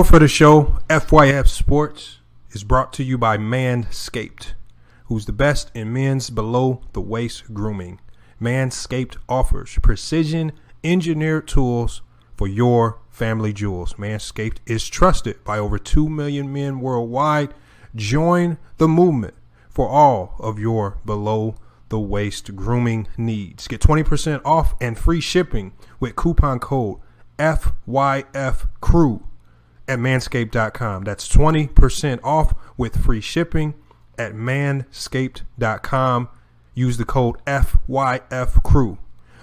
Support for the show, FYF Sports, is brought to you by Manscaped, who's the best in men's below-the-waist grooming. Manscaped offers precision engineered tools for your family jewels. Manscaped is trusted by over 2 million men worldwide. Join the movement for all of your below-the-waist grooming needs. Get 20% off and free shipping with coupon code FYFCREW at manscaped.com. That's 20% off with free shipping at manscaped.com. Use the code FYFCREW.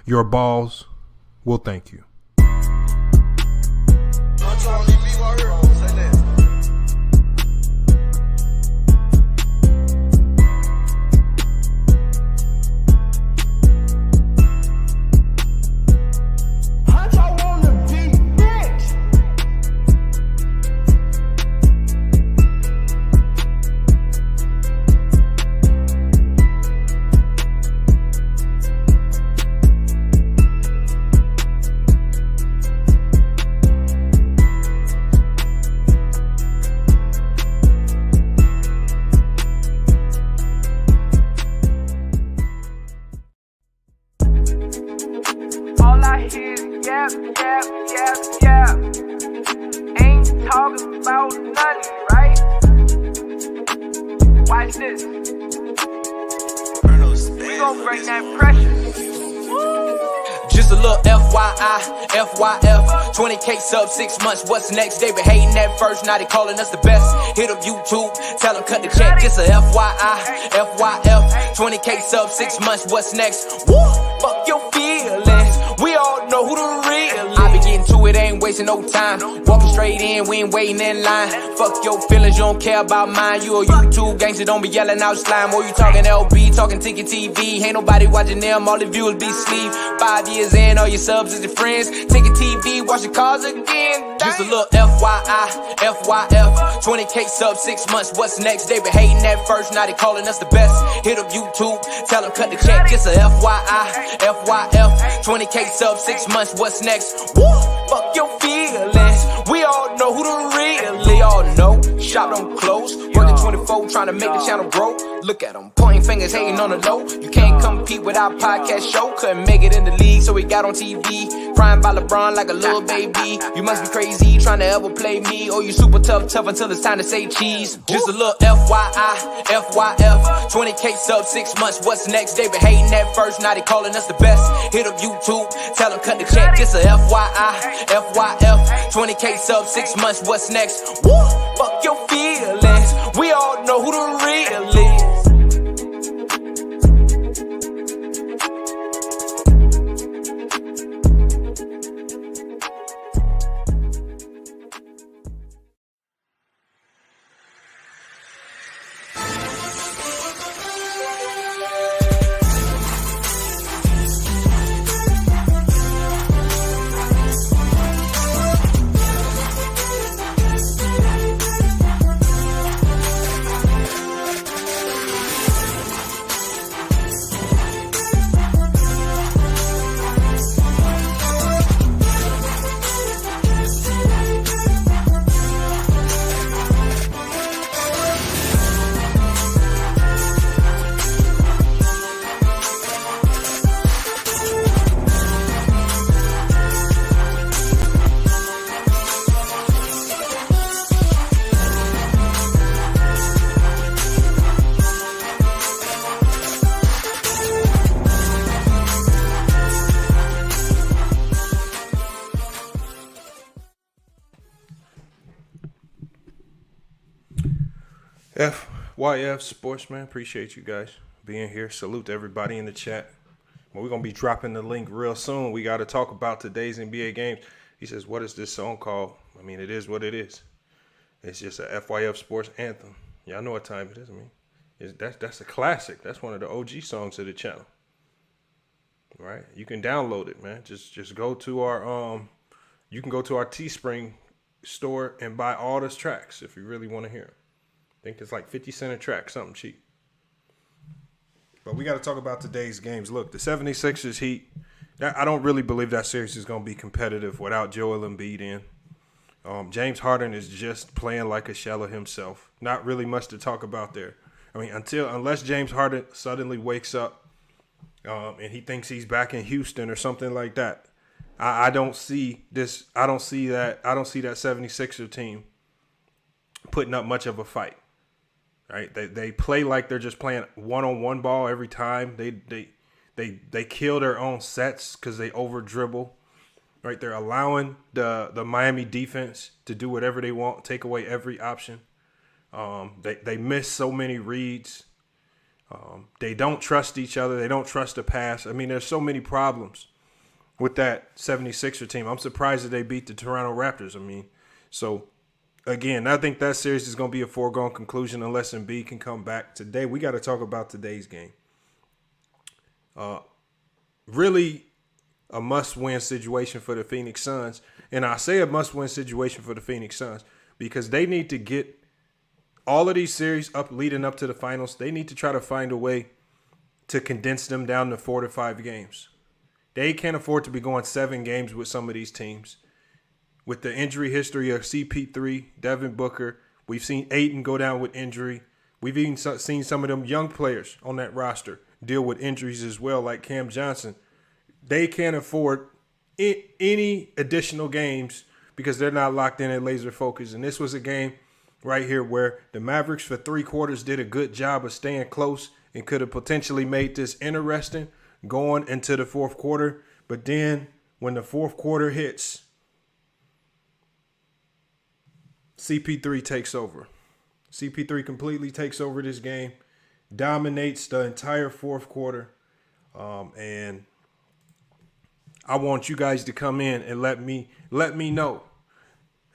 Your balls will thank you. FYF, 20K sub 6 months, what's next? They been hating at first, now they calling us the best. Hit up YouTube, tell them cut the check. Just a FYF, 20K sub 6 months, what's next? Woo, fuck your feelings, we all know who the real is. I be getting to it, ain't wasting no time. Walking straight in, we ain't waiting in line. Fuck your feelings, you don't care about mine. You a YouTube gangster, don't be yelling out slime. Or you talking LB, talking Ticket TV. Ain't nobody watching them, all the viewers be sleep. 5 years in, all your subs is your friends. Ticket TV, watch the cars again. Just a little FYF, 20K sub 6 months, what's next? They been hating at first, now they calling us the best. Hit up YouTube, tell them cut the check. Just a FYF, 20K sub 6 months, what's next? Woo, fuck your feelings, we all know who the real is. All know, shop don't close, working 24, trying to make the channel grow. Look at them, pointing fingers, hating on the low. You can't compete with our podcast show. Couldn't make it in the league, so we got on TV. Crying by LeBron like a little baby. You must be crazy, trying to ever play me. Or you super tough until it's time to say cheese. Just a little FYF, 20K sub 6 months, what's next? They been hating at first, now they calling us the best. Hit up YouTube, tell them cut the check. Just a FYF, 20K sub 6 months, what's next? Woo, fuck your feelings, we all know who the real is. FYF Sportsman, appreciate you guys being here. Salute to everybody in the chat. Well, we're going to be dropping the link real soon. We got to talk about today's NBA games. He says, what is this song called? I mean, it is what it is. It's just a FYF Sports anthem. Y'all know what time it is. I mean, that's a classic. That's one of the OG songs of the channel. Right? You can download it, man. Just go to our you can go to our Teespring store and buy all those tracks if you really want to hear them. I think it's like 50 cents a track, something cheap. But we got to talk about today's games. Look, the 76ers Heat, I don't really believe that series is going to be competitive without Joel Embiid in. James Harden is just playing like a shell of himself. Not really much to talk about there. I mean, unless James Harden suddenly wakes up and he thinks he's back in Houston or something like that, I don't see this. I don't see that 76er team putting up much of a fight. Right? They play like they're just playing one-on-one ball every time. They kill their own sets because they over dribble. Right? They're allowing the Miami defense to do whatever they want, take away every option. They miss so many reads. They don't trust each other. They don't trust the pass. I mean, there's so many problems with that 76er team. I'm surprised that they beat the Toronto Raptors. I mean, so again, I think that series is going to be a foregone conclusion unless Embiid can come back. Today, we got to talk about today's game. Really a must-win situation for the Phoenix Suns. And I say a must-win situation for the Phoenix Suns because they need to get all of these series leading up to the finals. They need to try to find a way to condense them down to 4 to 5 games. They can't afford to be going 7 games with some of these teams. With the injury history of CP3, Devin Booker, we've seen Ayton go down with injury. We've even seen some of them young players on that roster deal with injuries as well, like Cam Johnson. They can't afford any additional games because they're not locked in and laser focused. And this was a game right here where the Mavericks for 3 quarters did a good job of staying close and could have potentially made this interesting going into the 4th quarter. But then when the 4th quarter hits, CP3 takes over. CP3 completely takes over this game, dominates the entire 4th quarter. And I want you guys to come in and let me know.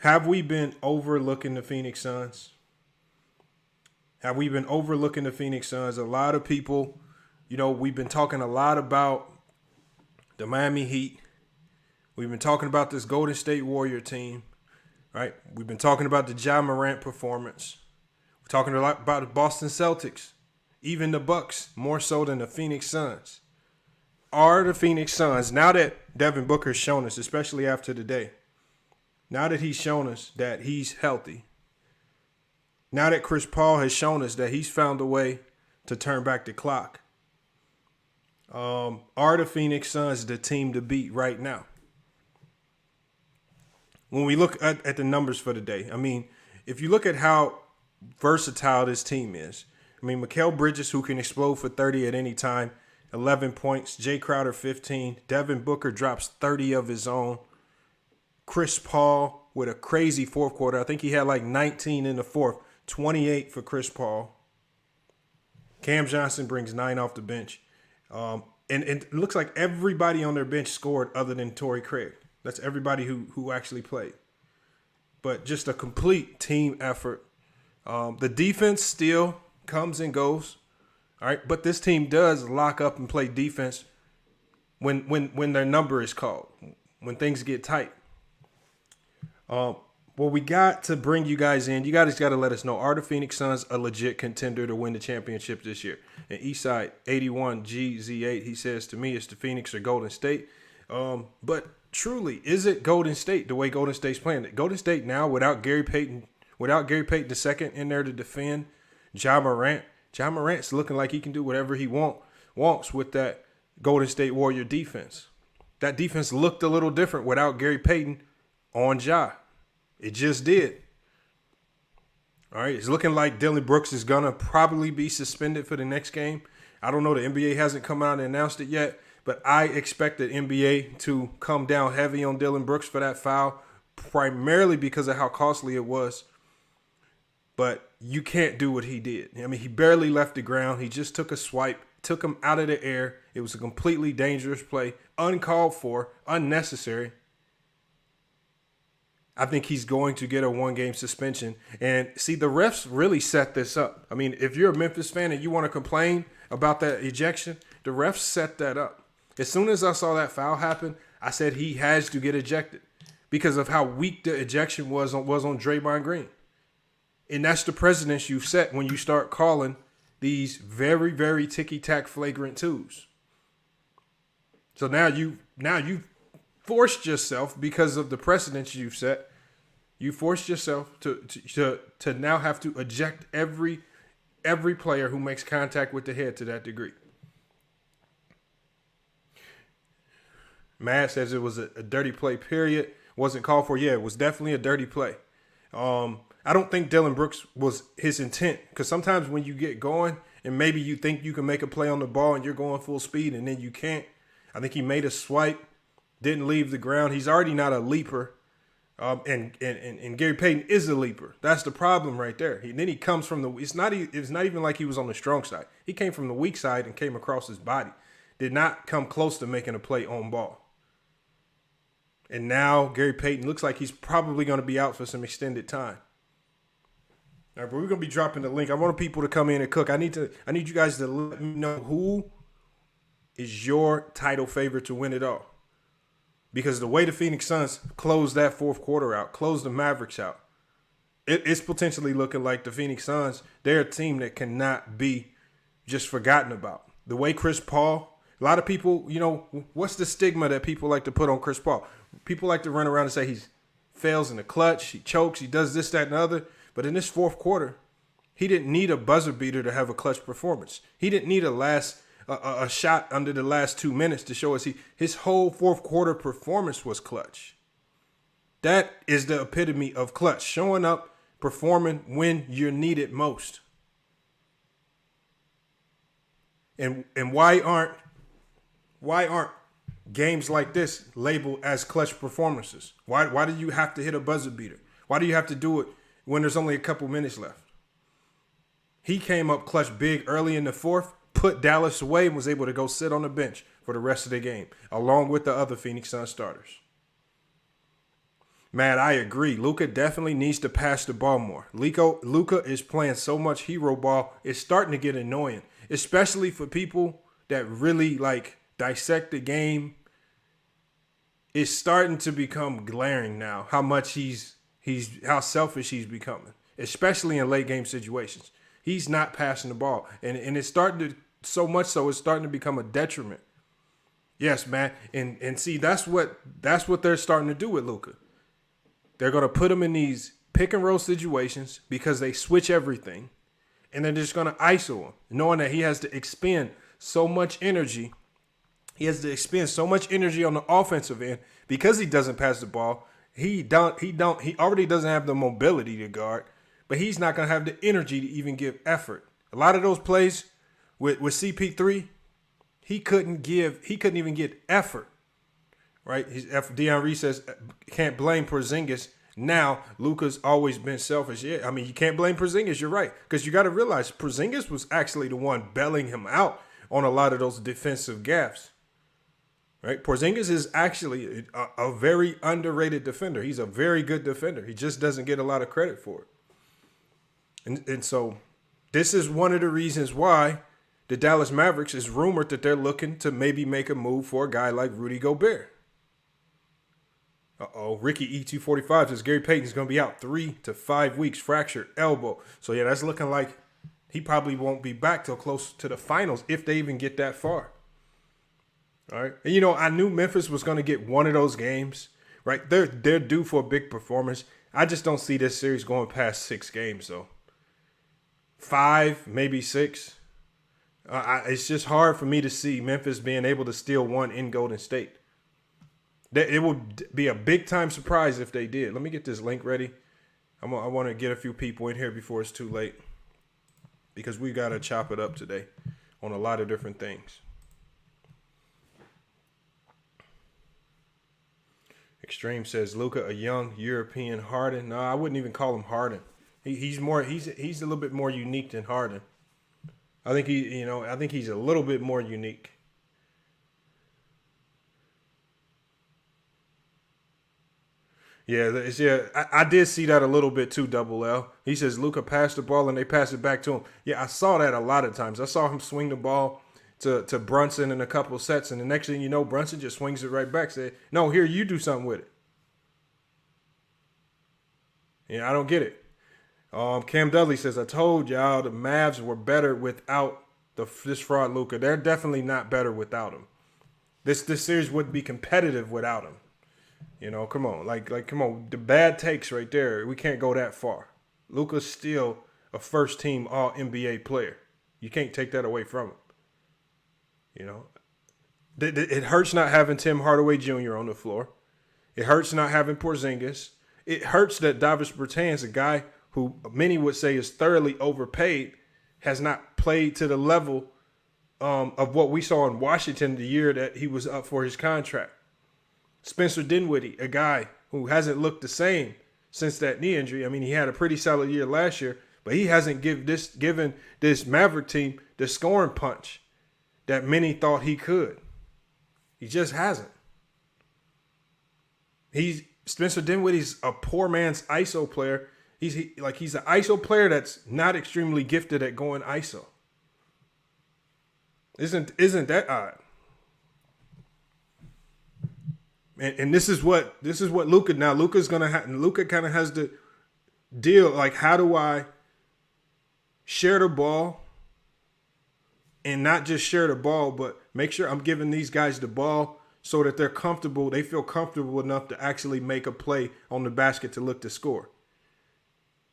Have we been overlooking the Phoenix Suns? Have we been overlooking the Phoenix Suns? A lot of people, we've been talking a lot about the Miami Heat. We've been talking about this Golden State Warrior team, right? We've been talking about the Ja Morant performance. We're talking a lot about the Boston Celtics, even the Bucks, more so than the Phoenix Suns. Are the Phoenix Suns, now that Devin Booker has shown us, especially after today, now that he's shown us that he's healthy, now that Chris Paul has shown us that he's found a way to turn back the clock, are the Phoenix Suns the team to beat right now? When we look at the numbers for the day, I mean, if you look at how versatile this team is, I mean, Mikal Bridges, who can explode for 30 at any time, 11 points. Jay Crowder, 15. Devin Booker drops 30 of his own. Chris Paul with a crazy 4th quarter. I think he had like 19 in the 4th. 28 for Chris Paul. Cam Johnson brings 9 off the bench. And it looks like everybody on their bench scored other than Torrey Craig. That's everybody who actually played. But just a complete team effort. The defense still comes and goes. All right, but this team does lock up and play defense when their number is called, when things get tight. Well, we got to bring you guys in. You guys got to let us know, are the Phoenix Suns a legit contender to win the championship this year? And Eastside 81GZ8, he says, to me, it's the Phoenix or Golden State. But truly, is it Golden State the way Golden State's playing it? Golden State now without Gary Payton II in there to defend Ja Morant. Ja Morant's looking like he can do whatever he wants with that Golden State Warrior defense. That defense looked a little different without Gary Payton on Ja. It just did. All right, it's looking like Dylan Brooks is going to probably be suspended for the next game. I don't know. The NBA hasn't come out and announced it yet, but I expect the NBA to come down heavy on Dylan Brooks for that foul, primarily because of how costly it was. But you can't do what he did. I mean, he barely left the ground. He just took a swipe, took him out of the air. It was a completely dangerous play, uncalled for, unnecessary. I think he's going to get a 1-game suspension. And see, the refs really set this up. I mean, if you're a Memphis fan and you want to complain about that ejection, the refs set that up. As soon as I saw that foul happen, I said he has to get ejected because of how weak the ejection was on Draymond Green. And that's the precedence you set when you start calling these very, very ticky-tack flagrant twos. So now you forced yourself, because of the precedence you've set, You forced yourself to now have to eject every player who makes contact with the head to that degree. Matt says it was a dirty play, period. Wasn't called for. Yeah, it was definitely a dirty play. I don't think Dillon Brooks was his intent, because sometimes when you get going and maybe you think you can make a play on the ball and you're going full speed and then you can't. I think he made a swipe, didn't leave the ground. He's already not a leaper. And Gary Payton is a leaper. That's the problem right there. Then he comes from the. It's not even like he was on the strong side. He came from the weak side and came across his body. Did not come close to making a play on ball. And now Gary Payton looks like he's probably going to be out for some extended time. All right, but we're going to be dropping the link. I want people to come in and cook. I need you guys to let me know who is your title favorite to win it all. Because the way the Phoenix Suns closed that fourth quarter out, closed the Mavericks out, it's potentially looking like the Phoenix Suns, they're a team that cannot be just forgotten about. The way Chris Paul, a lot of people, what's the stigma that people like to put on Chris Paul? People like to run around and say he fails in the clutch, he chokes, he does this, that, and the other. But in this fourth quarter, he didn't need a buzzer beater to have a clutch performance. He didn't need a shot under the last 2 minutes to show us his whole fourth quarter performance was clutch. That is the epitome of clutch, showing up, performing when you're needed most. And why aren't games like this labeled as clutch performances? Why do you have to hit a buzzer beater? Why do you have to do it when there's only a couple minutes left? He came up clutch big early in the fourth, put Dallas away, and was able to go sit on the bench for the rest of the game, along with the other Phoenix Suns starters. Man, I agree. Luka definitely needs to pass the ball more. Luka is playing so much hero ball, it's starting to get annoying, especially for people that really dissect the game. It's starting to become glaring now how much how selfish he's becoming, especially in late game situations. He's not passing the ball, and it's starting to, so much so it's starting to become a detriment. Yes, man, and see that's what they're starting to do with Luka. They're going to put him in these pick and roll situations because they switch everything, and they're just going to ISO him, knowing that he has to expend so much energy. He has to expend so much energy on the offensive end because he doesn't pass the ball. He already doesn't have the mobility to guard, but he's not going to have the energy to even give effort. A lot of those plays with CP3, he couldn't even get effort. Right? Deion Reed says can't blame Porzingis. Now Luka's always been selfish. Yeah, I mean you can't blame Porzingis. You're right, because you got to realize Porzingis was actually the one bailing him out on a lot of those defensive gaffes. Right? Porzingis is actually a very underrated defender. He's a very good defender. He just doesn't get a lot of credit for it. And so this is one of the reasons why the Dallas Mavericks is rumored that they're looking to maybe make a move for a guy like Rudy Gobert. Ricky E245 says Gary Payton's going to be out 3 to 5 weeks, fractured elbow. So, yeah, that's looking like he probably won't be back till close to the finals if they even get that far. All right. And, I knew Memphis was going to get one of those games, right? They're due for a big performance. I just don't see this series going past 6 games, though. 5, maybe 6. It's just hard for me to see Memphis being able to steal one in Golden State. It would be a big-time surprise if they did. Let me get this link ready. I want to get a few people in here before it's too late, because we got to chop it up today on a lot of different things. Extreme says Luka, a young European Harden. No, I wouldn't even call him Harden. He's a little bit more unique than Harden. I think he's a little bit more unique. Yeah, I did see that a little bit too, Double L. He says Luka passed the ball and they pass it back to him. Yeah, I saw that a lot of times. I saw him swing the ball to Brunson in a couple sets, and the next thing you know, Brunson just swings it right back. Said, no, here, you do something with it. Yeah, I don't get it. Cam Dudley says, I told y'all the Mavs were better without this fraud Luka. They're definitely not better without him. This series wouldn't be competitive without him. Come on. Come on. The bad takes right there. We can't go that far. Luka's still a first-team All-NBA player. You can't take that away from him. It hurts not having Tim Hardaway Jr. on the floor. It hurts not having Porzingis. It hurts that Davis Bertans, a guy who many would say is thoroughly overpaid, has not played to the level of what we saw in Washington the year that he was up for his contract. Spencer Dinwiddie, a guy who hasn't looked the same since that knee injury. I mean, he had a pretty solid year last year, but he hasn't given this Maverick team the scoring punch that many thought he could. He just hasn't. Spencer Dinwiddie's a poor man's ISO player. He's an ISO player that's not extremely gifted at going ISO. Isn't that odd? And this is what Luka now. Luka's gonna have. Luka kind of has to deal. Like, how do I share the ball and not just share the ball, but make sure I'm giving these guys the ball so that they're comfortable. They feel comfortable enough to actually make a play on the basket to look to score.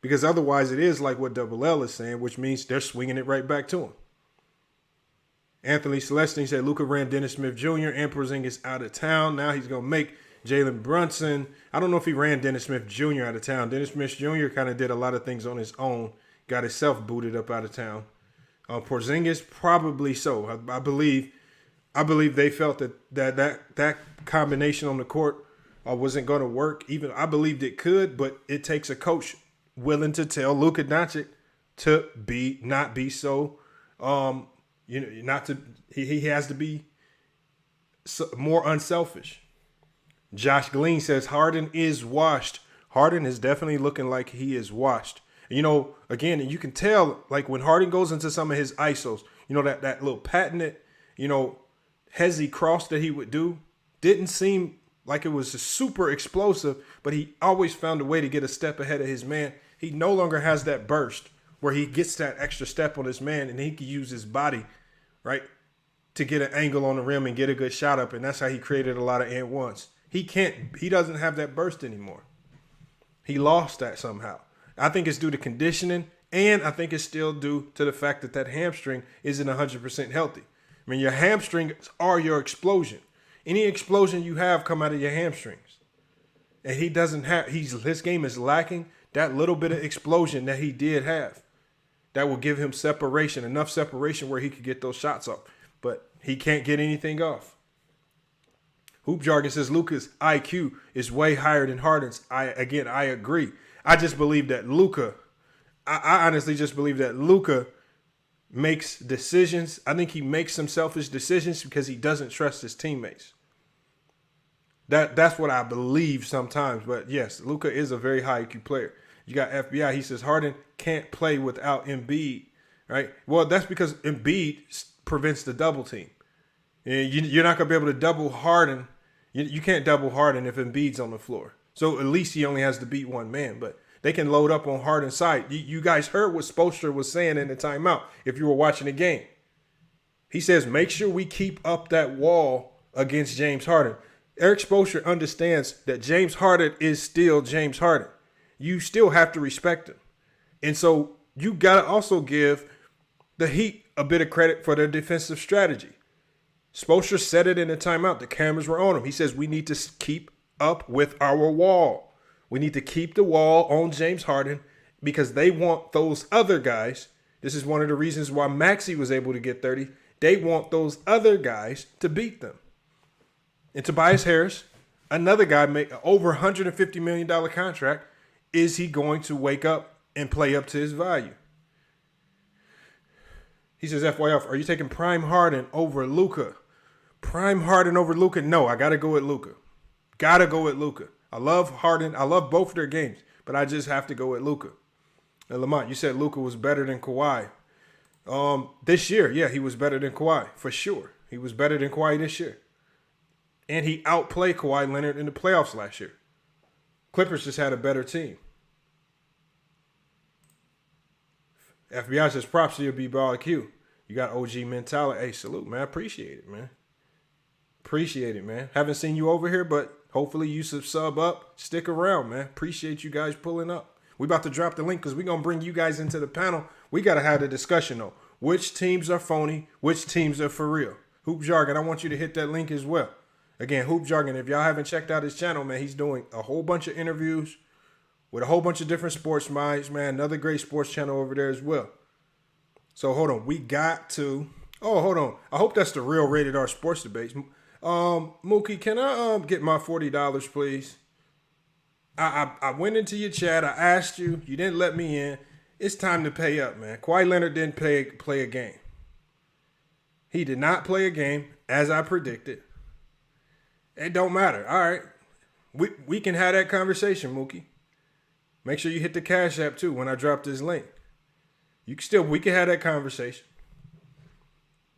Because otherwise, it is like what Double L is saying, which means they're swinging it right back to him. Anthony Celestine said Luka ran Dennis Smith Jr. and Porzingis out of town. Now he's going to make Jalen Brunson. I don't know if he ran Dennis Smith Jr. out of town. Dennis Smith Jr. kind of did a lot of things on his own. Got himself booted up out of town. Porzingis, probably so. I believe they felt that combination on the court wasn't going to work. Even I believed it could, but it takes a coach willing to tell Luka Doncic to not be so. He has to be more unselfish. Josh Glean says Harden is washed. Harden is definitely looking like he is washed. Again, you can tell, like, when Harden goes into some of his ISOs, that little patented, hezzy cross that he would do didn't seem like it was super explosive, but he always found a way to get a step ahead of his man. He no longer has that burst where he gets that extra step on his man and he can use his body, right, to get an angle on the rim and get a good shot up. And that's how he created a lot of and ones. He doesn't have that burst anymore. He lost that somehow. I think it's due to conditioning, and I think it's still due to the fact that hamstring isn't 100% healthy. I mean, your hamstrings are your explosion. Any explosion you have come out of your hamstrings. And he doesn't have, his game is lacking that little bit of explosion that he did have. That will give him separation, enough separation where he could get those shots off. But he can't get anything off. Hoop Jargon says Luka's IQ is way higher than Harden's. I agree. I just believe that Luka, I honestly just believe that Luka makes decisions. I think he makes some selfish decisions because he doesn't trust his teammates. That's what I believe sometimes. But yes, Luka is a very high IQ player. You got FBI. He says Harden can't play without Embiid, right? Well, that's because Embiid prevents the double team. You're not going to be able to double Harden. You can't double Harden if Embiid's on the floor. So at least he only has to beat one man. But they can load up on Harden's side. You guys heard what Spoelstra was saying in the timeout if you were watching the game. He says, make sure we keep up that wall against James Harden. Eric Spoelstra understands that James Harden is still James Harden. You still have to respect him. And so you got to also give the Heat a bit of credit for their defensive strategy. Spoelstra said it in the timeout. The cameras were on him. He says we need to keep up with our wall. We need to keep the wall on James Harden because they want those other guys. This is one of the reasons why Maxey was able to get 30. They want those other guys to beat them. And Tobias Harris, another guy, make over $150 million contract. Is he going to wake up and play up to his value? He says, FYF, are you taking Prime Harden over Luka? Prime Harden over Luka? No, I got to go with Luka. Got to go with Luka. I love Harden. I love both of their games, but I just have to go with Luka. And Lamont, you said Luka was better than Kawhi. This year, yeah, he was better than Kawhi, for sure. He was better than Kawhi this year. And he outplayed Kawhi Leonard in the playoffs last year. Clippers just had a better team. FBI says props to your B-ball IQ. You got OG mentality. Hey, salute, man. Appreciate it, man. Appreciate it, man. Haven't seen you over here, but Hopefully you sub up. Stick around, man. Appreciate you guys pulling up. We about to drop the link because we're going to bring you guys into the panel. We got to have the discussion, though. Which teams are phony? Which teams are for real? Hoop Jargon, I want you to hit that link as well. Again, Hoop Jargon, if y'all haven't checked out his channel, man, he's doing a whole bunch of interviews with a whole bunch of different sports minds, man. Another great sports channel over there as well. So, hold on. We got to... Oh, hold on. I hope that's the real Rated R Sports Debates. Mookie, can I get my $40, please? I went into your chat. I asked you. You didn't let me in. It's time to pay up, man. Kawhi Leonard didn't play a game. He did not play a game, as I predicted. It don't matter. All right. We can have that conversation, Mookie. Make sure you hit the Cash App, too, when I drop this link. We can have that conversation.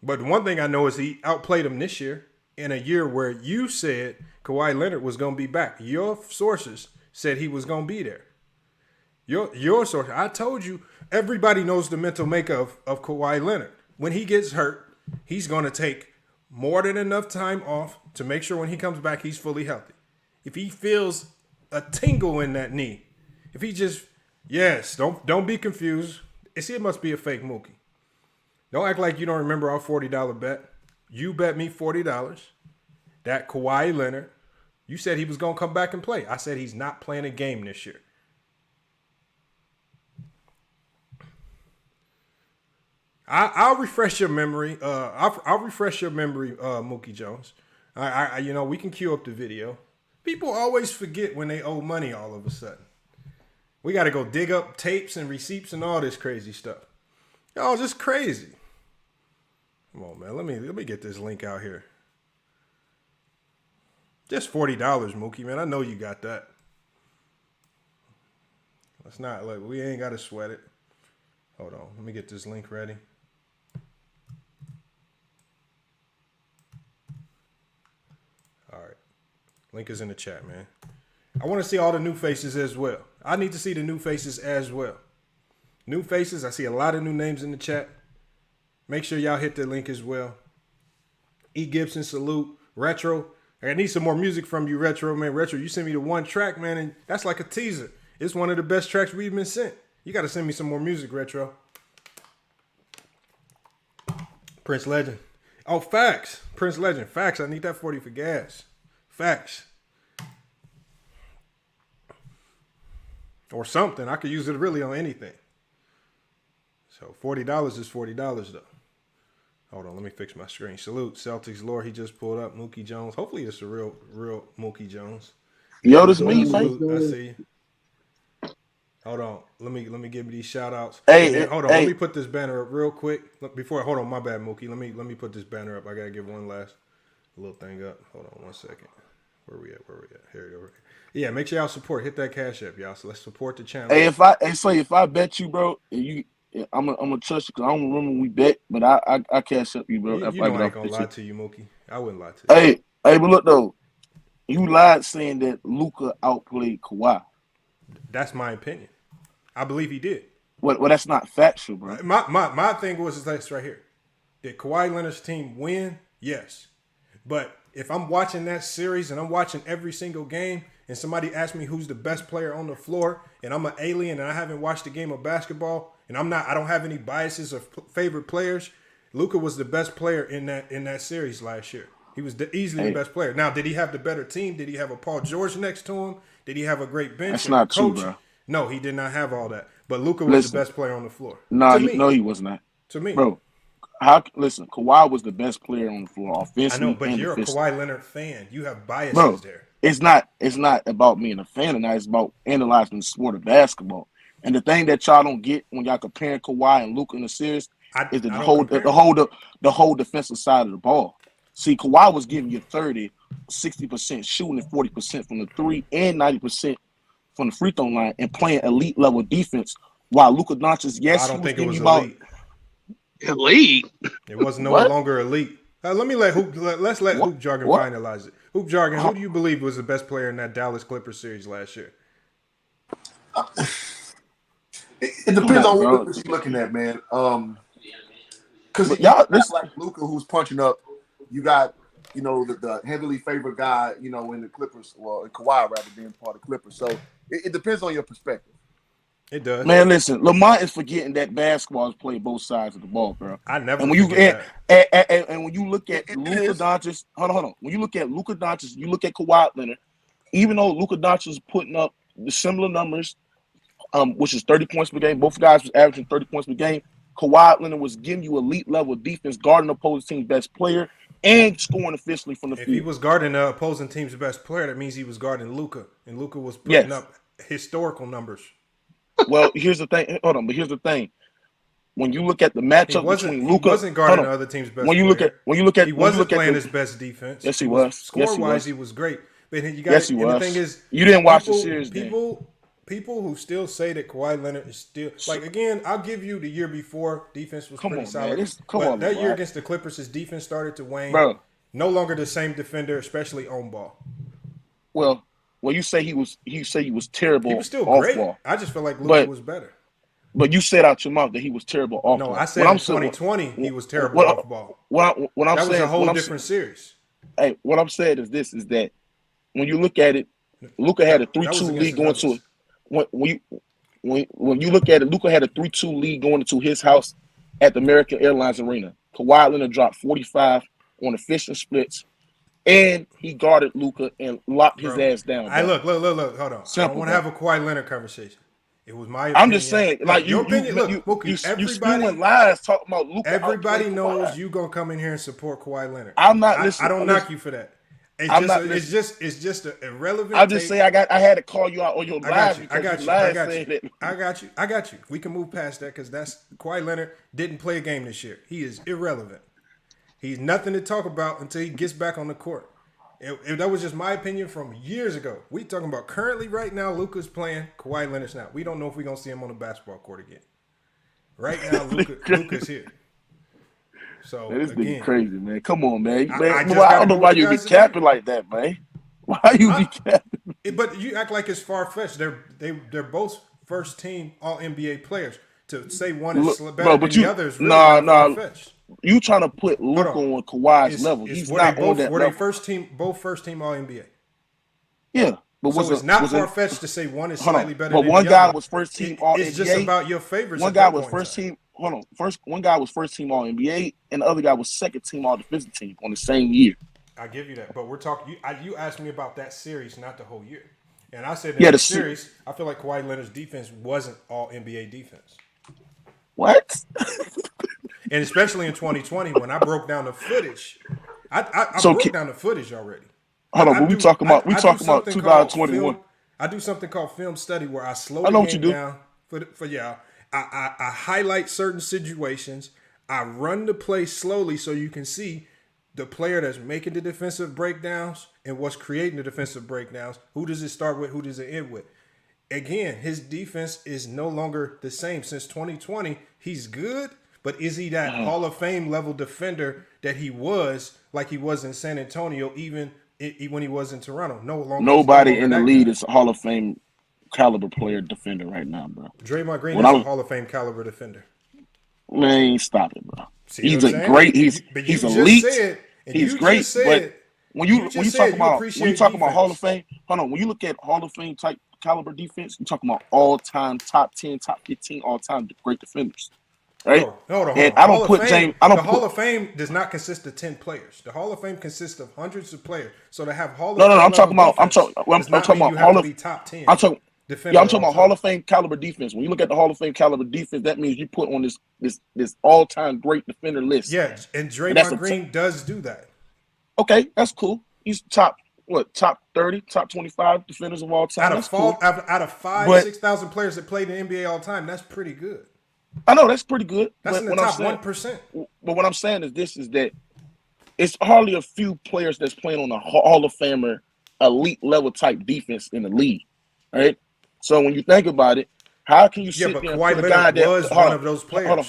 But the one thing I know is he outplayed him this year in a year where you said Kawhi Leonard was going to be back. Your sources said he was going to be there. Your source. I told you, everybody knows the mental makeup of Kawhi Leonard. When he gets hurt, he's going to take more than enough time off to make sure when he comes back, he's fully healthy. If he feels a tingle in that knee, if he just, yes, don't be confused. It must be a fake Mookie. Don't act like you don't remember our $40 bet. You bet me $40 that Kawhi Leonard, you said he was going to come back and play. I said he's not playing a game this year. I'll refresh your memory. I'll refresh your memory, Mookie Jones. We can cue up the video. People always forget when they owe money all of a sudden. We got to go dig up tapes and receipts and all this crazy stuff. Y'all just crazy. Come on, man. Let me get this link out here. Just $40, Mookie, man. I know you got that. Let's not we ain't got to sweat it. Hold on. Let me get this link ready. All right. Link is in the chat, man. I want to see all the new faces as well. I need to see the new faces as well. New faces. I see a lot of new names in the chat. Make sure y'all hit the link as well. E. Gibson, salute. Retro. I need some more music from you, Retro, man. Retro, you sent me the one track, man, and that's like a teaser. It's one of the best tracks we've been sent. You got to send me some more music, Retro. Prince Legend. Oh, facts. Prince Legend. Facts. I need that 40 for gas. Facts. Or something. I could use it really on anything. So $40 is $40 though. Hold on, let me fix my screen. Salute, Celtics lore. He just pulled up Mookie Jones. Hopefully it's a real Mookie Jones. Yo, this me, man. I see you. Hold on. Let me give me these shout outs. Hey, hold on. Let me put this banner up real quick. Hold on, my bad, Mookie. Let me put this banner up. I gotta give one last little thing up. Hold on 1 second. Where we at? Here we go. Yeah, make sure y'all support. Hit that Cash App, y'all. So let's support the channel. Hey, if I bet you, bro, I'm gonna trust you because I don't remember when we bet, but I cash up you, bro. You know I ain't gonna lie to you, Mookie. I wouldn't lie to you. Hey, but look though, you lied saying that Luka outplayed Kawhi. That's my opinion. I believe he did. Well, that's not factual, bro. My thing was this right here. Did Kawhi Leonard's team win? Yes. But if I'm watching that series and I'm watching every single game and somebody asks me who's the best player on the floor and I'm an alien and I haven't watched a game of basketball and I don't have any biases of favorite players, Luka was the best player in that series last year. He was easily the best player. Now, did he have the better team? Did he have a Paul George next to him? Did he have a great bench? That's not coach? true, bro. No, he did not have all that. But Luka was the best player on the floor. No, he was not. To me. Bro, Kawhi was the best player on the floor offensively. I know, but you're a Kawhi Leonard fan. You have biases bro, there. It's not about being a fan and it's about analyzing the sport of basketball. And the thing that y'all don't get when y'all comparing Kawhi and Luka in the series is the whole defensive side of the ball. See, Kawhi was giving you 30, 60% shooting and 40% from the three and 90% from the free throw line and playing elite level defense. While Luka Doncic, I don't think it was elite. Elite. It was no longer elite. Let's let Hoop Jargon finalize it. Hoop Jargon, who do you believe was the best player in that Dallas Clippers series last year? It depends on what you're looking at, man. Because y'all, this like Luka who's punching up. You got the heavily favored guy, in the Clippers, well, in Kawhi rather being part of Clippers. So it depends on your perspective. It does. Man, listen, Lamont is forgetting that basketball is played both sides of the ball, bro. I never. And when you and when you look at Luka Doncic, hold on. When you look at Luka Doncic, you look at Kawhi Leonard. Even though Luka Doncic is putting up the similar numbers, which is 30 points per game, both guys was averaging 30 points per game. Kawhi Leonard was giving you elite level defense, guarding the opposing team's best player, and scoring efficiently from the field. If he was guarding the opposing team's best player, that means he was guarding Luka, and Luka was putting up historical numbers. Well, here's the thing. Hold on, but here's the thing. When you look at the matchup between Luka, he wasn't guarding the other team's best. When you look at, he wasn't playing his best defense. Yes, he was. Score-wise, he was great. But you got. Yes, he was. The thing is, you didn't watch the series. People who still say that Kawhi Leonard is still again, I'll give you the year before defense was pretty solid. That year against the Clippers, his defense started to wane. Bro. No longer the same defender, especially on ball. Well, you say he was terrible. He was still off great. ball. I just feel like Luka was better. But you said out your mouth that he was terrible off ball. No, I said in 2020 he was terrible off ball. That was a whole different series. Hey, what I'm saying is that when you look at it, Luka had a 3-2 lead going to it. When you look at it, Luka had a 3-2 lead going into his house at the American Airlines Arena. Kawhi Leonard dropped 45 on efficient splits, and he guarded Luka and locked his ass down. Look, hold on. Simple, I don't want to have a Kawhi Leonard conversation. It was my opinion. I'm just saying, like your opinion. You spewing lies talking about Luka. Everybody knows you gonna come in here and support Kawhi Leonard. I'm not listening. I don't knock you for that. It's just an irrelevant. I'll just say I had to call you out on your live. I got you. We can move past that because Kawhi Leonard didn't play a game this year. He is irrelevant. He's nothing to talk about until he gets back on the court. That was just my opinion from years ago. We talking about currently right now. Luka's playing. Kawhi Leonard's not. We don't know if we're gonna see him on the basketball court again. Right now, Luka's here. So man, this again, nigga crazy, man. Come on, man. I don't know why you be capping like that, man. Why you be capping? But you act like it's far fetched. They're both first team All NBA players. To say one is better than the other is really far fetched. You trying to put Luka on Kawhi's level? He's not on that level. Were they both first team All NBA? Yeah. But so it's not far fetched to say one is slightly better than the But other. one guy was first team All NBA. It's just about your favorites. One guy was first team. Hold on. One guy was first team All NBA, and the other guy was second team All Defensive Team on the same year. I give you that, but we're talking. You asked me about that series, not the whole year, and I said in the series, I feel like Kawhi Leonard's defense wasn't All NBA defense. What? And especially in 2020, when I broke down the footage, I broke down the footage already. Hold on, we talking about 2021. I do something called film study where I slow the game down for y'all. I highlight certain situations. I run the play slowly so you can see the player that's making the defensive breakdowns and what's creating the defensive breakdowns. Who does it start with? Who does it end with? Again, his defense is no longer the same since 2020. He's good, but is he that Hall of Fame level defender that he was, like he was in San Antonio, even when he was in Toronto? No longer. Nobody in the league is a Hall of Fame caliber player defender right now, bro. Draymond Green is a Hall of Fame caliber defender. Man, stop it, bro. See he's a great. He's elite. He's great, but when you talk about Hall of Fame, hold on. When you look at Hall of Fame type caliber defense, you're talking about all time top 10, top 15 all time great defenders. Right? Hold on. And I don't put James. The Hall of Fame does not consist of 10 players. The Hall of Fame consists of hundreds of players. So to have Hall of Fame. I'm talking about Hall of top 10. I'm talking about Hall of Fame caliber defense. When you look at the Hall of Fame caliber defense, that means you put on this all time great defender list. Yeah, and Draymond Green does do that. Okay, that's cool. He's top 30, top 25 defenders of all time. Out of 6,000 players that played in the NBA all time, that's pretty good. I know that's pretty good. That's in the top 1%. But what I'm saying is that it's hardly a few players that's playing on a Hall of Famer elite level type defense in the league, right? So when you think about it, how can you sit there and put a guy that was one of those players? Hold on.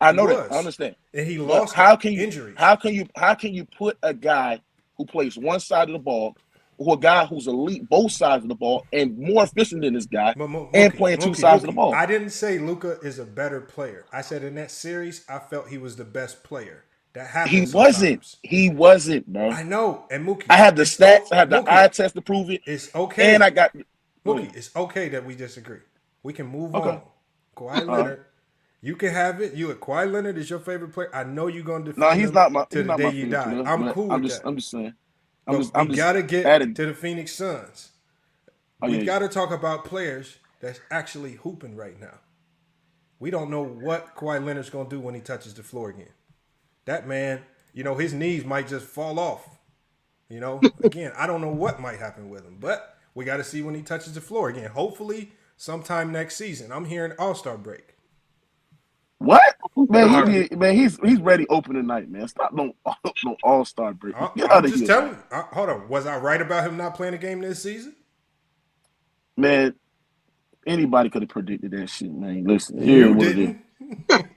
I know that. I understand. And he lost injuries. How can you put a guy who plays one side of the ball, or a guy who's elite both sides of the ball and more efficient than this guy, and playing two sides of the ball? I didn't say Luka is a better player. I said in that series, I felt he was the best player. That happens. He wasn't, bro. I know. And Mookie, I have the stats. I have the eye test to prove it. It's okay. And I got Mookie. It's okay that we disagree. We can move on. Kawhi Leonard, you can have it. Kawhi Leonard is your favorite player. I know you're gonna defend No, he's not my. to the day you die. Player, I'm cool with that. I'm just saying. We gotta get to the Phoenix Suns. We gotta talk about players that's actually hooping right now. We don't know what Kawhi Leonard's gonna do when he touches the floor again. That man, his knees might just fall off. Again, I don't know what might happen with him, but we got to see when he touches the floor again. Hopefully, sometime next season. I'm hearing All-Star break. What? Man, he's ready open tonight, man. Stop no All-Star break. I'm just telling you. Hold on. Was I right about him not playing a game this season? Man, anybody could have predicted that shit, man. Listen, you didn't.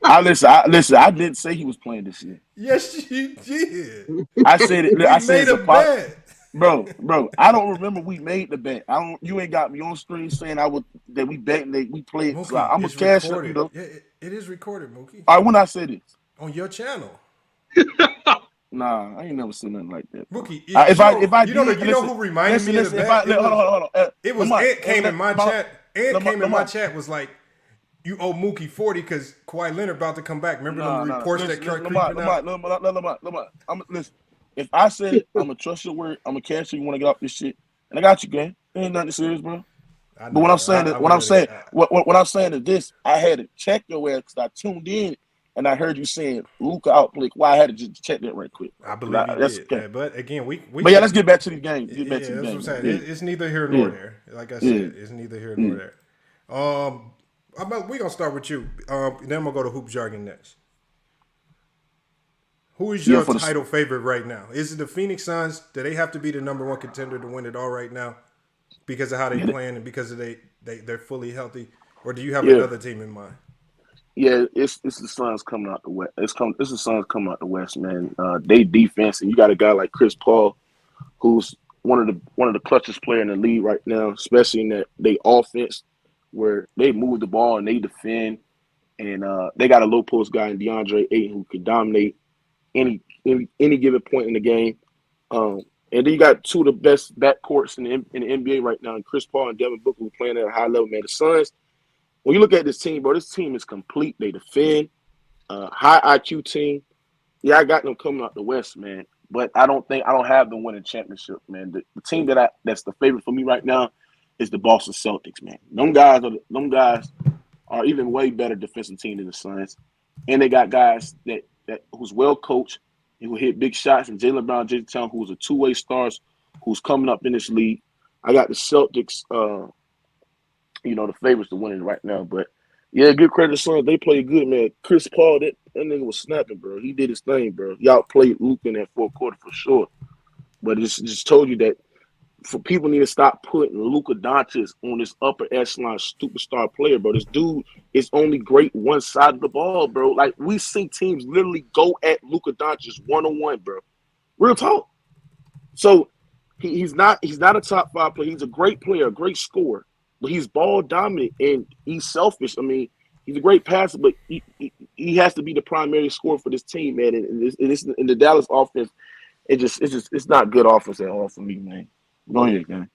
I didn't say he was playing this year. Yes, you did. I said it. I said made a bet. Bro, I don't remember we made the bet. You ain't got me on screen saying that we bet and we played. Mookie, so I'm gonna cash up, Yeah, it is recorded, Mookie. All right, when I said this on your channel. Nah, I ain't never seen nothing like that. Mookie, if you know who reminded me of the bet? Hold on. It was Ed came in my chat. Ed came in my chat was like, you owe Mookie 40 because Kawhi Leonard about to come back. Remember the reports that kept creeping out? Listen, if I said it, I'm gonna trust your word. I'm gonna cash you. You want to get off this shit, and I got you, gang. It ain't nothing serious, bro. But what I'm saying is this: I had to check your ass because I tuned in and I heard you saying Luka outplay. Why I had to just check that right quick. I believe you did. Okay. But again, But let's get back to the game. That's what I'm saying. It's neither here nor there. Like I said, it's neither here nor there. We're gonna start with you. Then we'll go to Hoop Jargon next. Who is your title favorite right now? Is it the Phoenix Suns? Do they have to be the number one contender to win it all right now because of how they playing and because of they're fully healthy? Or do you have another team in mind? Yeah, it's the Suns coming out the West. It's the Suns coming out the West, man. They defense, and you got a guy like Chris Paul, who's one of the clutchest players in the league right now, especially in that they offense where they move the ball and they defend, and they got a low post guy in DeAndre Ayton who can dominate any given point in the game. And then you got two of the best backcourts in the NBA right now, and Chris Paul and Devin Booker who playing at a high level, man. The Suns, when you look at this team, bro, this team is complete. They defend, high IQ team. Yeah, I got them coming out the West, man. But I don't have them winning championship, man. The team that's the favorite for me right now is the Boston Celtics, man. Them guys are even way better defensive team than the Suns, and they got guys that who's well coached and who hit big shots. And Jaylen Brown, Jason Tatum, who's a two-way stars, who's coming up in this league. I got the Celtics, the favorites to win it right now. But yeah, good credit to Suns. They played good, man. Chris Paul, that nigga was snapping, bro. He did his thing, bro. Y'all played Luka in that fourth quarter for sure. But it just told you that for people need to stop putting Luka Doncic on this upper echelon superstar player, bro. This dude is only great one side of the ball, bro. Like, we see teams literally go at Luka Doncic one-on-one, bro. Real talk. So he's not a top five player. He's a great player, a great scorer, but he's ball dominant and he's selfish. I mean, he's a great passer, but he has to be the primary scorer for this team, man. And in the Dallas offense, it's not good offense at all for me, man. Go ahead, man.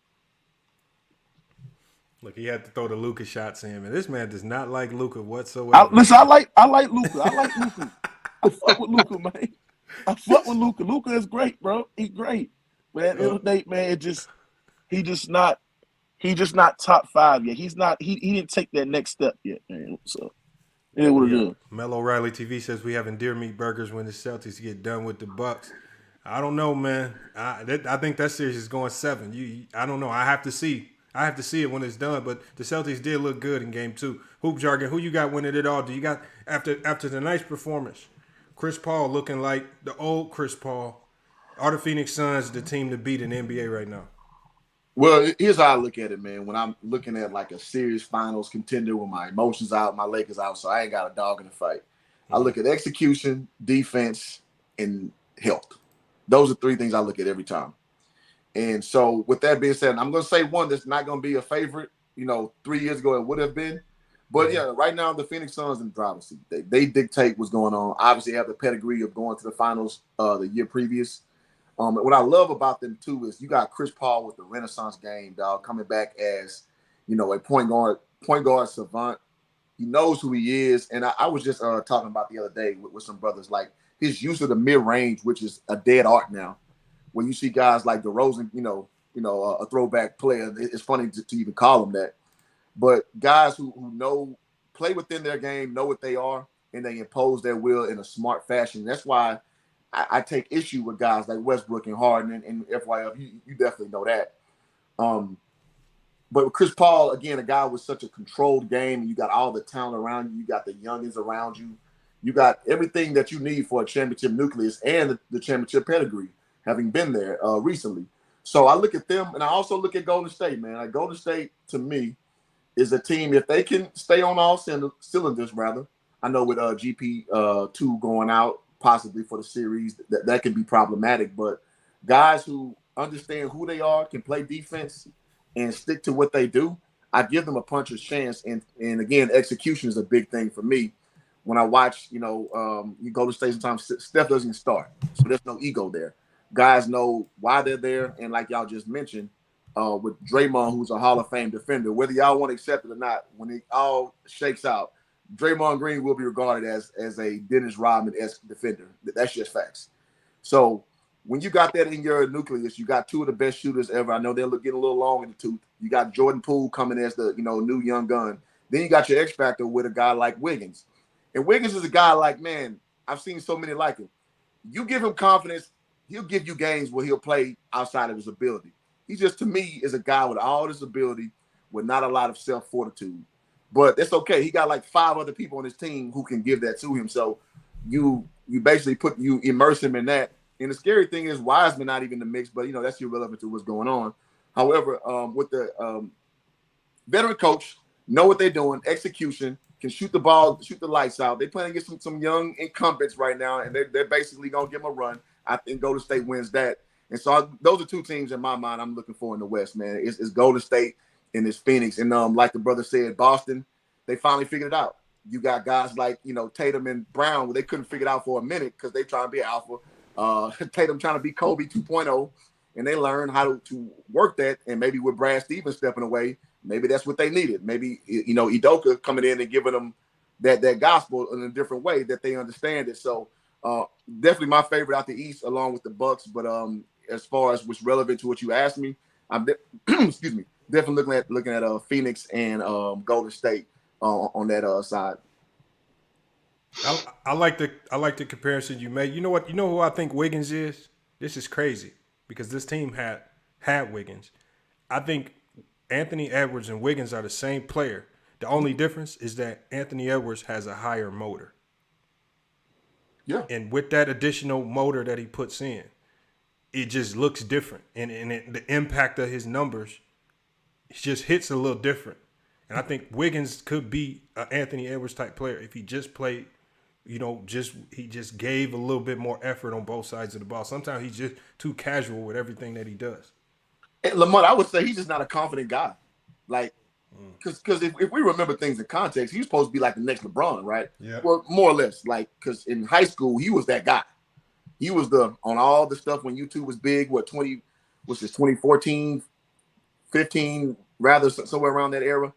Look, he had to throw the Luka shots in, man. This man does not like Luka whatsoever. I like Luka. I fuck with Luka, man. I fuck with Luka. Luka is great, bro. He's great. But at the end of the day, man, he just not top five yet. He's not. He didn't take that next step yet, man. So it is what it is. Mel O'Reilly TV says we having deer meat burgers when the Celtics get done with the Bucks. I don't know, man. I think that series is going 7. I don't know. I have to see it when it's done. But the Celtics did look good in Game 2. Hoop Jargon, who you got winning it all? Do you got after the nice performance? Chris Paul looking like the old Chris Paul. Are the Phoenix Suns the team to beat in the NBA right now? Well, here's how I look at it, man. When I'm looking at like a series finals contender with my emotions out, my Lakers out, so I ain't got a dog in the fight. I look at execution, defense, and health. Those are 3 things I look at every time. And so with that being said, I'm going to say one that's not going to be a favorite. 3 years ago it would have been. But yeah, right now the Phoenix Suns in the driver's seat. They dictate what's going on. Obviously, they have the pedigree of going to the finals the year previous. What I love about them too is you got Chris Paul with the Renaissance game, dog, coming back as a point guard savant. He knows who he is, and I was just talking about the other day with some brothers, like his use of the mid range, which is a dead art now. When you see guys like DeRozan, a throwback player, it's funny to even call him that. But guys who play within their game, know what they are, and they impose their will in a smart fashion. That's why I take issue with guys like Westbrook and Harden and FYF. You definitely know that. But with Chris Paul, again, a guy with such a controlled game, and you got all the talent around you. You got the youngins around you. You got everything that you need for a championship nucleus and the championship pedigree, having been there recently. So I look at them, and I also look at Golden State, man. Like Golden State, to me, is a team, if they can stay on all cylinders, rather. I know with GP2 going out, possibly for the series, that can be problematic. But guys who understand who they are, can play defense, and stick to what they do, I give them a puncher's chance. And again, execution is a big thing for me. When I watch, you go to state sometimes, Steph doesn't start. So there's no ego there. Guys know why they're there. And like y'all just mentioned, with Draymond, who's a Hall of Fame defender, whether y'all want to accept it or not, when it all shakes out, Draymond Green will be regarded as a Dennis Rodman-esque defender. That's just facts. So when you got that in your nucleus, you got two of the best shooters ever. I know they're getting a little long in the tooth. You got Jordan Poole coming as the new young gun. Then you got your X factor with a guy like Wiggins. And Wiggins is a guy like, man, I've seen so many like him. You give him confidence, he'll give you games where he'll play outside of his ability. He just, to me, is a guy with all this ability with not a lot of self-fortitude. But that's okay. He got like 5 other people on his team who can give that to him. So you basically immerse him in that. And the scary thing is Wiseman not even in the mix, but that's irrelevant to what's going on. However, with the veteran coach, know what they're doing, execution, can shoot the ball, shoot the lights out. They're playing against some young incumbents right now, and they're basically gonna give them a run. I think Golden State wins that. And so those are 2 teams in my mind I'm looking for in the West, man. It's Golden State and it's Phoenix. And like the brother said, Boston, they finally figured it out. You got guys like, Tatum and Brown, where they couldn't figure it out for a minute because they trying to be alpha. Tatum trying to be Kobe 2.0, and they learned how to work that. And maybe with Brad Stevens stepping away, maybe that's what they needed. Maybe, Udoka coming in and giving them that gospel in a different way that they understand it. So definitely my favorite out the East, along with the Bucks. But as far as what's relevant to what you asked me, I'm excuse me, definitely looking at Phoenix and Golden State on that side. I like the comparison you made. You know what? You know who I think Wiggins is? This is crazy because this team had Wiggins. I think Anthony Edwards and Wiggins are the same player. The only difference is that Anthony Edwards has a higher motor. Yeah. And with that additional motor that he puts in, it just looks different. And the impact of his numbers just hits a little different. And I think Wiggins could be an Anthony Edwards type player if he just played, he just gave a little bit more effort on both sides of the ball. Sometimes he's just too casual with everything that he does. And Lamont, I would say he's just not a confident guy. Like, because if we remember things in context, he's supposed to be like the next LeBron, right? Yeah. Well, more or less. Like, because in high school, he was that guy. He was on all the stuff when YouTube was big. 2014, 15, rather, somewhere around that era.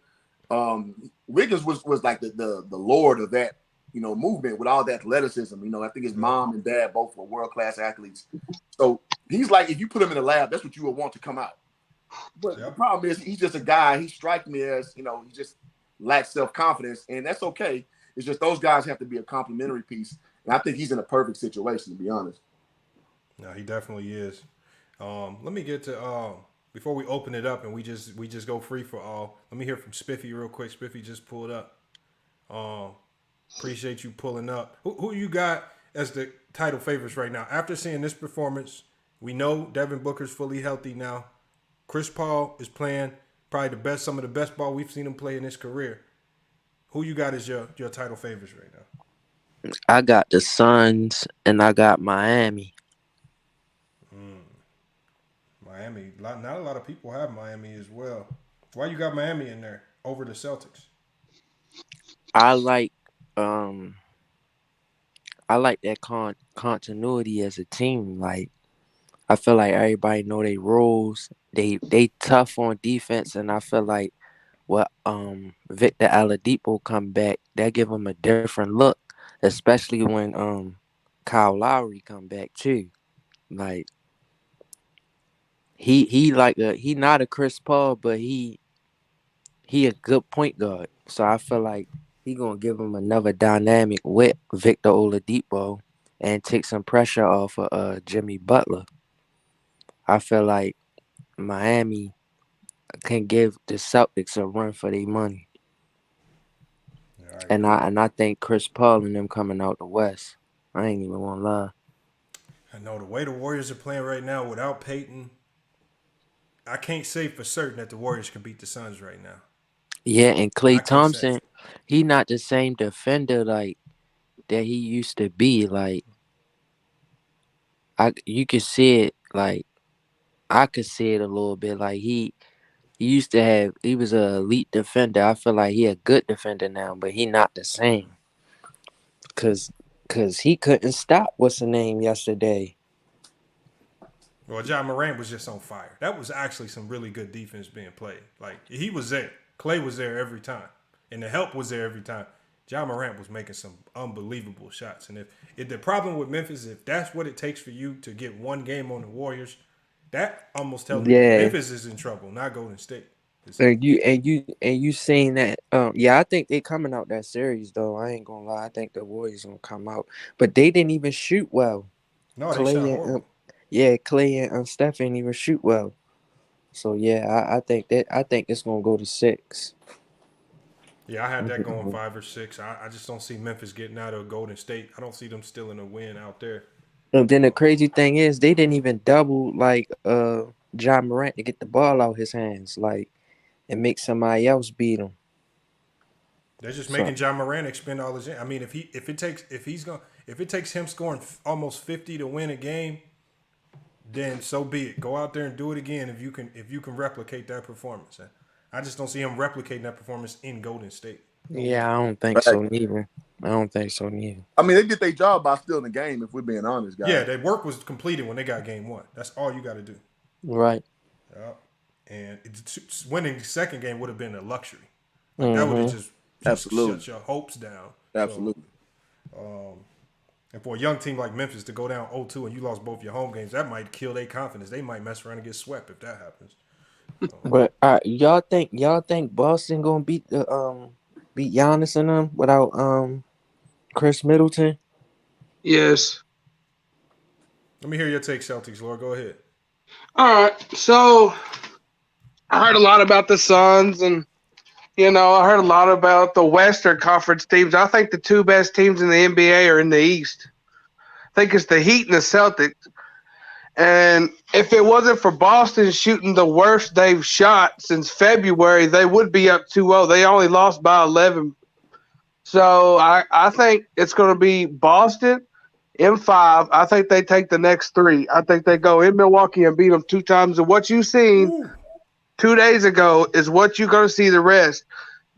Wiggins was like the lord of that, movement with all that athleticism. I think his mom and dad both were world-class athletes. So he's like, if you put him in the lab, that's what you would want to come out. But the problem is he's just a guy. He strikes me as, he just lacks self-confidence, and that's okay. It's just those guys have to be a complementary piece. And I think he's in a perfect situation, to be honest. No, he definitely is. Let me get to before we open it up and we just go free for all. Let me hear from Spiffy real quick. Spiffy just pulled up. Appreciate you pulling up. Who you got as the title favorites right now? After seeing this performance, we know Devin Booker's fully healthy now. Chris Paul is playing probably some of the best ball we've seen him play in his career. Who you got as your title favorites right now? I got the Suns and I got Miami. Miami. Not a lot of people have Miami as well. Why you got Miami in there over the Celtics? I like I like that continuity as a team. Like I feel like everybody know their roles. They tough on defense, and I feel like what Victor Oladipo come back, that give him a different look, especially when Kyle Lowry come back too. Like he not a Chris Paul, but he a good point guard. So I feel like he gonna give him another dynamic with Victor Oladipo and take some pressure off of Jimmy Butler. I feel like Miami can give the Celtics a run for their money. I think Chris Paul and them coming out the West. I ain't even gonna lie. I know the way the Warriors are playing right now without Peyton, I can't say for certain that the Warriors can beat the Suns right now. Yeah, and Klay I can't say. Thompson, he not the same defender like that he used to be. Like you could see it. Like I could see it a little bit. Like he was an elite defender. I feel like he a good defender now, but he not the same. Cause he couldn't stop what's the name yesterday. Well, John Morant was just on fire. That was actually some really good defense being played. Like he was there. Clay was there every time, and the help was there every time. John Morant was making some unbelievable shots. And if the problem with Memphis, if that's what it takes for you to get one game on the Warriors, that almost tells me that Memphis is in trouble, not Golden State. And you saying that? Yeah, I think they coming out that series though. I ain't gonna lie. I think the Warriors gonna come out, but they didn't even shoot well. No, they shot horrible. Clay and Steph didn't even shoot well. So yeah, I think it's gonna go to 6. Yeah, I had that going 5 or 6. I just don't see Memphis getting out of Golden State. I don't see them stealing a win out there. And then the crazy thing is, they didn't even double like John Morant to get the ball out his hands, like, and make somebody else beat him. They're just making John Morant expend all his. I mean, if it takes him scoring almost 50 to win a game, then so be it. Go out there and do it again if you can replicate that performance. I just don't see him replicating that performance in Golden State. Yeah, I don't think so neither. I mean, they did their job by stealing the game, if we're being honest, guys. Yeah, their work was completed when they got game 1. That's all you got to do. Right. And winning the second game would have been a luxury. That would have just shut your hopes down. Absolutely. So, and for a young team like Memphis to go down 0-2 and you lost both your home games, that might kill their confidence. They might mess around and get swept if that happens. But y'all think Boston gonna beat Giannis and them without Chris Middleton? Yes. Let me hear your take, Celtics, Lord. Go ahead. All right. So I heard a lot about the Suns, and I heard a lot about the Western Conference teams. I think the 2 best teams in the NBA are in the East. I think it's the Heat and the Celtics. And if it wasn't for Boston shooting the worst they've shot since February, they would be up 2-0. They only lost by 11. So I think it's going to be Boston in 5. I think they take the next 3. I think they go in Milwaukee and beat them 2 times. And what you've seen 2 days ago is what you're going to see the rest.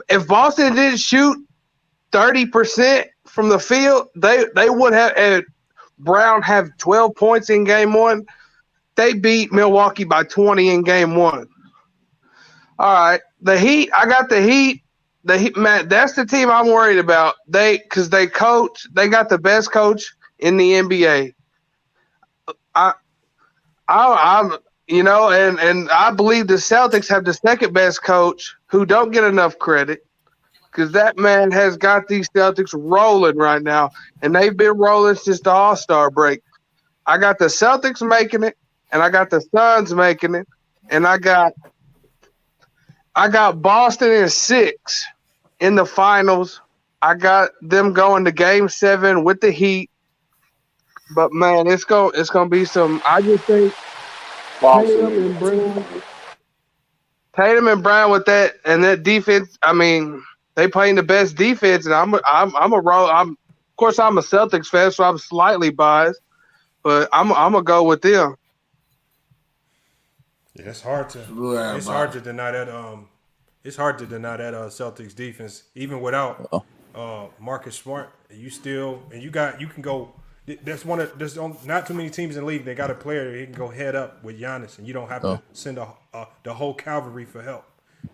If Boston didn't shoot 30% from the field, they would have Brown have 12 points in game 1. They beat Milwaukee by 20 in game 1. All right. The Heat, I got the Heat. The Heat, Matt, that's the team I'm worried about. Because they got the best coach in the NBA. I'm and I believe the Celtics have the second best coach who don't get enough credit, because that man has got these Celtics rolling right now, and they've been rolling since the All-Star break. I got the Celtics making it, and I got the Suns making it, and I got Boston in 6 in the finals. I got them going to Game 7 with the Heat. But man, it's gonna be some. I just think Tatum and Brown with that defense. I mean, they playing the best defense, and I'm a Celtics fan, so I'm slightly biased, but I'm gonna go with them. Yeah, it's hard to deny that. It's hard to deny that Celtics defense, even without Marcus Smart, and you can go. There's not too many teams in the league that got a player that can go head up with Giannis, and you don't have to send the whole cavalry for help.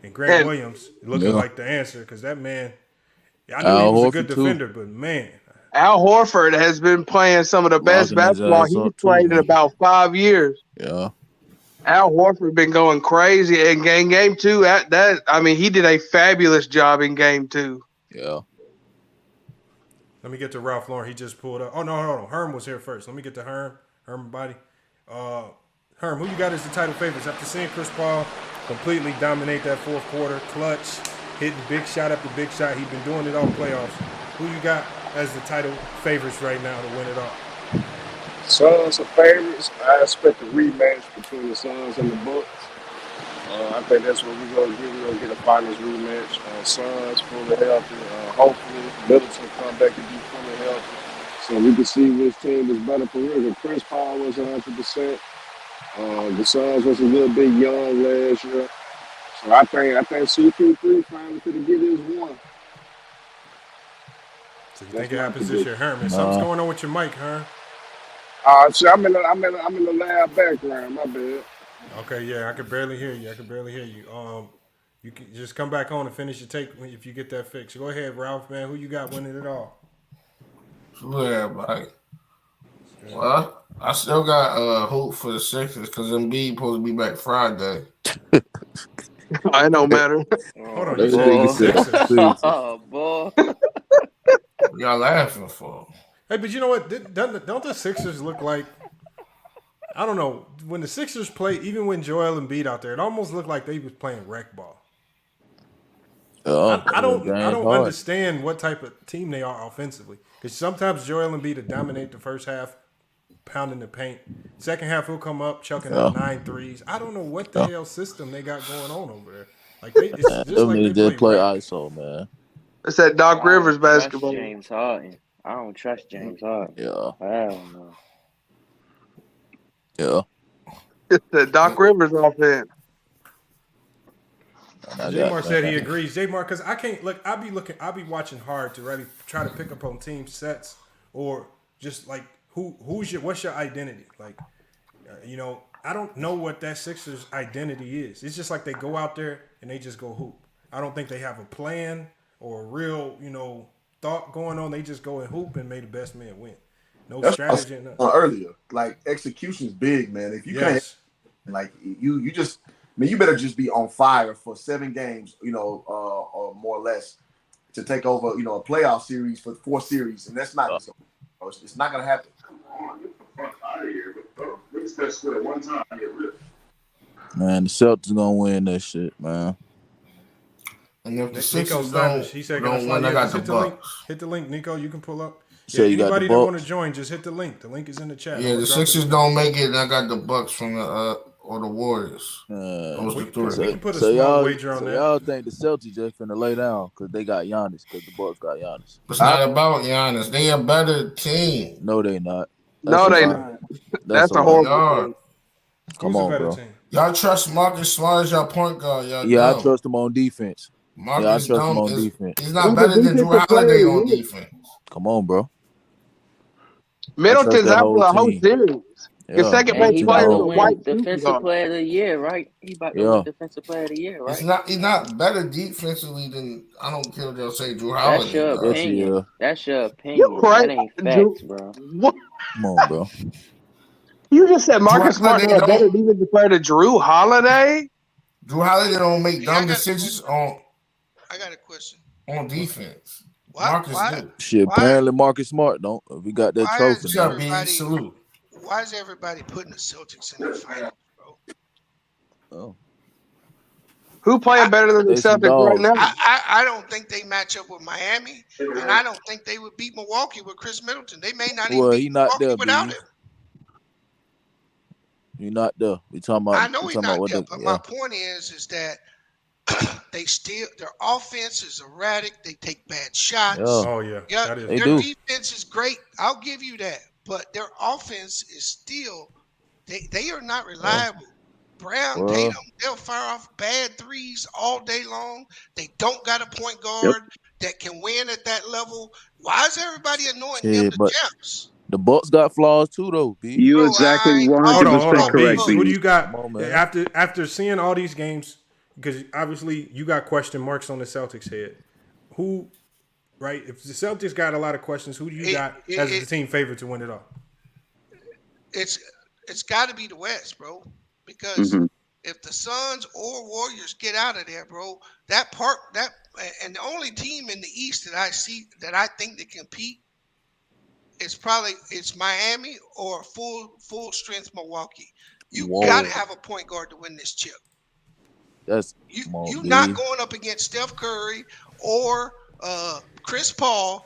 And Grant Williams looking like the answer because that man, I knew he was a good defender, but man. Al Horford has been playing some of the best basketball he's played in about 5 years. Yeah. Al Horford been going crazy in game 2. He did a fabulous job in game 2. Yeah. Let me get to Ralph Lauren. He just pulled up. Oh, no. Herm was here first. Let me get to Herm Body. Herm, who you got as the title favorites? After seeing Chris Paul completely dominate that fourth quarter, clutch, hitting big shot after big shot. He's been doing it all playoffs. Who you got as the title favorites right now to win it all? Suns are favorites. I expect a rematch between the Suns and the Bucks. I think that's what we're going to get. We're going to get a finals rematch. Suns fully healthy. Hopefully, Middleton come back and be fully healthy, so we can see which team is better for real. Chris Paul was 100%. The Suns was a little bit young last year, so I think CP3 finally could get his one. So you think it happens this year, Herm? Something's going on with your mic, Herm. See, I'm in the lab background. My bad. Okay, yeah, I can barely hear you. You can just come back on and finish your take if you get that fixed. Go ahead, Ralph, man. Who you got winning it all? Yeah, everybody. Well, I still got hope for the Sixers because Embiid supposed to be back Friday. It don't matter. Hold on, you Sixers. Oh, boy. Y'all laughing for? Hey, but you know what? Don't the Sixers look like? I don't know. When the Sixers play, even when Joel Embiid out there, it almost looked like they was playing rec ball. I don't understand what type of team they are offensively. Because sometimes Joel Embiid will dominate the first half, pounding the paint. Second half, he'll come up, chucking out 9 threes. I don't know what the hell system they got going on over there. Like it's just like they play ISO, man. It's that Doc Rivers basketball. James Harden. I don't trust James Harden. Yeah. I don't know. Yeah. It's the Doc Rivers offense. J-Mar said he agrees. J-Mar, because I can't look. I'll be watching hard to really try to pick up on team sets or just like what's your identity? Like, I don't know what that Sixers identity is. It's just like they go out there and they just go hoop. I don't think they have a plan or a real, thought going on. They just go and hoop and make the best man win. No strategy. Earlier, like execution's big, man. If you can't, like you just, you better just be on fire for 7 games, or more or less, to take over, a playoff series for 4 series, and that's not. It's not gonna happen. Man, the Celtics gonna win that shit, man. And if the Sixers don't win, I got the Bucks. Hit the link, Nico. You can pull up. So anybody that want to join, just hit the link. The link is in the chat. Yeah, the Sixers don't make it, and I got the Bucks from or the Warriors. We can put a small wager on that. Y'all think the Celtics just finna lay down because they got Giannis, because the Bucks got Giannis. It's not about Giannis. They a better team. No, they not. That's a horrible. Come on, bro. Y'all trust Marcus Smart as your point guard. I trust him on defense. Marcus I trust him on defense. He's not better than Drew Holiday on defense. Come on, bro. Middleton's out for the whole series. The second best player is white defensive player of the year, right? He about to win defensive player of the year, right? He's not better defensively than, I don't care what they'll say, Drew Holiday. That's your opinion. That's your opinion. You're right. That ain't facts, bro. What? Come on, bro. You just said Marcus Smart is a better defensive player than Drew Holiday? Drew Holiday don't make dumb decisions on. I got a question. On defense. Marcus do. Shit, apparently Marcus Smart don't. We got that trophy. Salute. Why is everybody putting the Celtics in the finals, bro? Oh. Who playing better than the Celtics right now? I don't think they match up with Miami, and I don't think they would beat Milwaukee with Chris Middleton. They may not even beat Milwaukee without him. You're not there. We talking about. I know he's not there, but my point is that their offense is erratic. They take bad shots. Oh yeah, their defense is great. I'll give you that, but their offense is still they are not reliable. Brown, Tatum, they'll fire off bad threes all day long. They don't got a point guard that can win at that level. Why is everybody anointing them the champs? The Bucks got flaws too, though, B. You exactly 100% correct, B. Who do B. you got after seeing all these games? Because obviously you got question marks on the Celtics head. Who, right? If the Celtics got a lot of questions, who do you got as the team favorite to win it all? It's got to be the West, bro. Because if the Suns or Warriors get out of there, bro, and the only team in the East that I see that I think that compete it's Miami or full strength Milwaukee. You got to have a point guard to win this chip. You're not going up against Steph Curry or Chris Paul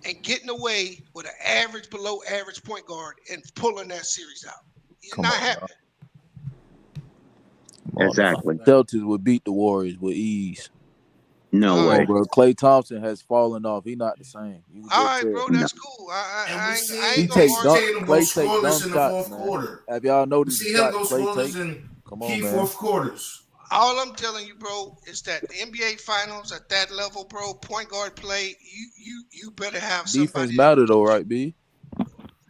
and getting away with an below average point guard and pulling that series out. It's not happening. Exactly. Celtics would beat the Warriors with ease. No way, bro. Klay Thompson has fallen off. He's not the same. All right, bro, that's cool. I ain't Klay take dumb in the fourth shots, quarter. Have y'all noticed? See him go scoreless in key fourth quarters. All I'm telling you, bro, is that the NBA Finals at that level, bro, point guard play, you better have somebody. Defense matter though, right, B?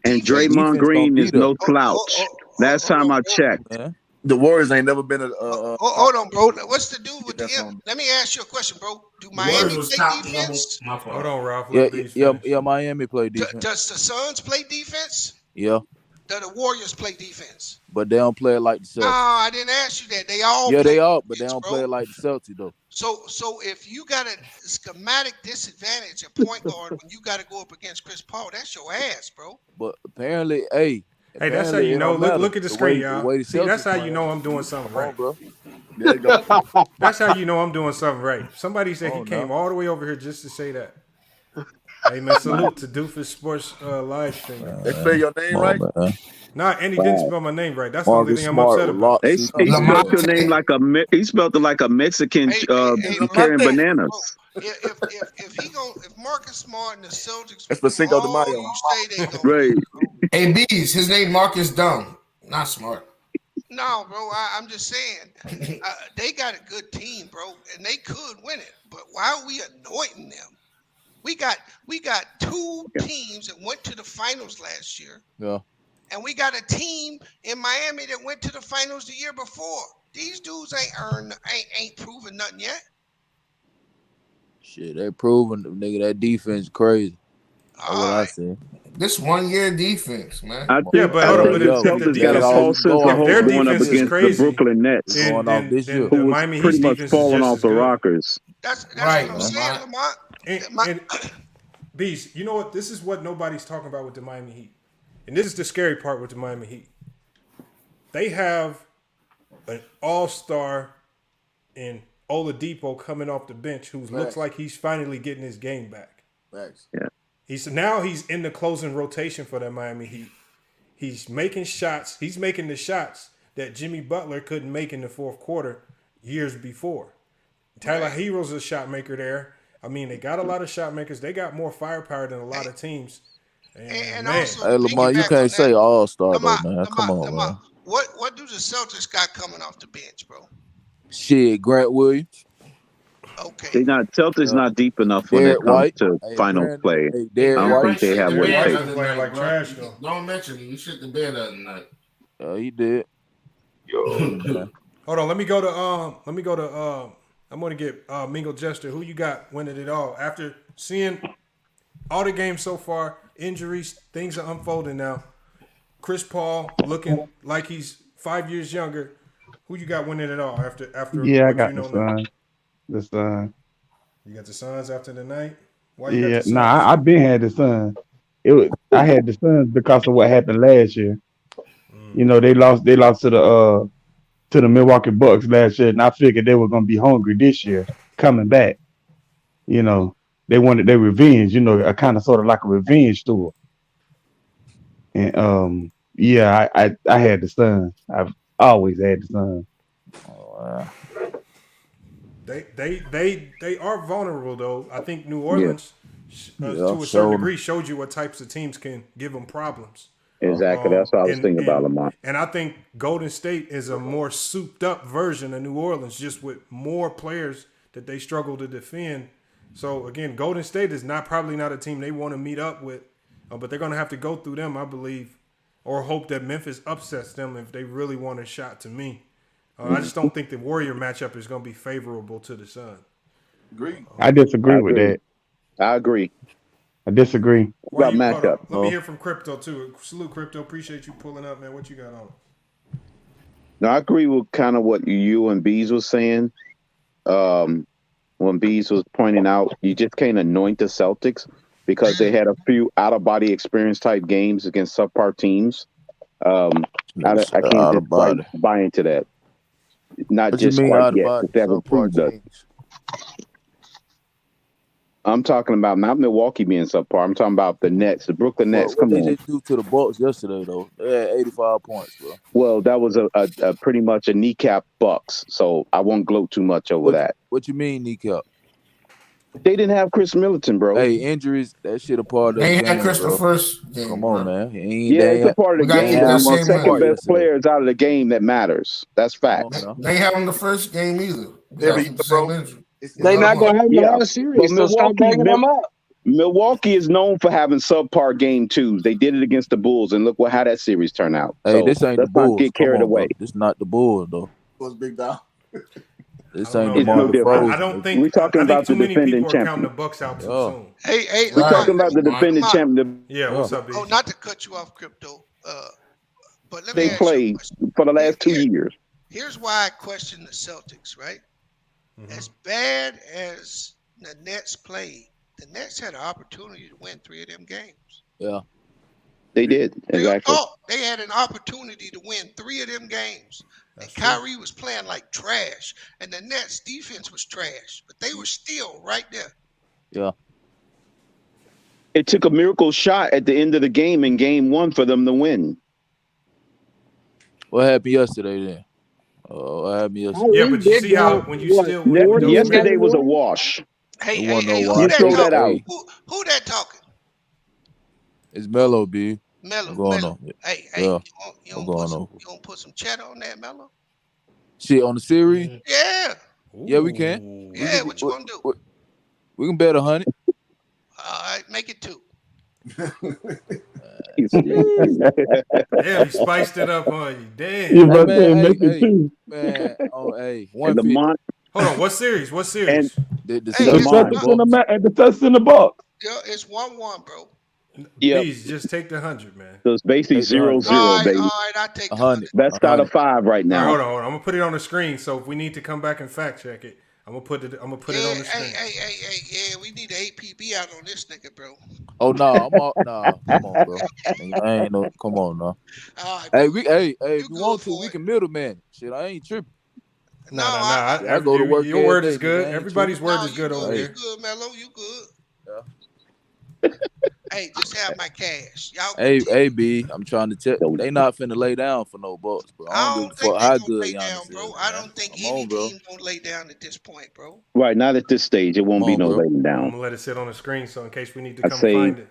And Draymond Green is no slouch. Last time I checked. The Warriors ain't never been hold on, bro. What's the deal with the Let me ask you a question, bro. Do Miami play defense? Hold on, Ralph. Yeah, Miami play defense. Does the Suns play defense? Yeah. Do the Warriors play defense? But they don't play it like the Celtics. No, I didn't ask you that. They all they are, but they don't play it like the Celtics though. So if you got a schematic disadvantage at point guard when you got to go up against Chris Paul, that's your ass, bro. But apparently, hey, that's how you know. Look at the screen, y'all. See, that's how you know I'm doing something right, bro. There you go. That's how you know I'm doing something right. Somebody said he came all the way over here just to say that. Hey, man, salute to Doofus Sports live stream. They spell your name right? Nah, and he didn't spell my name right. That's the only thing I'm upset about. He spelled your name like he spelled it like a Mexican carrying bananas. If Marcus Smart and the Celtics, that's for Cinco de Mayo. You say they gonna right. Hey, Bees, his name Marcus Dumb, not Smart. No, bro, I'm just saying they got a good team, bro, and they could win it. But why are we anointing them? We got two teams that went to the finals last year. Yeah. And we got a team in Miami that went to the finals the year before. These dudes ain't proven nothing yet. Shit, they proving nigga that defense crazy. That's what I see. This 1 year defense, man. But the Celtics got a false sense of hope going up against the Brooklyn Nets, who was pretty much falling off the rockers. That's right, what I'm saying, Lamont. And Beast, you know what? This is what nobody's talking about with the Miami Heat. And this is the scary part with the Miami Heat. They have an all-star in Oladipo coming off the bench who looks like he's finally getting his game back. Thanks. Yeah. He's in the closing rotation for that Miami Heat. He's making shots. He's making the shots that Jimmy Butler couldn't make in the fourth quarter years before. Tyler Hero's a shot maker there. I mean, they got a lot of shot makers. They got more firepower than a lot of teams. And man. also, hey, Lamar, you can't say all-star, though, man. Come on, man. What do the Celtics got coming off the bench, bro? Shit, Grant Williams. Okay. Celtics not deep enough when it comes to final play. I don't think they have what it takes. Playing like trash, though. Don't mention it. You shit the bed the other night. He did. Yo. Hold on. Let me go to. I'm going to get Mingle Jester. Who you got winning it all? After seeing all the games so far, injuries, things are unfolding now. Chris Paul looking like he's 5 years younger. Who you got winning it all after? Yeah, I got the Suns. The Suns. You got the Suns after the night? Why you got the Suns? I've been had the Suns. I had the Suns because of what happened last year. You know, they lost to the Milwaukee Bucks last year, and I figured they were gonna be hungry this year, coming back. You know, they wanted their revenge. You know, a kind of sort of like a revenge tour. And I had the Suns. I've always had the Suns. They are vulnerable though. I think New Orleans, to a certain degree, showed you what types of teams can give them problems. Exactly. That's what I was thinking about, Lamont. And I think Golden State is a more souped up version of New Orleans, just with more players that they struggle to defend. So again, Golden State is probably not a team they want to meet up with, but they're going to have to go through them, I believe, or hope that Memphis upsets them if they really want a shot. To me, I just don't think the Warrior matchup is going to be favorable to the Sun. Agree. I disagree with that. I agree. I disagree. About matchup. Let me hear from Crypto too. Salute, Crypto. Appreciate you pulling up, man. What you got on? No, I agree with kind of what you and Bees was saying. When Bees was pointing out, you just can't anoint the Celtics because they had a few out-of-body experience type games against subpar teams. I can't just buy into that. Not just quite yet. They haven't proved us. I'm talking about not Milwaukee being subpar. I'm talking about the Nets, the Brooklyn Nets. What did they do to the Bucks yesterday, though? They had 85 points, bro. Well, that was a pretty much a kneecap Bucks, so I won't gloat too much over that. What you mean kneecap? They didn't have Chris Middleton, bro. Hey, injuries, that shit a part of the game. They had Chris the first game. Come on, man. It's a part of the game. The second best players out of the game that matters. That's facts. They have him the first game either. They not gonna have the whole series, so stop bringing them up. Milwaukee is known for having subpar game twos. They did it against the Bulls, and look how that series turned out. Hey, so this ain't the let's Bulls. not get carried away. Bro. This not the Bulls, though. Was Big Dog. This ain't the Marvin. I don't think we're talking about the defending champion. champion. The Bucks out too soon. Hey, we're talking about the defending champion. Yeah, what's up, B? Oh, not to cut you off, Crypto. But let me They ask played for the last 2 years. Here's why I question the Celtics, right? As bad as the Nets played, the Nets had an opportunity to win 3 of them games. Yeah. They did. Exactly. They had an opportunity to win 3 of them games. And Kyrie was playing like trash. And the Nets defense was trash. But they were still right there. Yeah. It took a miracle shot at the end of the game in game 1 for them to win. What happened yesterday then? What happened yesterday? Yeah, but you see how when you still win. Yesterday was a wash. Hey, who that out? Who that talking? It's Melo, B. Melo. Going on. Hey, yeah. You don't put some cheddar on that, Melo? Shit, on the series? Yeah. Yeah, we can. Yeah, what you gonna do? We can bet 100. All right, make it 2. Damn, he spiced it up on you. Damn. You about to make it 2. Man, oh, hey. And the Hold on, what series? What series? The Celtics in the Bucks. Yeah, it's 1-1, bro. Yeah, please just take the 100, man. So it's basically 0-0, baby. All right, I take the 100. Best out of 5 right now. Hold on. I'm gonna put it on the screen. So if we need to come back and fact check it, I'm gonna put it on the screen. Hey, we need the APB out on this nigga, bro. Oh no, come on, bro. I ain't no. Come on, no. Hey, if you want to, we can middleman. Shit, I ain't tripping. No. I go to work. Your word is good. Everybody's word is good over here. You good, Melo? You good? Yeah. Hey, just have my cash. Y'all. Hey, B. I'm trying to tell. They not finna lay down for no Bucks, bro. I don't give a fuck how good Giannis is, bro. I don't think any team gonna lay down at this point, bro. Right, not at this stage. It won't be no laying down. I'm gonna let it sit on the screen so in case we need to come find it.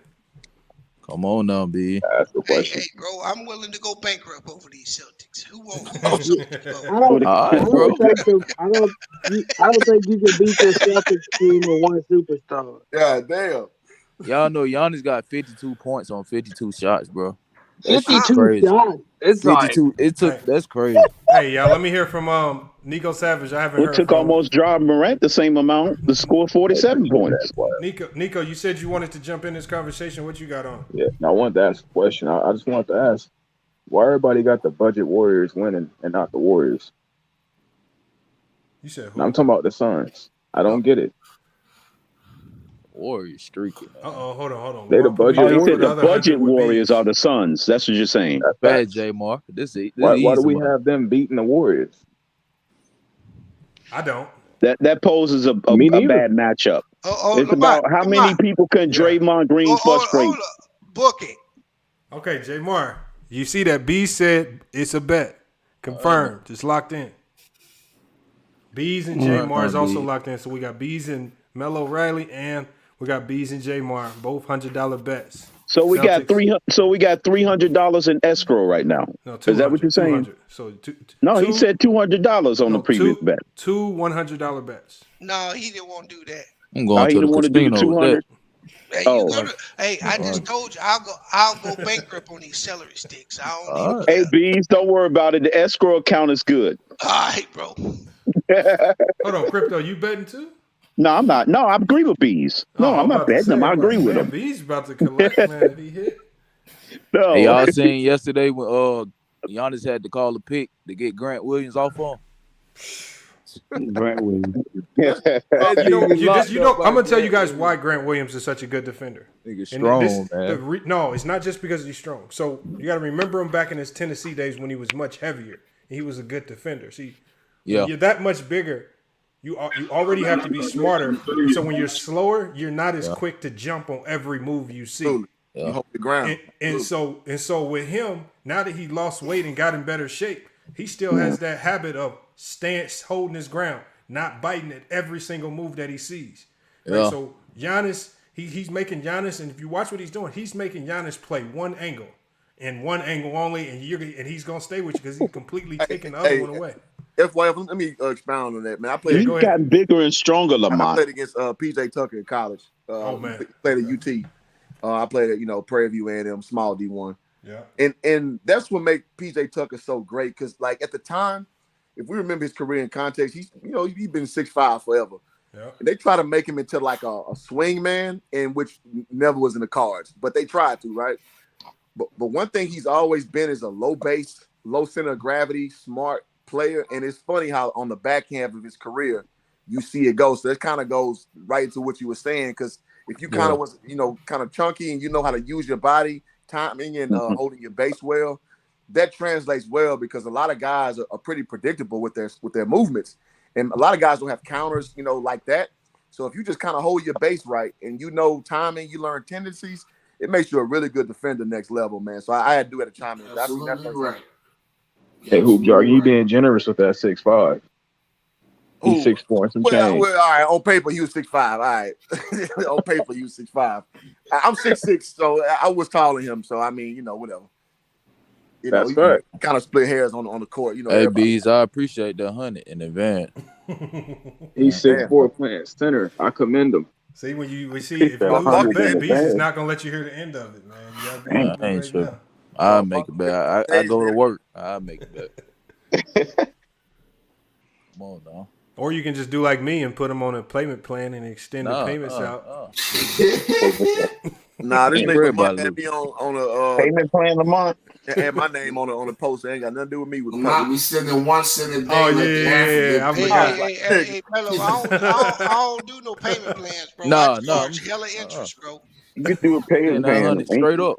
Come on now, B. Hey, bro, I'm willing to go bankrupt over these Celtics. Who won't? I don't think you can beat this Celtics team with one superstar. Yeah, damn. Y'all know Giannis got 52 points on 52 shots, bro. 52 shots. It's 52. That's crazy. Hey, y'all, let me hear from Nico Savage. I haven't heard. It took almost Ja Morant the same amount to score 47 points. Nico, you said you wanted to jump in this conversation. What you got on? Yeah, I wanted to ask a question. I just wanted to ask why everybody got the budget Warriors winning and not the Warriors. You said who? No, I'm talking about the Suns. I don't get it. Warriors streaking. Hold on. They the budget. You said the budget Warriors are the Suns. That's what you're saying. That's bad, J Mark. Why do we have them beating the Warriors? I don't. That poses a bad matchup. It's about how many people can Draymond Green frustrate. Book it. Okay, J Mark. You see that B said it's a bet. Confirmed. It's locked in. B's and J Mar is also locked in. So we got B's and Melo Riley and we got B's and J Mar, both $100 bets. So we got $300 in escrow right now. No, is that what you're saying? So he said $200 on the previous bet. Two $100 bets. No, he didn't want to do that. I'm going to the casino with that. Hey, I just told you I'll go bankrupt on these celery sticks. I don't need Hey, Bees, don't worry about it. The escrow account is good. All right, bro. Hold on, Crypto, you betting too? No, I'm not. No, I agree with Bees. No, I'm not betting him. I agree with him. Bees about to collect, man, if he hit. No. Hey, y'all seen yesterday when Giannis had to call a pick to get Grant Williams off on? Grant Williams. I'm gonna tell you guys why Grant Williams is such a good defender. Nigga strong, man. No, it's not just because he's strong. So you got to remember him back in his Tennessee days when he was much heavier. And he was a good defender. See, when you're that much bigger, you already have to be smarter. So when you're slower, you're not as quick to jump on every move you see. You hold the ground. And so with him, now that he lost weight and got in better shape, he still has that habit of holding his ground, not biting at every single move that he sees. Right? So Giannis, he's making Giannis, and if you watch what he's doing, he's making Giannis play one angle and one angle only, and he's gonna stay with you because he's completely taking the other one away. FYF, let me expound on that, man. He's gotten bigger and stronger, Lamont. I played against PJ Tucker in college. Man, played at UT. I played at Prairie View A&M, small D1. Yeah, and that's what makes PJ Tucker so great because, like, at the time, if we remember his career in context, he's been 6'5" forever. Yeah, and they try to make him into like a swing man, and which never was in the cards, but they tried to, right? But one thing he's always been is a low base, low center of gravity, smart player, and it's funny how on the back half of his career you see it go. So it kind of goes right into what you were saying because if you kind of was kind of chunky and you know how to use your body, timing and holding your base well, that translates well because a lot of guys are pretty predictable with their movements, and a lot of guys don't have counters, like that. So if you just kind of hold your base right and timing, you learn tendencies, it makes you a really good defender next level, man. So I had to do it at a chime in. Absolutely right. Hey, Hoop Jar, you being generous with that 6'5". He's 6'4" and some change. Well, all right. On paper, he was 6'5". All right. On paper, he was 6'5". I'm 6'6", so I was taller than him. So I mean, whatever. That's right. Kind of split hairs on the court. Hey, Bees, I appreciate the 100 in advance. He's 6'4" playing center. I commend him. See, if you lose the bet, Bees is not gonna let you hear the end of it, man. I ain't sure. I'll make it bet. I go to work. I'll make it bet. Come on, dog. Or you can just do like me and put them on a payment plan and extend the payments out. Nah, this nigga had me on a payment plan a month. And my name on the post. It ain't got nothing to do with me. Not be sending 1 cent a day. Oh yeah. Hey, fellas, I don't do no payment plans, bro. No. Hella interest, bro. You can do a payment plan straight up.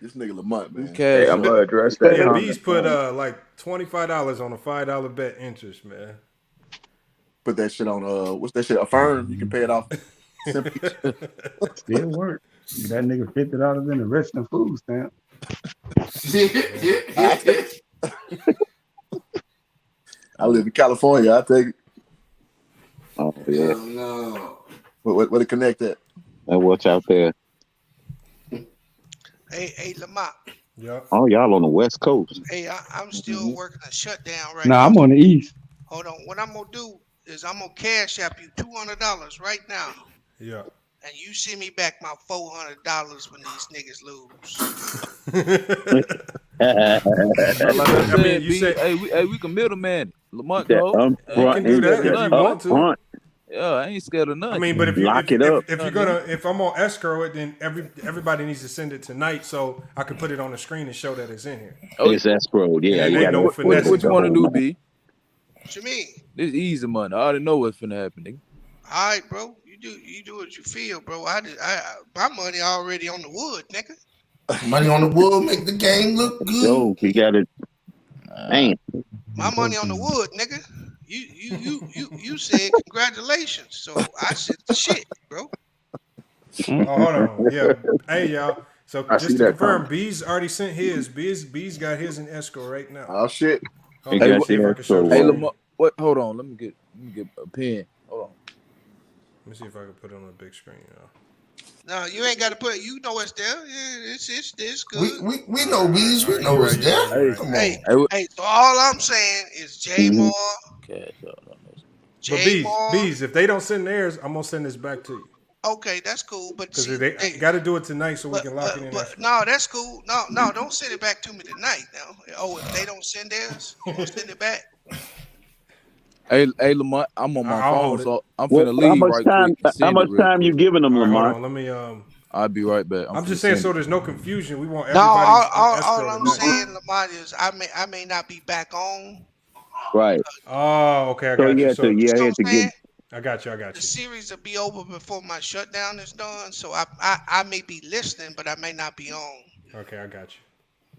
This nigga Lamont, man. Hey, I'm gonna address that. Yeah, Bees put like $25 on a $5 bet interest, man. Put that shit on what's that shit? Affirm. You can pay it off. Still work. That nigga $50 in the rest of food stamp. I live in California. I take it. Oh yeah. No. Where to connect at? And watch out there. Hey, Lamont. Yeah. Oh, y'all on the West Coast. Hey, I'm still working a shutdown right now. I'm on the East. Hold on. What I'm gonna do is I'm gonna cash app you $200 right now. Yeah. And you send me back my $400 when these niggas lose. I mean, you say, we can middleman. Lamont, you can do that if you want to. Yeah, I ain't scared of nothing. I mean, but if I'm on escrow it, then everybody needs to send it tonight so I can put it on the screen and show that it's in here. It's escrow, yeah. What you want to do, B? What you mean? This easy money. I already know what's finna happen, nigga. All right, bro. You do what you feel, bro. My money already on the wood, nigga. Money on the wood make the game look good. Yo, we got it. Man. My money on the wood, nigga. You said congratulations, so I said the shit, bro. Oh, hold on, yeah. Hey, y'all. So just to confirm, B's already sent his. B's got his in escrow right now. Oh shit. Hey, Lamar, what? Hold on. Let me get a pen. Hold on. Let me see if I can put it on the big screen. No, you ain't got to put. You know it's there. Yeah, it's good. We know Bees. We know it's there. Hey, Come on. Hey, so all I'm saying is J-Mar. Okay. But Bees, if they don't send theirs, I'm gonna send this back to you. Okay, that's cool. But because they got to do it tonight so we can lock it in. But no, that's cool. No, don't send it back to me tonight. Now, if they don't send theirs, don't send it back. Hey, Lamont, I'm on my phone, so I'm finna leave quick. How much time you giving them, Lamont? Let me. I'll be right back. I'm just saying so there's no confusion. We want everybody. All I'm saying, Lamont, is I may not be back on. Right. Oh, okay. I got you. I got you. The series will be over before my shutdown is done, so I may be listening, but I may not be on. Okay, I got you.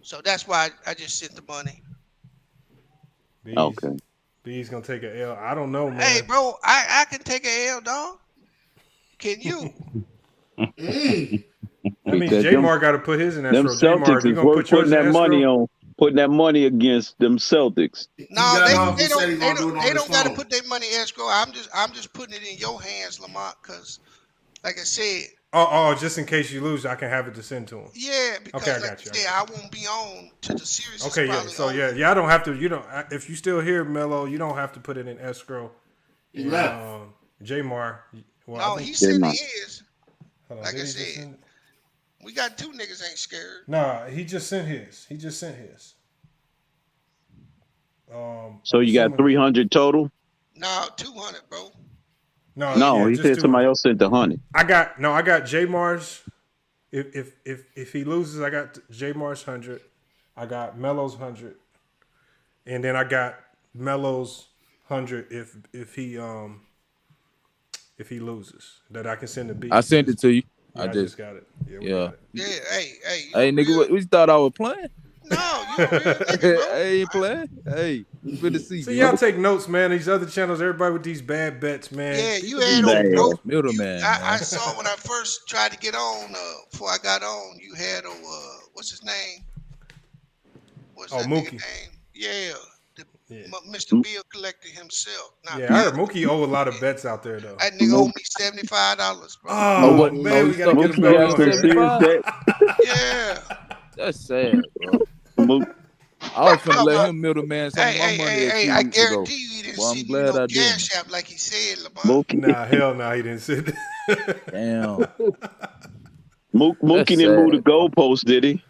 So that's why I just sent the money. Okay. B's gonna take an L. I don't know, man. Hey, bro, I can take an L, dog. Can you? I mean, J-Mar got to put his in that. Them Celtics is worth putting that money on. Putting that money against them Celtics. No, they don't got to put their money in escrow. I'm just putting it in your hands, Lamont, because, like I said. Oh, just in case you lose, I can have it to send to him. Yeah, because I got you. I won't be on to the series. Okay, yeah. So yeah, I don't have to. You don't. If you still here, Melo, you don't have to put it in escrow. He left. J-Mar. Well, he said he is. Like I said, we got two niggas ain't scared. Nah, he just sent his. So you got 300 total? No, 200, bro. No, he said somebody else sent 100. I got J-Mar's. If he loses, I got J-Mar's 100. I got Melo's 100, and then I got Melo's 100 if he loses, that I can send to B. I sent it to you. Yeah, I just got it. Yeah. Hey, nigga, what you thought I was playing? No, you nigga, I ain't playing. Hey, good to see you. So y'all take notes, man. These other channels, everybody with these bad bets, man. Yeah, you had on note. Middleman. I saw when I first tried to get on. Before I got on, you had what's his name? What's that Mookie. nigga name? Yeah. Mr. Bill collector himself. I heard Mookie owe a lot of bets out there though. That nigga owed me $75, bro. Oh, man, we gotta get him back. Yeah. That's sad, bro. I was finna let him middleman some of my money. Hey, I guarantee you he didn't see no cash app like he said, Lamont. Nah, hell no, he didn't sit there. Damn. Mookie didn't move the goalpost, did he?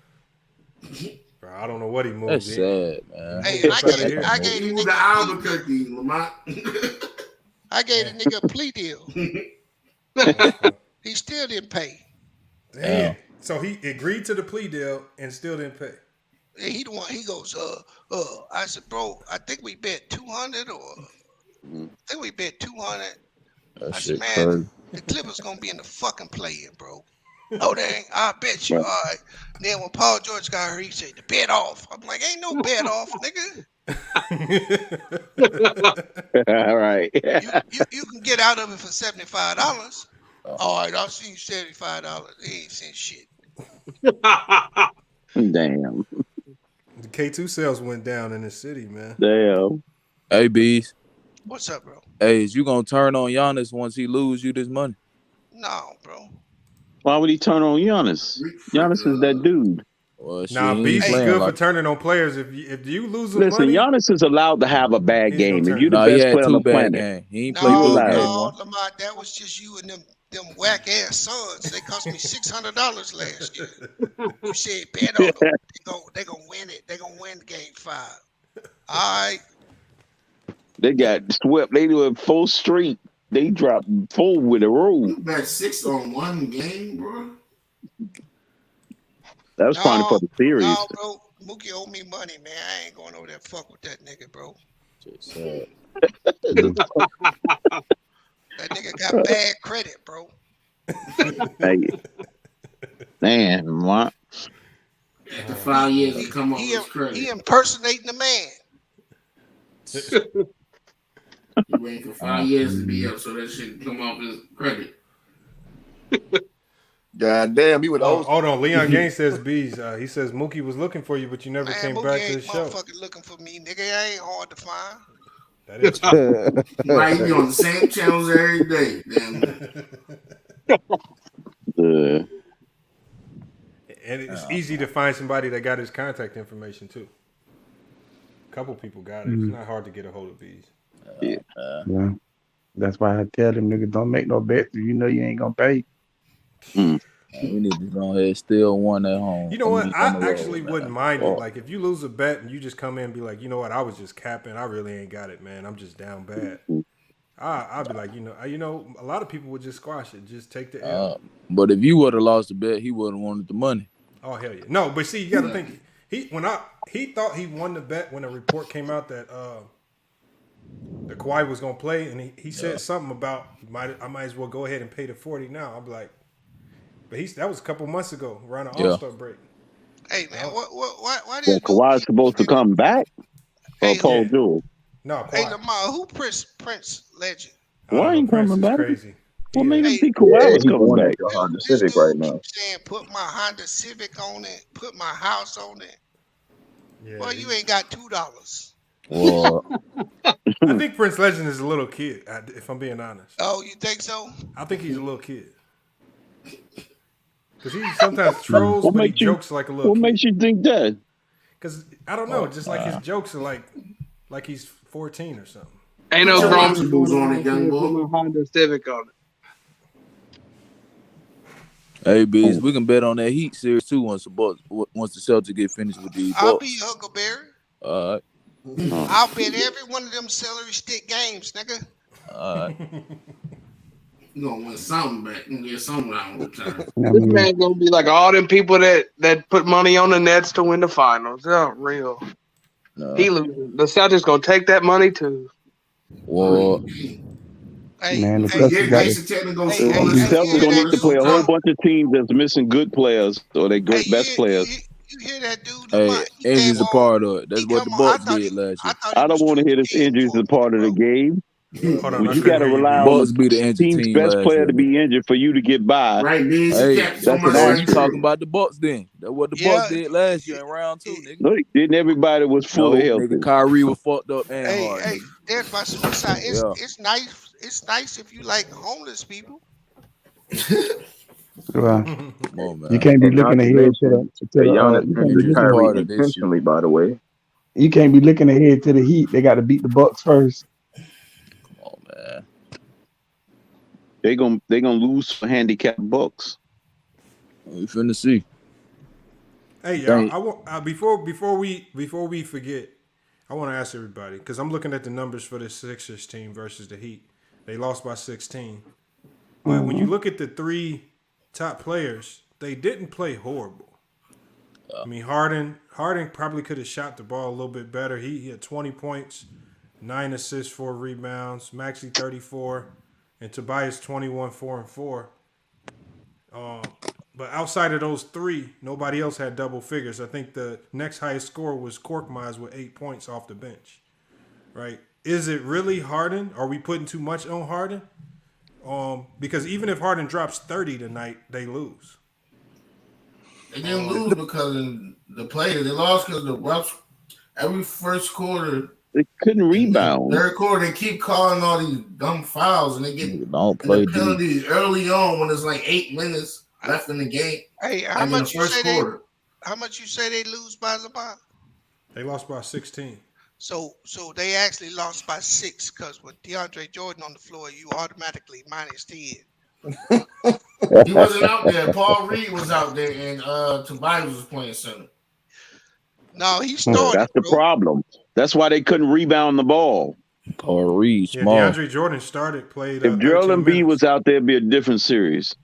Bro, I don't know what he moved. That's sad, man. Hey, I gave the Albuquerque, Lamont. I gave the nigga a plea deal. He still didn't pay. Damn. So he agreed to the plea deal and still didn't pay. He the one. He goes, I said, bro, I think we bet 200 or I think we bet 200. I said, man, the Clippers gonna be in the fucking play-in, bro. Oh, they ain't. I bet you. All right. Then when Paul George got hurt, he said, the bet off. I'm like, ain't no bet off, nigga. All right. You can get out of it for $75. All right, I'll see you $75. He ain't saying shit. Damn. The K2 sales went down in the city, man. Damn. Hey, Bees. What's up, bro? Hey, is you gonna turn on Giannis once he lose you this money? No, bro. Why would he turn on Giannis? Giannis is that dude. Well, nah, Beast is good for turning on players. If you lose money, Giannis is allowed to have a bad game. If you're the best player on the planet, he ain't played good game. No, Lamont, that was just you and them whack ass Suns. They cost me $600 last year. You said bet on them. They gonna win it. They gonna win game 5. All right. They got swept. They do a full streak. They dropped 4 with a roll. Bet 6 on one game, bro. That was probably for the series. No, bro. Mookie owe me money, man. I ain't going over there fuck with that nigga, bro. That nigga got bad credit, bro. Man, what? After 5 years, he come up with credit. He impersonating the man. He waiting for 5 years to be up so that shit can come off his credit. God damn, he would. Hold on, Leon Gaines says Bees. He says Mookie was looking for you, but you never came Mookie back to the ain't show. Motherfucking looking for me, nigga. I ain't hard to find. That is true. Right, he be on the same channels every day. Damn. and it's easy to find somebody that got his contact information too. A couple people got it. It's not hard to get a hold of Bees. Yeah. That's why I tell them niggas don't make no bets if you know you ain't gonna pay. We need to go ahead and steal one at home. You know what? I actually wouldn't mind it. Like if you lose a bet and you just come in and be like, you know what? I was just capping. I really ain't got it, man. I'm just down bad. I'd be like, you know, a lot of people would just squash it. Just take the L. But if you would have lost the bet, he would have wanted the money. Oh hell yeah! No, but see, you got to think. He thought he won the bet when a report came out that the Kawhi was gonna play, and he said something about I might as well go ahead and pay the 40 now. I'm like, but that was a couple months ago around the All-Star break. Hey man, why did Kawhi supposed to come back? Or Paul George? No, Kawhi. Hey Lamar, who Prince Legend? Why ain't coming back? Crazy. What made him think Kawhi was coming back? Honda Civic right now. Saying put my Honda Civic on it, put my house on it. Yeah, well, you ain't got $2. Well, I think Prince Legend is a little kid, if I'm being honest. Oh, you think so? I think he's a little kid. Because he sometimes trolls, but he jokes like a little What kid. makes you think that? Because, I don't know, just like his jokes are like he's 14 or something. Ain't no chronicles on it, young boy. Honda Civic on it. hey, Bees, we can bet on that Heat series too once the Celtics get finished with these. I'll be Huckleberry. All right. I'll bet every one of them celery stick games, nigga. All right. You gonna win something back. You gonna get something around with time. This man gonna be like all them people that put money on the Nets to win the finals. They're not real. No. He loses. The Celtics gonna take that money too. Well, Man, the Celtics got it. The Celtics gonna need to play a whole bunch of teams that's missing good players or they great best players. You hear that dude? hey, injury's a part of it. That's what the Bucks did last year. I don't want to hear this injury as a part of the game. Hold on, You got to rely on Bucks be the the injured team's team best last player year. to be injured for you to get by. Right, Bees. Hey, That's now you talking about the Bucks then. That's what the Bucks did last year in round 2, nigga. No, didn't everybody was fully healthy. Nigga, Kyrie was fucked up and hard. Hey, there's my suicide. It's nice. It's nice if you like homeless people. Well, Come on, man. you can't be looking ahead to Kyrie intentionally, by the way. You can't be looking ahead to the Heat. They got to beat the Bucks first. Come on, man. They gonna lose for handicapped Bucks. We finna see. Hey, y'all. Before we forget, I want to ask everybody because I'm looking at the numbers for the Sixers team versus the Heat. They lost by 16. But when you look at the 3 top players, they didn't play horrible. I mean, Harden probably could have shot the ball a little bit better. He had 20 points, 9 assists, 4 rebounds. Maxey 34, and Tobias 21, 4 and 4. But outside of those 3, nobody else had double figures. I think the next highest score was Korkmaz with 8 points off the bench. Right? Is it really Harden? Are we putting too much on Harden? Because even if Harden drops 30 tonight, they lose. They didn't lose because of the players. They lost because of the refs. Every first quarter, they couldn't rebound. Third quarter, they keep calling all these dumb fouls, and they get play penalties early on when it's like 8 minutes left in the game. Hey, how much you say they lose by, Lamar? They lost by 16. So they actually lost by 6 because with DeAndre Jordan on the floor, you automatically minus 10. He wasn't out there. Paul Reed was out there, and Tobias was playing center. No, he started. That's the problem. That's why they couldn't rebound the ball. Paul Reed, small. Yeah, DeAndre Jordan played. If Joel Embiid was out there, it'd be a different series.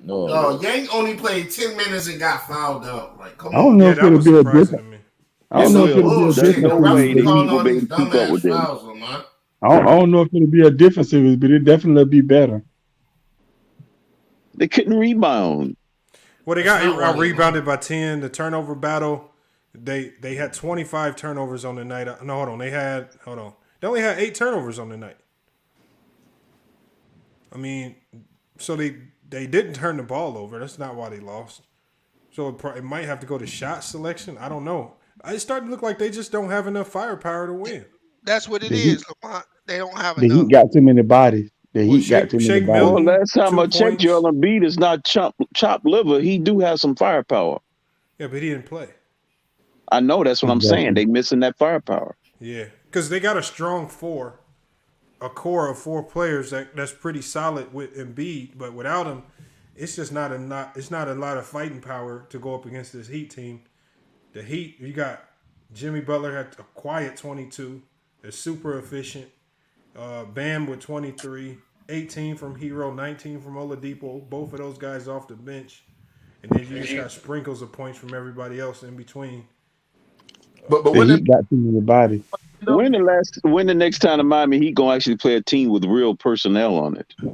No, Yang only played 10 minutes and got fouled out. Like, come on. I don't know if it'll be a different. I don't know if it'll be a different. I don't know if it'll be a different series, but it definitely be better. They couldn't rebound. Well, they got rebounded by 10. The turnover battle, they had 25 turnovers on the night. No, hold on. They only had 8 turnovers on the night. I mean, so they didn't turn the ball over. That's not why they lost. So it might have to go to shot selection. I don't know. It's starting to look like they just don't have enough firepower to win. That's what it is, Lamont. They don't have enough. The Heat got too many bodies. Got too many bodies. Well, last time I checked, Joel Embiid is not chopped liver. He do have some firepower. Yeah, but he didn't play. I know, that's what I'm saying. They missing that firepower. Yeah, because they got a strong a core of 4 players that's pretty solid with Embiid, but without him, it's just not a lot of fighting power to go up against this Heat team. The Heat, you got Jimmy Butler had a quiet 22, they're super efficient. Bam with 23, 18 from Hero, 19 from Oladipo, both of those guys off the bench, and then you just got sprinkles of points from everybody else in between. But when he got to your body. When the next time the Miami Heat gonna actually play a team with real personnel on it? In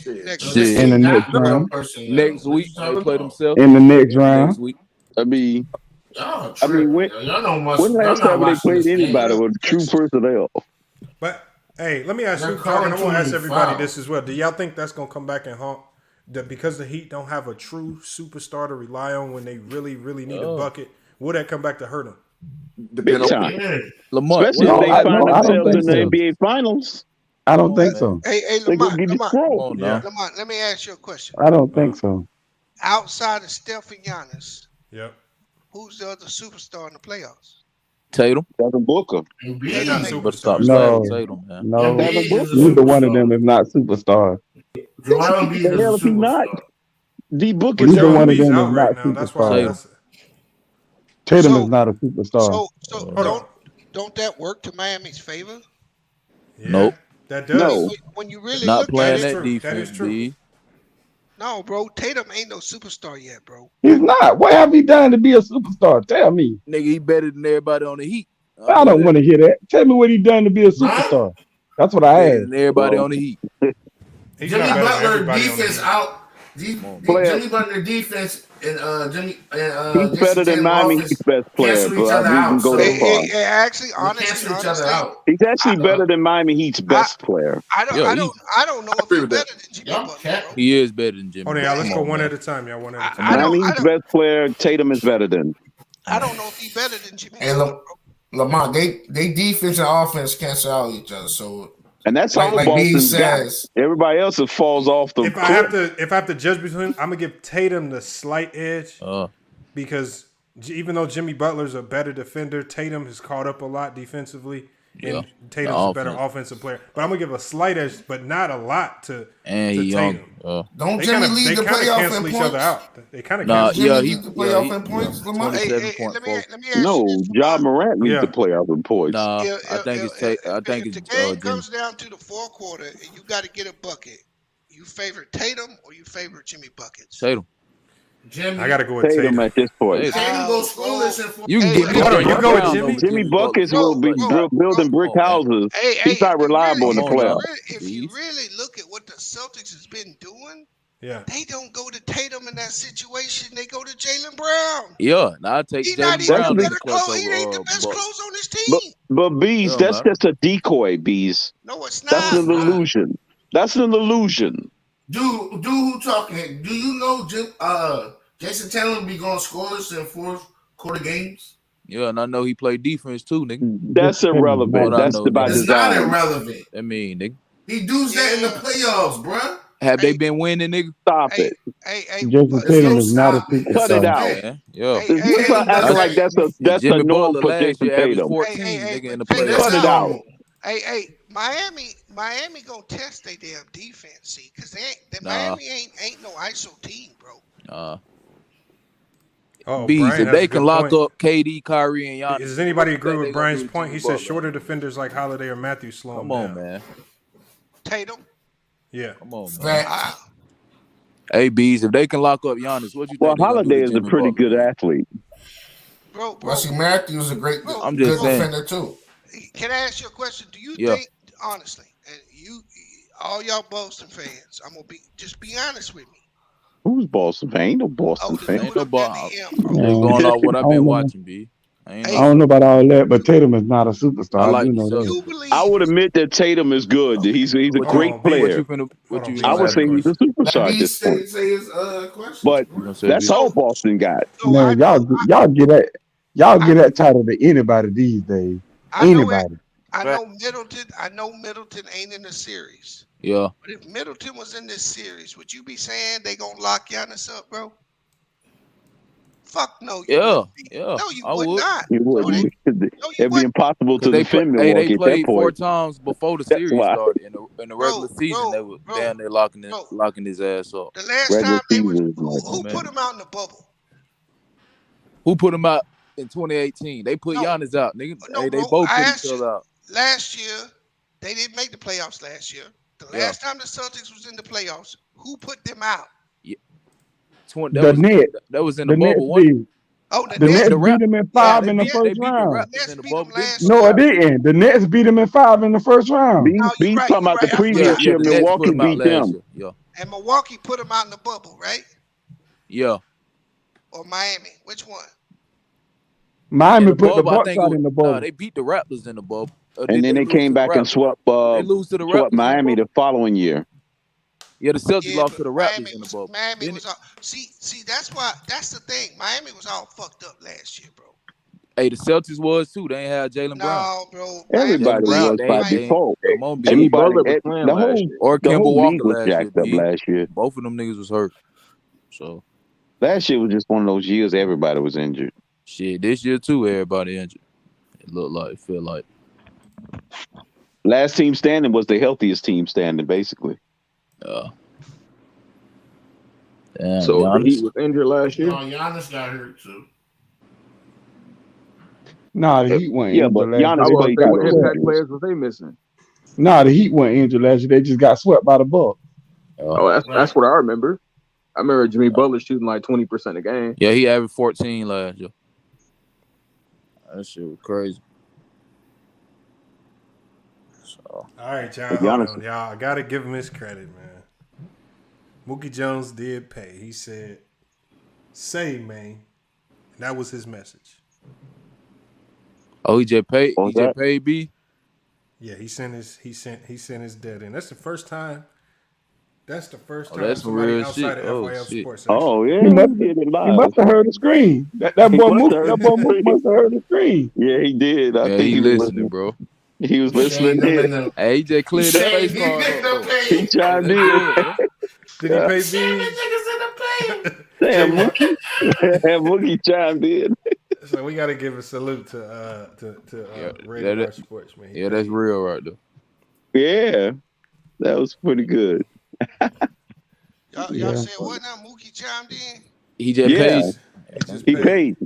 the next round. Next week they play themselves. In the next round. Next week. I mean, when last time they played anybody with true personnel? But hey, let me ask you, Carter. I want to ask everybody this as well. Do y'all think that's gonna come back and haunt? That because the Heat don't have a true superstar to rely on when they really, really need a bucket, will that come back to hurt them? Big time. Lamar, especially if they find themselves in the NBA Finals. I don't think so. Hey, Lamont, let me ask you a question. I don't think so. Outside of Steph and Giannis, yep, who's the other superstar in the playoffs? Tatum. Devin Booker. No, neither one of them is not superstar. The hell if he not? D Booker. Neither one of them is not superstar. Tatum is not a superstar. So don't that work to Miami's favor? Yeah, nope. That does. No. When you really not look playing at that it, defense, B. No, bro. Tatum ain't no superstar yet, bro. He's not. What have he done to be a superstar? Tell me. Nigga, he better than everybody on the Heat. I don't want to hear that. Tell me what he done to be a superstar. That's what I asked. Everybody on the Heat. Jimmy Butler defense out. Jimmy Butler defense and he's better than Miami Heat's best player, but we can go that far. Actually, honestly, he's actually better than Miami Heat's best player. I don't know if he's better than Jimmy Butler. He is better than Jimmy. Hold on, y'all. Let's go one at a time, y'all. One at a time. Miami Heat's best player, Tatum is better than. I don't know if he's better than Jimmy Butler. Lamont, they defense and offense cancel out each other, so. And that's all Boston says. Everybody else falls off the. If I have to judge between, I'm gonna give Tatum the slight edge because even though Jimmy Butler's a better defender, Tatum has caught up a lot defensively, and Tatum's a better offensive player. But I'm gonna give a slight edge, but not a lot to Tatum. Don't Jimmy lead the playoff in points? Each other out. They kind of he lead the playoff in points. Let me ask no, Ja Morant leads the playoff in points. Nah, I think it's if the game comes down to the fourth quarter and you got to get a bucket, you favor Tatum or you favor Jimmy buckets? Tatum. Jimmy. I gotta go with Tatum at this point. You can get you go with Jimmy. Jimmy buckets will be building brick houses. He's not reliable in the playoffs. If you really look at what the Celtics has been doing, they don't go to Tatum in that situation. They go to Jaylen Brown. Yeah, now I take Jaylen Brown. He ain't the best close on his team. But Bees, that's just a decoy, Bees. No, it's not. That's an illusion. That's an illusion. Dude, who talking? Do you know Jason Tatum be going scoreless in fourth quarter games? Yeah, and I know he played defense too, nigga. That's irrelevant. That's by design. It's not irrelevant. I mean, nigga. He does that in the playoffs, bruh. Have they been winning, nigga? Stop it. Jason Tatum is not a superstar. Cut it out. Yo, acting like that's a norm for Jason Tatum. 14, nigga, in the playoffs. Cut it out. Hey, Miami gonna test their damn defense, see, because Miami ain't no ISO team, bro. Bees, if they can lock up KD, Kyrie, and Giannis. Does anybody agree with Brian's point? He says shorter defenders like Holiday or Matthews slow him down. Come on, man. Tatum? Yeah. Come on, man. Hey, Bees, if they can lock up Giannis, what you think? Well, Holiday is a pretty good athlete. Bro. Wesley Matthews is a great I'm just saying. defender, too. Can I ask you a question? Do you think, honestly, and you, all y'all Boston fans, I'm gonna just be honest with me. Who's Boston fan? Ain't no Boston fan. Ain't no Boston. Going off what I've been watching, B. I don't know about all that, but Tatum is not a superstar. I would admit that Tatum is good. He's a great player. I would say he's a superstar at this point. But that's all Boston got. Man, y'all get that title to anybody these days. Anybody. I know Middleton ain't in the series. Yeah. But if Middleton was in this series, would you be saying they gonna lock Giannis up, bro? Fuck no. Yeah. No, you I would not. You wouldn't. It'd be impossible to defend They Milwaukee at that played 4 point. times before the That's series why. started. In the regular season, they were down there locking his ass up. The last Regular time they were, season. who put him out in the bubble? Who put him out in 2018? They put Giannis out, nigga. They both put each other out. Last year, they didn't make the playoffs last year. The last time the Celtics was in the playoffs, who put them out? That was in the bubble one. Oh, the Nets beat them in 5 in the first round. No, it didn't. The Nets beat them in 5 in the first round. Beat talking about the previous year. Milwaukee beat them. Yeah. And Milwaukee put them out in the bubble, right? Yeah. Or Miami? Which one? Miami put the Bucks out in the bubble. They beat the Raptors in the bubble. And then they came back and swept Miami the following year. Yeah, the Celtics lost to the Raptors in the bubble. Miami was all, see, that's the thing. Miami was all fucked up last year, bro. Hey, the Celtics was too. They ain't had Jaylen Brown. No, bro. Everybody was by default. Come on, Jimmy Butler was playing last year. Or Kemba Walker last year. Both of them niggas was hurt. So last year was just one of those years everybody was injured. Shit, this year too, everybody injured. It looked like, it feel like. Last team standing was the healthiest team standing, basically. Damn, so the Heat was injured last year? No, Giannis got hurt too. Nah, the Heat went injured. But Giannis played. What impact players was they missing? Nah, the Heat went injured last year. They just got swept by the Bucks. That's what I remember. I remember Jimmy Butler shooting like 20% a game. Yeah, he averaged 14 last year. That shit was crazy. So. All right, y'all. Hold on, y'all. I gotta give him his credit, man. Mookie Jones did pay. He said, "Say, man," and that was his message. Oh, he just paid. He just paid B. Yeah, he sent his debt in. That's the first time. That's the first time that's somebody real outside shit. of FYF Sports. Oh yeah, he must have heard the scream. That boy must have heard the scream. Yeah, he did. I think he listening, bro. He was listening. Hey, he just cleared the face card. He chimed in. Did he pay B? Damn, Mookie chimed in. So we got to give a salute to Radio Sports, man. Yeah, that's real right there. Yeah, that was pretty good. Y'all said what now? Mookie chimed in? He just paid. He paid.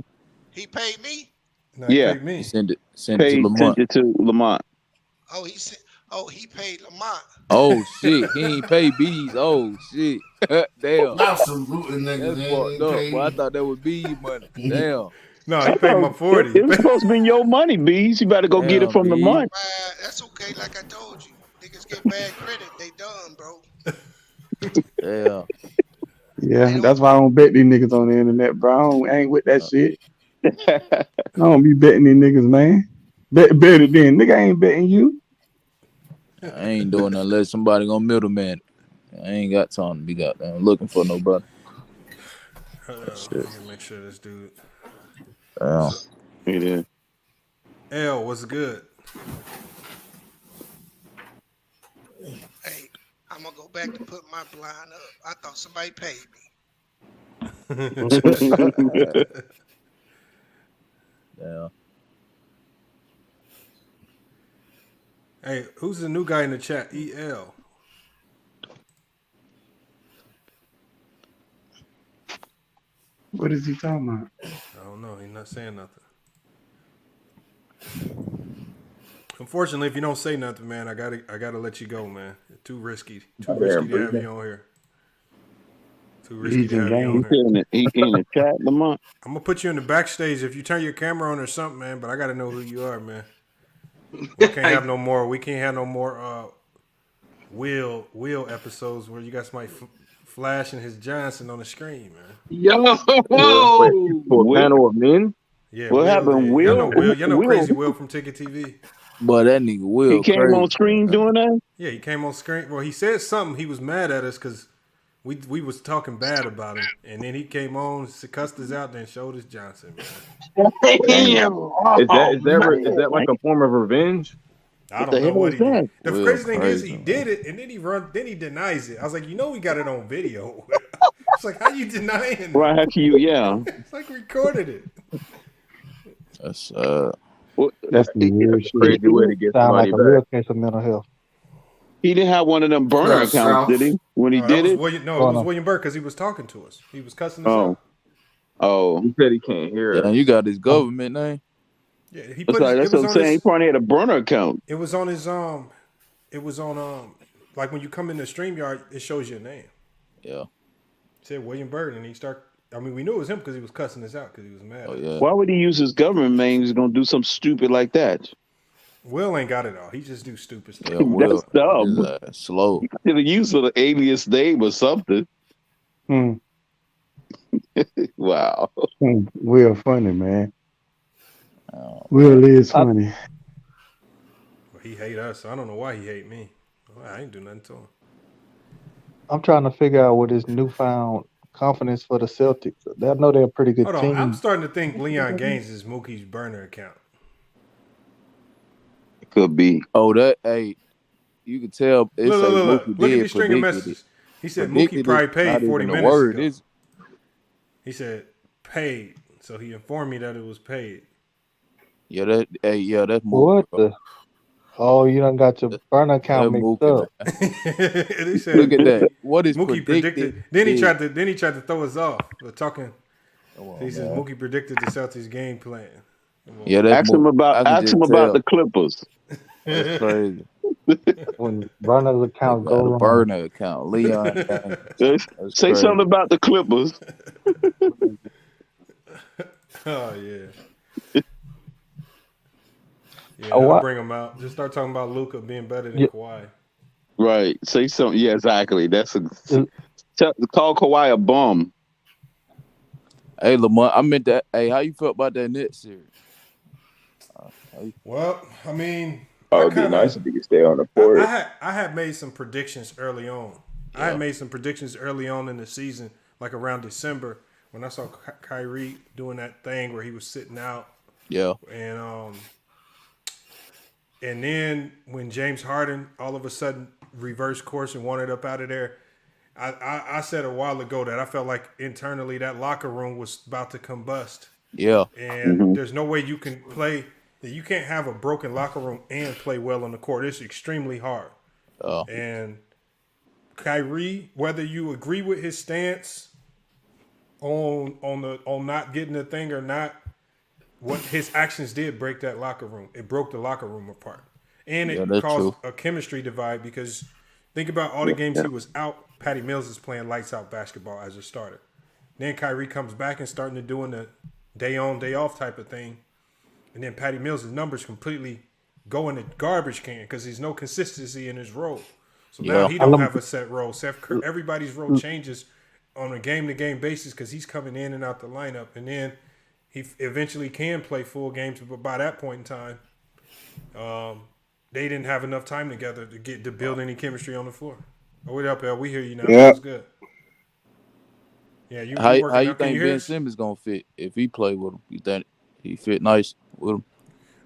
He paid me? No, he paid me. He sent it to Lamont. Sent it to Lamont. Oh, he paid Lamont. Oh shit, he ain't paid B's. Oh shit, damn. Not saluting niggas. That's fucked up. Well, I thought that was B money. Damn. No, he paid my 40. It was supposed to be your money, B's. You better go get it from Lamont. That's okay. Like I told you, niggas get bad credit. They done, bro. Yeah, that's why I don't bet these niggas on the internet, bro. I ain't with that shit. I don't be betting these niggas, man. Bet it then. Nigga, I ain't betting you. I ain't doing that unless somebody gonna middleman. I ain't got time to be goddamn looking for nobody. Make sure this dude. Yeah. He did. L, what's good? Hey, I'm gonna go back to put my blind up. I thought somebody paid me. Yeah. Hey, who's the new guy in the chat? EL. What is he talking about? I don't know. He's not saying nothing. Unfortunately, if you don't say nothing, man, I gotta let you go, man. Too risky. Too risky to have you on here. Too risky to have you on here. He in the chat, Lamont. I'm gonna put you in the backstage if you turn your camera on or something, man. But I gotta know who you are, man. We can't have no more. We can't have no more wheel episodes where you guys might flashing his Johnson on the screen, man. Yo, for a panel of men. Yeah, what happened? Will? You know Crazy Will from Ticket TV. But that nigga Will. He came on screen doing that. Yeah, he came on screen. Well, he said something. He was mad at us because we was talking bad about him, and then he came on, cussed us out, then showed us Johnson. Man. Damn. Is that like a form of revenge? I don't know what he did. The crazy thing is he did it, and then he denies it. I was like, we got it on video. was like, how you denying that? Right, how can you, yeah. It's like recorded it. That's That's the weird shit. Crazy way to get Sound somebody like a back. real case of mental health. He didn't have one of them burner Yes, accounts, did he? When he did it? It was William Burke because he was talking to us. He was cussing us out. Oh. He said he can't hear it. And you got his government name. Yeah, he That's put. what I'm saying. He probably had a burner account. It was on his It was on like when you come in the StreamYard, it shows your name. Yeah. It said William Burke, and he start. I mean, we knew it was him because he was cussing us out because he was mad. Oh yeah. Why would he use his government name? He's gonna do something stupid like that. Will ain't got it all. He just do stupid stuff. Yeah, Will. That's dumb. Slow. You could have used an alias name or something. Wow. Will funny, man. Will is funny. Well, he hate us. I don't know why he hate me. I ain't do nothing to him. I'm trying to figure out what his newfound confidence for the Celtics. I know they're a pretty good Hold team. on, I'm starting to think Leon Gaines is Mookie's burner account. It could be. Oh, hey, you can tell. It's look at these string of messages. He said Mookie probably paid 40 minutes ago. He said paid, so he informed me that it was paid. Yeah, that's Mookie. What the? Oh, you done got your burner account mixed up. He said, look at that. What is Mookie predicted? Then he tried to throw us off. We're talking. He says Mookie predicted the Celtics game plan. Yeah, that's ask him about the Clippers. That's crazy. When burner account go wrong. Burner account, Leon. Say something about the Clippers. Oh yeah. Yeah, I'll bring him out. Just start talking about Luka being better than Kawhi. Right. Say something. Yeah, exactly. Call Kawhi a bum. Hey, Lamont, I meant that. Hey, how you felt about that Nets series? Well, I mean, it would be nice if you could stay on the court. I had made some predictions early on. I had made some predictions early on in the season, like around December, when I saw Kyrie doing that thing where he was sitting out. Yeah. And then when James Harden all of a sudden reversed course and wanted up out of there, I said a while ago that I felt like internally that locker room was about to combust. Yeah. And there's no way you can play. You can't have a broken locker room and play well on the court. It's extremely hard. Oh. And Kyrie, whether you agree with his stance on not getting the thing or not, what his actions did break that locker room. It broke the locker room apart. And it caused a chemistry divide because think about all the games he was out. Patty Mills is playing lights out basketball as a starter. Then Kyrie comes back and starting to doing the day on, day off type of thing. And then Patty Mills' numbers completely go in the garbage can because there's no consistency in his role. So now he don't have a set role. Everybody's role changes on a game-to-game basis because he's coming in and out the lineup. And then he eventually can play full games, but by that point in time, they didn't have enough time together to build any chemistry on the floor. Oh, what up, El? We hear you now. Yeah. That's good. Yeah, how you think Ben Simmons gonna fit if he play with him? You think he fit nice with him?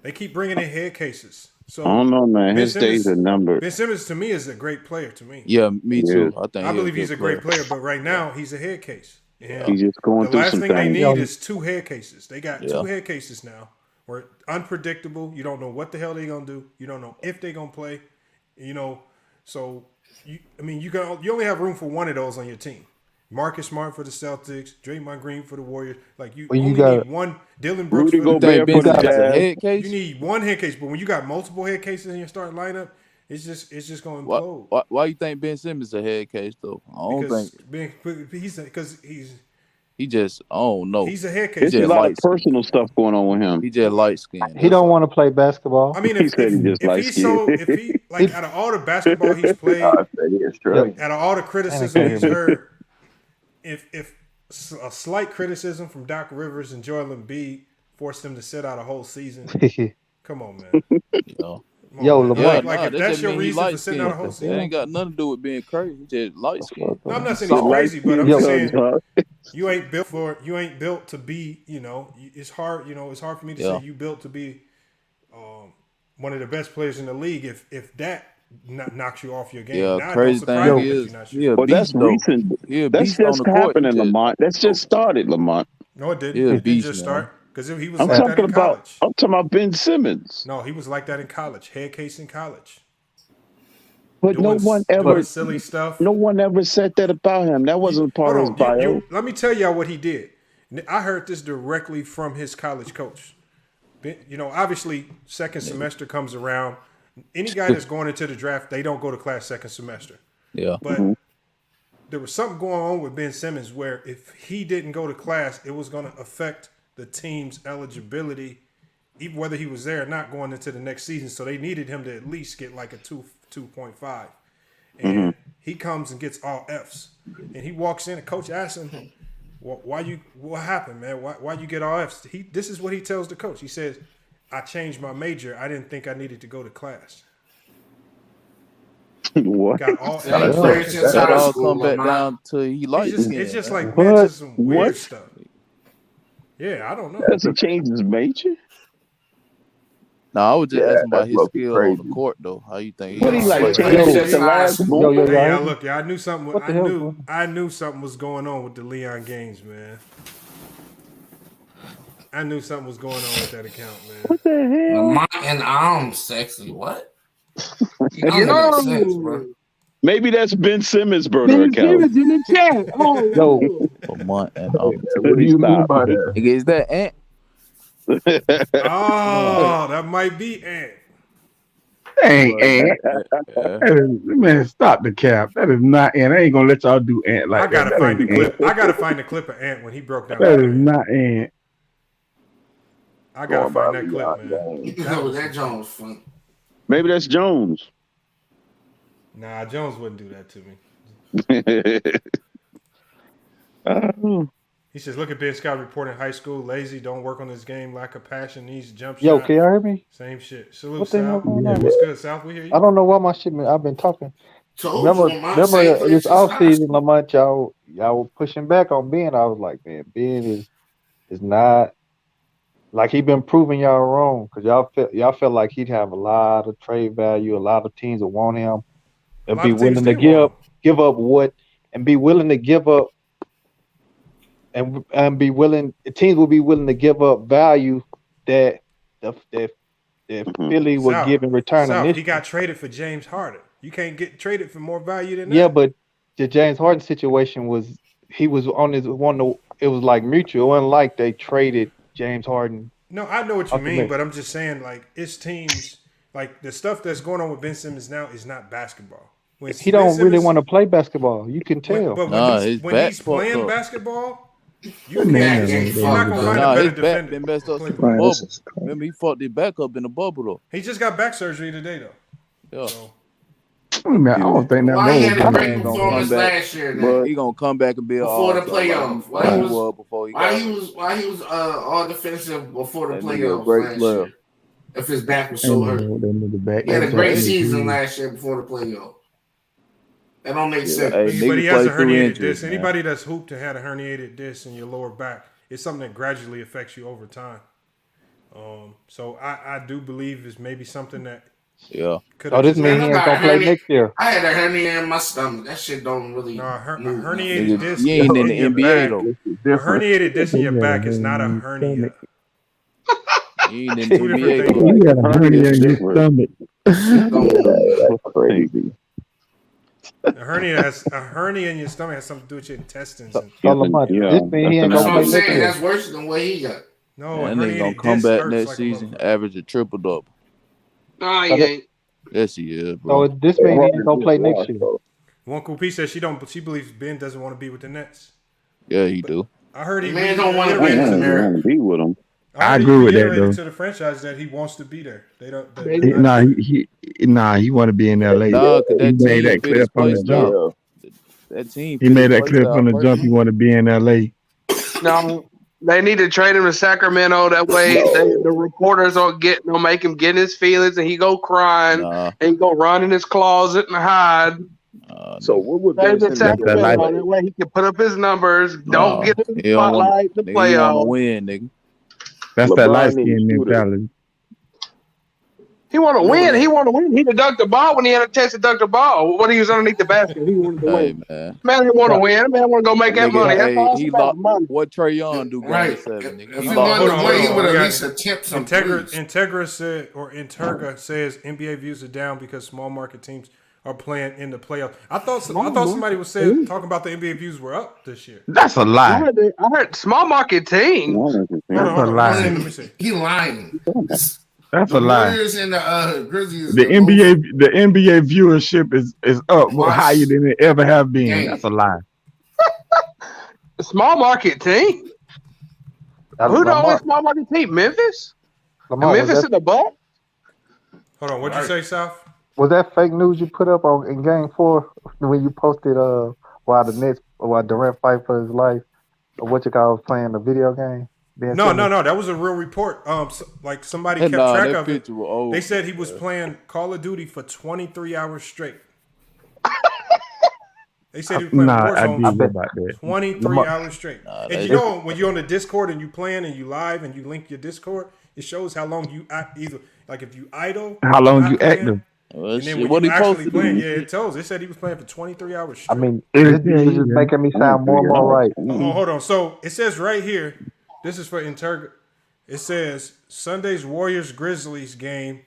They keep bringing in head cases. So I don't know, man. His days are numbered. Ben Simmons to me is a great player. To me, yeah, me too. I believe he's a great player, but right now he's a head case. And he's just going through some things. The last thing they need is 2 head cases. They got 2 head cases now. Where unpredictable. You don't know what the hell they're gonna do. You don't know if they're gonna play. So you only have room for one of those on your team. Marcus Smart for the Celtics, Draymond Green for the Warriors. Like you only need one. Dylan Brooks for the Jazz. You need one head case, but when you got multiple head cases in your starting lineup, it's just going to implode. Why you think Ben Simmons is a head case though? I don't think he just I don't know. He's a head case. There's a lot of personal stuff going on with him. He just light skinned. He don't want to play basketball. I mean, if he like out of all the basketball he's played, out of all the criticism he's heard, if a slight criticism from Doc Rivers and Joel Embiid forced him to sit out a whole season, come on, man. LeBron. If that's your reason for sitting out a whole season, it ain't got nothing to do with being crazy. He's just light skinned. No, I'm not saying he's crazy, but I'm just saying you ain't built to be. It's hard. It's hard for me to say you built to be one of the best players in the league. If that knocks you off your game. Yeah, now crazy thing is, well, that's recent. That's just happening, Lamont. That's just started, Lamont. No, it didn't. It didn't just start because he was I'm like that talking in about. college. I'm talking about Ben Simmons. No, he was like that in college. Head case in college. But doing silly stuff. No one ever said that about him. That wasn't part of his bio. Let me tell y'all what he did. I heard this directly from his college coach. Obviously, second semester comes around. Any guy that's going into the draft, they don't go to class second semester. Yeah. But there was something going on with Ben Simmons where if he didn't go to class, it was going to affect the team's eligibility, even whether he was there or not going into the next season. So they needed him to at least get like a 2.5. And he comes and gets all Fs. And he walks in and coach asks him, what happened, man? Why you get all Fs? This is what he tells the coach. He says, I changed my major. I didn't think I needed to go to class. What? Got all That all come back down to he likes it. It's just like just some weird stuff. Yeah, I don't know. That's a change his major. No, I was just asking about his skill on the court, though. How you think? What he like? The last Yeah, look, I knew something. I knew something was going on with the Leon Gaines, man. I knew something was going on with that account, man. What the hell? Lamont and I'm sexy. What? Maybe that's Ben Simmons' burner account. Simmons in the chat. Oh, Lamont and What do you mean by that? Is that Ant? Oh, that might be Ant. Ain't Ant. Man, stop the cap. That is not Ant. I ain't gonna let y'all do Ant like that. I gotta find the clip. I gotta find the clip of Ant when he broke down. That is not Ant. I gotta find that clip, man. That Jones fun. Maybe that's Jones. Nah, Jones wouldn't do that to me. He says, look at Ben Scott reporting high school, lazy, don't work on his game, lack of passion, needs jump shot. Yo, can y'all hear me? Same shit. Salute, what the hell South. going on? What's good, South? We hear you. I don't know why my shit, man. I've been talking. Remember this offseason, Lamont, y'all were pushing back on Ben. I was like, man, Ben is not like he been proving y'all wrong because y'all felt like he'd have a lot of trade value, a lot of teams that want him and be willing to give up what and be willing to give up and be willing. Teams will be willing to give up value that Philly would give in return. He got traded for James Harden. You can't get traded for more value than that. Yeah, but the James Harden situation was he was on his one. It was like mutual. It wasn't like they traded James Harden. No, I know what you mean, but I'm just saying, like, it's teams like the stuff that's going on with Ben Simmons now is not basketball. He don't really want to play basketball. You can tell. When he's playing basketball. You're not gonna find a better defender. Been messed up since the bubble. Remember, he fucked his back up in the bubble though. He just got back surgery today though. Yeah. So. I don't think that. Why he had a great performance last year? But he gonna come back and be before the playoffs. Why he was all defensive before the playoffs last year? If his back was so hurt, he had a great season last year before the playoffs. That don't make sense. But he has a herniated disc. Anybody that's hooped and had a herniated disc in your lower back, it's something that gradually affects you over time. So I do believe it's maybe something that. Yeah. Oh, this means he ain't gonna play next year. I had a hernia in my stomach. That shit don't really. No, a herniated disc. You ain't in the NBA though. A herniated disc in your back is not a hernia. You ain't in the NBA. You got a hernia in your stomach. That's crazy. A hernia in your stomach has something to do with your intestines. This means he ain't gonna play next year. That's worse than what he got. No, and they gonna come back next season, average a triple double. No, he ain't. Yes, he is, bro. So this means he ain't gonna play next year. One cool piece says she believes Ben doesn't want to be with the Nets. Yeah, he do. I heard he don't want to be with him. I agree with that though. To the franchise that he wants to be there. They don't. He want to be in LA. Nah, he made that clear from the jump. That team. He made that clear from the jump. He want to be in LA. No, they need to trade him to Sacramento. That way, the reporters don't make him get in his feelings, and he go crying, and he go run in his closet and hide. So what would that way he can put up his numbers? Don't get the spotlight. The playoffs. Win, nigga. That's that light skin mentality. He want to win. He want to win. He dunked the ball when he had a chance to dunk the ball. When he was underneath the basket, he wanted to win. Man, he want to win. Man, want to go make that money. That's all it's about, money. What Trae Young do? Right. 7, if he wanted to win, he would at least attempt some Integra said, or Interga says, NBA views are down because small market teams are playing in the playoffs. I thought somebody was saying talking about the NBA views were up this year. That's a lie. I heard small market team. Hold on. Let me see. He lying. That's a lie. Warriors and the Grizzlies. The NBA viewership is up higher than it ever have been. Dang. That's a lie. A small market team. Who the only small market team? Memphis. Memphis in the ball. Hold on. What'd you say, South? Was that fake news you put up in Game 4 when you posted while Durant fight for his life? Or what you was playing the video game? No. That was a real report. Like somebody kept track of it. They said he was playing Call of Duty for 23 hours straight. They said he was playing Warzone 23 hours straight. And you know when you're on the Discord and you playing and you live and you link your Discord, it shows how long you either like if you idle, how long you active. And then when you actually playing, it tells. They said he was playing for 23 hours straight. I mean, this is just making me sound more and more right. Hold on. So it says right here. This is for Interga. It says Sunday's Warriors Grizzlies game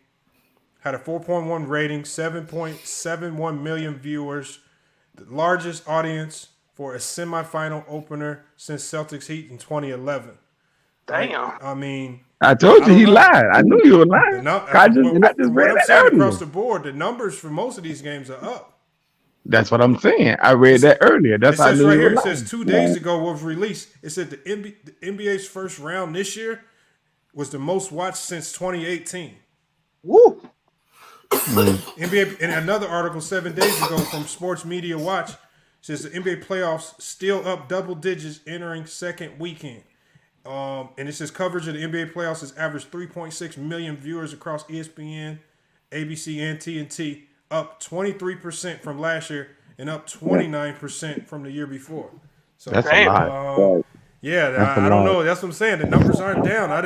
had a 4.1 rating, 7.71 million viewers, the largest audience for a semifinal opener since Celtics Heat in 2011. Damn. I mean, I told you he lied. I knew you were lying. I just read that earlier. Across the board, the numbers for most of these games are up. That's what I'm saying. I read that earlier. That's how I knew right you here. were lying. It says 2 days ago was released. It said the NBA's first round this year was the most watched since 2018. Woo! NBA in another article 7 days ago from Sports Media Watch says the NBA playoffs still up double digits entering second weekend. And it says coverage of the NBA playoffs has averaged 3.6 million viewers across ESPN, ABC, and TNT, up 23% from last year and up 29% from the year before. So that's a lot. I don't know. That's what I'm saying. The numbers aren't down. I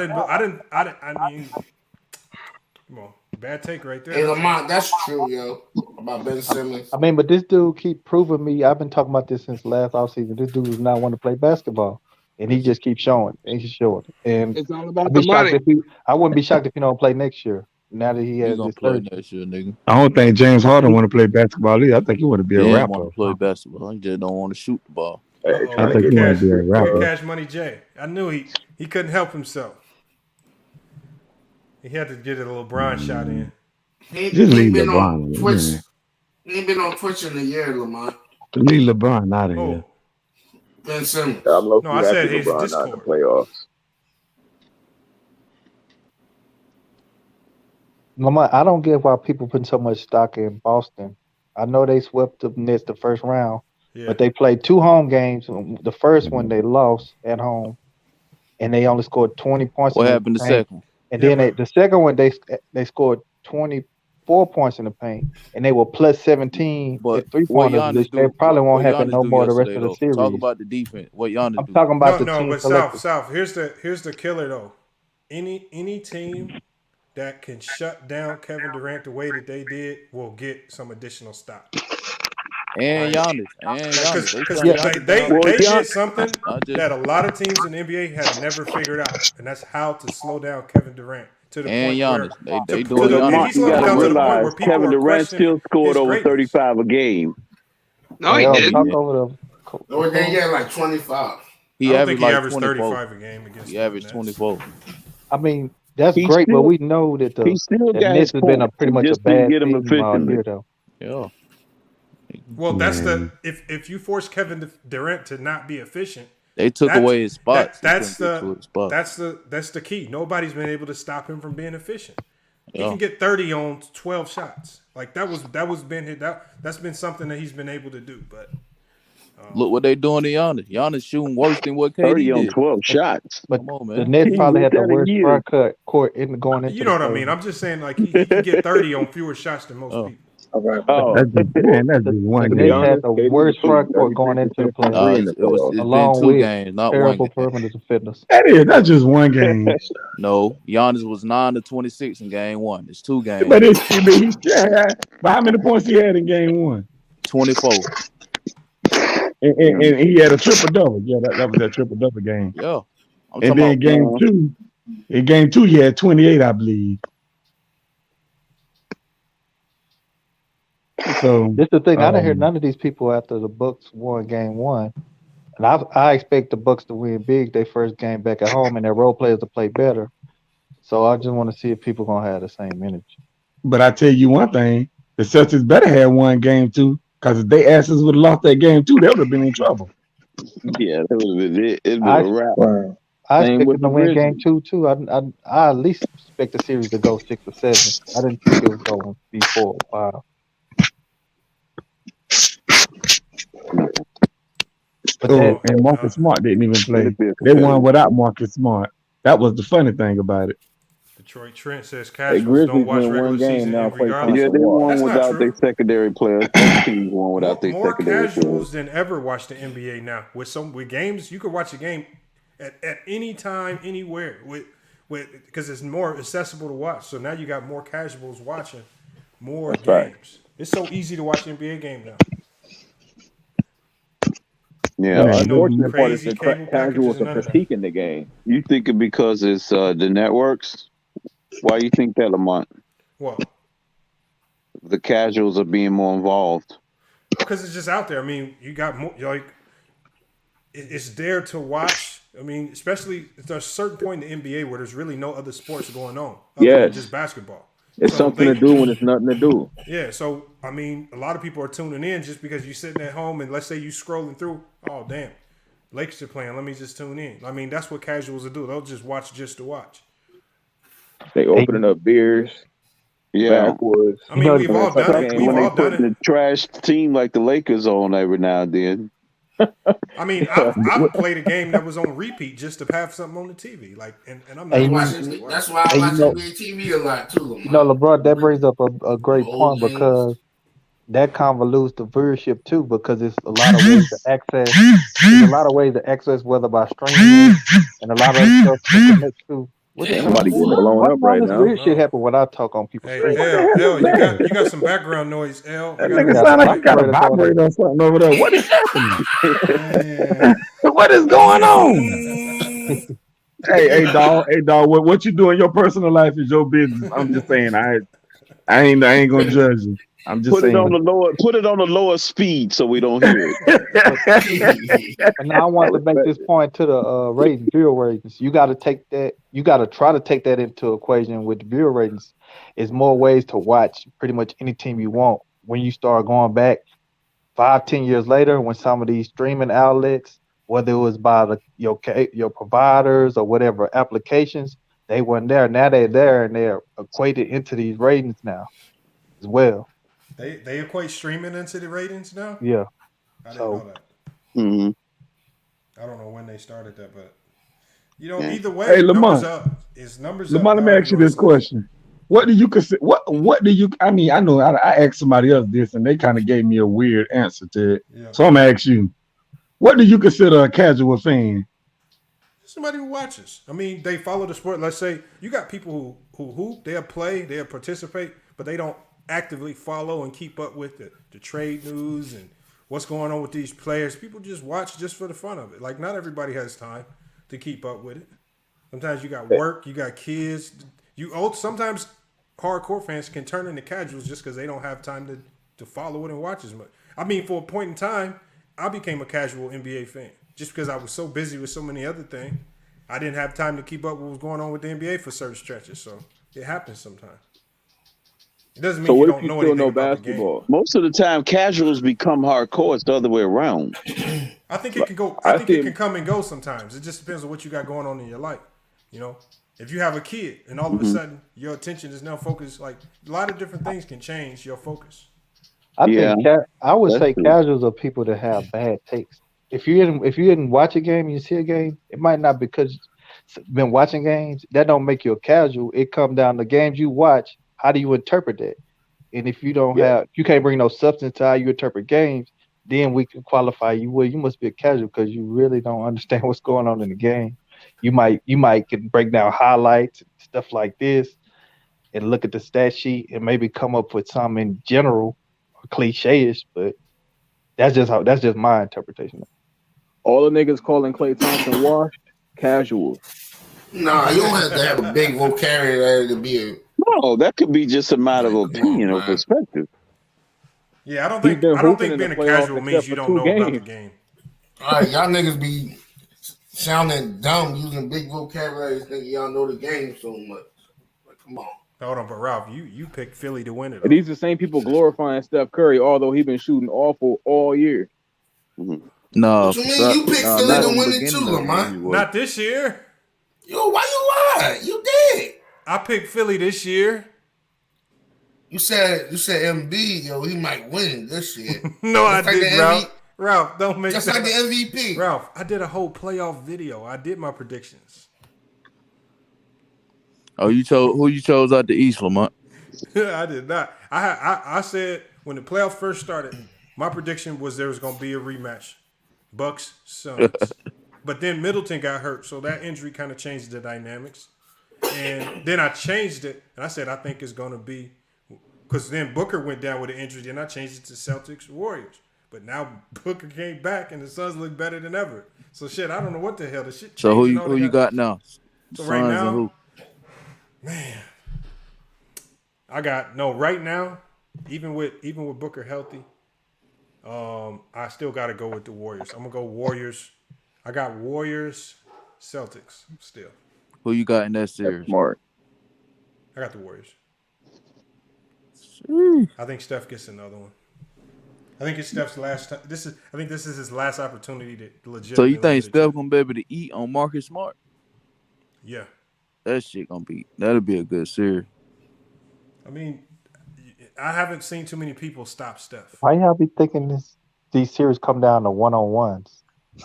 mean, come on, bad take right there. Hey, Lamont, that's true, yo. About Ben Simmons. I mean, but this dude keep proving me. I've been talking about this since last offseason. This dude does not want to play basketball. And he just keeps showing. And he's showing. And it's all about the money. I wouldn't be shocked if he don't play next year. Now that he has this play next year, nigga. I don't think James Harden want to play basketball either. I think he want to be a rapper. Want to play basketball. He just don't want to shoot the ball. I think he want to be a rapper. Cash Money Jay. I knew he couldn't help himself. He had to get a LeBron shot in. Just leave LeBron. He ain't been on Twitch in a year, Lamont. Leave LeBron out of here. Ben Simmons. No, I said his Discord. Not in the playoffs. Lamont, I don't get why people putting so much stock in Boston. I know they swept the Nets the first round, but they played 2 home games. The first one they lost at home, and they only scored 20 points. What happened the second? And then the second one they scored 24 points in the paint, and they were plus 17 at 3-pointers. They probably won't happen no more the rest of the series. Talk about the defense. What Giannis I'm talking about the team. But South. Here's the killer though. Any team that can shut down Kevin Durant the way that they did will get some additional stock. And Giannis. Because they did something that a lot of teams in the NBA have never figured out, and that's how to slow down Kevin Durant. To the point Giannis. Where, they do it. You got to realize Kevin Durant still scored over 35 a game. No, he didn't. No, he had like 25. He averaged 35 a game against. He averaged 24. I mean, that's great, but we know that the Nets has been pretty much a bad team all year, though. Yeah. Well, that's if you force Kevin Durant to not be efficient, they took away his spots. That's the key. Nobody's been able to stop him from being efficient. He can get 30 on 12 shots. Like that's been something that he's been able to do. But look what they doing to Giannis. Giannis shooting worse than what KD 30 on did. 12 shots. But come on, man. The Nets probably had the worst front court going into. You know what I mean? I'm just saying, like he can get 30 on fewer shots than most people. That's just one The game. Knicks had the worst front court going into the playoffs. It's along been two with games, not one terrible game. perimeter defenders. That's just one game. No, Giannis was 9-26 in game one. It's 2 games. But but how many points he had in game 1? 24. And he had a triple double. Yeah, that was that triple double game. Yeah. And then in game 2, he had 28, I believe. So this is the thing. I didn't hear none of these people after the Bucks won game 1. And I expect the Bucks to win big their first game back at home and their role players to play better. So I just want to see if people gonna have the same energy. But I tell you one thing, the Celtics better have won game 2, because if they asses would have lost that game 2, they would have been in trouble. Yeah, that would have been it. It'd been a wrap. Wow. I expect them to win game 2 too. I at least expect the series to go 6 or 7. I didn't think it was going to be 4 or 5. And Marcus Smart didn't even play. They won without Marcus Smart. That was the funny thing about it. Detroit Trent says casuals don't watch regular season regardless. Yeah, they won without their secondary players. Both teams won without their secondary players. More casuals than ever watch the NBA now. With games, you could watch a game at any time, anywhere. Because it's more accessible to watch. So now you got more casuals watching more games. Right. It's so easy to watch an NBA game now. Yeah, the unfortunate part is the casuals are critiquing the game. You think it because it's the networks? Why you think that, Lamont? What? The casuals are being more involved. Because it's just out there. I mean, you got more, it's there to watch. I mean, especially there's a certain point in the NBA where there's really no other sports going on other than just basketball. It's something to do when it's nothing to do. Yeah, so I mean, a lot of people are tuning in just because you're sitting at home and let's say you scrolling through. Oh damn, Lakers are playing. Let me just tune in. I mean, that's what casuals will do. They'll just watch just to watch. They opening up beers. Yeah, backwoods. I mean, we've all done it. We've all done it. A trash team like the Lakers on every now and then. I mean, I've played a game that was on repeat just to have something on the TV. Like, and I'm not watching. That's why I watch NBA TV a lot too. You know, LeBron, that brings up a great point because that convolutes the viewership too, because it's a lot of ways to access. There's a lot of ways to access, whether by streaming and a lot of stuff to connect to. Somebody getting blown up right now. Weird shit happen when I talk on people's stream. L, you got some background noise, L. That nigga sound like you got a vibrator or something over there. What is happening? What is going on? Hey, dog. What you do in your personal life is your business. I'm just saying. I ain't gonna judge you. I'm just saying. Put it on the lower speed so we don't hear it. And now I want to make this point to the viewer ratings. You got to take that. You got to try to take that into equation with the viewer ratings. Is more ways to watch pretty much any team you want. When you start going back 5-10 years later, when some of these streaming outlets, whether it was by your providers or whatever applications, they weren't there. Now they're there and they're equated into these ratings now as well. They equate streaming into the ratings now? Yeah. I didn't know that. Mm-hmm. I don't know when they started that, but either way, hey, Lamont, numbers up. It's numbers Lamont, up. let me ask you this question. What do you consider? What do you? I mean, I know I asked somebody else this, and they kind of gave me a weird answer to it. Yeah. So I'm gonna ask you, what do you consider a casual fan? Somebody who watches. I mean, they follow the sport. Let's say you got people who hoop, they'll play, they'll participate, but they don't actively follow and keep up with the trade news and what's going on with these players. People just watch just for the fun of it. Like, not everybody has time to keep up with it. Sometimes you got work, you got kids. Sometimes hardcore fans can turn into casuals just because they don't have time to follow it and watch as much. I mean, for a point in time, I became a casual NBA fan just because I was so busy with so many other things. I didn't have time to keep up with what was going on with the NBA for certain stretches. So it happens sometimes. It doesn't mean you don't know anything about basketball. The game. Most of the time, casuals become hardcore. It's the other way around. I think it can go. I think it can come and go sometimes. It just depends on what you got going on in your life. If you have a kid and all of a sudden your attention is now focused, like a lot of different things can change your focus. I would say casuals are people that have bad takes. If you didn't watch a game and you see a game, it might not because you've been watching games. That don't make you a casual. It comes down to games you watch. How do you interpret that? and if you don't have, you can't bring no substance to how you interpret games, then we can qualify you. Well, you must be a casual because you really don't understand what's going on in the game. You might can break down highlights and stuff like this, and look at the stat sheet and maybe come up with something in general, cliche-ish, but that's just my interpretation. All the niggas calling Klay Thompson washed, casual. Nah, you don't have to have a big vocabulary to be a. No, that could be just a matter of opinion or perspective. Yeah, I don't think being a casual means you don't know about the game. All right, y'all niggas be sounding dumb using big vocabulary, thinking y'all know the game so much. Like, come on. Hold on, but Ralph, you picked Philly to win it. And these are the same people glorifying Steph Curry, although he been shooting awful all year. Mm-hmm. No, what you mean? You picked Philly to win it too, Lamont. Not this year. Yo, why you lie? You did. I picked Philly this year. You said MB, yo, he might win this year. No, I didn't, Ralph, don't make just like the MVP. Ralph, I did a whole playoff video. I did my predictions. Oh, who you chose out the East, Lamont? I did not. I said when the playoffs first started, my prediction was there was going to be a rematch, Bucks Suns. But then Middleton got hurt, so that injury kind of changed the dynamics. And then I changed it, and I said I think it's going to be because then Booker went down with an injury. Then I changed it to Celtics Warriors. But now Booker came back, and the Suns look better than ever. So shit, I don't know what the hell the shit. So who you got now? So right now, who? Man, I got right now. Even with Booker healthy, I still got to go with the Warriors. I'm gonna go Warriors. I got Warriors, Celtics still. Who you got in that series? Smart. I got the Warriors. I think Steph gets another one. I think it's Steph's last time. I think this is his last opportunity to legit. So you think Steph gonna be able to eat on Marcus Smart? Yeah. That'll be a good series. I mean, I haven't seen too many people stop Steph. Why y'all be thinking these series come down to one-on-ones?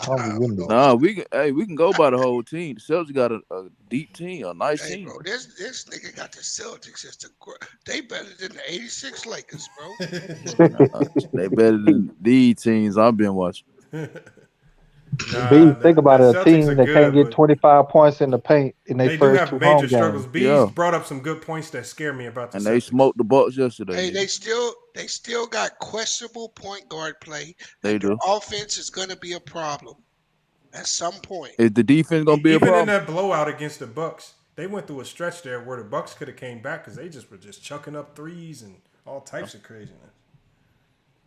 Nah, we can go by the whole team. The Celtics got a deep team, a nice team. Bro, this nigga got the Celtics they better than the '86 Lakers, bro. They better than these teams I've been watching. Think about it, a team that can't get 25 points in the paint in their first two home games. They do have major struggles. Bees brought up some good points that scare me about the And Celtics. they smoked the Bucks yesterday. Hey, they still got questionable point guard play. They do. The offense is going to be a problem at some point. Is the defense going to be a problem? Even in that blowout against the Bucks, they went through a stretch there where the Bucks could have came back because they were just chucking up threes and all types of craziness.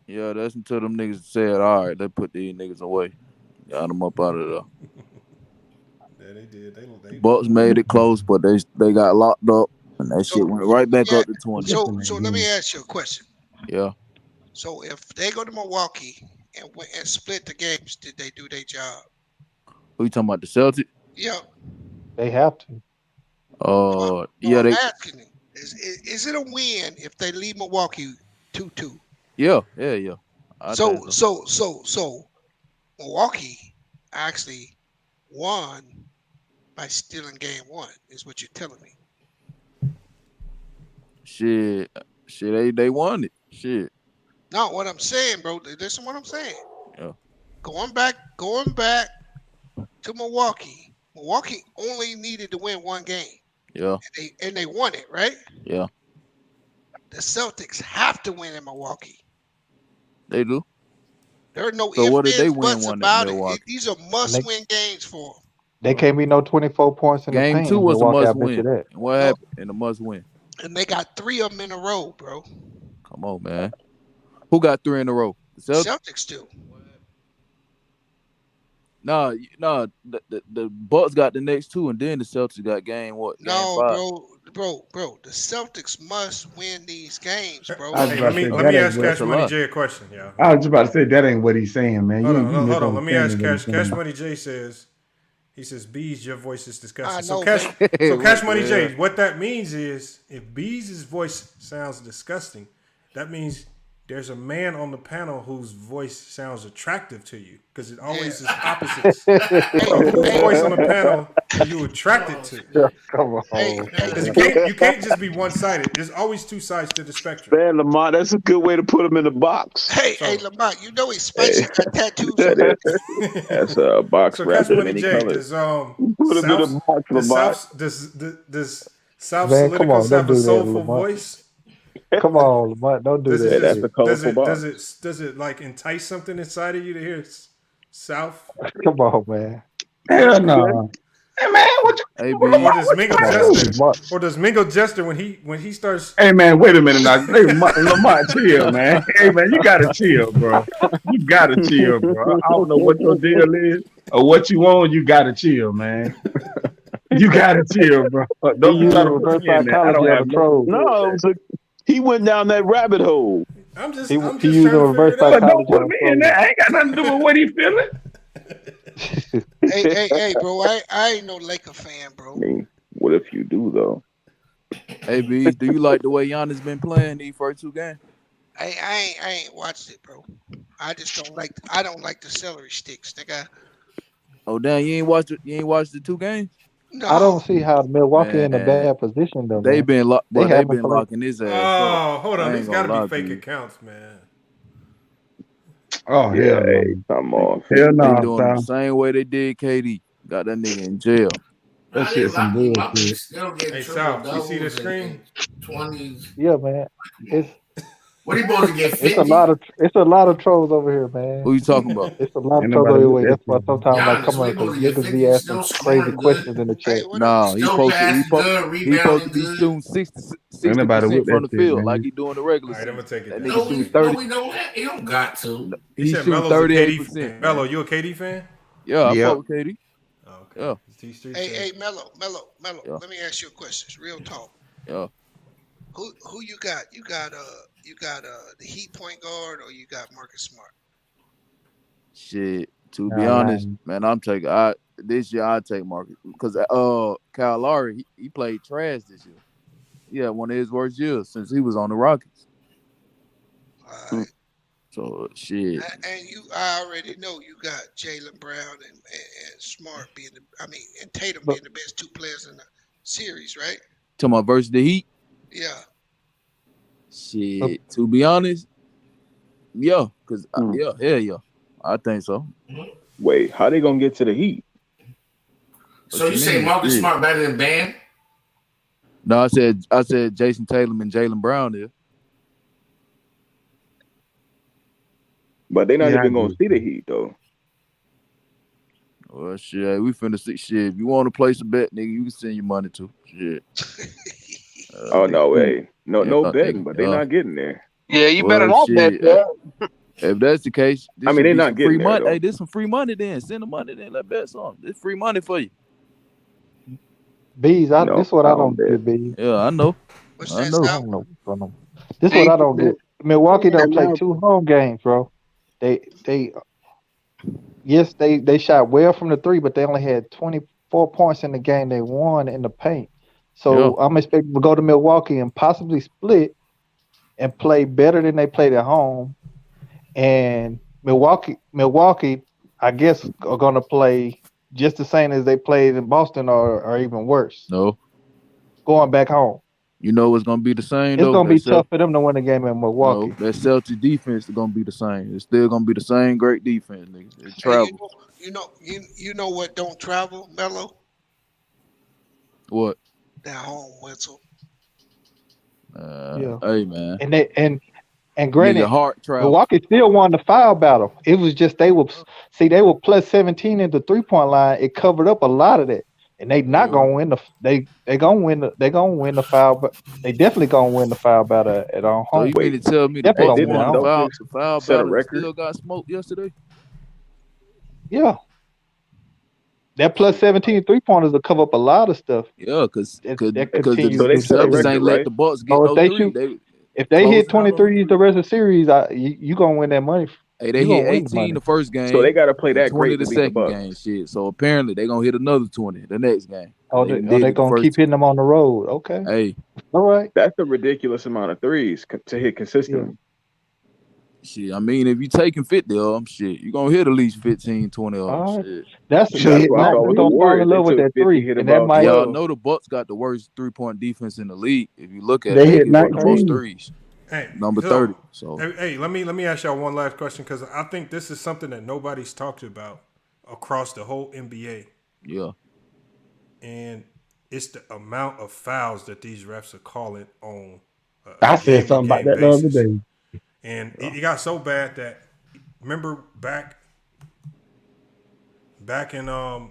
Yeah, that's until them niggas said, all right, they put these niggas away. Got them up out of there. Yeah, they did. They Bucks made it close, but they got locked up, and that shit went right back up to 20. So let me ask you a question. Yeah. So if they go to Milwaukee and split the games, did they do their job? Who you talking about, the Celtics? Yeah. They have to. Yeah. I'm asking you, is it a win if they leave Milwaukee 2-2? Yeah. So Milwaukee actually won by stealing game one, is what you're telling me. Shit, they won it. Shit. No, what I'm saying, bro, listen what I'm saying. Yeah. Going back to Milwaukee. Milwaukee only needed to win one game. Yeah. And they won it, right? Yeah. The Celtics have to win in Milwaukee. They do. There are no so what did they win buts one about it. These are must-win games for them. They can't be no 24 points in game the paint. Game 2 was a must-win. And what happened in the must-win? And they got 3 of them in a row, bro. Come on, man. Who got 3 in a row? The Celtics do. No, the Bucks got the next 2, and then the Celtics got game what? No, bro. The Celtics must win these games, bro. Hey, let me ask Cash Money J a question. Yeah, I was just about to say that ain't what he's saying, man. Hold on. Let me ask Cash Money J says. He says, "Bees, your voice is disgusting." So Cash Money J, what that means is, if Bees' voice sounds disgusting, that means there's a man on the panel whose voice sounds attractive to you, because it always is opposites. So whose voice on the panel you attracted to. Yeah, come on. Because you can't just be one-sided. There's always two sides to the spectrum. Man, Lamont, that's a good way to put him in the box. Hey, Lamont, you know he's spicy. Got tattoos. That's a box So wrap Cash in Money many J, colors. does South Man, come Soliticals on, don't have a do that, soulful Lamont. voice? Come on, Lamont, don't do that. That's a colorful box. Does it like entice something inside of you to hear South? Come on, man. Hell no. Hey man, what you? Hey, Or does Mingo Jester when he starts? Hey man, wait a minute now. Hey, Lamont, chill, man. Hey man, you gotta chill, bro. You gotta chill, bro. I don't know what your deal is or what you want. You gotta chill, man. You gotta chill, bro. Don't He try to reverse put me in there. I psychology don't on have the troll. No, he went down that rabbit hole. I'm just He trying used to reverse figure it out. But don't psychology put on me the in there. I ain't got nothing to do with what he feeling. Hey, bro, I ain't no Laker fan, bro. I mean, what if you do though? Hey, B, do you like the way Giannis been playing these first two games? I ain't watched it, bro. I just don't like. I don't like the celery sticks, nigga. Oh damn, you ain't watched the two games? No. I don't see how Milwaukee in a Man, bad position though. They man. been haven't been played- locking his ass up. Oh, hold on. I These ain't got gonna to be lie fake to you. accounts, man. Oh Yeah, hell hey, no. I'm off. Hell They no, doing it the Sal. same way they did KD. Got that nigga in jail. That shit some bullshit. Still getting Hey, triple South, you doubles see the and screen? 20s. Yeah, man. It's What are you supposed to get? 50? it's a lot of trolls over here, man. Who you talking about? It's a lot of Ain't trolls nobody over with here. that That's why shit. sometimes I Giannis, come what on are you because supposed to get? niggas 50? be asking Still crazy scoring questions good. in the chat. Nah, Still passing good, he supposed to rebounding be good. shooting Ain't nobody 60% with from that the shit, field like man. he do in the regular All right, I'm season. gonna take it That down. nigga shooting 30. We don't have. He don't got to. He He said shooting Melo's a KD 38%. fan. Melo, you a KD fan? Yeah, I Yeah. fuck with KD. Oh, okay. Yeah. T-Street Hey, Mello. Yeah. Let me ask you a question. It's real talk. Yeah. Who you got? You got the Heat point guard, or you got Marcus Smart? Shit. To be Nah, honest, man. man, this year I take Marcus because Kyle Lowry he played trash this year. Yeah, one of his worst years since he was on the Rockets. All right. So shit. And I already know you got Jaylen Brown and Smart and Tatum being the best two players in the series, right? To my versus the Heat. Yeah. Shit. To be honest, yeah, cause yeah, I think so. Wait, how they gonna get to the Heat? So you say Marcus Smart better than Bam? No, I said Jason Tatum and Jaylen Brown there. But they not even gonna see the Heat though. Well, shit, we finna see shit. If you want to place a bet, nigga, you can send your money to shit. Oh no way, no betting, but they not getting there. Yeah, you better not bet that. If that's the case, I mean they not getting free there. money. Though. Hey, this some free money. Then send the money. Then let bet some. It's free money for you. Bees, this is what I don't get, Bees. Yeah, I know. I know. This is what I don't get. Milwaukee don't play 2 home games, bro. They shot well from the 3, but they only had 24 points in the game they won in the paint. So I'm expecting to go to Milwaukee and possibly split and play better than they played at home. And Milwaukee, I guess, are going to play just the same as they played in Boston or even worse. No. Going back home. You know it's gonna be the same. It's gonna be tough for them to win the game in Milwaukee. No, that Celtics defense is gonna be the same. It's still gonna be the same great defense, nigga. It travels. You know what don't travel, Mello? What? That home whistle. Hey man. And granted, Milwaukee still won the foul battle. It was just they were plus 17 at the 3-point line. It covered up a lot of that. And they not gonna win they gonna win the foul, but they definitely gonna win the foul battle at home. So you mean to tell me the Bucks won the foul battle and still got smoked yesterday? Yeah. That plus 17 3-pointers will cover up a lot of stuff. Yeah, because the Celtics ain't let the Bucks get no three. If they hit 23 the rest of the series, you gonna win that money. Hey, they hit 18 the first game. So they got to play that 20 great the to beat the second Bucks. game. Shit. So apparently they gonna hit another 20 the next game. Oh, they gonna keep hitting them on the road. Okay. Hey, all right. That's a ridiculous amount of threes to hit consistently. Shit, I mean, if you taking 50 of them, shit, you gonna hit at least 15, 20 of them. Shit. That's what I thought with the Warriors. They took 50, hit and that about might. Y'all know the Bucks got the worst 3-point defense in the league. If you look at They it, hit give up the 19. most threes. Hey, Number 30. So hey, let me ask y'all one last question because I think this is something that nobody's talked about across the whole NBA. Yeah. And it's the amount of fouls that these refs are calling on. I said something about that the other day. And it got so bad that remember back in hold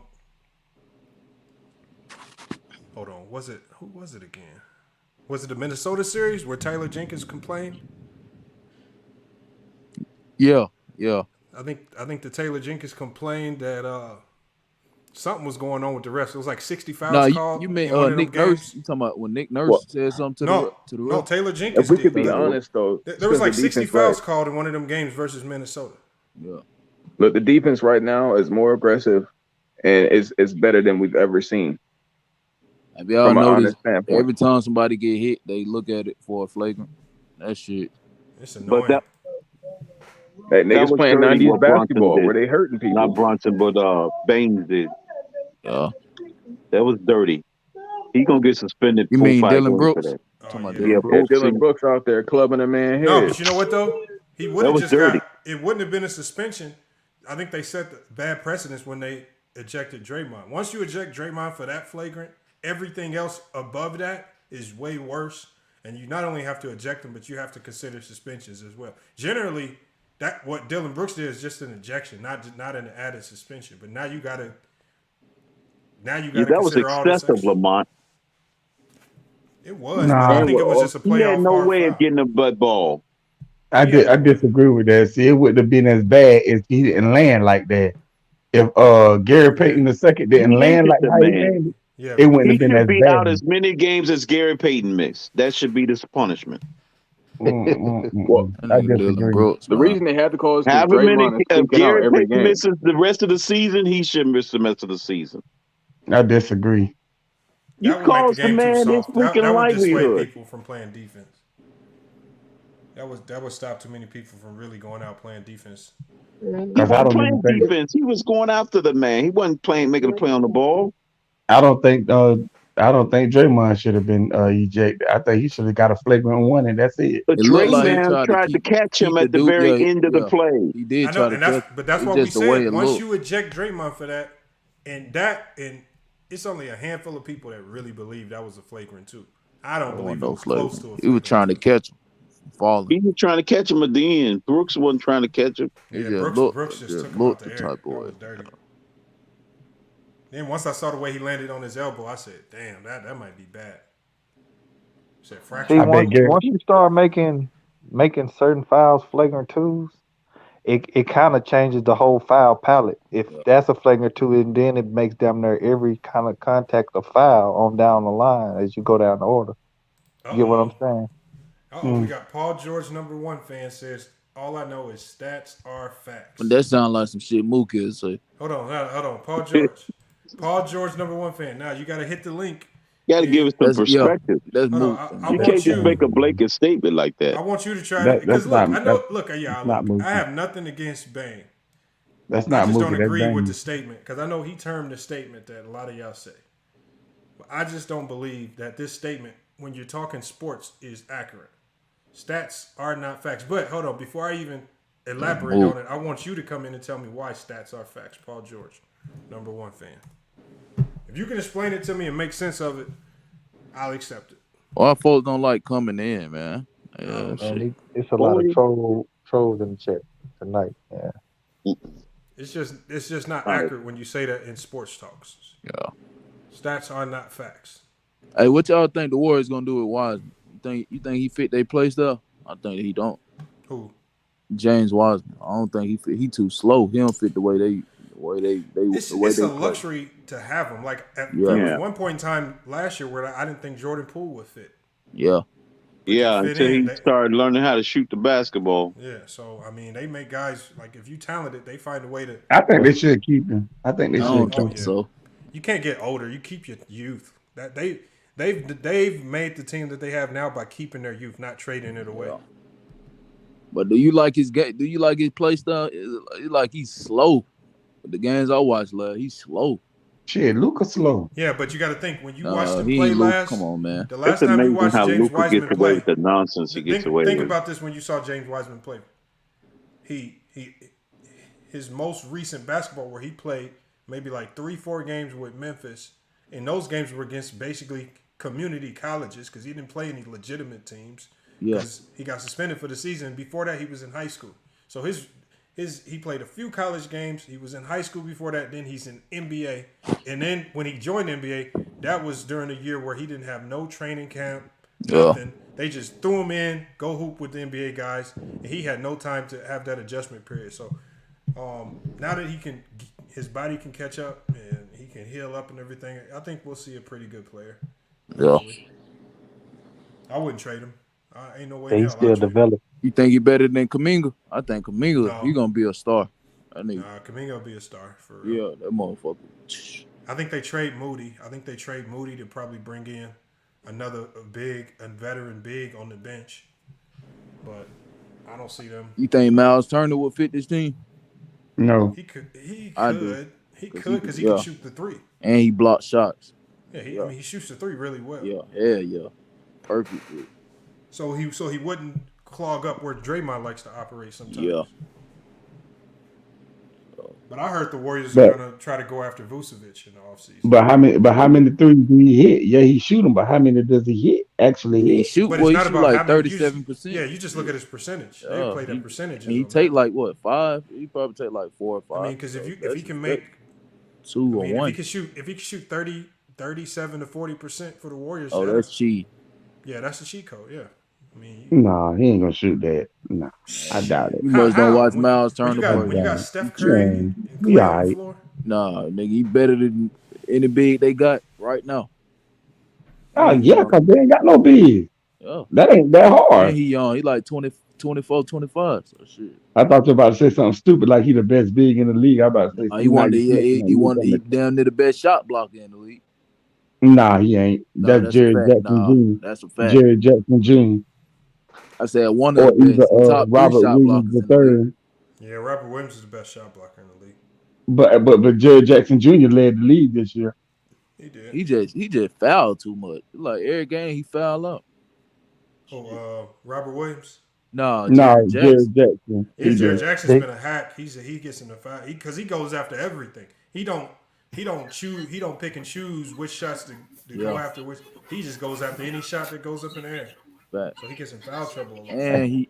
on, who was it again? Was it the Minnesota series where Taylor Jenkins complained? Yeah. I think the Taylor Jenkins complained that something was going on with the refs. It was like 60 fouls called. You mean Nick Nurse? You talking about when Nick Nurse said something to the ref? No, Taylor Jenkins. If we could be honest though, there was like 60 fouls called in one of them games versus Minnesota. Yeah. Look, the defense right now is more aggressive, and it's better than we've ever seen. Have y'all noticed every time somebody get hit, they look at it for a flagrant? That shit. It's annoying. But that niggas playing 90s basketball where they hurting people. Not Brunson, but Baines did. Yeah. That was dirty. He gonna get suspended. You mean Dylan Brooks? Brooks? Dylan Brooks out there clubbing a man head. No, but you know what though? He would have just got. It wouldn't have been a suspension. I think they set the bad precedence when they ejected Draymond. Once you eject Draymond for that flagrant, everything else above that is way worse. And you not only have to eject them, but you have to consider suspensions as well. Generally, that what Dylan Brooks did is just an ejection, not an added suspension. But now you gotta. That was excessive, Lamont. It was. But I think it was just a playoff. He had no way of getting a butt ball. I disagree with that. See, it wouldn't have been as bad if he didn't land like that. If Gary Payton II didn't land like how he landed, it wouldn't have been as bad. He should be out as many games as Gary Payton missed. That should be the punishment. Well, I disagree. The reason they had to call is however many if Gary every Payton game. misses the rest of the season, he should miss the rest of the season. I disagree. You caused the man his freaking that would dissuade livelihood. people from playing defense. That would stop too many people from really going out playing defense. He wasn't playing defense. He was going after the man. He wasn't making a play on the ball. I don't think Draymond should have been ejected. I think he should have got a flagrant one, and that's it. But Draymond tried to catch him at the very end of the play. He did but that's what we said. Once you eject Draymond for that, and it's only a handful of people that really believe that was a flagrant too. I don't believe it was close to a flagrant. He was trying to catch him. Falling. He was trying to catch him at the end. Brooks wasn't trying to catch him. Yeah, Brooks just took him out the air. That was dirty. Then once I saw the way he landed on his elbow, I said, "Damn, that might be bad." Said fracture. See, once you start making certain fouls flagrant twos, it kind of changes the whole foul palette. If that's a flagrant two, and then it makes damn near every kind of contact a foul on down the line as you go down the order. You get what I'm saying? We got Paul George, #1 fan, says, all I know is stats are facts. But that sounds like some shit Mook is say. Hold on. Paul George. Paul George, #1 fan. Now, you got to hit the link. You got to give us some perspective. That's Mook. You can't just make a blanket statement like that. I want you to try to, because I have nothing against Bane. That's not I just Mookie, don't agree that's with Bane. the statement, because I know he termed the statement that a lot of y'all say. But I just don't believe that this statement, when you're talking sports, is accurate. Stats are not facts. But hold on, before I even elaborate on it, I want you to come in and tell me why stats are facts. Paul George, #1 fan. If you can explain it to me and make sense of it, I'll accept it. Our folks don't like coming in, man. Yeah, it's a lot of trolls in the chat tonight. Yeah. It's just not accurate when you say that in sports talks. Yeah. Stats are not facts. Hey, what y'all think the Warriors gonna do with Wiseman? You think he fit their play stuff? I think he don't. Who? James Wiseman. I don't think he fit. He too slow. He don't fit the way they. It's a luxury to have him. Like there was one point in time last year where I didn't think Jordan Poole would fit. Yeah. Yeah, until he started learning how to shoot the basketball. Yeah, so I mean, they make guys like if you talented, they find a way to. I think they should keep him. I think they should keep him. So you can't get older. You keep your youth. That they've made the team that they have now by keeping their youth, not trading it away. But do you like his game? Do you like his play style? Like he's slow. The games I watched last, he's slow. Shit, Luka slow. Yeah, but you got to think when you watched him play Come on, man. the last time you watched James Wiseman gets away play, with the nonsense he gets away think with. about this when you saw James Wiseman play. His most recent basketball where he played maybe like 3-4 games with Memphis, and those games were against basically community colleges because he didn't play any legitimate teams because he got suspended for the season. Before that, he was in high school, so he played a few college games. He was in high school before that. Then he's in NBA, and then when he joined NBA, that was during a year where he didn't have no training camp, nothing. They just threw him in, go hoop with the NBA guys, and he had no time to have that adjustment period. So now that his body can catch up and he can heal up and everything, I think we'll see a pretty good player. Yeah, I wouldn't trade him. Ain't no way. He's still developing. You think he better than Kuminga? I think Kuminga, he gonna be a star. Kuminga will be a star for real. Yeah, that motherfucker. I think they trade Moody. To probably bring in another veteran big on the bench. But I don't see them. You think Miles Turner will fit this team? No. He could because he can shoot the three. And he blocks shots. Yeah, I mean he shoots the three really well. Yeah. Perfect. So he wouldn't clog up where Draymond likes to operate sometimes. Yeah. But I heard the Warriors are gonna try to go after Vucevic in the offseason. But how many threes do he hit? Yeah, he shoot them, but how many does he hit? Actually, he shoot. But well, it's he not shoot about like 37%. Yeah, you just look at his percentage. They play that percentage. And he take like what 5? He probably take like 4 or 5. I mean, because if he can make 2 or 1, if he can shoot 37 to 40% for the Warriors. Oh, that's cheat. Yeah, that's a cheat code. Yeah. I mean, nah, he ain't gonna shoot that. Nah, I doubt it. You must don't watch Miles Turner. When you got Steph Curry and Clay on the floor. Nah, nigga, he better than any big they got right now. Oh yeah, cause they ain't got no big. Yeah. That ain't that hard. And he young. He like 20, 24, 25. So shit. I thought you were about to say something stupid like he the best big in the league. I about to say he damn near the best shot blocker in the league. Nah, he ain't. That's Jerry Jackson Jr. That's a fact. Jerry Jackson Jr. I said one of the best. Top Robert shot Williams III. Yeah, Robert Williams is the best shot blocker in the league. But Jerry Jackson Jr. led the league this year. He did. He just fouled too much. Like every game he fouled up. Robert Williams. No, Jerry Jackson. Yeah, Jerry Jackson's been a hack. He gets in the foul because he goes after everything. He don't choose. He don't pick and choose which shots to go after. He just goes after any shot that goes up in the air. Right. So he gets in foul trouble a lot. And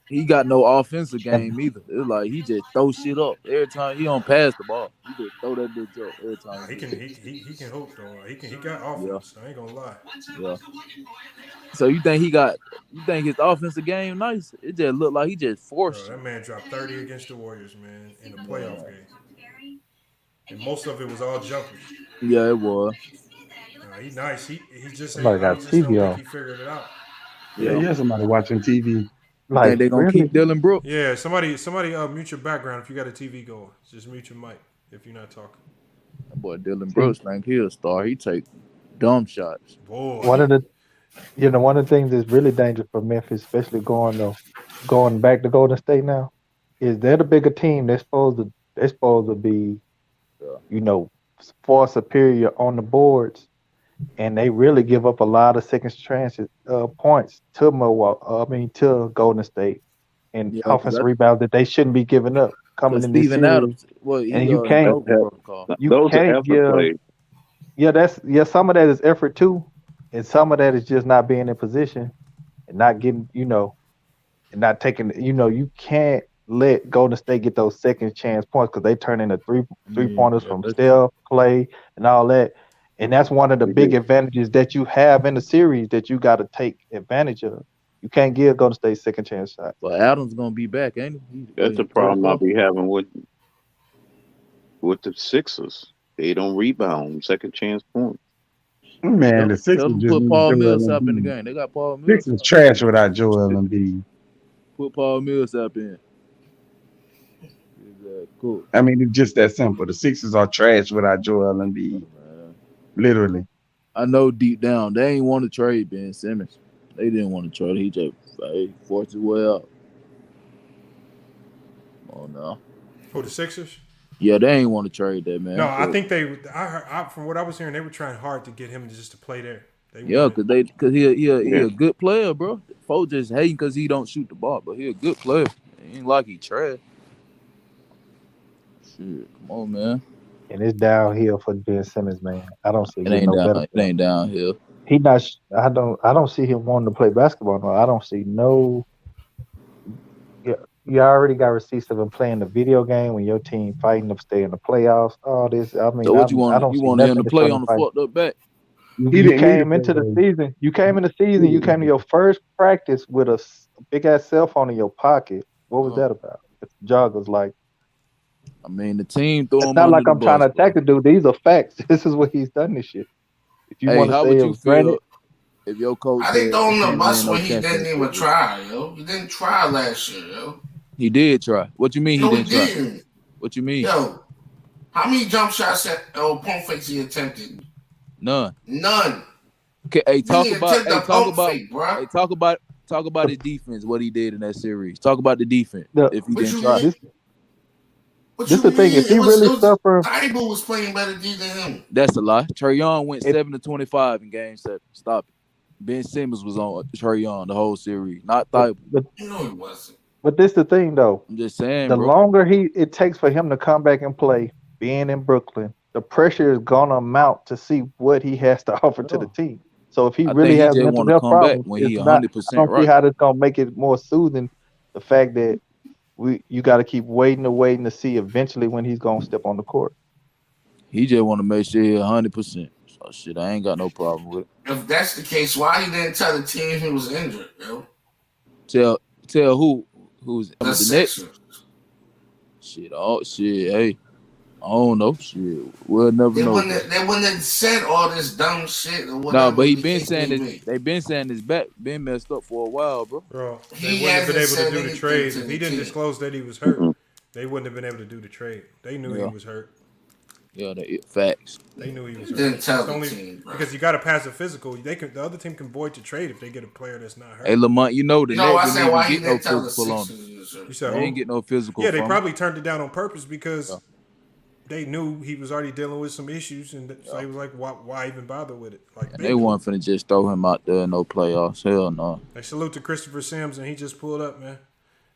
he got no offensive game either. It's like he just throw shit up every time he don't pass the ball. He just throw that bitch up every time. He can hoop though. He got offense. I ain't gonna lie. Yeah. So you think his offensive game nice? It just looked like he just forced. That man dropped 30 against the Warriors, man, in the playoff game. And most of it was all jumpers. Yeah, it was. He's nice. He just somebody got TV on. He figured it out. Yeah, somebody watching TV. Like they gonna keep Dylan Brooks. Yeah, somebody mute your background if you got a TV going. Just mute your mic if you're not talking. That boy Dylan Brooks think he a star. He take dumb shots. Boy. One of the things that's really dangerous for Memphis, especially going back to Golden State now, is they're the bigger team. They're supposed to be, far superior on the boards. And they really give up a lot of second chance points to to Golden State, and offensive rebounds that they shouldn't be giving up coming in this series. Adams, and you can't give. Some of that is effort too, and some of that is just not being in position and not getting, and not taking. You can't let Golden State get those second chance points because they turn into three pointers from Steph, Clay, and all that. And that's one of the big advantages that you have in the series that you got to take advantage of. You can't give Golden State second chance shot. Well, Adams gonna be back, ain't he? That's the problem I'll be having with the Sixers. They don't rebound second chance points. Man, the Sixers just put Paul Millsap in the game. They got Paul Millsap. Sixers trash without Joel Embiid. Put Paul Millsap in. Cool. I mean, it's just that simple. The Sixers are trash without Joel Embiid. Literally. I know deep down they ain't want to trade Ben Simmons. They didn't want to trade. He just forced his way out. Oh no. Who, the Sixers? Yeah, they ain't want to trade that, man. No, I think they. From what I was hearing, they were trying hard to get him just to play there. Because he a good player, bro. Folks just hating because he don't shoot the ball, but he a good player. It ain't like he trash. Shit, come on, man. And it's downhill for Ben Simmons, man. I don't see it ain't no better. It ain't downhill. He not. I don't see him wanting to play basketball. No, I don't see no. You already got receipts of him playing the video game when your team fighting to stay in the playoffs. All this. I mean, so what you want? You want him to play on the fucked up back? You came into the season. You came to your first practice with a big ass cell phone in your pocket. What was that about? The joggers, like. I mean, the team threw him. It's not like I'm trying to attack the dude. These are facts. This is what he's done this shit. If you want to say it, granted. If your coach, I think throwing the bus when he didn't even try, yo. He didn't try last year, yo. He did try. What you mean he didn't try? What you mean? Yo, how many jump shots pump fakes he attempted? None. Okay, hey, talk about his defense. What he did in that series. Talk about the defense. If he didn't try. This the thing. If he really suffering, Tybull was playing better D than him. That's a lie. Trae Young went 7-25 in Game 7. Stop it. Ben Simmons was on Trae Young the whole series, not Tybull. No, he wasn't. But this the thing, though. I'm just saying, the longer it takes for him to come back and play, being in Brooklyn, the pressure is gonna mount to see what he has to offer to the team. So if he really has mental health problems, when he 100% I don't see how this gonna make it more soothing. The fact that you got to keep waiting to see eventually when he's gonna step on the court. He just want to make sure he's 100%. So shit, I ain't got no problem with it. If that's the case, why he didn't tell the team he was injured, yo? Tell who's the next? Shit, hey. I don't know. Shit, we'll never know. They wouldn't have said all this dumb shit or whatever. No, but he been saying this. They been saying his back been messed up for a while, bro. They wouldn't have been able to do the trade if he didn't disclose that he was hurt. They wouldn't have been able to do the trade. They knew he was hurt. Yeah, facts. They knew he was hurt. Didn't tell the team, bro. Because you got to pass a physical. The other team can void the trade if they get a player that's not hurt. Hey, Lamont, you know the I said why he didn't tell the Sixers. You said they ain't get no physical. Yeah, they probably turned it down on purpose because they knew he was already dealing with some issues, and so he was like, "Why even bother with it?" Like they weren't finna just throw him out there in no playoffs. Hell no. Hey, salute to Christopher Sims, and he just pulled up, man.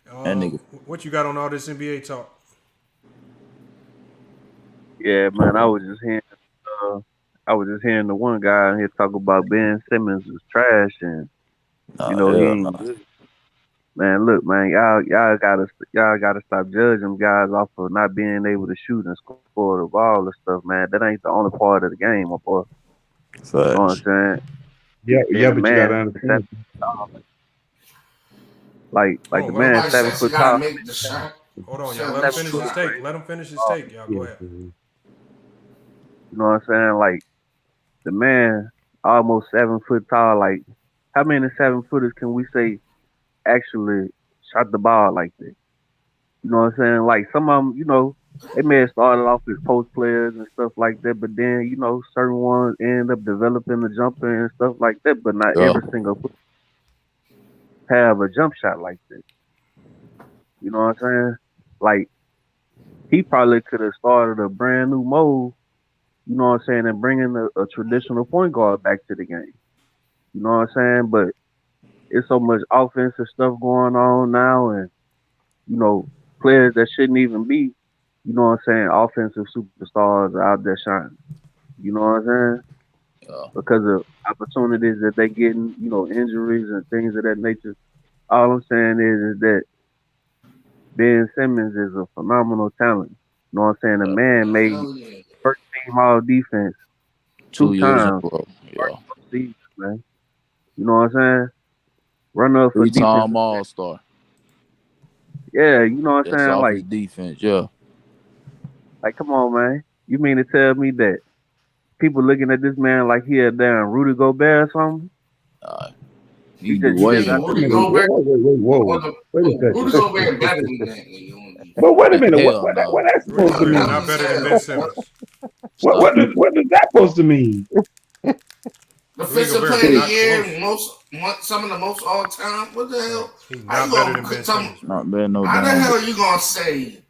That nigga. What you got on all this NBA talk? Yeah, man, I was just hearing the one guy here talk about Ben Simmons is trash, and he ain't good. Man, look, man, y'all gotta stop judging guys off of not being able to shoot and score the ball and stuff, man. That ain't the only part of the game, my boy. Facts. You know what I'm saying? Yeah, but man, you gotta understand. Like the man 7 foot tall. Hold on, y'all. Let him finish his take. Let him finish his take, y'all. Go ahead. You know what I'm saying? Like the man almost 7 foot tall. Like how many 7-footers can we say actually shot the ball like that? You know what I'm saying? Like some of them, they may have started off as post players and stuff like that, but then, certain ones end up developing the jumper and stuff like that, but not every single have a jump shot like that. You know what I'm saying? Like, he probably could have started a brand new mode, you know what I'm saying, and bringing a traditional point guard back to the game. You know what I'm saying? But it's so much offensive stuff going on now, and players that shouldn't even be, offensive superstars are out there shining. You know what I'm saying? Because of opportunities that they getting, injuries and things of that nature. All I'm saying is that Ben Simmons is a phenomenal talent. You know what I'm saying? The man made first team all defense 2 times. Season, man. You know what I'm saying? Runner up for 3-time All-Star. Yeah, you know what I'm saying? Like defense, yeah. Like, come on, man. You mean to tell me that people looking at this man like he a damn Rudy Gobert or something? He just way Rudy Gobert. Whoa. Wait a second. Rudy Gobert better than that. But wait a minute. What that's supposed to mean? Not better than Ben Simmons. What is that supposed to mean? Defensive player of the year, some of the most all time. What the hell? He's not better than Ben Simmons. Not bad, no. How the hell are you gonna say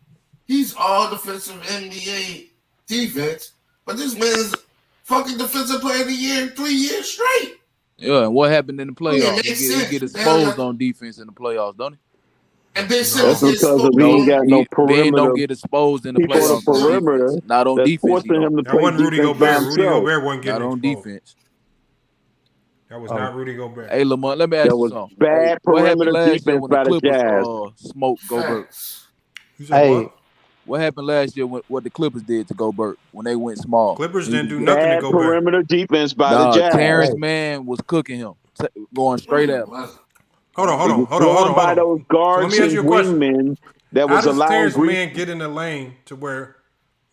he's all defensive NBA defense, but this man's fucking defensive player of the year in 3 years straight? Yeah, and what happened in the playoffs? He get exposed on defense in the playoffs, don't he? And Ben Simmons that's because he ain't got no perimeter. Ben don't get exposed in the playoffs. Perimeter, not on defense. That wasn't Rudy Gobert. Rudy Gobert wasn't getting not on defense. That was not Rudy Gobert. Hey, Lamont, let me ask you something. Bad What happened perimeter last year defense when by the the Jazz. Clippers smoked Gobert? Hey, what happened last year when what the Clippers did to Gobert when they went small? Clippers didn't do nothing Bad to Gobert. perimeter defense by the Jazz. Terrence Mann was cooking him, going straight at him. Hold on. By those guards So let me ask you a question. wingmen that was How does allowing Terrence Mann get in the lane to where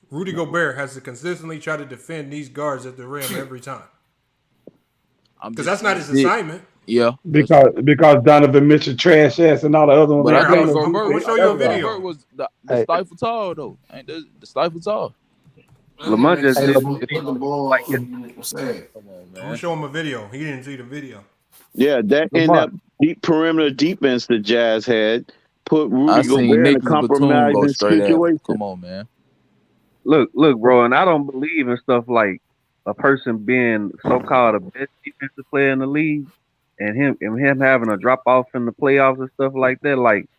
Rudy Gobert has to consistently try to defend these guards at the rim every time? Because that's not his assignment. Yeah, because Donovan Mitchell trash ass and all the other ones. But I think I'm gonna show you a video. Gobert was the stifle tall though. Ain't the stifle tall? Lamont just did the ball like I'm gonna show him a video. He didn't see the video. Yeah, that in that deep perimeter defense the Jazz had put Rudy Gobert in a compromising situation. Come on, man. Look, bro, and I don't believe in stuff like a person being so-called the best defensive player in the league and him having a drop off in the playoffs and stuff like that. Like,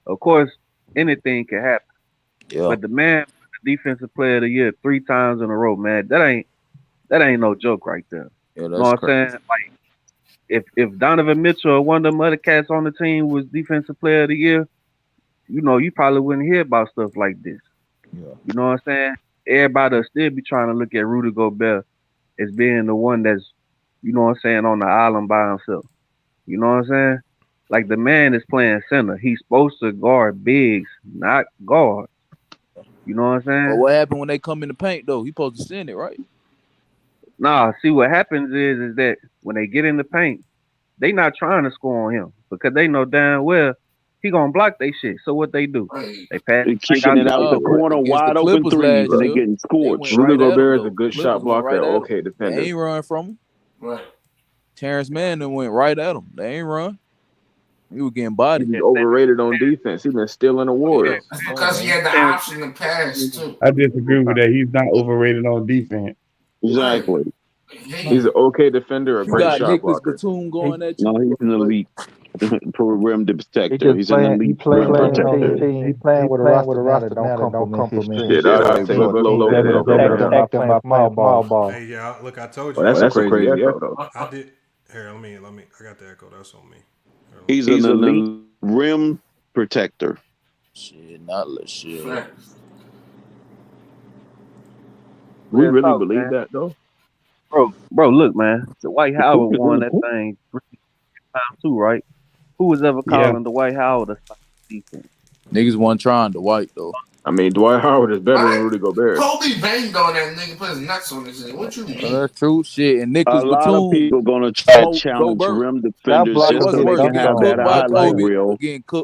of course, anything can happen. Yeah. But the man, the defensive player of the year 3 times in a row, man, that ain't no joke right there. Yeah, you know what I'm saying? Like, if Donovan Mitchell or one of them other cats on the team was defensive player of the year, you know, you probably wouldn't hear about stuff like this. Yeah. You know what I'm saying? Everybody will still be trying to look at Rudy Gobert as being the one that's, you know what I'm saying, on the island by himself. You know what I'm saying? Like, the man is playing center. He's supposed to guard bigs, not guard. You know what I'm saying? But what happened when they come in the paint, though? He supposed to send it, right? Nah, see, what happens is that when they get in the paint, they not trying to score on him because they know damn well he gonna block they shit. So what they do? They pass. They kicking it out the corner, wide open threes, and they getting scorched. Rudy Gobert is a good shot blocker. Okay, defender. They ain't run from him. Right. Terrence Mann then went right at him. They ain't run. He was getting bodied. He's overrated on defense. He's been stealing awards. Because he had the option to pass too. I disagree with that. He's not overrated on defense. Exactly. He's an okay defender, a You great got shot Nicholas blocker. Batum going at you. No, he's an elite rim protector. He's playing, an elite playing rim protector. He playing with a roster that don't compliment his Yeah, that's a small ball. Hey, yeah, look, I told you. Well, that's a crazy echo. I did. Here, let me. I got the echo. That's on me. He's an elite rim protector. Shit, not shit. We really believe that, though? Bro, look, man. The Dwight Howard won that thing 3 times too, right? Who was ever calling Dwight Howard a defense? Niggas wasn't trying Dwight, though. I mean, Dwight Howard is better than Rudy Gobert. Kobe banged on that nigga, put his nuts on his head. What you mean? That's true shit. And Nicholas A lot Batum, of people gonna try to challenge rim defenders just so they can have that highlight reel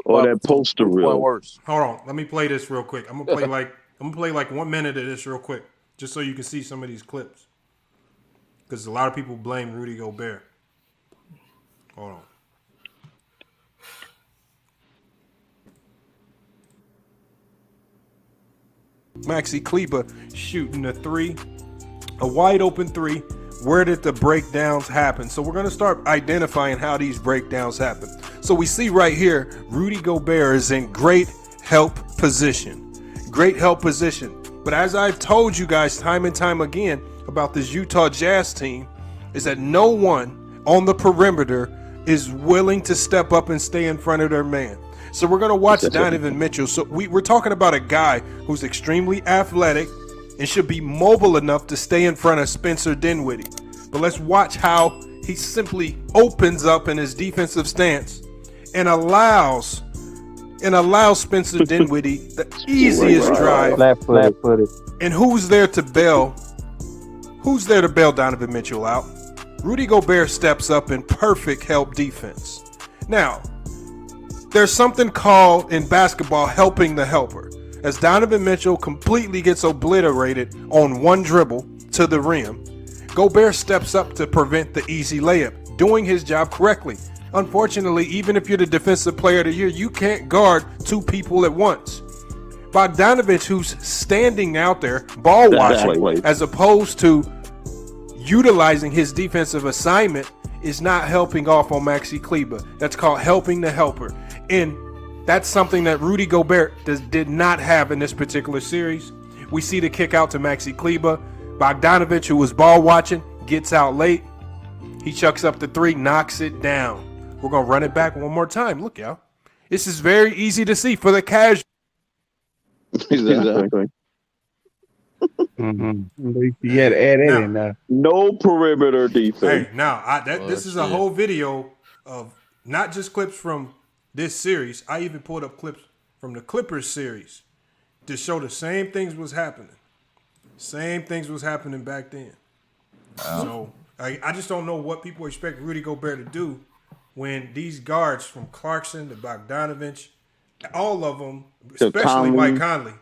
or that poster reel. Worse. Hold on, let me play this real quick. I'm gonna play like 1 minute of this real quick, just so you can see some of these clips. Because a lot of people blame Rudy Gobert. Hold on. Maxi Kleber shooting a wide open 3. Where did the breakdowns happen? So we're going to start identifying how these breakdowns happen. So we see right here, Rudy Gobert is in great help position. Great help position. But as I've told you guys time and time again about this Utah Jazz team, is that no one on the perimeter is willing to step up and stay in front of their man. So we're going to watch Donovan Mitchell. So we're talking about a guy who's extremely athletic and should be mobile enough to stay in front of Spencer Dinwiddie. But let's watch how he simply opens up in his defensive stance and allows Spencer Dinwiddie the easiest drive. Flat-footed. And who's there to bail? Who's there to bail Donovan Mitchell out? Rudy Gobert steps up in perfect help defense. Now, there's something called in basketball helping the helper. As Donovan Mitchell completely gets obliterated on one dribble to the rim, Gobert steps up to prevent the easy layup, doing his job correctly. Unfortunately, even if you're the defensive player of the year, you can't guard two people at once. Bogdanovich, who's standing out there ball watching, as opposed to utilizing his defensive assignment, is not helping off on Maxi Kleber. That's called helping the helper. And that's something that Rudy Gobert did not have in this particular series. We see the kick out to Maxi Kleber. Bogdanovich, who was ball watching, gets out late. He chucks up the three, knocks it down. We're going to run it back one more time. Look, y'all. This is very easy to see for the casual. Exactly. You had to add that in now. No perimeter defense. Hey, now, this is a whole video of not just clips from this series. I even pulled up clips from the Clippers series to show the same things was happening. Same things was happening back then. So I just don't know what people expect Rudy Gobert to do when these guards from Clarkson to Bogdanovich, all of them, especially Mike Conley,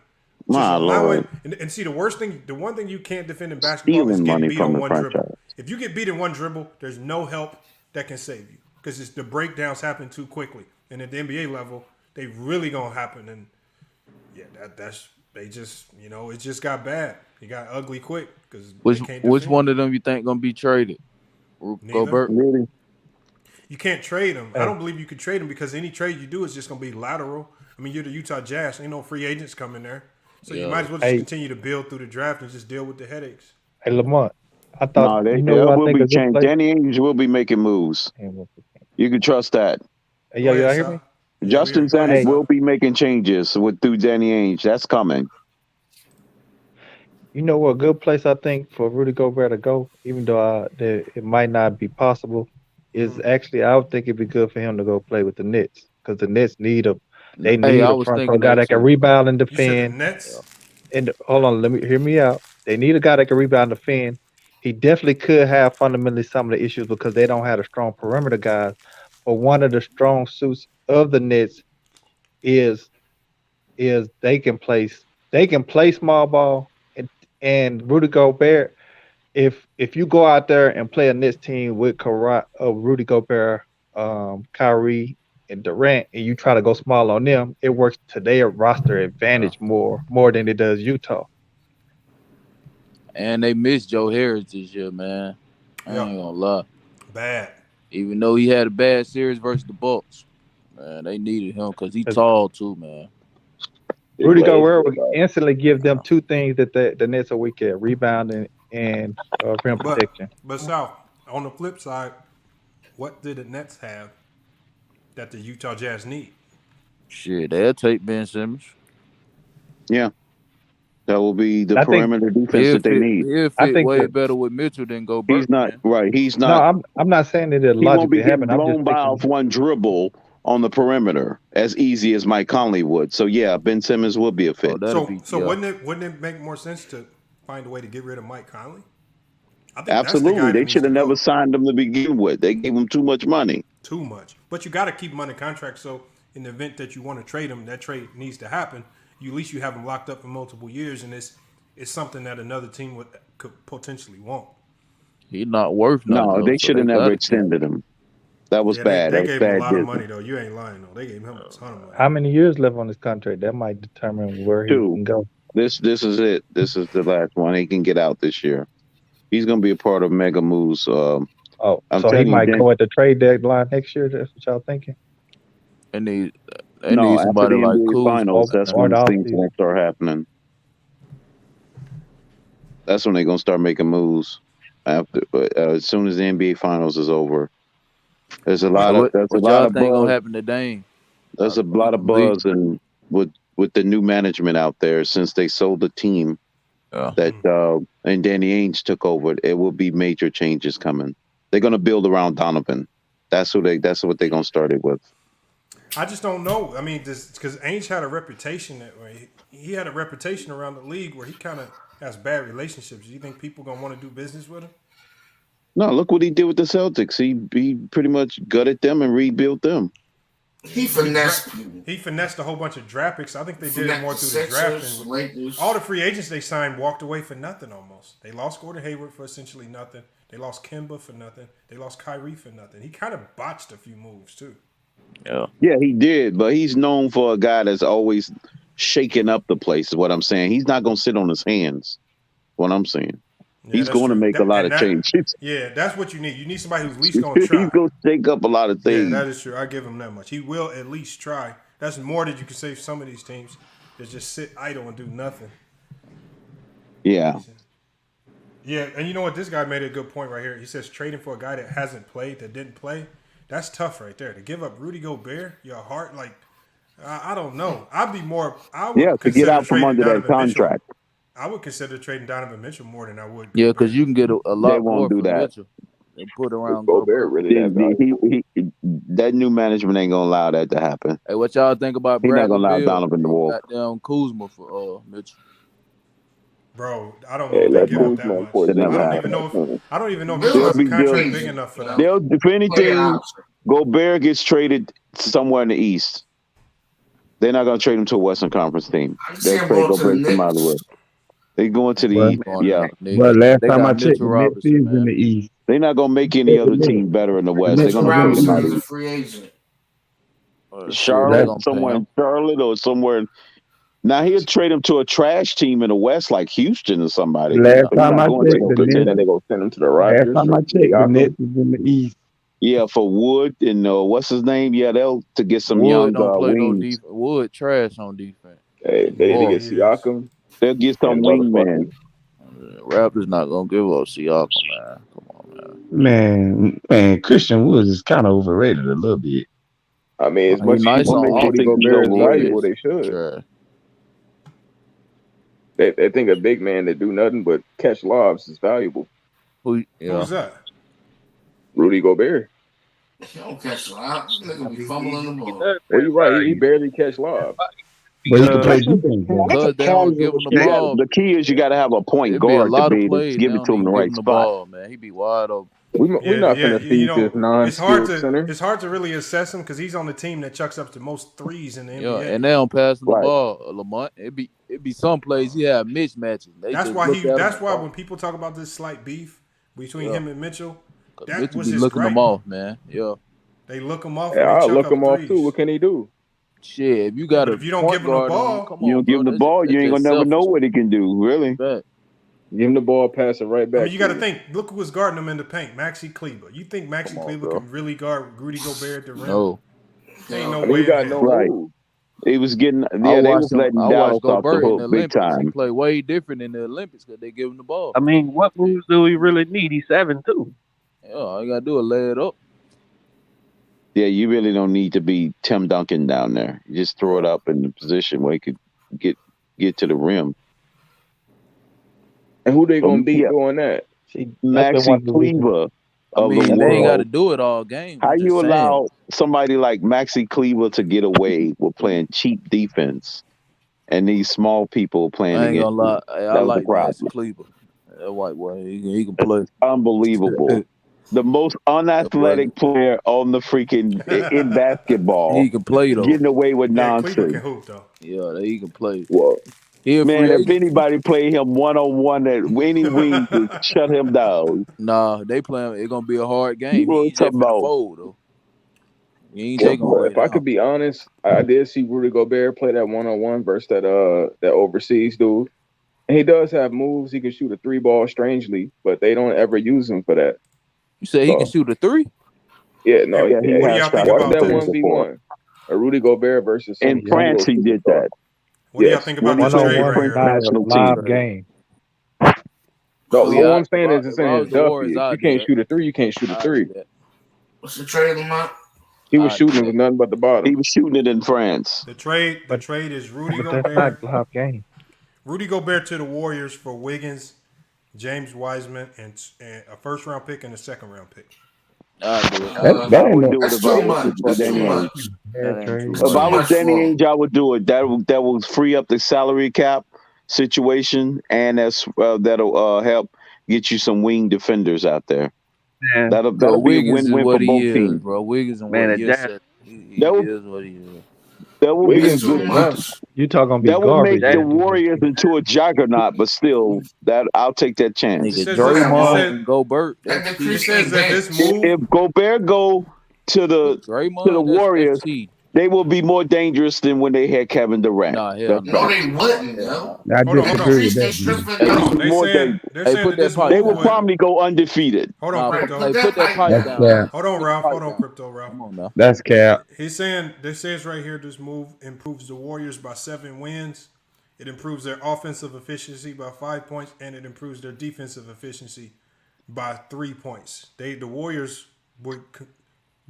my Lord. And see, the one thing you can't defend in basketball is getting beat on one dribble. If you get beat in one dribble, there's no help that can save you because the breakdowns happen too quickly. And at the NBA level, they really gonna happen. And yeah, they just it just got bad. It got ugly quick because which one of them you think gonna be traded? Gobert. Really? You can't trade him. I don't believe you could trade him because any trade you do is just gonna be lateral. I mean, you're the Utah Jazz. Ain't no free agents coming there. So you might as well just continue to build through the draft and just deal with the headaches. Hey, Lamont, I thought they will be changed. Danny Ainge will be making moves. You can trust that. Hey, y'all hear me? Justin Zanuck will be making changes through Danny Ainge. That's coming. You know what? Good place I think for Rudy Gobert to go, even though it might not be possible, is actually I would think it'd be good for him to go play with the Nets because the Nets need a front row guy that can rebound and defend. Nets? And hold on, hear me out. They need a guy that can rebound and defend. He definitely could have fundamentally some of the issues because they don't have a strong perimeter guys. But one of the strong suits of the Nets is they can play small ball and Rudy Gobert. If you go out there and play a Nets team with Rudy Gobert, Kyrie, and Durant, and you try to go small on them, it works to their roster advantage more than it does Utah. And they missed Joe Harris this year, man. I ain't gonna lie. Bad. Even though he had a bad series versus the Bucks, man, they needed him because he's tall too, man. Rudy Gobert would instantly give them two things that the Nets are weak at: rebounding and rim protection. But Sal, on the flip side, what did the Nets have that the Utah Jazz need? Shit, they'll take Ben Simmons. Yeah. That will be the perimeter defense that they need. He'll fit way better with Mitchell than Gobert. He's not right. He's not. No, I'm not saying that it logically happen. He won't be blown by off one dribble on the perimeter as easy as Mike Conley would. So yeah, Ben Simmons will be a fit. So wouldn't it make more sense to find a way to get rid of Mike Conley? I think absolutely. They should have never signed him to begin with. They gave him too much money. Too much. But you got to keep him under contract. So in the event that you want to trade him, that trade needs to happen. At least you have him locked up for multiple years, and it's something that another team could potentially want. He's not worth nothing. No, they should have never extended him. That was bad. They gave him a lot of money, though. You ain't lying, though. They gave him a ton of money. How many years left on this contract? That might determine where he can go. This is it. This is the last one. He can get out this year. He's going to be a part of mega moves. So he might go at the trade deadline next year. That's what y'all thinking? They need somebody like Kuz. Finals, that's when things will start happening. That's when they're gonna start making moves. As soon as the NBA Finals is over, there's a lot of buzz. Gonna happen to Dame? There's a lot of buzz and with the new management out there since they sold the team. That and Danny Ainge took over. It will be major changes coming. They're gonna build around Donovan. That's what they're gonna start it with. I just don't know. I mean, because Ainge had a reputation that way. He had a reputation around the league where he kind of has bad relationships. Do you think people gonna want to do business with him? No, look what he did with the Celtics. He pretty much gutted them and rebuilt them. He finessed people. He finessed a whole bunch of draft picks. I think they did it more through the draft. All the free agents they signed walked away for nothing almost. They lost Gordon Hayward for essentially nothing. They lost Kemba for nothing. They lost Kyrie for nothing. He kind of botched a few moves too. Yeah, he did, but he's known for a guy that's always shaking up the place, is what I'm saying. He's not going to sit on his hands, what I'm saying. Yeah, he's going to make a lot of changes. Yeah, that's what you need. You need somebody who's at least going to try. He's going to shake up a lot of things. Yeah, that is true. I give him that much. He will at least try. That's more than you can say for some of these teams that just sit idle and do nothing. Yeah. Yeah, and you know what? This guy made a good point right here. He says trading for a guy that hasn't played, that didn't play, that's tough right there. To give up Rudy Gobert, your heart, like, I don't know. I'd be more. To get out from under that contract. I would consider trading Donovan Mitchell more than I would. Yeah, because you can get a lot more from Mitchell and put around Gobert. That new management ain't gonna allow that to happen. Hey, what y'all think about? He's not gonna allow Donovan to walk. Goddamn Kuzma for Mitchell. Bro, I don't know if they give up that much. I don't even know if Mitchell has a contract big enough for that. If anything, Gobert gets traded somewhere in the East. They're not gonna trade him to a Western Conference team. They'll trade Gobert to Miami. They going to the East. Yeah. But last time I checked, the Nets is in the East. They're not gonna make any other team better in the West. They're gonna trade him out of a free agent. Charlotte, somewhere in Charlotte or somewhere. Now he'll trade him to a trash team in the West, like Houston or somebody. Last time I checked, then they go send him to the Raptors. Last time I checked, the Nets is in the East. Yeah, for Wood and what's his name? Yeah, they'll to get some young wings. Wood trash on defense. Hey, they need to get Siakam. They'll get some wingman. Raptors not gonna give up Siakam, man. Come on, man. Man, Christian Woods is kind of overrated a little bit. I mean, as much as Rudy Gobert is valuable, they should. They think a big man that do nothing but catch lobs is valuable. Who's that? Rudy Gobert. He don't catch lobs. This nigga be fumbling the ball. Well, you're right. He barely catch lobs. But he can play defense. Because they don't give him the ball. The key is you got to have a point guard to be able to give it to him in the right spot. Ball, man. He be wide open. We're not going to feed this non-skilled center. It's hard to really assess him because he's on the team that chucks up the most threes in the NBA. Yeah, and they don't pass him the ball, Lamont. It be some plays he have mismatches. That's why when people talk about this slight beef between him and Mitchell, that Mitchell was be his looking him off, man. Yeah. They look him off. Yeah, I'll look him off too. What can he do? Shit, if you got if you don't give him the ball, you don't give him the ball, you ain't gonna never know what he can do. Really. Give him the ball, pass it right back. I mean, you got to think. Look who was guarding him in the paint, Maxi Kleber. You think Maxi Kleber can really guard Rudy Gobert at the rim? No. Ain't no way. Got no right. He was getting. Yeah, they was letting Dallas off the hook big time. He play way different in the Olympics because they give him the ball. I mean, what moves do he really need? He's 7'2". Yeah, all you gotta do is lay it up. Yeah, you really don't need to be Tim Duncan down there. You just throw it up in the position where he could get to the rim. And who they gonna beat doing that? Maxi Kleber. I mean, they ain't got to do it all game. How you allow somebody like Maxi Kleber to get away with playing cheap defense, and these small people playing against? I ain't gonna lie. I like Maxi Kleber. That white boy, he can play. Unbelievable. The most unathletic player on the freaking in basketball. He can play though. Getting away with nonsense. Kleber can hoop though. Yeah, he can play. Well, man, if anybody play him one-on-one at any wing to shut him down. Nah, they play him. It's gonna be a hard game. He ain't talking about fold though. You ain't taking away. If I could be honest, I did see Rudy Gobert play that one-on-one versus that overseas dude. And he does have moves. He can shoot a 3-ball strangely, but they don't ever use him for that. You say he can shoot a 3? Yeah, no. What do y'all think about that 1v1? A Rudy Gobert versus in France, he did that. What do y'all think about this trade right here? Live game. No, all I'm saying is, if you can't shoot a 3, you can't shoot a 3. What's the trade, Lamont? He was shooting with nothing but the bottom. He was shooting it in France. The trade is Rudy Gobert. Live game. Rudy Gobert to the Warriors for Wiggins, James Wiseman, and a first-round pick and a second-round pick. That would do it if I was Danny Ainge. If I was Danny Ainge, I would do it. That will free up the salary cap situation, and that'll help get you some wing defenders out there. Man, that'll be a win-win for both teams. Bro, Wiggins and That will, is what he is. that will be a That's too good. much. You talking gonna be That will make garbage? the Warriors into a juggernaut, but still, that I'll take that chance. Nigga, says Draymond and Gobert. That That's It decrease says ain't that bad. this move. If Gobert go to the Draymond. Warriors, That's T. they will be more dangerous than when they had Kevin Durant. Nah, hell That's no. No, fact. they wouldn't, yo. I Hold on, They hold on. disagree with decreased their that. strength Man. and Hold on. More They're Hey, saying put that that this pipe They move will down. would. probably go undefeated. Hold on, Nah, Crypto. Put that put that pipe pipe That's down. down. cap. Hold on, Put the Ralph. pipe Hold on, down. Crypto, Ralph. Come on now. That's cap. He's saying, this says right here, this move improves the Warriors by 7 wins. It improves their offensive efficiency by 5 points, and it improves their defensive efficiency by 3 points. The Warriors would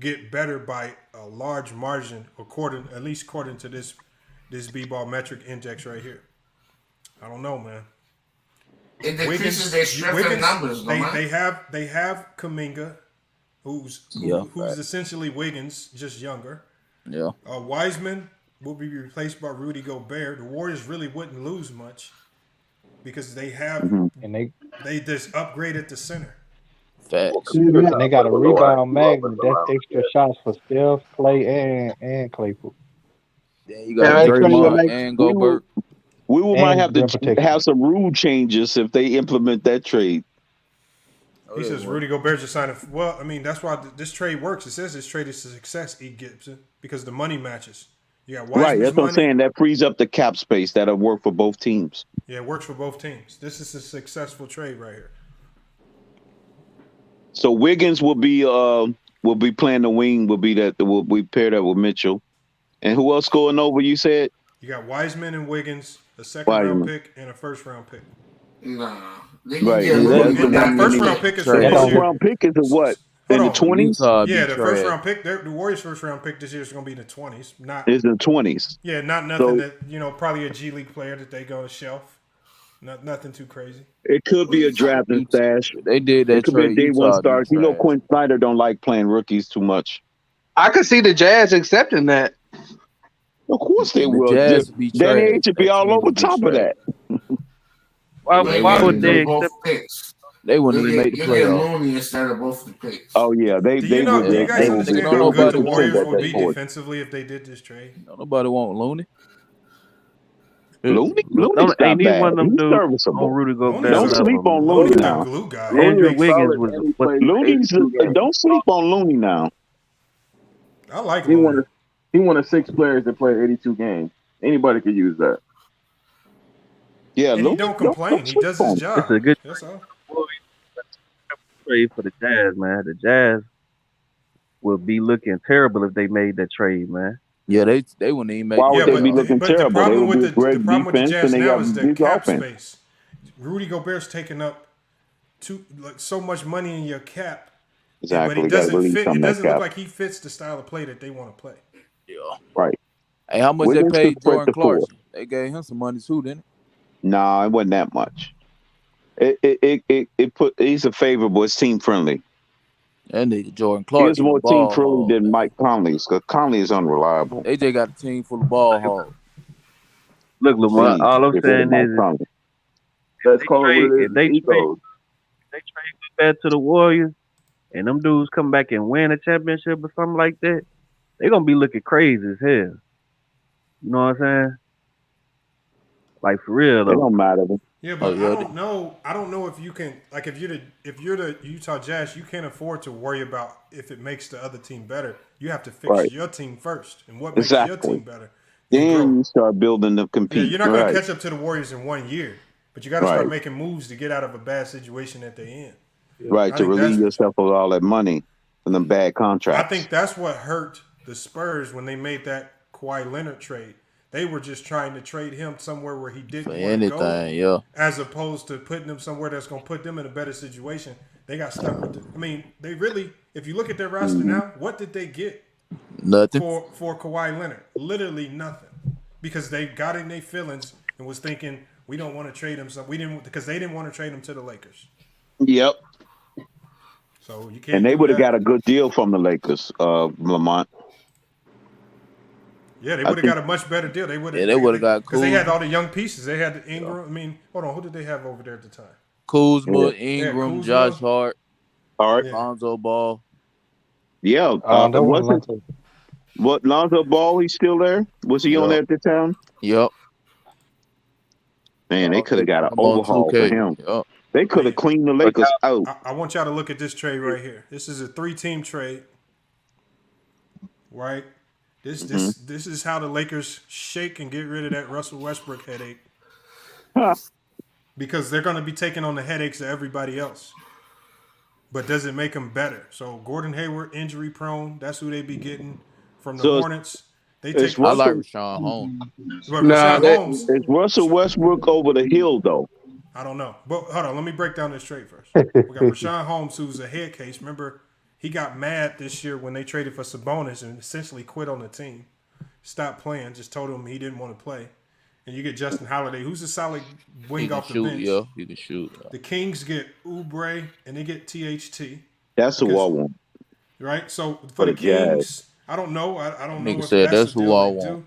get better by a large margin, at least according to this B-ball metric index right here. I don't know, man. It decreases their strength and numbers, no man. They have Kuminga, who's essentially Wiggins, just younger. Yeah. Wiseman will be replaced by Rudy Gobert. The Warriors really wouldn't lose much because they have and they just upgraded the center. Facts. and they got a rebound magnet. That's extra shots for Steph, Clay, and Claypool. Yeah, you got Draymond and Gobert. We might have rim to protection. have some rule changes if they implement that trade. He says Rudy Gobert just signed. Well, I mean, that's why this trade works. It says this trade is a success, E. Gibson, because the money matches. You got Wiseman's Right, that's what I'm saying. That frees up the cap space that'll work for both teams. Yeah, it works for both teams. This is a successful trade right here. So Wiggins will be playing the wing. Will be paired up with Mitchell, and who else going over? You said you got Wiseman and Wiggins, a second-round pick and a first-round pick. Nah, right. That first-round pick is for this year. First-round pick is a what? In the 20s? Yeah, the first-round pick. The Warriors' first-round pick this year is going to be in the 20s. It's in the 20s. Yeah, not nothing that probably a G League player that they go to shelf. Nothing too crazy. It could be a draft and stash. They did that it could trade. Be a day one start. You know, Quinn Snyder don't like playing rookies too much. I could see the Jazz accepting that. Of course they will. Danny Ainge should be all over top of that. Why would they accept picks? They wouldn't even make the playoffs. Looney instead of both the picks. Oh yeah, do you guys understand how good the Warriors would be defensively if they did this trade? Nobody want Looney. Looney's not bad. He's serviceable. Don't sleep on Looney now. Andrew Wiggins was Looney's don't sleep on Looney now. I like he one of 6 players that played 82 games. Anybody could use that. Yeah, and he don't complain. He does his job. It's a good trade for the Jazz, man. The Jazz would be looking terrible if they made that trade, man. Yeah, they wouldn't even make. Why would they be looking terrible? The problem with the defense Jazz and they now got is the big cap offense. space. Rudy Gobert's taking up so much money in your cap. Exactly. But he doesn't fit. It doesn't look like he fits the style of play that they want to play. Yeah. Right. Hey, how much they paid Jordan Clarkson? They gave him some money too, didn't it? No, it wasn't that much. He's a favorable. It's team friendly. That nigga Jordan Clarkson. He's more team friendly than Mike Conley because Conley is unreliable. They just got a team full of ball hogs. Look, Lamar, all I'm saying is if they trade back to the Warriors and them dudes come back and win a championship or something like that, they're gonna be looking crazy as hell. You know what I'm saying? Like for real though. It don't matter. Yeah, but I don't know if you can, like, if you're the Utah Jazz, you can't afford to worry about if it makes the other team better. You have to fix your team first, and what makes your team better. Then you start building to compete. Yeah, you're not going to catch up to the Warriors in 1 year, but you got to start making moves to get out of a bad situation that they're in. Right, to relieve yourself of all that money from the bad contracts. I think that's what hurt the Spurs when they made that Kawhi Leonard trade. They were just trying to trade him somewhere where he didn't want to go, as opposed to putting him somewhere that's going to put them in a better situation. They got stuck with it. I mean, they really, if you look at their roster now, what did they get? Nothing. For Kawhi Leonard. Literally nothing. Because they got in their feelings and was thinking, we don't want to trade him. Because they didn't want to trade him to the Lakers. Yep. So you can't. And they would have got a good deal from the Lakers, Lamont. Yeah, they would have got a much better deal. They would have. Yeah, they would have got because they had all the young pieces. They had Ingram. I mean, hold on, who did they have over there at the time? Kuzma, Ingram, Josh Hart, Hart, Lonzo Ball. Yeah, What, Lonzo Ball? He's still there? Was he on there at the time? Yep. Man, they could have got an I'm on overhaul for 2K. him. Yep. They could have cleaned the Lakers out. I want y'all to look at this trade right here. This is a 3-team trade, right? This is how the Lakers shake and get rid of that Russell Westbrook headache. Because they're going to be taking on the headaches of everybody else. But does it make them better? So Gordon Hayward, injury prone. That's who they be getting from the Hornets. They take. I like Rashawn Holmes. Is Russell Westbrook over the hill though? I don't know. But hold on, let me break down this trade first. We got Rashawn Holmes, who's a head case. Remember, he got mad this year when they traded for Sabonis and essentially quit on the team. Stopped playing, just told him he didn't want to play. And you get Justin Holiday, who's a solid wing off the bench. Yeah, he can shoot. Yeah. The Kings get Oubre and they get THT. That's who I want. Right? So for the Kings, I don't know. I don't know. Nigga said that's who I want.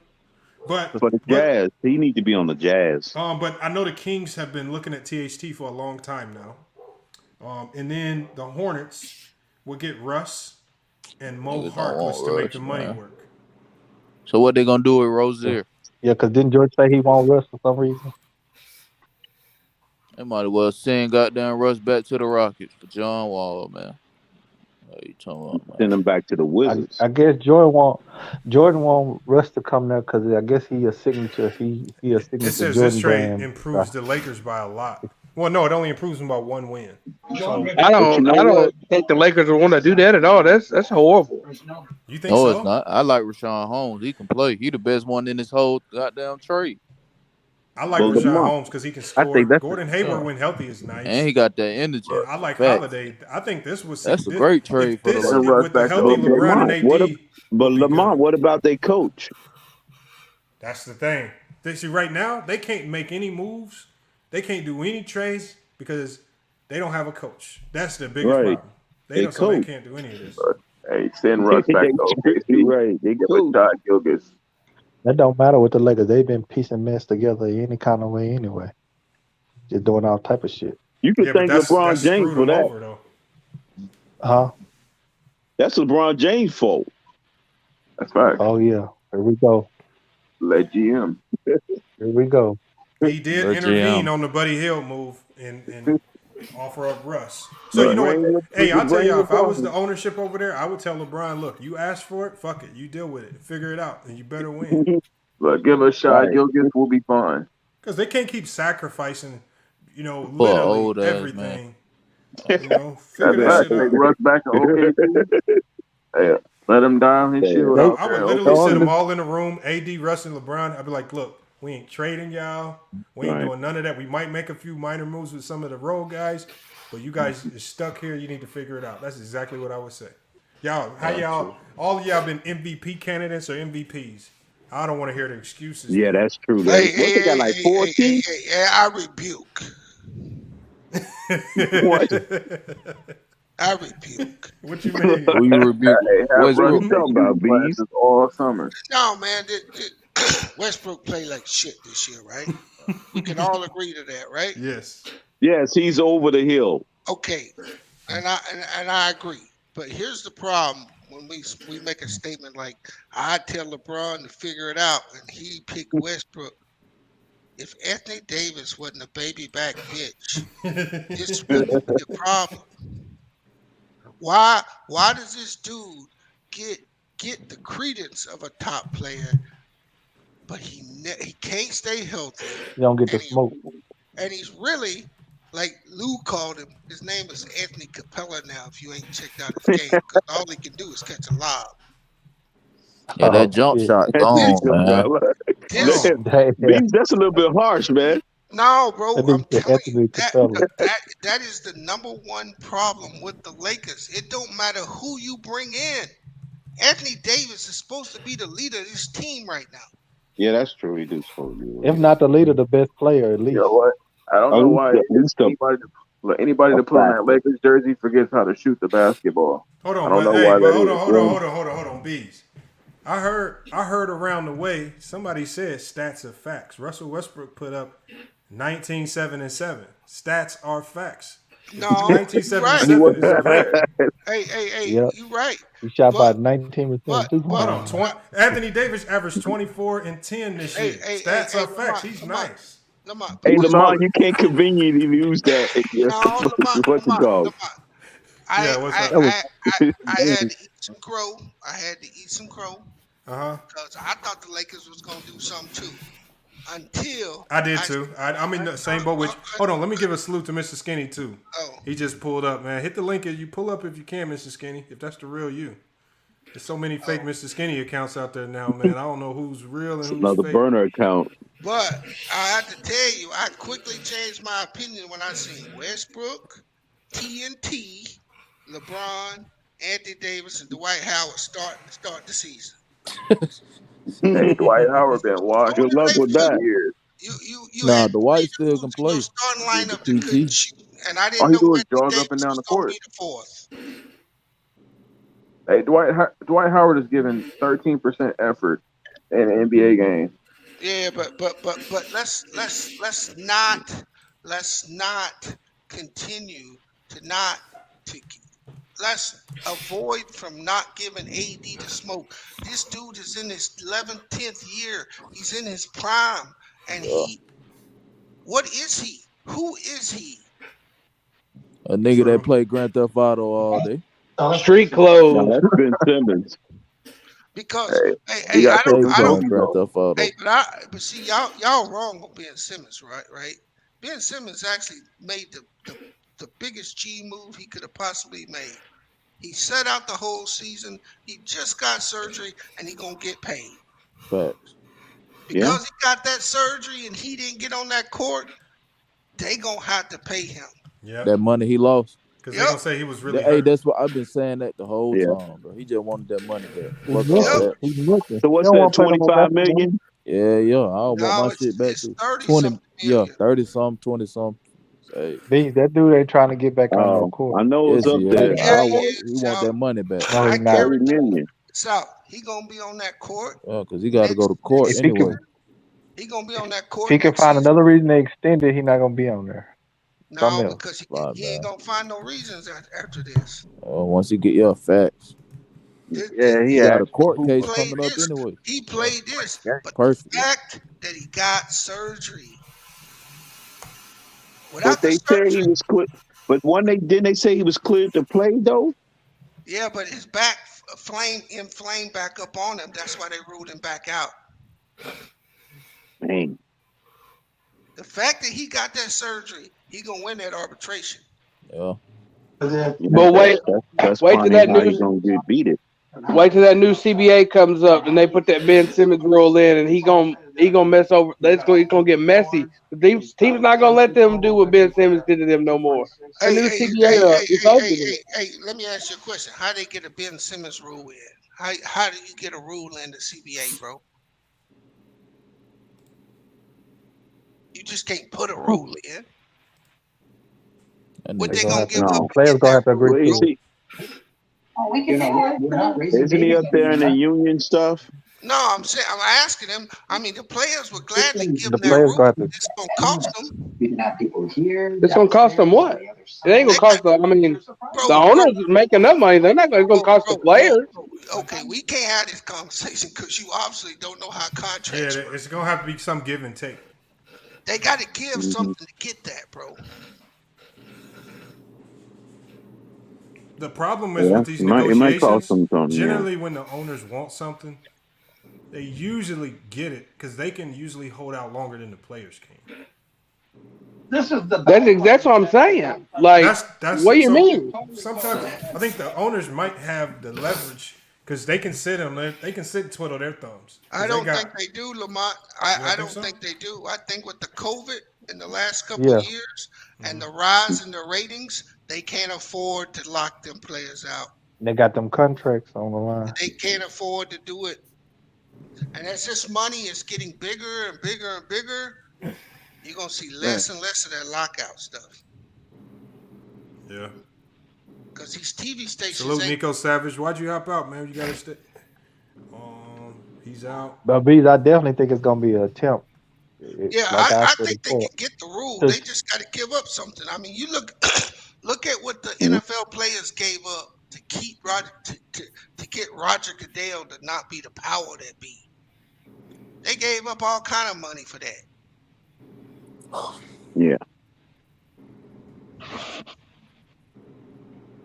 But for the Jazz, he need to be on the Jazz. But I know the Kings have been looking at THT for a long time now. And then the Hornets will get Russ and Mo Harkless to make the money work. So what they gonna do with Rozier? Yeah, because didn't George say he won't Russ for some reason? They might as well send goddamn Russ back to the Rockets for John Wall, man. What are you talking about, man? Send him back to the Wizards. I guess Jordan want Russ to come there because I guess he a signature. He a signature. It says Jordan this trade brand. improves the Lakers by a lot. Well, no, it only improves them by one win. So, I don't think the Lakers would want to do that at all. That's horrible. You think no, so? It's not. I like Rashawn Holmes. He can play. He the best one in this whole goddamn trade. I like Rashawn Holmes because he can score. Gordon Hayward, when healthy, is nice. And he got that energy. And I like Holiday. I think this was a great trade for the Lakers. With the healthy LeBron and AD. But Lamont, what about their coach? That's the thing. They see right now they can't make any moves. They can't do any trades because they don't have a coach. That's the biggest problem. They can't do any of this. Hey, send Russ back though. Right. They give a shot, Gilgis. That don't matter with the Lakers. They've been piecing mess together any kind of way anyway. Just doing all type of shit. You can thank LeBron James for that. Huh? That's LeBron James' fault. That's right. Oh yeah. Here we go. Let GM. Here we go. He did intervene on the Buddy Hield move and offer up Russ. So you know what? Hey, I'll tell y'all, if I was the ownership over there, I would tell LeBron, look, you asked for it, fuck it. You deal with it. Figure it out, and you better win. But give a shot. Gilgis will be fine. Because they can't keep sacrificing, literally everything. Figure that shit out. Russ back to OKC. Hey, let him down his shit. I would literally sit them all in a room, AD, Russ, and LeBron. I'd be like, look, we ain't trading y'all. We ain't doing none of that. We might make a few minor moves with some of the role guys, but you guys are stuck here. You need to figure it out. That's exactly what I would say. All of y'all been MVP candidates or MVPs? I don't want to hear the excuses. Yeah, that's true. They got like 14? I rebuke. What? I rebuke. What you mean? Who you rebuke? What's you talking about, Bees? All summer. No, man. Westbrook played like shit this year, right? We can all agree to that, right? Yes. Yes, he's over the hill. Okay, and I agree. But here's the problem: when we make a statement like, "I tell LeBron to figure it out," and he picked Westbrook. If Anthony Davis wasn't a baby back bitch, this wouldn't be a problem. Why does this dude get the credence of a top player, but he can't stay healthy? You don't get the smoke. And he's really, like Lou called him, his name is Anthony Capella now, if you ain't checked out his game, because all he can do is catch a lob. Yeah, that jump shot gone, man. That's a little bit harsh, man. No, bro, I'm telling you, that is the number one problem with the Lakers. It don't matter who you bring in. Anthony Davis is supposed to be the leader of this team right now. Yeah, that's true. He is supposed to be. If not the leader, the best player at least. You know what? I don't know why anybody to put on that Lakers jersey forgets how to shoot the basketball. Hold on, hold on, Bees. I heard around the way somebody said stats are facts. Russell Westbrook put up 19, 7, and 7. Stats are facts. No, 1977 he is great. Hey, Yep. you right. He shot by 19%. Hold on. Anthony Davis averaged 24 and 10 this year. Stats are facts. He's nice. Hey, Lamar, you can't conveniently use that. What's it called? I had to eat some crow. Because I thought the Lakers was gonna do something too. Until I did too. I'm in the same boat. Hold on, let me give a salute to Mr. Skinny too. Oh. He just pulled up, man. Hit the link as you pull up if you can, Mr. Skinny. If that's the real you. There's so many fake Mr. Skinny accounts out there now, man. I don't know who's real and who's Another fake. burner account. But I have to tell you, I quickly changed my opinion when I seen Westbrook, TNT, LeBron, Anthony Davis, and Dwight Howard start the season. Hey, Dwight Howard been washed. Good luck with that. Years. Nah, Dwight still can play. Starting lineup that couldn't shoot, and I didn't know do is Anthony jog Davis up and down the was gonna court. be the fourth. Hey, Dwight Howard is giving 13% effort in an NBA game. Yeah, but let's not continue let's avoid from not giving AD the smoke. This dude is in his 11th, 10th year. He's in his prime, and what is he? Who is he? A nigga that played Grand Theft Auto all day. Street clothes. No, that's Ben Simmons. Because I don't but see y'all wrong on Ben Simmons, right? Ben Simmons actually made the biggest G move he could have possibly made. He set out the whole season. He just got surgery and he gonna get paid. Facts. Because he got that surgery and he didn't get on that court, they gonna have to pay him. Yeah. That money he lost. Because they're gonna say he was really Hey, hurt. that's what I've been saying that the whole time, bro. He just wanted that money back. He's looking. So what's that, 25 million? Yeah. I want my shit back to 20. Yeah, 30 something, 20 something. Hey. That dude ain't trying to get back on the court. I know it's up there. He want that money back. No, he's not. 30 million. So he gonna be on that court. Yeah, because he got to go to court anyway. He gonna be on that court. If he can find another reason to extend it, he's not gonna be on there. No, because he ain't gonna find no reasons after this. Once he get facts. He got a court case coming up anyway. He played this, but Perfect. the fact that he got surgery. But they said he was clear. But didn't they say he was cleared to play though? Yeah, but his back inflamed back up on him. That's why they ruled him back out. Dang. The fact that he got that surgery, he gonna win that arbitration. Yeah. But wait till that news. Wait till that new CBA comes up and they put that Ben Simmons rule in, and he gonna mess over. It's gonna get messy. The team's not gonna let them do what Ben Simmons did to them no more. Hey, CBA let me ask you a question. How they get a Ben Simmons rule in? How do you get a rule in the CBA, bro? You just can't put a rule in. What they gonna give up? Players gonna have to agree to it. Isn't he up there in the union stuff? No, I'm asking him. I mean, the players would gladly give them their rule. It's gonna cost them. It's gonna cost them what? It ain't gonna cost them. I mean, the owners is making enough money. They're not gonna cost the players. Okay, we can't have this conversation because you obviously don't know how contracts work. It's gonna have to be some give and take. They got to give something to get that, bro. The problem is with these negotiations, generally when the owners want something, they usually get it because they can usually hold out longer than the players can. That's what I'm saying. Like, what do you mean? Sometimes I think the owners might have the leverage because they can sit and twiddle their thumbs. I don't think they do, Lamont. I don't think they do. I think with the COVID in the last couple of years and the rise in the ratings, they can't afford to lock them players out. They got them contracts on the line. They can't afford to do it. And as this money is getting bigger and bigger and bigger, you're going to see less and less of that lockout stuff. Yeah. Because these TV stations. Salute Nico Savage. Why'd you hop out, man? You got to stay. He's out. But Bees, I definitely think it's going to be an attempt. I think they can get the rule. They just got to give up something. I mean, you look Look at what the NFL players gave up to keep Roger to get Roger Goodell to not be the power that be. They gave up all kind of money for that. Yeah.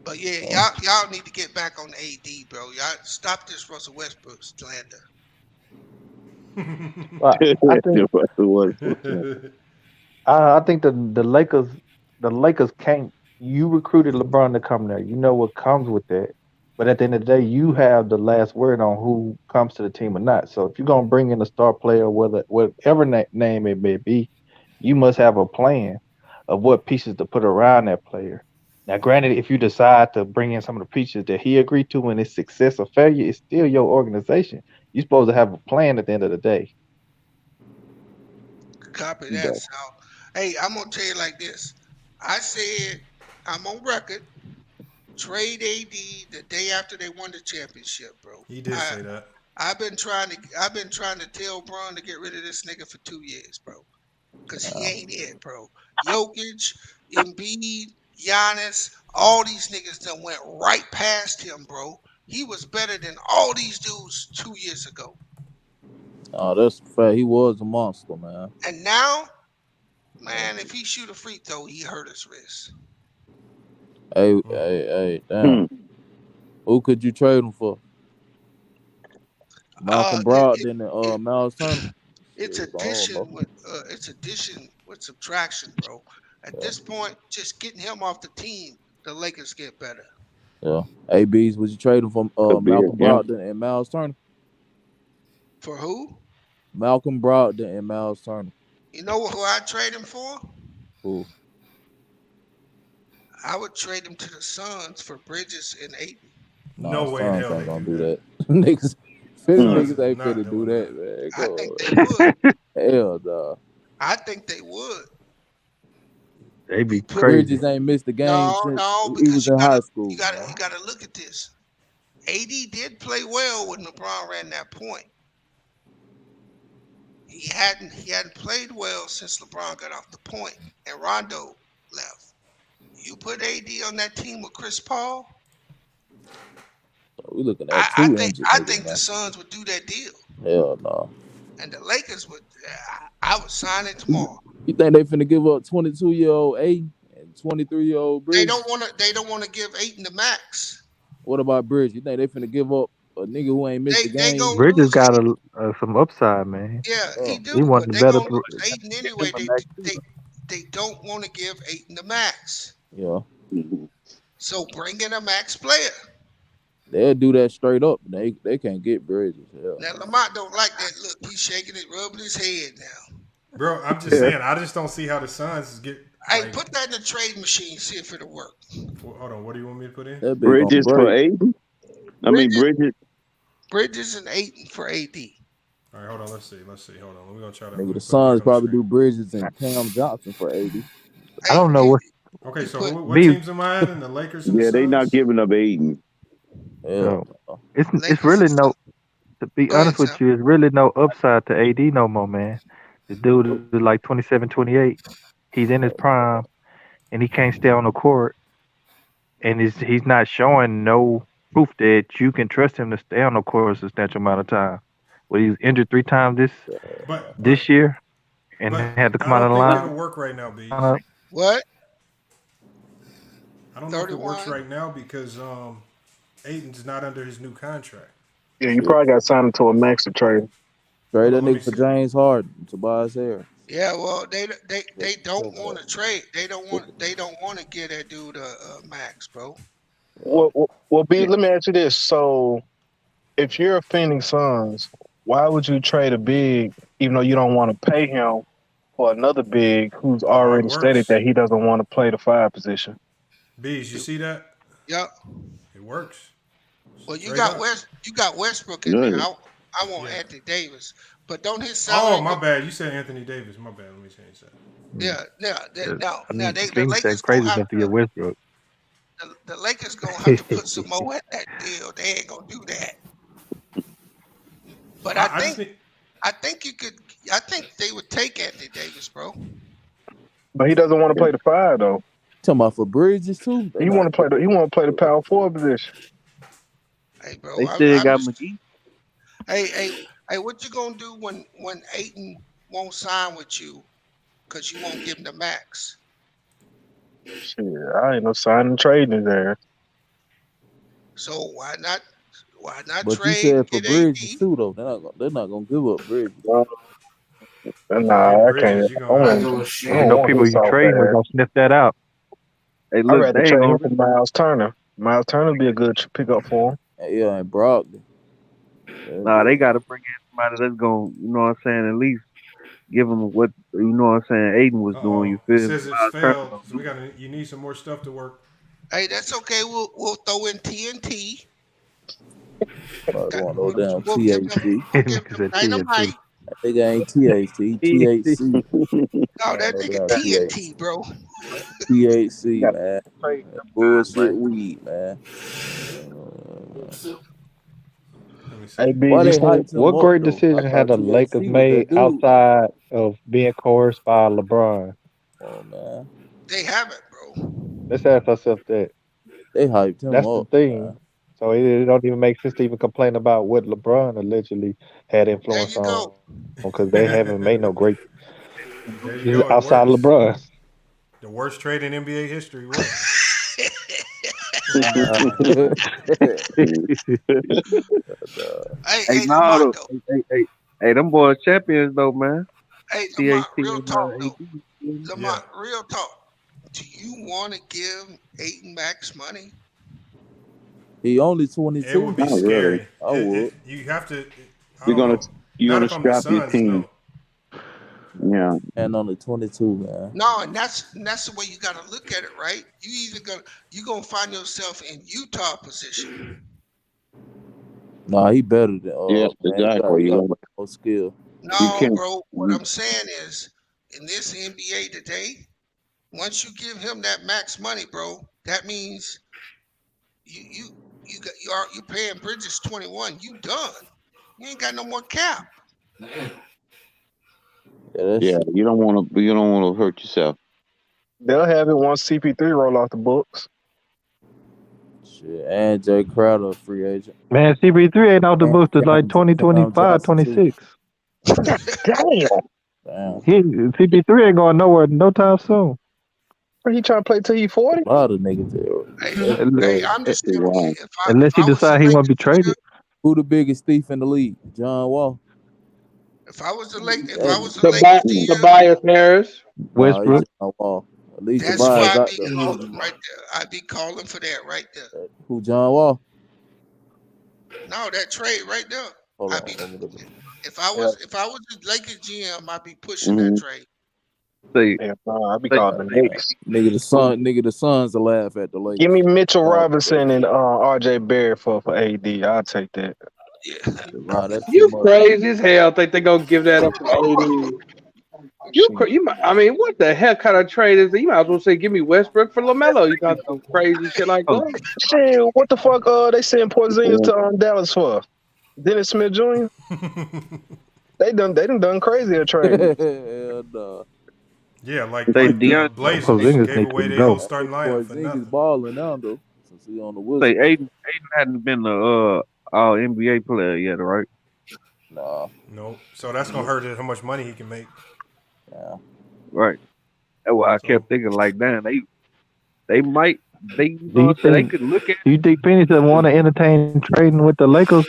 But yeah, y'all need to get back on AD, bro. Y'all stop this Russell Westbrook slander. Well, I think the Lakers can't. You recruited LeBron to come there. You know what comes with that. But at the end of the day, you have the last word on who comes to the team or not. So if you're gonna bring in a star player, whatever name it may be, you must have a plan of what pieces to put around that player. Now, granted, if you decide to bring in some of the pieces that he agreed to and it's success or failure, it's still your organization. You're supposed to have a plan at the end of the day. Copy that, Sal. Hey, I'm gonna tell you like this. I said I'm on record. Trade AD the day after they won the championship, bro. He did say that. I've been trying to tell Bron to get rid of this nigga for 2 years, bro. Cause he ain't it, bro. Jokic, Embiid, Giannis, all these niggas done went right past him, bro. He was better than all these dudes 2 years ago. Oh, that's fair. He was a monster, man. And now, man, if he shoot a free throw, he hurt his wrist. Hey, damn. Who could you trade him for? Malcolm Brogdon and Miles Turner. It's addition with subtraction, bro. At this point, just getting him off the team, the Lakers get better. Yeah. ABs, would you trade him for Malcolm Brogdon and Miles Turner? For who? Malcolm Brogdon and Miles Turner. You know who I'd trade him for? Who? I would trade him to the Suns for Bridges and Ayton. No way in hell ain't gonna do that. Niggas ain't finna do that, man. I think they would. Hell no. I think they would. They be crazy. Bridges ain't missed a game since he because was in high school. You gotta look at this. AD did play well when LeBron ran that point. He hadn't played well since LeBron got off the point and Rondo left. You put AD on that team with Chris Paul. We looking at I think the Suns would do that deal. Hell no. And the Lakers would. I would sign it tomorrow. You think they finna give up 22-year-old Ayton and 23-year-old Bridges? They don't want to give Ayton the max. What about Bridges? You think they finna give up a nigga who ain't missed a game? Bridges got some upside, man. Yeah, he do. He wants they better. Gonna lose Ayton anyway. They don't want to give Ayton the max. Yeah. So bring in a max player. They'll do that straight up. They can't get Bridges. Yeah. Now Lamont don't like that look. He's shaking it, rubbing his head now. Bro, I'm just saying. I just don't see how the Suns get. Hey, put that in the trade machine. See if it'll work. Well, hold on. What do you want me to put in? Bridges for Ayton. Bridges and Ayton for AD. All right, hold on. Let's see. Hold on. We're gonna try to. Maybe the Suns probably do Bridges and Cam Johnson for AD. I don't know what. Okay, so what teams am I at? And the Lakers. And they not giving up Ayton. Yeah. It's really no. To be honest with you, it's really no upside to AD no more, man. The dude is like 27, 28. He's in his prime, and he can't stay on the court. And he's not showing no proof that you can trust him to stay on the court a substantial amount of time. Well, he was injured 3 times this year, and had to come out of the line. I don't think it'll work right now, B. What? I don't know if it works right now because Ayton's not under his new contract. Yeah, you probably got signed into a max to trade. Trade that nigga for James Harden, Tobias Harris. Yeah, well, they don't want to trade. They don't want to get that dude a max, bro. Well, B, let me ask you this. So, if you're a Phoenix Suns, why would you trade a big, even though you don't want to pay him for another big who's already stated that he doesn't want to play the 5 position? Bees, you see that? Yep. It works. Well, you got Westbrook in there. I want Anthony Davis, but don't his salary? Oh, my bad. You said Anthony Davis. My bad. Let me change that. Yeah. The Lakers crazy enough to get Westbrook. The Lakers gonna have to put some more at that deal. They ain't gonna do that. But I think you could. I think they would take Anthony Davis, bro. But he doesn't want to play the 5 though. Talking about for Bridges too. He want to play the power forward position. Hey, bro. They still got McGee. Hey, what you gonna do when Ayton won't sign with you because you won't give him the max? Shit, I ain't no signing trading there. So why not? But trade? You said for Bridges too, though. They're not gonna give up Bridges. Nah, I can't. I know people you trading with gonna sniff that out. Hey, look, I'd rather trade him for Miles Turner. Miles Turner would be a good pickup for him. Yeah, and Brogdon. Nah, they got to bring in somebody that's going, you know what I'm saying, at least give them what, you know what I'm saying, Aiden was doing. You feel me? Says it's failed. So you need some more stuff to work. Hey, that's okay. We'll throw in TNT. Want no damn THC. Dynamite. That nigga ain't THC. THC. No, that nigga TNT, bro. THC, man. Bullshit weed, man. Hey, B, what great decision had the Lakers made outside of being coerced by LeBron? Oh, man. They haven't, bro. Let's ask ourselves that. They hyped him That's up. The thing. Man. So it don't even make sense to even complain about what LeBron allegedly had influence on, because they haven't made no great outside of LeBron. The worst trade in NBA history. What? Hey, them boys champions though, man. Hey, Lamont, real talk though. Lamont, real talk. Do you want to give Ayton max money? He only 22. It would be scary. I would. You have to. You're gonna scrap your team. Yeah. And only 22, man. No, and that's the way you got to look at it, right? You gonna find yourself in Utah position. Nah, he better than. Yes, exactly. He got no skill. No, bro. What I'm saying is, in this NBA today, once you give him that max money, bro, that means you're paying Bridges 21. You done. You ain't got no more cap. Yeah, you don't want to hurt yourself. They'll have it once CP3 roll off the books. Shit, and Jay Crowder, free agent. Man, CP3 ain't off the books to like 2025, 26. Damn. CP3 ain't going nowhere no time soon. He trying to play till he 40? A lot of niggas there. Hey, I'm just telling you, unless he decide he want to be traded. Who the biggest thief in the league? John Wall. If I was the Lakers, Tobias Harris, Westbrook. John Wall. At least that's why I'd be calling right there. I'd be calling for that right there. Who, John Wall? No, that trade right there. If I was the Lakers GM, I'd be pushing that trade. I'd be calling the Knicks. Nigga, the Suns will laugh at the Lakers. Give me Mitchell Robinson and RJ Barrett for AD. I'll take that. Yeah. Nah, you crazy as hell. Think they gonna give that up for AD? I mean, what the hell kind of trade is that? You might as well say, give me Westbrook for LaMelo. You got some crazy shit like that. Shit, what the fuck? They sent Porzingis to Dallas for Dennis Smith Jr. They done crazy a trade. Hell no. Yeah, like the Blazers gave away their whole starting lineup for nothing. Balling now though, since he on the Wizards. Aiden hadn't been the all NBA player yet, right? Nah. No. So that's gonna hurt how much money he can make. Yeah. Right. That's why I kept thinking like, damn, they might they could look at. You think Phoenix doesn't want to entertain trading with the Lakers?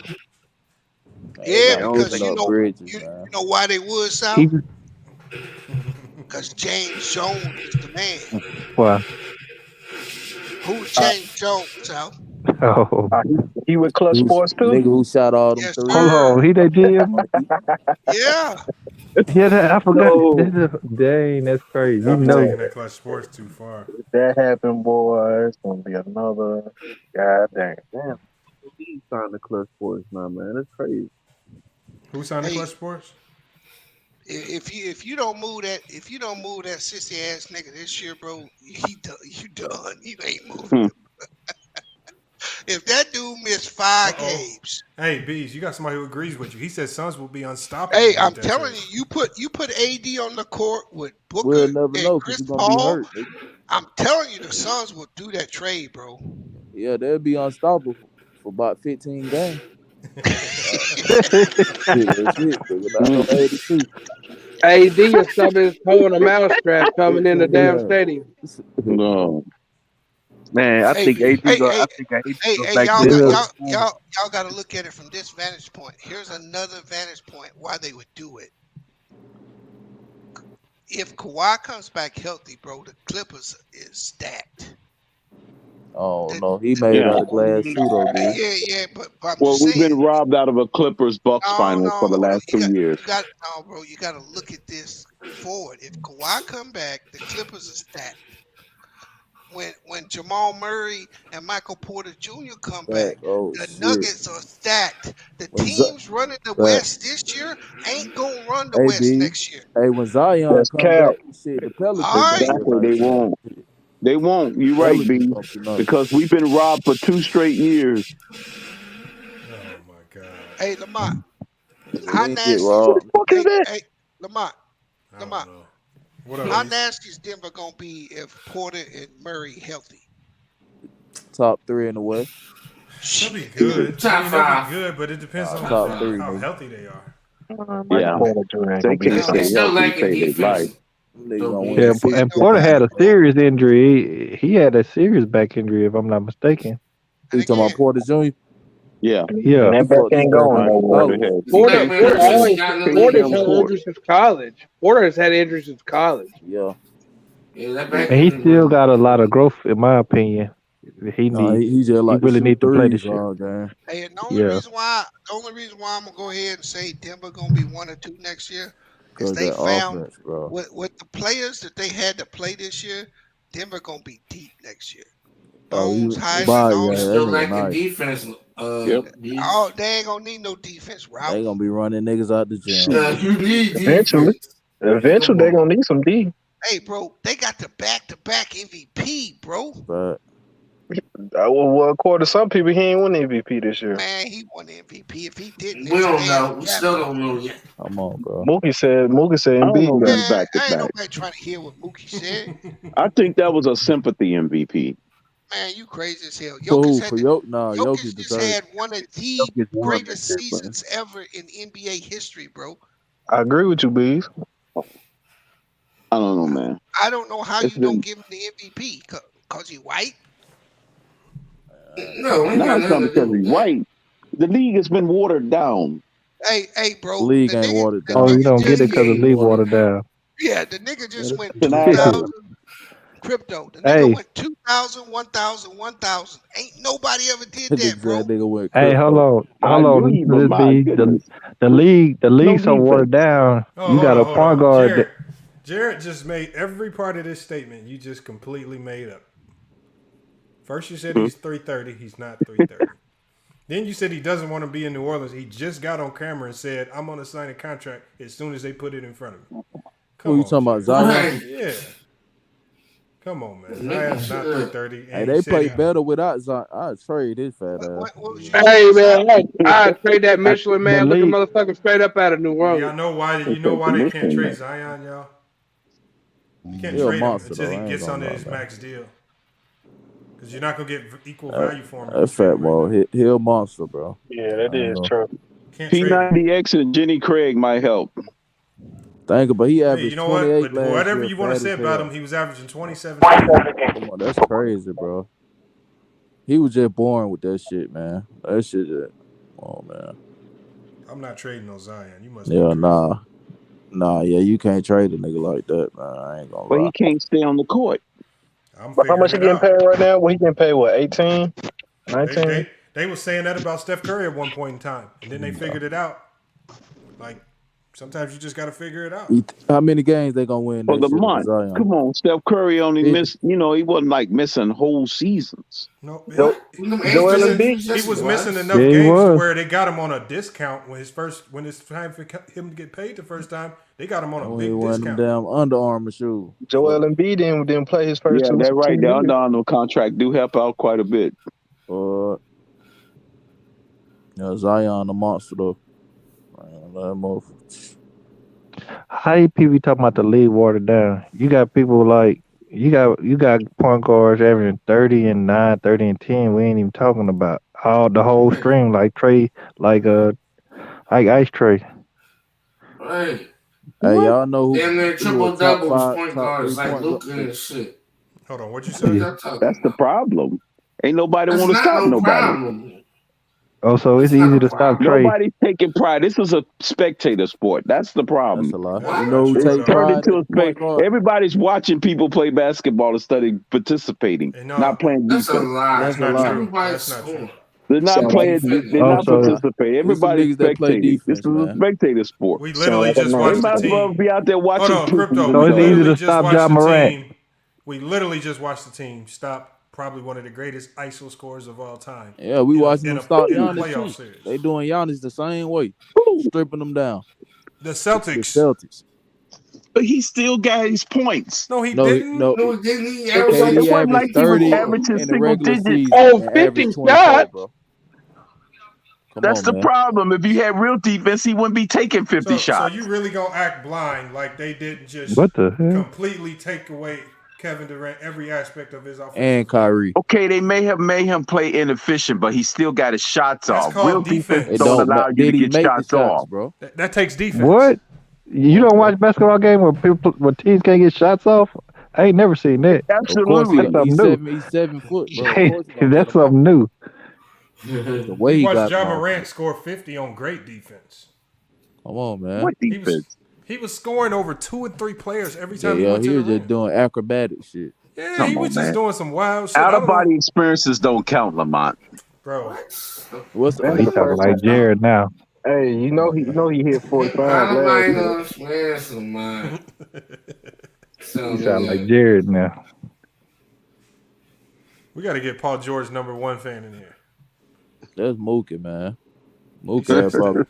Yeah, because you know why they would, Sal? Because James Jones is the man. Why? Who's James Jones, Sal? Oh, he with Clutch Sports too. Nigga who shot all them threes. Hold on, he that GM? Yeah. Yeah, I forgot. Dang, that's crazy. I'm taking that Clutch Sports too far. If that happened, boy, it's gonna be another goddamn. Damn, he signed the Clutch Sports now, man. That's crazy. Who signed the Clutch Sports? If you don't move that sissy ass nigga this year, bro, you done. You ain't moving. If that dude missed 5 games. Hey, Bees, you got somebody who agrees with you. He said Suns will be unstoppable. Hey, I'm telling you, you put AD on the court with Booker and Chris Paul. I'm telling you, the Suns will do that trade, bro. Yeah, they'll be unstoppable for about 15 games. AD is something holding a mousetrap coming in the damn stadium. No. Man, I think AD go back y'all got to look at it from this vantage point. Here's another vantage point why they would do it. If Kawhi comes back healthy, bro, the Clippers is stacked. Oh no, he made out of glass too, though, dude. Yeah, but I'm well, saying, we've been robbed out of a Clippers-Bucks final for the last 2 years. Bro, you got to look at this forward. If Kawhi come back, the Clippers are stacked. When Jamal Murray and Michael Porter Jr. come back, the Nuggets are stacked. The teams running the West this year ain't gonna run the West next year. Hey, when Zion come back, shit, the Pelicans. They won't. You're right, B. Because we've been robbed for 2 straight years. Oh my God. Hey, Lamont. How nasty? What the fuck is that? Hey, Lamont. How nasty is Denver gonna be if Porter and Murray healthy? Top 3 in the West. Should be good. Top 5. Be good, but it depends on top 3, how healthy they are. Yeah, they can't stay healthy. Yeah, and Porter had a serious injury. He had a serious back injury, if I'm not mistaken. You talking about Porter Jr.? Yeah. And that back ain't going nowhere. Porter's had injuries since college. Porter has had injuries since college. Yeah. And he still got a lot of growth, in my opinion. He really needs to play this year. Hey, and the only reason why I'm gonna go ahead and say Denver gonna be 1 or 2 next year is they found with the players that they had to play this year, Denver gonna be deep next year. Bones, Heisman, still lacking defense. They ain't gonna need no defense, Ralph. They gonna be running niggas out the gym. You need eventually they gonna need some D. Hey, bro, they got the back-to-back MVP, bro. But according to some people, he ain't won MVP this year. Man, he won the MVP. If he didn't, we don't know. We still don't know yet. Come on, bro. Mookie said Embiid got back to back. Ain't nobody trying to hear what Mookie said. I think that was a sympathy MVP. Man, you crazy as hell. Jokic just deserved. had one of the greatest seasons ever in NBA history, bro. I agree with you, Bees. I don't know, man. I don't know how you don't give him the MVP because he's white. No, not because he's white. The league has been watered down. Hey, bro. League ain't watered down. Oh, you don't get it because the league watered down. Yeah, the nigga just went 2,000 crypto. The nigga went 2,000, 1,000, 1,000. Ain't nobody ever did that, bro. Hey, hold on. The league so watered down. You got a point guard. Jared just made every part of this statement you just completely made up. First you said he's 330. He's not 330. Then you said he doesn't want to be in New Orleans. He just got on camera and said, I'm going to sign a contract as soon as they put it in front of me. Who you talking about, Zion? Yeah. Come on, man. Zion's not 330. Hey, they play better without Zion. I'd trade his fat ass. Hey, man, I'd trade that Michelin man looking motherfucker straight up out of New Orleans. Y'all know why they can't trade Zion, y'all? You can't trade him until he gets under his max deal. Because you're not going to get equal value for him. That fat ball, he a monster, bro. Yeah, that is true. P90X and Jenny Craig might help. But he averaged 28 But whatever you want to say about him, he was averaging 27. Come on, that's crazy, bro. He was just born with that shit, man. That shit just, oh, man. I'm not trading no Zion. You must. Yeah, nah, you can't trade a nigga like that, man. I ain't gonna lie. But he can't stay on the court. How much he getting paid right now? Well, he getting paid, 18? 19? They were saying that about Steph Curry at one point in time, and then they figured it out. Like, sometimes you just got to figure it out. How many games they going to win? For the month. Come on, Steph Curry only missed, he wasn't like missing whole seasons. No, he was missing enough games where they got him on a discount when it's time for him to get paid the first time. They got him on a big discount. Damn Under Armour shoe. Joel Embiid didn't play his first two. Yeah, that's right. The Under Armour contract do help out quite a bit. Zion the monster though. How you people talking about the league watered down? You got people like you got point guards averaging 30 and 9, 30 and 10. We ain't even talking about the whole string like Ice Trey. Right. Hey, y'all know Damn near who triple a top doubles, 5, point top 3 guards like point Luka guard? and shit. Hold on, what'd you say? That's the problem. Ain't nobody That's want to not stop no nobody. problem. Oh, so it's That's not easy a to stop problem. Trey. Nobody's taking pride. This is a spectator sport. That's the problem. That's a lot. That's You not know who true, It's take though. turned pride into at a point guard? Everybody's watching people play basketball instead of participating, And no, not playing That's a defense. lie. that's That's a not lie. true. Everybody's That's not true. scoring. They're not Sound like playing. Defense. They're Oh, not That's a lie. participating. It's some Everybody's niggas that play spectating. This defense, is a man. spectator sport. We sound literally like a just They watched noise. the might as well team. be out there Hold watching on, people Crypto. do So We it's easy literally to just stop watched Ja the Morant. team. We literally just watched the team stop probably one of the greatest ISO scorers of all time. Yeah, we watching in them a stop in a Giannis playoff too. series. They doing Giannis the same way, stripping them down. The The Celtics. Celtics. But he still got his points. No, he No, didn't. no. No, didn't he average like It KD wasn't 20 like averaged he was 30 averaging in the single regular digits. season Oh, and 50 averaged 24, shots. bro. Come That's on, the man. problem. If you had real defense, he wouldn't be taking 50 So shots. you really gonna act blind like they didn't just What the hell? completely take away Kevin Durant every aspect of his offensive And game? Kyrie. Okay, they may have made him play inefficient, but he still got his shots That's off. Real called defense It defense. don't don't allow you to did he get make the shots shots, off. bro? That takes defense. What? You don't watch basketball game where teams can't get shots off? I ain't never seen that. Of course Absolutely. That's something new. he's 7 foot, bro. Of course he gonna get That's them off. something new. The way We he watched got them Ja off. Morant score 50 on great defense. Come on, man. What defense? He was scoring over 2 and 3 players every Yeah, time he went he to was the just rim. doing acrobatic shit. Yeah, he Come was on, just man. doing some wild shit. Out I of don't know, body experiences don't count, Lamont. bro. What's Oh, he That's the talking first like time. Jared now. Hey, you know he hit 45 last year. He sound like Jared now. We got to get Paul George #1 fan in here. That's Mookie, man. Mookie, probably.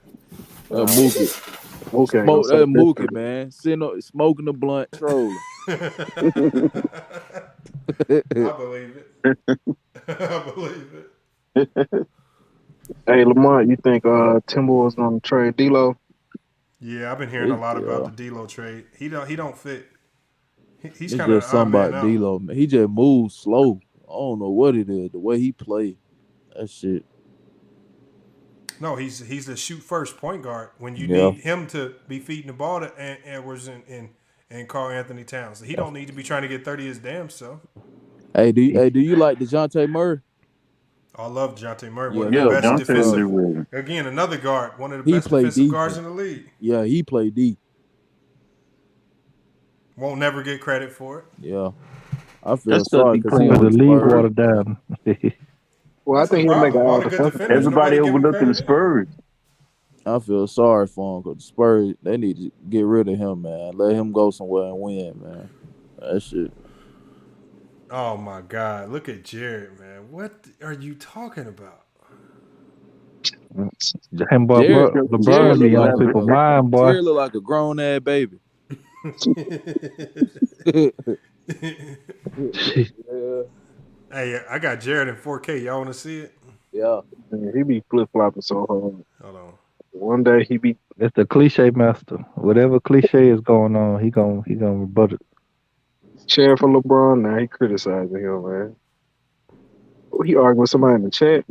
Mookie. Okay, Smoke that Mookie, man. Sitting up, smoking the blunt, trolling. I believe it. I believe it. Hey, Lamont, you think Timberwolves gonna trade D'Lo? Yeah, I've been hearing a lot about the D'Lo trade. He don't fit. He's It's kind of just something about D'Lo, man. He just moves slow. I don't know what it is. The way he play, that shit. No, he's the shoot first point guard. When you need him to be feeding the ball to Edwards and Karl Anthony Towns, he don't need to be trying to get 30 his damn self. Hey, do you like DeJounte Murray? I love DeJounte Murray. Yeah, One of the best defensive. Murray. Again, another guard. One of the He best played defensive defense. guards in the league. Yeah, he played D. Won't never get credit for it. Yeah, I feel That's sorry the because he The on the league Spurs. watered down. Well, I think he'll make All all the the good first. defenders. Everybody nobody give him overlooking the credit. Spurs. I feel sorry for him because the Spurs, they need to get rid of him, man. Let him go somewhere and win, man. That shit. Oh my God! Look at Jared, man. What are you talking about? Him, boy, Jared LeBron be look on like people's mind, boy. Jared look like a grown ass baby. Hey, I got Jared in 4K. Y'all want to see it? Yeah. Man, he be flip flopping so hard. Hold on. One day he be It's the cliche master. Whatever cliche is going on, he gonna rebut it. cheering for LeBron. Now he criticizing him, man. He arguing with somebody in the chat.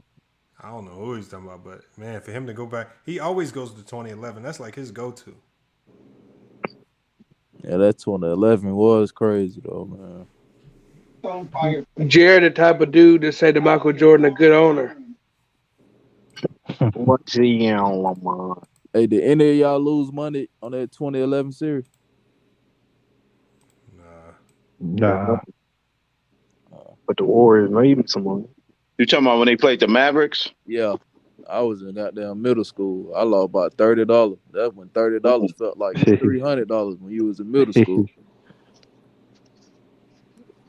I don't know who he's talking about, but man, for him to go back, he always goes to 2011. That's like his go-to. Yeah, that 2011 was crazy though, man. Jared, the type of dude that say to Michael Jordan, a good owner. What's he on Lamont? Hey, did any of y'all lose money on that 2011 series? Nah. But the Warriors made some money. You talking about when they played the Mavericks? Yeah. I was in goddamn middle school. I lost about $30. That's when $30 felt like $300 when you was in middle school.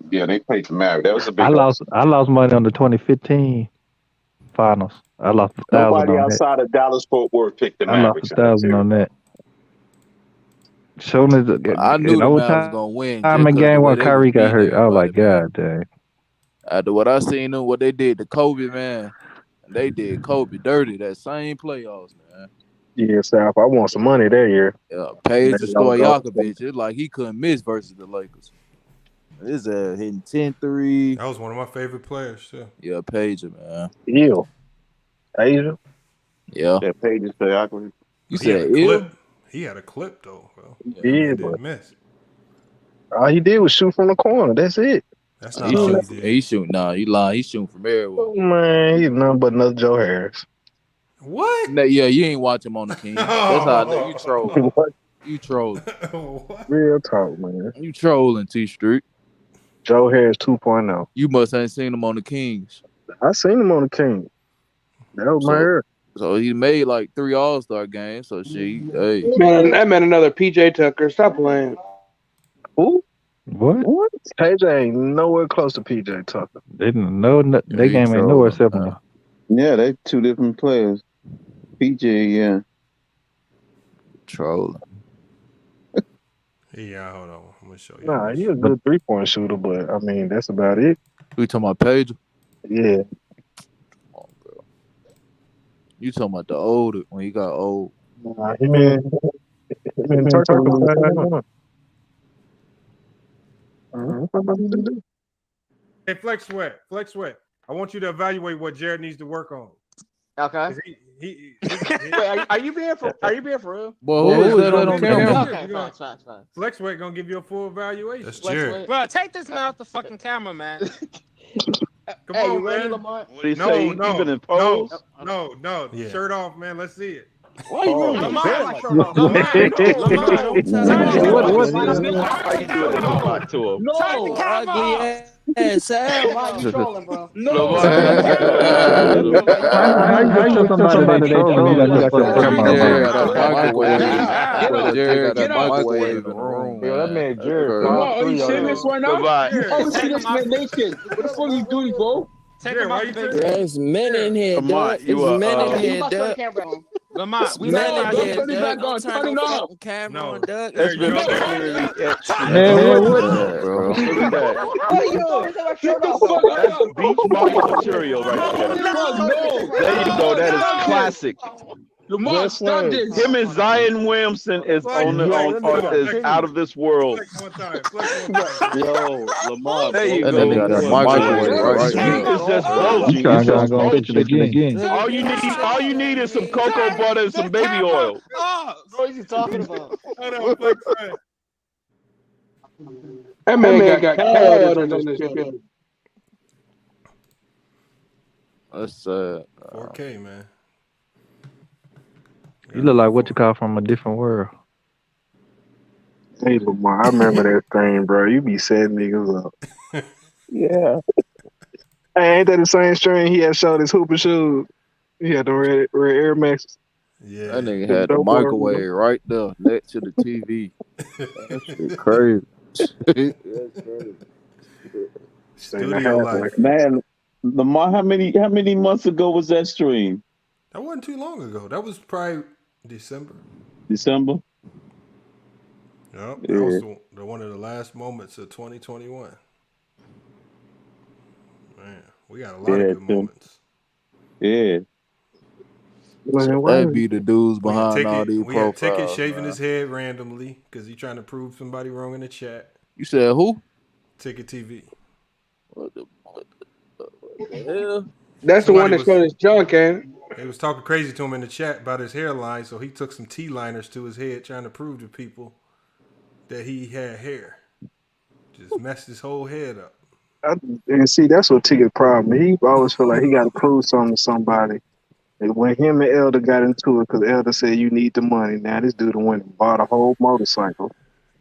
Yeah, they played the Mavericks. That was a big. I lost money on the 2015 finals. I lost $1,000 Nobody on outside of Dallas Fort Worth picked the that. I lost Mavericks. $1,000 on that. Soon as I knew the Mavs was gonna win. I'm in game when Kyrie got hurt. I was like, God dang. After what I seen them, what they did to Kobe, man, they did Kobe dirty that same playoffs, man. Yeah, South. I want some money that year. Yeah, Page to Stojakovic. It's like he couldn't miss versus the Lakers. This hitting 10-3. That was one of my favorite players too. Yeah, Pager, man. Ew. Asia. Yeah. That Pager choreography. You said ew? He had a clip though, bro. Yeah, he but didn't miss. all he did was shoot from the corner. That's it. That's not all he did. He shooting. Nah, you lying. He's shooting from everywhere. Oh, man, he's nothing but another Joe Harris. What? Yeah, you ain't watch him on the Kings. That's how I know you trolling. What? You trolling. Real talk, man. You trolling, T-Street. Joe Harris 2.0. You must ain't seen him on the Kings. I seen him on the Kings. That was my hair. So he made like 3 All-Star games. So hey. Man, that meant another PJ Tucker. Stop playing. Who? What? KJ ain't nowhere close to PJ Tucker. They didn't know that game ain't nowhere except Yeah, they 2 different players. PJ, yeah. Trolling. Yeah, hold on. I'm gonna show you. Nah, he's a good 3-point shooter, but I mean that's about it. We talking about Pager? Yeah. Come on, bro. You talking about the older when he got old? Nah, he been Hey, Flex Sweat. I want you to evaluate what Jared needs to work on. Okay. Wait, are you being for real? Well, who is that on camera? Okay, fine. Flex Sweat gonna give you a full evaluation. That's Jared. Bro, take this man off the fucking camera, man. Come hey, on, you ready, man. Lamar? What do you say? Even in pose? No. Yeah. Shirt off, man. Let's see it. Why you wearing Lamar, my shirt off? Lamar, How you doing this to him? No, ugly ass. Why you trolling, bro? No. How you tell somebody they trolling? You got Jared got a microwave in the room. Yo, that man Jared. Are you saying this right now? Goodbye. You always see this man naked. What the fuck you doing, bro? There's men in here, dog. There's men in here, dog. Lamar, we No, not don't here, turn it back on. Turn it off. camera on, Doug. That's been clearly etched. Man, what? Bro. Look at that. Get the fuck out. Beach body material right there. There you go. That is classic. Lamar, stop this. Him and Zion Williamson is is out of this world. Yo, Lamar. There you go. It's just bulging. All you need is some cocoa butter and some baby oil. What is he talking about? That man got carried on this shit. That's 4K, man. You look like what you call from a different world. Hey Lamar, I remember that thing, bro. You be setting niggas up. Yeah. Hey, ain't that the same string he had showed his hooper shoes? He had the red Air Max. Yeah. That nigga had the microwave right there next to the TV. That shit crazy. That's crazy. Studio life. Man, Lamar, how many months ago was that stream? That wasn't too long ago. That was probably December. December? Yep. That was the one of the last moments of 2021. Man, we got a lot of good moments. Yeah. That'd be the dudes behind all these we profiles. had Ticket shaving his head randomly because he's trying to prove somebody wrong in the chat. You said who? Ticket TV. What the hell? That's the one that showed his junk, ain't it? They was talking crazy to him in the chat about his hairline, so he took some T-liners to his head trying to prove to people that he had hair. Just messed his whole head up. And see, that's what Ticket's problem. He always feel like he got to prove something to somebody. And when him and Elder got into it, because Elder said you need the money. Now this dude went and bought a whole motorcycle.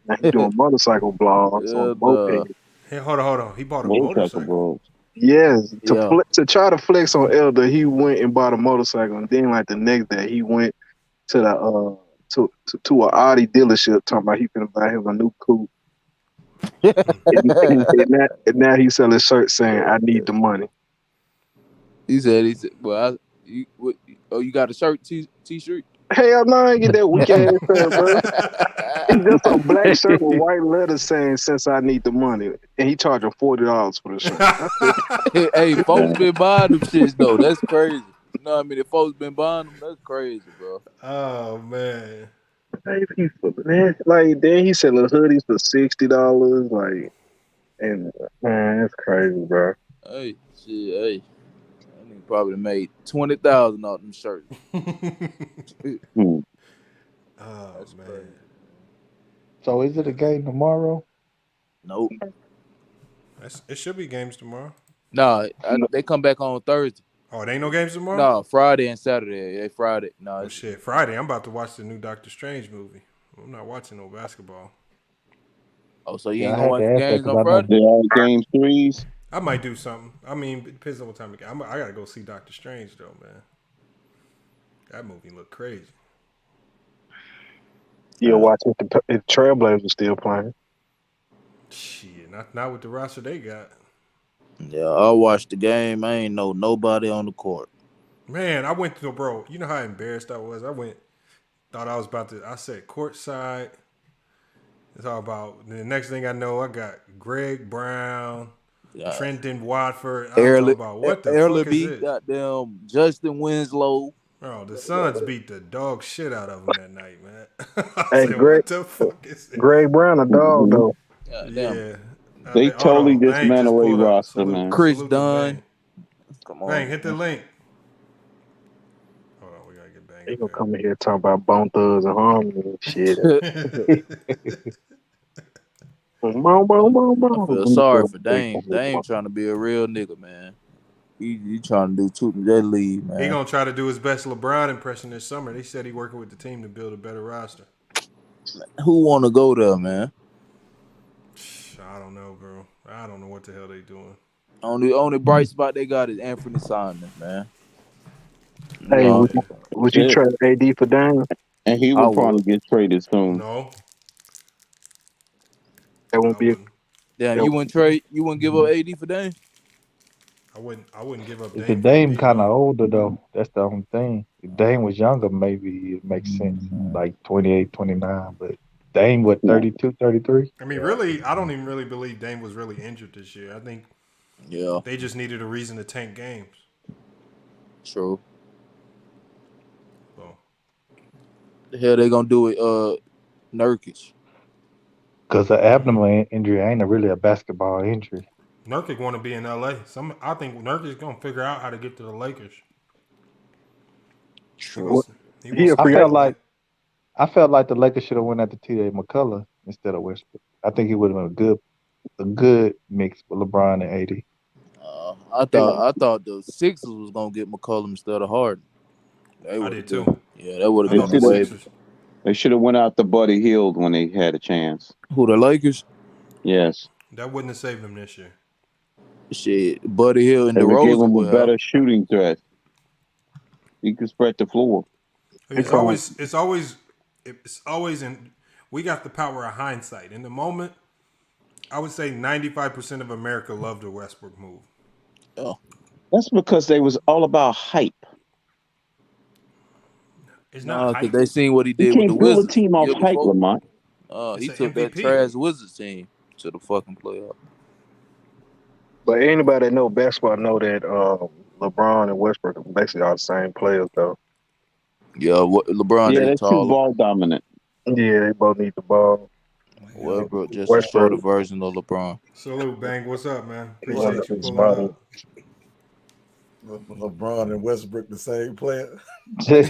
Now he's doing motorcycle blogs on moped. Hey, hold on. He bought a motorcycle. Yes, to try to flex on Elder, he went and bought a motorcycle, and then like the next day he went to the to an Audi dealership talking about he finna buy him a new coupe. and now he's selling shirts saying I need the money. He said, well, you got a shirt t-shirt? Hell no, I ain't get that weak ass shirt, bro. It's just a black shirt with white letters saying "Since I need the money," and he charging $40 for the shirt. Hey, folks been buying them shits though. That's crazy. You know what I mean? If folks been buying them, that's crazy, bro. Oh man. Hey, like then he selling hoodies for $60. Like, And man, it's crazy, bro. Hey, shit, hey. I think probably made 20,000 off them shirts. Oh That's man. crazy. So is it a game tomorrow? Nope. It should be games tomorrow. No, they come back on Thursday. Oh, it ain't no games tomorrow? No, Friday and Saturday. They Friday. No, oh shit, Friday. I'm about to watch the new Doctor Strange movie. I'm not watching no basketball. Oh, so you ain't gonna watch the games on Friday? They're all game 3s. I might do something. I mean, it depends on what time I gotta go see Doctor Strange though, man. That movie looked crazy. You'll watch if the Trailblazers still playing. Shit, not with the roster they got. Yeah, I watched the game. I ain't know nobody on the court. Man, I went to bro. You know how embarrassed I was. Thought I was about to. I said courtside. It's all about. The next thing I know, I got Greg Brown, Trenton Watford. I'm talking about what the fuck is this? Goddamn Justin Winslow. Bro, the Suns beat the dog shit out of them that night, man. Hey, said, Greg, what the fuck is this? Greg Brown a dog though. Yeah. They totally dismantled a roster, man. Chris Dunn. Come on. Bang, hit the link. Hold on, we gotta get Bang. They gonna come in here talking about Bone Thugs and Harmony and shit. I feel sorry for Dame. Dame trying to be a real nigga, man. He trying to do two that lead, man. He gonna try to do his best LeBron impression this summer. They said he working with the team to build a better roster. Who want to go there, man? I don't know, bro. I don't know what the hell they doing. Only bright spot they got is Anthony Simons, man. Hey, would you trade AD for Dame? And he will probably get traded soon. No. That won't be. Damn, you wouldn't trade? You wouldn't give up AD for Dame? I wouldn't give up Dame. The Dame kind of older though. That's the only thing. If Dame was younger, maybe it makes sense. Like 28, 29. But Dame, what, 32, 33? I mean, really, I don't even really believe Dame was really injured this year. I think they just needed a reason to tank games. True. So. The hell they gonna do with Nurkic? Because the abdomen injury ain't really a basketball injury. Nurkic want to be in LA. I think Nurkic's gonna figure out how to get to the Lakers. True. I felt like the Lakers should have went after T.J. McCullough instead of Westbrook. I think he would have been a good mix with LeBron and AD. I thought the Sixers was gonna get McCollum instead of Harden. I did too. Yeah, that would have been the way. They should have went out to Buddy Hield when they had a chance. Who, the Lakers? Yes. That wouldn't have saved them this year. Shit, Buddy Hield and they would give DeRozan him a better shooting threat. He could spread the floor. It's always in. We got the power of hindsight. In the moment, I would say 95% of America loved the Westbrook move. Oh, that's because they was all about hype. It's not because they seen what he did with the build Wizards. a team off hype, Lamont. He took that trash Wizards team to the fucking playoff. But anybody that know basketball know that LeBron and Westbrook are basically all the same players, though. Yeah, LeBron they're is taller. too ball dominant. Yeah, they both need the ball. Westbrook just a shorter version of LeBron. Salute, Bang. What's up, man? Appreciate you pulling up. LeBron and Westbrook the same player. Yeah,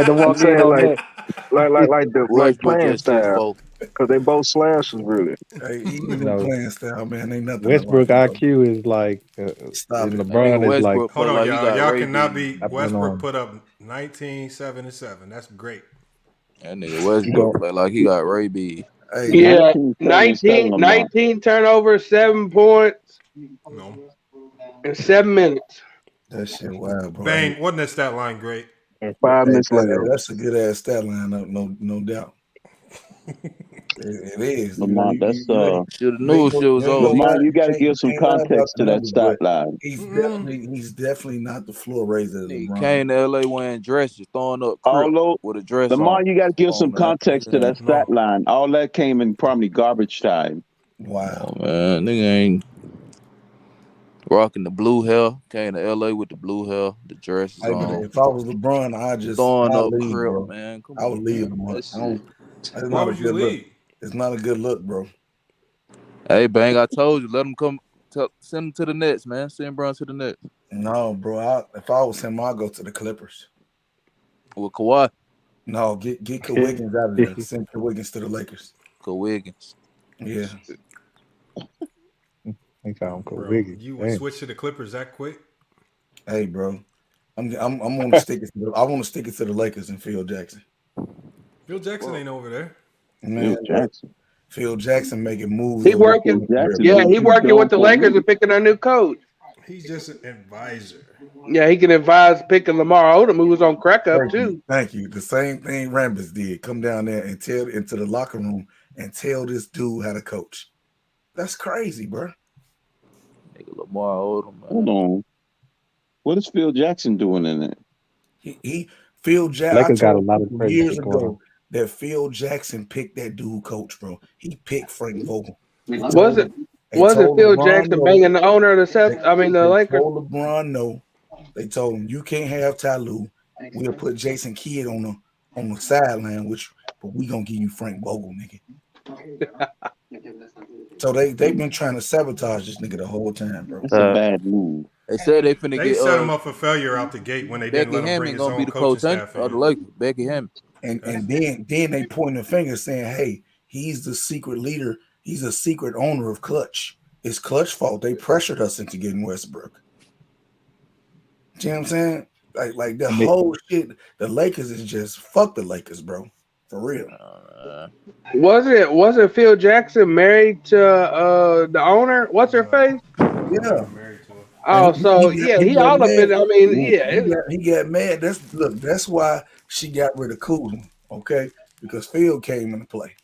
the one saying like playing style. Because they both slashers, really. Hey, even playing style, man, ain't nothing. Westbrook IQ is like LeBron is like. Hold on, y'all cannot be. Westbrook put up 19-7-7. That's great. That nigga Westbrook play like he got Ray B. Hey, yeah, 19 turnovers, 7 points. No. In 7 minutes. That shit wild, bro. Bang, wasn't that stat line great? And 5 minutes later. That's a good ass stat line, no doubt. It is. Lamont, that's should have known shit was over. Lamont, you got to give some context to that stat line. He's definitely not the floor raiser. He came to LA wearing dresses, throwing up with a dress. Lamont, you got to give some context to that stat line. All that came in probably garbage time. Wow, man, nigga ain't rocking the blue hair. Came to LA with the blue hair, the dresses on. If I was LeBron, I just throwing up leave, crib, bro. man. I would leave. Why would you leave? It's not a good look, bro. Hey, Bang, I told you, let him come. Send him to the Nets, man. Send Brown to the Nets. No, bro. If I was him, I'd go to the Clippers. With Kawhi? No, get Wiggins out of there. Send Wiggins to the Lakers. Wiggins. Yeah. Wiggins. You would switch to the Clippers that quick? Hey, bro. I'm gonna stick it to I want to stick it to the Lakers and Phil Jackson. Phil Jackson ain't over there. Man, Phil Jackson making moves. He working. Yeah, he working with the Lakers and picking a new coach. He's just an advisor. Yeah, he can advise picking Lamar Odom, who was on crack up too. Thank you. The same thing Rambis did. Come down there and tell into the locker room and tell this dude how to coach. That's crazy, bro. Nigga Lamar Odom. Man. Hold on. What is Phil Jackson doing in there? Phil Jackson. Lakers got a lot of years ago that Phil Jackson picked that dude coach, bro. He picked Frank Vogel. Was it Phil Jackson banging the owner of the Celtics? I mean the Lakers. Told LeBron no. They told him you can't have Tyloo. We'll put Jason Kidd on the sideline, but we gonna give you Frank Vogel, nigga. So they've been trying to sabotage this nigga the whole time, bro. That's a bad move. They said they finna get set him up for failure out the gate when they didn't let him bring his own coaching staff in. The Lakers, Becky Hammond. And then they point the finger saying, hey, he's the secret leader. He's a secret owner of Clutch. It's Clutch's fault. They pressured us into getting Westbrook. You know what I'm saying? Like the whole shit, the Lakers is just fuck the Lakers, bro. For real. Wasn't Phil Jackson married to the owner? What's her face? Yeah. Oh, so he all up in. I mean, he got mad. That's why she got rid of Kuzma, okay? Because Phil came into play.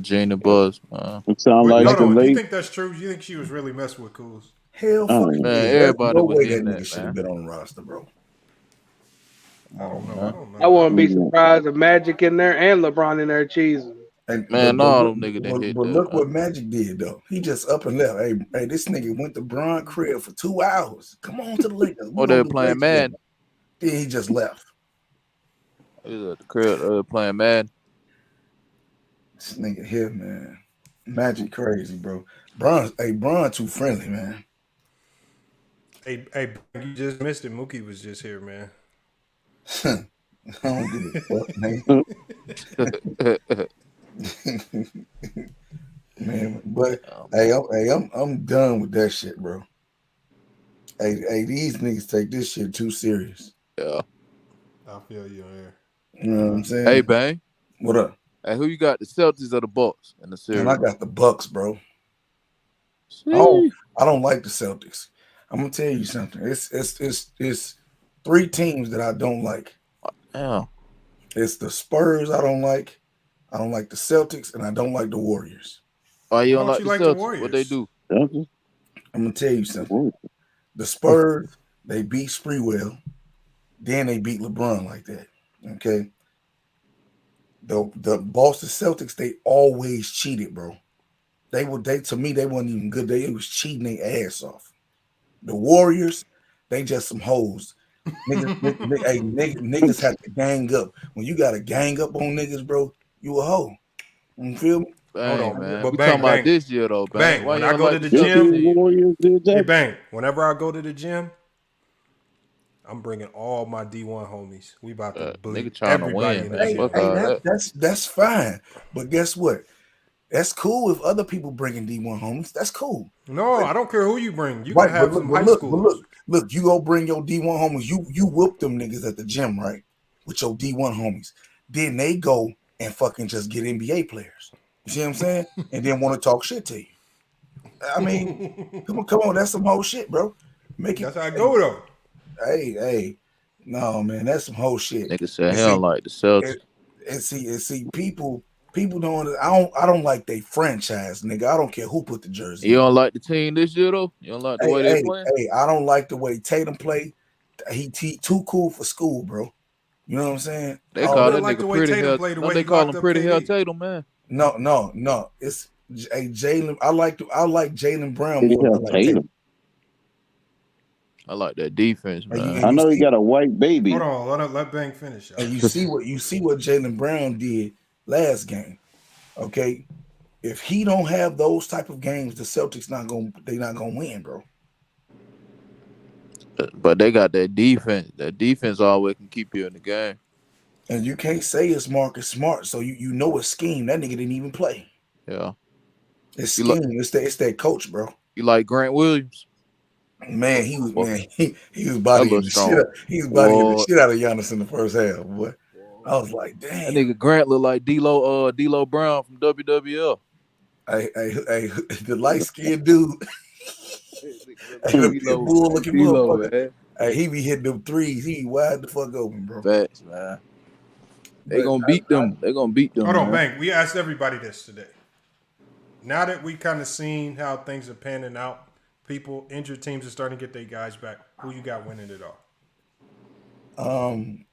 Jane and Buzz. It sounds like do you think that's true? You think she was really messing with Kuz? Hell, man, everybody no was way in that nigga should man. have been on the roster, bro. I don't know. I wouldn't be surprised if Magic in there and LeBron in there cheesing. Man, no, them niggas didn't hit But that. look what Magic did, though. He just up and left. Hey, this nigga went to Bron crib for 2 hours. Come on to the Lakers. Oh, they're playing Madden. Then he just left. He was at the crib playing Madden. This nigga here, man. Magic crazy, bro. Bron too friendly, man. Hey, you just missed it. Mookie was just here, man. I don't give a fuck, man. Man, but I'm done with that shit, bro. Hey, these niggas take this shit too serious. Yeah. I feel you here. You know what I'm saying? Hey, Bang. What up? Hey, who you got? The Celtics or the Bucks in the series? And I got the Bucks, bro. I don't like the Celtics. I'm gonna tell you something. It's 3 teams that I don't like. Yeah. It's the Spurs I don't like. I don't like the Celtics, and I don't like the Warriors. Why you don't like the Celtics? What they do? I'm gonna tell you something. The Spurs, they beat Spreewell, then they beat LeBron like that. Okay. The Boston Celtics, they always cheated, bro. They to me, they wasn't even good. They was cheating their ass off. The Warriors, they just some hoes. Niggas have to gang up. When you got to gang up on niggas, bro, you a hoe. You feel me? Hold on, man. But we talking about this year, though, Bang. When I go to the gym, hey, Bang, whenever I go to the gym, I'm bringing all my D1 homies. We about to bleed everybody in the that's fine. But guess what? That's cool if other people bringing D1 homies. That's cool. No, I don't care who you bring. You can have some high school. Look, you go bring your D1 homies. You whoop them niggas at the gym, right? With your D1 homies. Then they go and fucking just get NBA players. You see what I'm saying? And then want to talk shit to you. I mean, come on, that's some whole shit, bro. That's how I go though. Hey, no, man, that's some whole shit. Nigga said he don't like the Celtics. And see, people don't. I don't like they franchise, nigga. I don't care who put the jersey. You don't like the team this year though? You don't like the way they play? Hey, I don't like the way Tatum play. He too cool for school, bro. You know what I'm saying? They call that nigga pretty hair. No, they call him pretty hair Tatum, man. No. It's Jaylen. I like Jaylen Brown more than I like Tatum. I like that defense, man. I know he got a white baby. Hold on, let Bang finish. And you see what Jaylen Brown did last game. Okay, if he don't have those type of games, the Celtics not gonna win, bro. But they got that defense. That defense always can keep you in the game. And you can't say it's Marcus Smart, so you know it's scheme. That nigga didn't even play. Yeah, it's scheme. It's that coach, bro. You like Grant Williams? Man, he was bodying the shit. He was bodying the shit out of Giannis in the first half, boy. I was like, damn. That nigga Grant looked like D'Lo Brown from WWF. Hey, the light skinned dude. The bull looking motherfucker. Hey, he be hitting them threes. He wide the fuck open, bro. Facts, man. They gonna beat them. They gonna beat them. Hold on, Bank. We asked everybody this today. Now that we kind of seen how things are panning out, injured teams are starting to get their guys back. Who you got winning it all?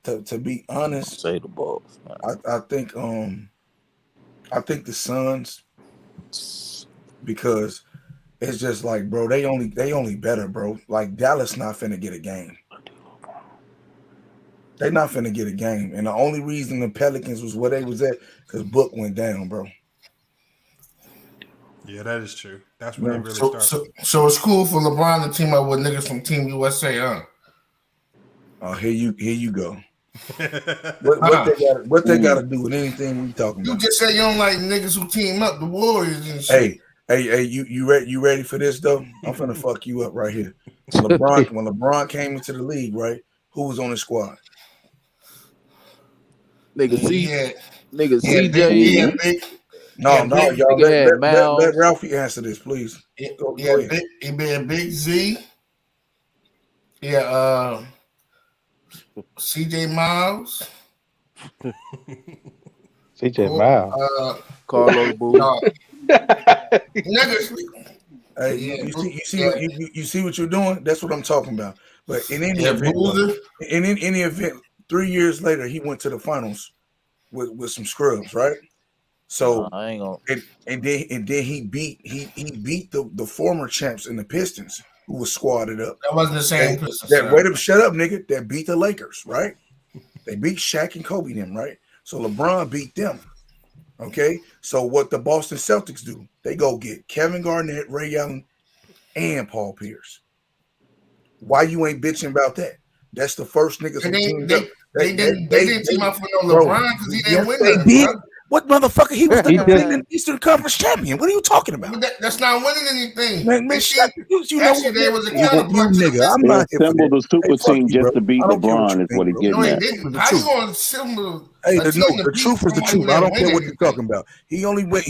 To be honest, say the Bulls. I think the Suns, because it's just like, bro, they only better, bro. Like Dallas not finna get a game. They not finna get a game, and the only reason the Pelicans was where they was at because Book went down, bro. Yeah, that is true. That's when they really started. So it's cool for LeBron to team up with niggas from Team USA, huh? Oh, here you go. what they got to do with anything we talking about? You just said you don't like niggas who team up, the Warriors and shit. Hey, you ready for this though? I'm finna fuck you up right here. When LeBron came into the league, right? Who was on his squad? CJ. No, y'all. Let Ralphie answer this, please. Go ahead. He been Big Z. Yeah, CJ Miles. CJ Miles. Carlos Booth. Hey, you see what you're doing? That's what I'm talking about. But in any event, 3 years later, he went to the finals with some scrubs, right? So I ain't gonna. And then he beat the former champs in the Pistons, who was squadded up. That wasn't the same Pistons. Shut up, nigga. That beat the Lakers, right? They beat Shaq and Kobe them, right? So LeBron beat them. Okay, so what the Boston Celtics do? They go get Kevin Garnett, Ray Allen, and Paul Pierce. Why you ain't bitching about that? That's the first niggas who teamed up. They didn't team up for no LeBron because he didn't win that. What motherfucker? He was the Eastern Conference champion. What are you talking about? That's not winning anything. Man, actually, there was a counterpart. Nigga, I'm not assembled a super team just to beat LeBron. Is what he getting at. How you gonna assemble? Hey, the truth is the truth. I don't care what you're talking about. He only went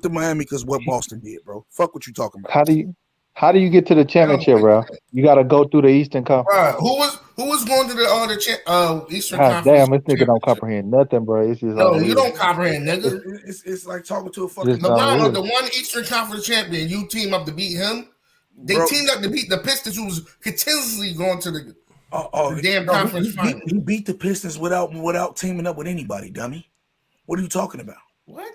to Miami because what Boston did, bro. Fuck what you talking about. How do you get to the championship, bro? You got to go through the Eastern Conference. Who was going to the Eastern Conference? Damn, this nigga don't comprehend nothing, bro. It's just you don't comprehend, nigga. It's like talking to a fucking LeBron, the one Eastern Conference champion. You team up to beat him. They teamed up to beat the Pistons, who was continuously going to the damn conference final. He beat the Pistons without teaming up with anybody, dummy. What are you talking about? What?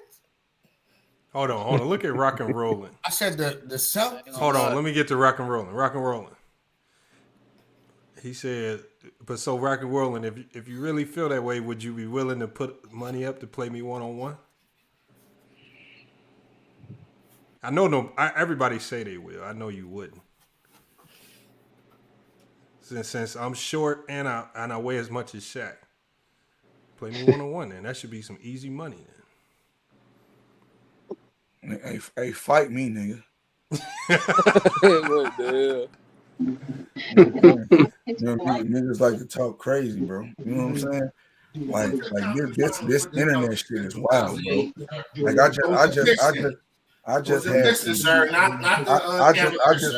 Hold on. Look at Rock and Rollin'. I said the Celtics. Hold on. Let me get to Rock and Rollin'. He said, but so Rock and Rollin', if you really feel that way, would you be willing to put money up to play me one-on-one? I know everybody say they will. I know you wouldn't. Since I'm short and I weigh as much as Shaq, play me one-on-one, then that should be some easy money then. Hey, fight me, nigga. What the hell? Niggas like to talk crazy, bro. You know what I'm saying? Like this internet shit is wild, bro. Like I just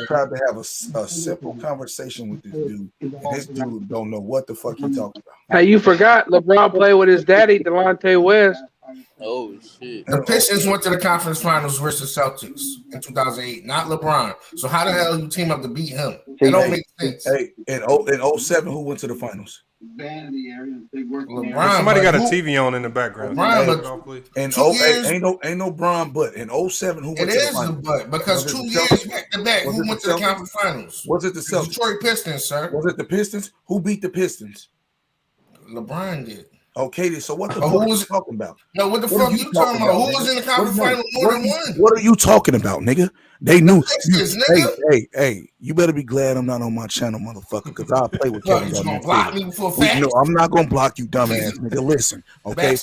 tried to have a simple conversation with this dude, and this dude don't know what the fuck he talking about. Hey, you forgot LeBron played with his daddy, Delonte West. Oh shit! The Pistons went to the conference finals versus Celtics in 2008, not LeBron. So how the hell you team up to beat him? It don't make sense. Hey, in 07, who went to the finals? LeBron. Somebody got a TV on in the background. In 08, ain't no Bron, but in 07, who went to the finals? But because 2 years back to back, who went to the conference finals? Was it the Celtics? Detroit Pistons, sir. Was it the Pistons? Who beat the Pistons? LeBron did. Okay, so what the fuck are you talking about? No, what the fuck you talking about? Who was in the conference final more than one? What are you talking about, nigga? They knew. Hey, you better be glad I'm not on my channel, motherfucker, because I'll play with Kevin Garnett. You gonna block me for facts? No, I'm not gonna block you, dumbass nigga. Listen, okay?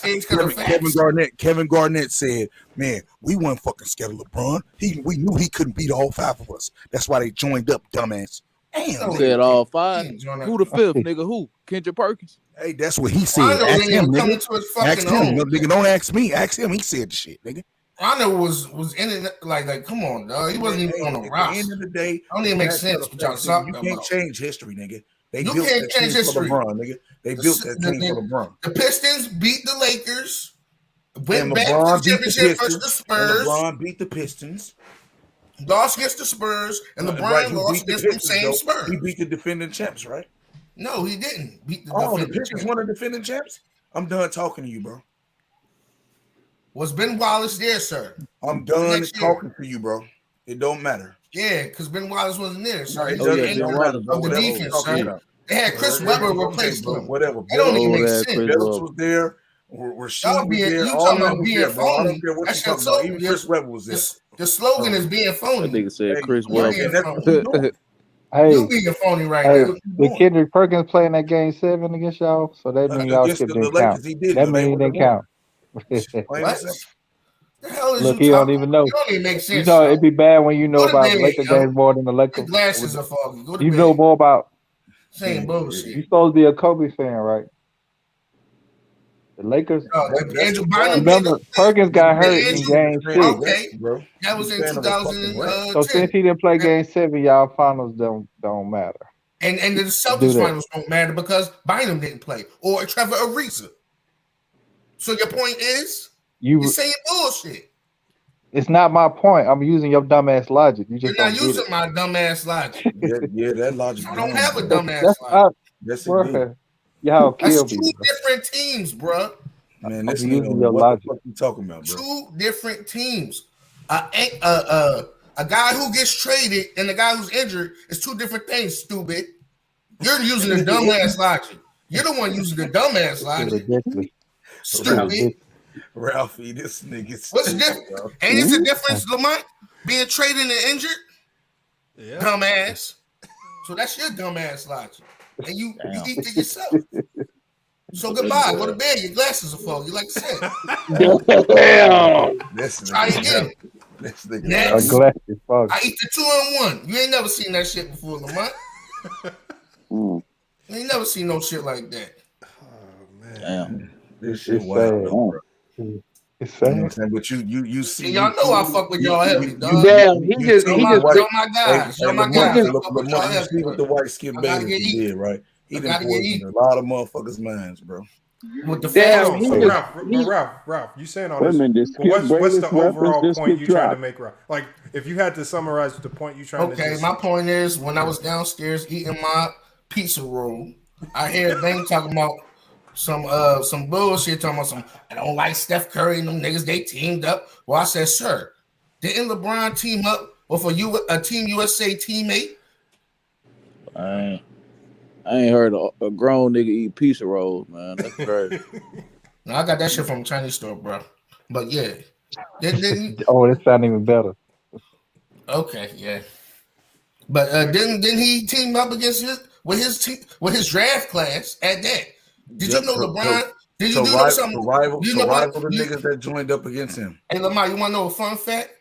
Kevin Garnett said, "Man, we weren't fucking scared of LeBron. We knew he couldn't beat all 5 of us. That's why they joined up, dumbass." Damn, said all 5. Who the 5th, nigga? Who? Kendrick Perkins? Hey, that's what he said. Ask him, nigga. Ask him, nigga. Don't ask me. Ask him. He said the shit, nigga. Rondo was in it like come on, dog. He wasn't even on the roster. At the end of the day, I don't even make sense. You can't change history, nigga. You can't change history. LeBron, nigga. They built that team for LeBron. The Pistons beat the Lakers. Went back to the championship versus the Spurs. LeBron beat the Pistons. Lost against the Spurs, and LeBron lost against the same Spurs. He beat the defending champs, right? No, he didn't beat the the Pistons won the defending champs? I'm done talking to you, bro. Was Ben Wallace there, sir? I'm done talking to you, bro. It don't matter. Yeah, because Ben Wallace wasn't there, sir. He's of the defense, sir. They had Chris Webber replaced him. Whatever. It don't even make sense. Billups was there. Rasheed was there. You talking about being phony? I don't care what you talking about. Even Chris Webber was there. The slogan is being phony. That nigga said Chris Webber. Hey, you being phony right now. Did Kendrick Perkins play in that game 7 against y'all? So that means y'all shit didn't count. That means he didn't count. What? The hell is Look, you he talking? don't even know. You don't even make sense. You know, it'd be bad when you know about Lakers games more than the Lakers. The glasses are foggy. You know more about. Same bullshit. You supposed to be a Kobe fan, right? The Lakers. Remember, Perkins got hurt in game 6. Okay, bro. That was in 2000. So since he didn't play game 7, y'all finals don't matter. And the Celtics finals don't matter because Bynum didn't play or Trevor Ariza. So your point is you're saying bullshit. It's not my point. I'm using your dumbass logic. You're not using my dumbass logic. Yeah, that logic. I don't have a dumbass logic. Yes, it Y'all That's kill two different teams, bro. Man, this nigga, what the fuck you talking about, bro? 2 different teams. A guy who gets traded and the guy who's injured is 2 different things, stupid. You're using the dumbass logic. You're the one using the dumbass logic. Stupid. Ralphie, this nigga's what's different? Ain't it a difference, Lamont? Being traded and injured? Yeah. Dumbass. So that's your dumbass logic. And you eat it yourself. So goodbye. Go to bed. Your glasses are foggy, like I said. Damn. Try again. Next. I eat the 2-in-1. You ain't never seen that shit before, Lamont. You ain't never seen no shit like that. Oh man. Damn. This shit wild, bro. It's sad. You know what I'm saying? But you see, y'all know I fuck with y'all heavy, dog. Damn, he just my guys. Y'all my guys. Look, you see what the white skin baby did, right? He done poisoned a lot of motherfuckers' minds, bro. With the Ralph, you saying all this? What's the overall point you trying to make, Ralph? Like, if you had to summarize the point you trying to make. Okay, my point is, when I was downstairs eating my pizza roll, I heard Bang talking about some bullshit, talking about some, I don't like Steph Curry and them niggas, they teamed up. Well, I said, sir, didn't LeBron team up with a Team USA teammate? I ain't heard a grown nigga eat pizza rolls, man. That's crazy. No, I got that shit from a Chinese store, bro. But yeah. Oh, that sounds even better. Okay, yeah. But didn't he team up against his draft class at that? Did you know LeBron? Did you know something? Rival the niggas that joined up against him. Hey, Lamar, you want to know a fun fact?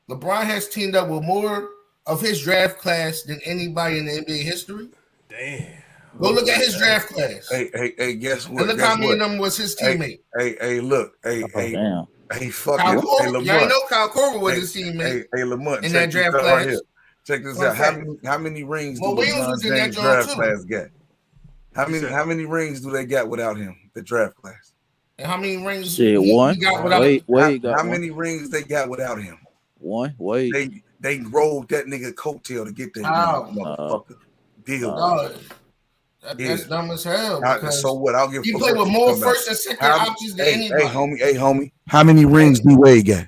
LeBron has teamed up with more of his draft class than anybody in the NBA history. Damn. Go look at his draft class. Hey, guess what? And look how many of them was his teammate. Hey, look. Hey, fucking. Kyle Korver. Hey, Lamont. Y'all know Kyle Korver was his teammate. Hey, Lamont. In that draft class. Right, check this out. How many rings do Williams LeBron James draft class get? How many rings do they got without him? The draft class. And how many rings? One. Got without how many rings they got without him? One. Wait. They rolled that nigga coattail to get that motherfucker deal. That's dumb as hell. So what? I'll give. He played with more first and second options than anybody. Hey, homie. How many rings do Wade got?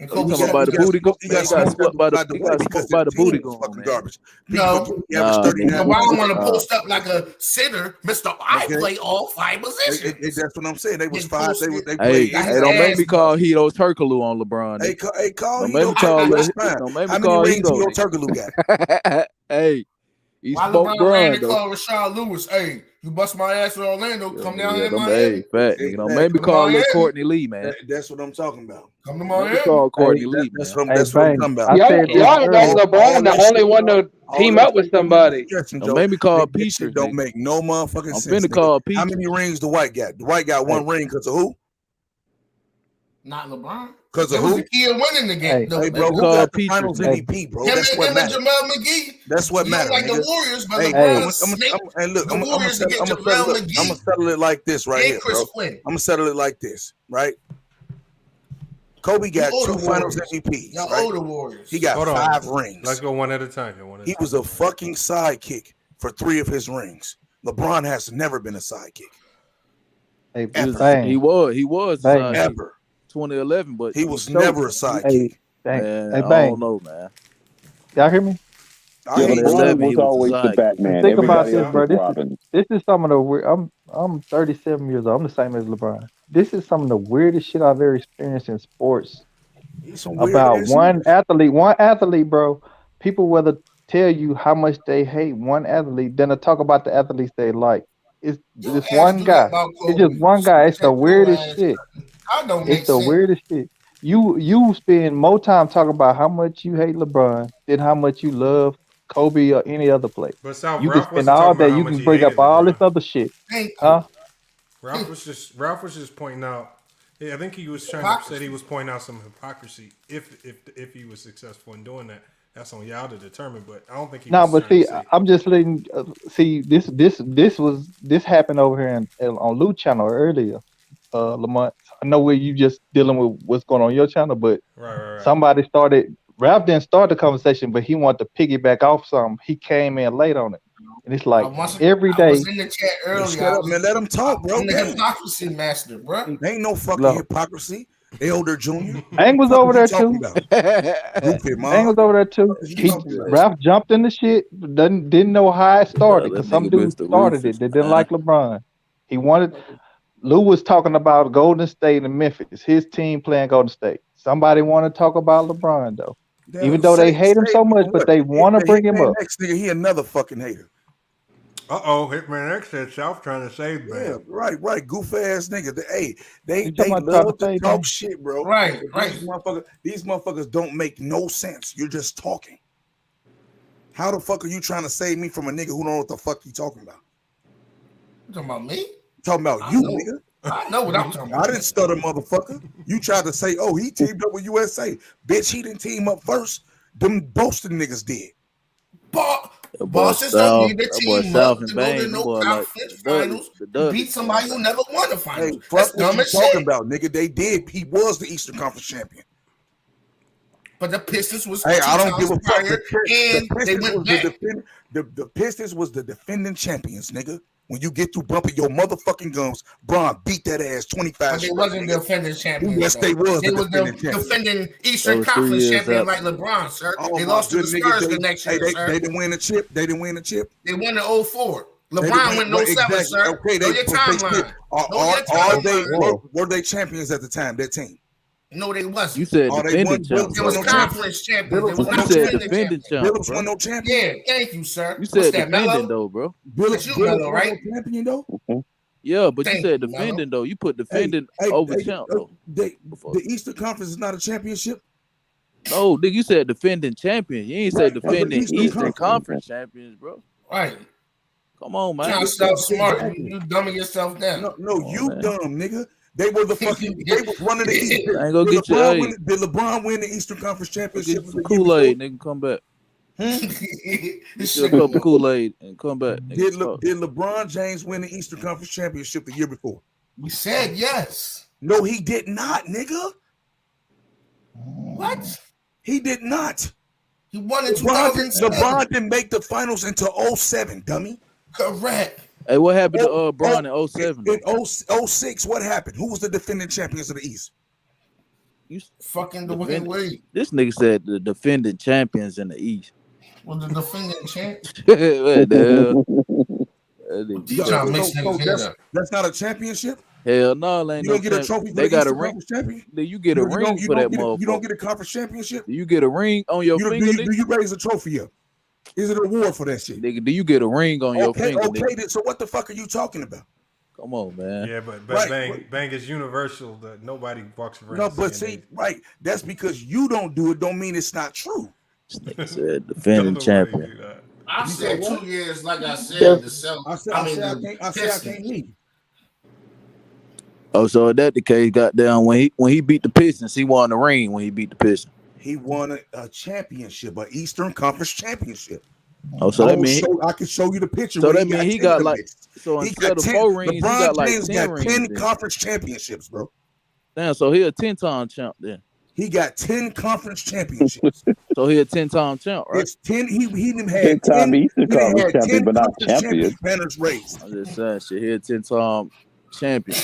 And Kobe talking about the booty go. He got smoked by the booty going. Garbage. No, Kawhi want to post up like a center, Mr. I play all 5 positions. That's what I'm saying. They was 5. They hey, don't make me call Hito Turkoglu on LeBron. Hey, call Don't make me call. Don't make me call Hito Turkoglu got. Hey. Why LeBron ran and called Rashad Lewis? Hey, you bust my ass in Orlando. Come down here in Miami. Hey, fat nigga. Don't make me call Courtney Lee, man. That's what I'm talking about. Come to Miami. Call Courtney Lee. That's what I'm talking about. Y'all got LeBron the only one to team up with somebody. Don't make me call Peaches. Don't make no motherfucking sense. I'm finna call Peaches. How many rings the White got? The White got 1 ring because of who? Not LeBron. Because of who? The key of winning the game. Hey, bro, who got the Finals MVP, bro? That's what matters. Jamal McGee. That's what matters. Like the Warriors, but I'm gonna settle it like this right here, bro. I'm gonna settle it like this, right? Kobe got 2 Finals MVPs. Y'all right? older Warriors. He got 5 rings. Let's go one at a time. He was a fucking sidekick for 3 of his rings. LeBron has never been a sidekick. Hey, he was a sidekick. Ever. 2011, but he was never a sidekick. Man, Hey, I Bang. don't know, man. Y'all hear me? Was always the Batman. Think about Everybody this, else bro. was Robin. This is some of the weird. I'm 37 years old. I'm the same as LeBron. This is some of the weirdest shit I've ever experienced in sports. About one athlete, bro. People rather tell you how much they hate one athlete than to talk about the athletes they like. It's this one guy. It's just one guy. It's the weirdest shit. It's the weirdest shit. You spend more time talking about how much you hate LeBron than how much you love Kobe or any other player. But Sal, You Ralph can spend wasn't all talking about day. how You much can he bring up hated all LeBron. this other shit, huh? Ralph was just pointing out. I think he was trying to say he was pointing out some hypocrisy. If he was successful in doing that, that's on y'all to determine. But I don't think he. No, was but trying see, to say. I'm just letting see this happened over here on Lou channel earlier, Lamont. I know where you just dealing with what's going on your channel, but Right. somebody started. Ralph didn't start the conversation, but he wanted to piggyback off something. He came in late on it, and it's like every day. I was in the chat earlier. Shut up, man. Let him talk, bro. I'm the hypocrisy master, bro. Ain't no fucking hypocrisy. Elder Junior. Ang was over there too. Ang was over there too. Ralph jumped in the shit. Didn't know how it started because some dude started it. They didn't like LeBron. He wanted. Lou was talking about Golden State and Memphis. His team playing Golden State. Somebody want to talk about LeBron though, even though they hate him so much, but they want to bring him up. Next nigga, he another fucking hater. Hitman X said South trying to save man. Yeah, right. Goof ass nigga. They love to talk shit, bro. Right. These motherfuckers don't make no sense. You're just talking. How the fuck are you trying to save me from a nigga who don't know what the fuck you talking about? You talking about me? Talking about you, nigga. I know what I'm talking about. I didn't stutter, motherfucker. You tried to say, oh, he teamed up with USA. Bitch, he didn't team up first. Them Boston niggas did. Boston don't need the team up to go to no conference finals to beat somebody who never won the finals. Hey, fuck what you talking about, nigga. They did. He was the Eastern Conference champion. But the Pistons was I don't give a fuck. And they went back. The Pistons was the defending champions, nigga. When you get through bumping your motherfucking gums, Bron beat that ass 25. But they wasn't the defending champions. Yes, they was. They was the defending Eastern Conference champion like LeBron, sir. They lost to the Spurs the next year, sir. They didn't win the chip. They didn't win the chip. They won the 04. LeBron went 07, sir. Okay, know your timeline. Were they champions at the time? That team. No, they wasn't. You said defending champions. It was conference champions. You said defending champions. Billups won no champion. Yeah, thank you, sir. You said defending though, bro. Billups you Melo, right? Champion though. Yeah, but you said defending though. You put defending over champ though. The Eastern Conference is not a championship. No, nigga, you said defending champion. You ain't said defending Eastern Conference champions, bro. Right. Come on, man. Trying to stop smart. You dumbing yourself down. No, you dumb, nigga. They were the fucking. They was one of the East. I ain't gonna get you. Did LeBron win the Eastern Conference championship? Kool-Aid, nigga, come back. Get a cup of Kool-Aid and come back. Did LeBron James win the Eastern Conference championship the year before? We said yes. No, he did not, nigga. What? He did not. He won in 2007. LeBron didn't make the finals until 07, dummy. Correct. Hey, what happened to Bron in 07? In 06, what happened? Who was the defending champions of the East? You fucking the way. This nigga said the defending champions in the East. Well, the defending champions. What the hell? That's not a championship? Hell no, ain't you don't get a trophy. They got a ring. Do you get a ring for that motherfucker? You don't get a conference championship. Do you get a ring on your finger? Do you raise a trophy up? Is it an award for that shit? Nigga, do you get a ring on your finger? Okay, then, so what the fuck are you talking about? Come on, man. Yeah, but bang is universal. That nobody walks around. No, but see, right, that's because you don't do it. Don't mean it's not true. This nigga said defending champion. I said 2 years, like I said. I said I can't leave. Oh, so that the case. Goddamn, when he beat the Pistons, he won the ring. When he beat the Pistons. He won a championship, an Eastern Conference championship. Oh, so that means I can show you the picture. So that means he got like instead of 4 rings, he got like 10 rings. 10 conference championships, bro. Damn, so he a 10-time champ then. He got 10 conference championships. So he a 10-time champ, right? It's 10. He done had 10-time Eastern Conference champion, 10 but not conference champion. banners raised. I'm just saying, shit. He a 10-time champion.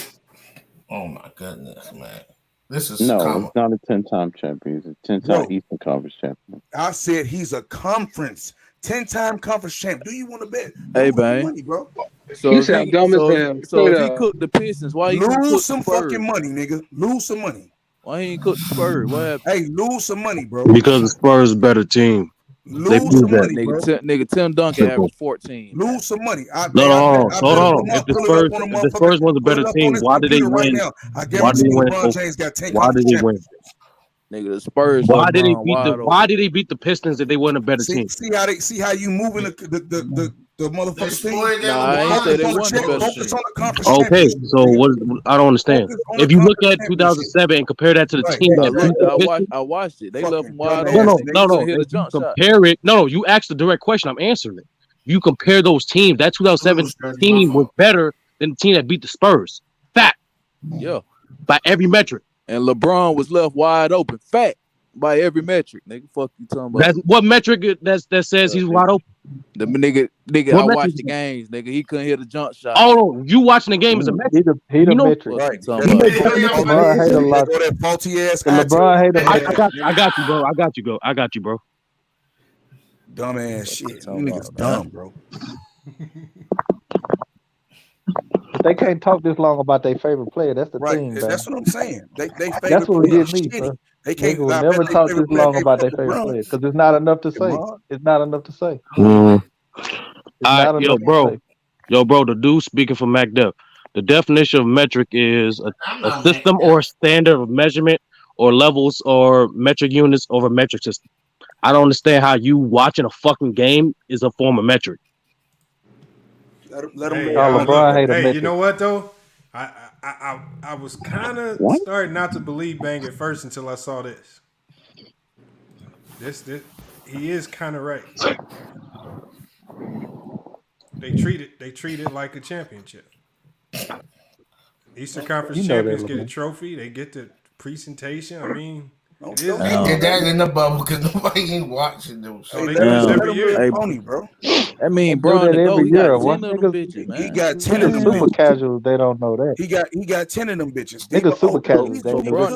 Oh my goodness, man! This is It's not a 10-time champion. He's a 10-time Eastern Conference champion. I said he's a conference 10-time conference champ. Do you want to bet? Hey, man. Money, bro. So if he cooked the Pistons, why he lose some fucking money, nigga? Lose some money. Why he ain't cooked the Spurs? What happened? Hey, lose some money, bro. Because the Spurs is a better team. Lose some money, bro. Nigga, Tim Duncan averaged 14. Lose some money. Hold on. If the Spurs was a better team, why did they win? Why did they win? Why did they win? Nigga, the Spurs. Why did they beat the Pistons if they weren't a better team? See how you moving the motherfucking thing? Nah, I ain't say they won the best team. Okay, so what? I don't understand. If you look at 2007 and compare that to the team that I watched it. They left them wide open. No. Compare it. No, you asked the direct question. I'm answering it. You compare those teams. That 2007 team was better than the team that beat the Spurs. Fact. Yeah. By every metric. And LeBron was left wide open. Fact. By every metric. Nigga, fuck you talking about. That's what metric that says he's wide open? The nigga, I watched the games, nigga. He couldn't hit a jump shot. Oh, you watching the game as a metric. He the metric. Right. LeBron hate a lot. That faulty ass. LeBron hate a I got you, bro. Dumb ass shit. You niggas dumb, bro. They can't talk this long about their favorite player. That's the thing, man. That's what I'm saying. They favorite that's what player get me, shitty. bro. They can't never talk this long about their favorite player because it's not enough to say. It's not enough to say. Yo, bro, the dude speaking for MacDuff. The definition of metric is a system or standard of measurement or levels or metric units over a metric system. I don't understand how you watching a fucking game is a form of metric. Let him hey, you know what though? I was kind of starting not to believe Bang at first until I saw this. This he is kind of right. They treat it like a championship. Eastern Conference champions get a trophy. They get the presentation. I mean, they did that in the bubble because nobody ain't watching them. So they do this every year. Pony, bro. I mean, bro, every year. He got 10 of them. Super casuals, they don't know that. He got 10 of them bitches. Niggas super casuals.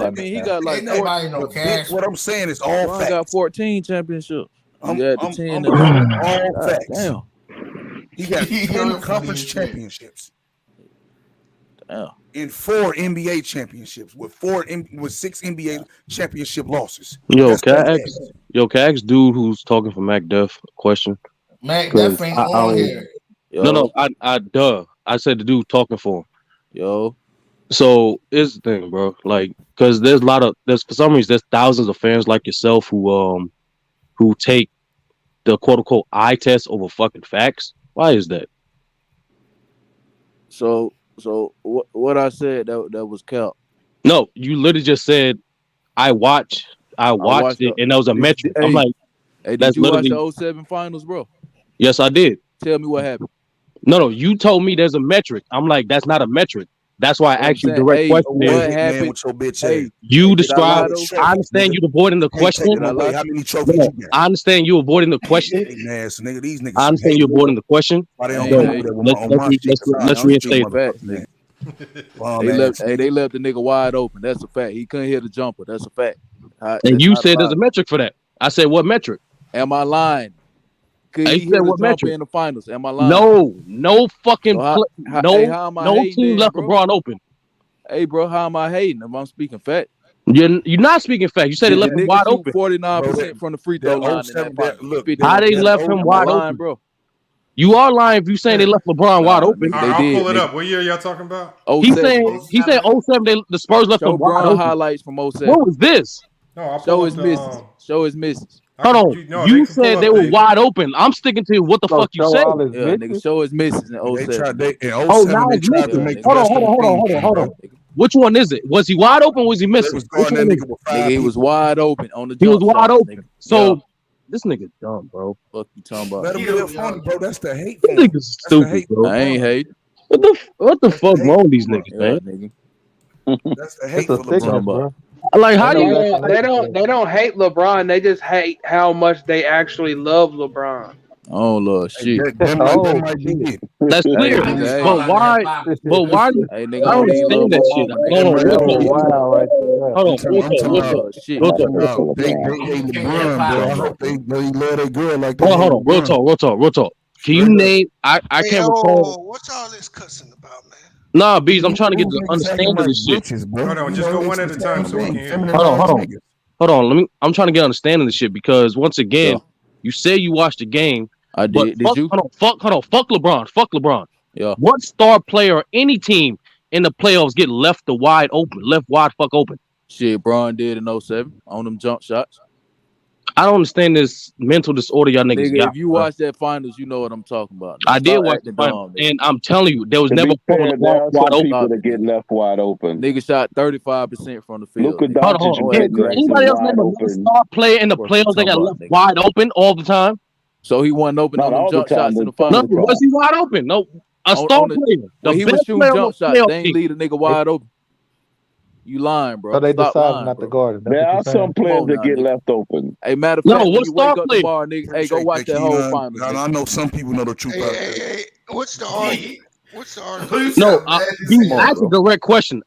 I mean, he got like nobody no cash. What I'm saying is all facts. Got 14 championships. I'm 10 all facts. Damn. He got 10 conference championships. Damn. In 4 NBA championships with 6 NBA championship losses. Yo, can I ask dude who's talking for MacDuff a question? MacDuff ain't on here. No, I said the dude talking for him. Yo. So here's the thing, bro. Like, because there's for some reason there's thousands of fans like yourself who take the quote unquote eye test over fucking facts. Why is that? So what I said that was cap. No, you literally just said I watched it and that was a metric. I'm like, hey, did you watch the 07 finals, bro? Yes, I did. Tell me what happened. No, you told me there's a metric. I'm like, that's not a metric. That's why I asked you direct question. What happened with your bitch? You described. I understand you avoiding the question. How many trophies you got? I understand you avoiding the question. These niggas. I understand you avoiding the question. Let's reinstate it. They left the nigga wide open. That's a fact. He couldn't hit a jumper. That's a fact. And you said there's a metric for that. I said, what metric? Am I lying? Could he hit a jumper in the finals? Am I lying? No fucking no team left LeBron open. Hey, bro, how am I hating if I'm speaking fact? You're not speaking fact. You said they left him wide open. 49% from the free throw line. How they left him wide open, bro? You are lying if you saying they left LeBron wide open. I'll pull it up. What year y'all talking about? He said 07. The Spurs left him wide open. Highlights from 07. What was this? Show his misses. Show his misses. Hold on. You said they were wide open. I'm sticking to what the fuck you said. Yeah, nigga, show his misses in 07. Now it's missing. Hold on. Which one is it? Was he wide open or was he missing? Nigga, he was wide open on the jump. He was wide open. Nigga. So this nigga dumb, bro. Fuck you talking about? Let him be funny, bro. That's the hate. This nigga's stupid, bro. I ain't hate. What the fuck wrong with these niggas, man? That's the hate for LeBron, bro. Like, how do you? They don't hate LeBron. They just hate how much they actually love LeBron. Oh Lord, shit. That might be it. That's clear. But why? But why? Hey, I nigga, don't understand that shit. Hold on, They hate LeBron, bro. I hope they love their girl like that. Hold on, real talk. Can you name? I can't recall. What's all this cussing about, man? Nah, Bees, I'm trying to get the understanding of this shit. Hold on, just go one at a time so we can hear. Hold on. I'm trying to get understanding of this shit because once again, you say you watched the game. I did. Did you? Hold on. Fuck LeBron. Yeah. What star player or any team in the playoffs get left wide fuck open? Shit, Bron did in 07 on them jump shots. I don't understand this mental disorder y'all niggas got. If you watch that finals, you know what I'm talking about. I did watch the finals, and I'm telling you, there was never people that get left wide open. Nigga shot 35% from the field. Luka Doncic anybody else name a star player in the playoffs that got left wide open all the time? So he wasn't open on them jump shots in the finals. No, was he wide open? No, a star player. When he was shooting jump shots, they ain't leave a nigga wide open. You lying, bro. So they decided not to guard it. There are some players that get left open. Hey, matter of fact, when you wake up tomorrow, nigga, hey, go watch that whole finals. I know some people know the truth. Hey, what's the argument? What's the argument? No, you asked a direct question.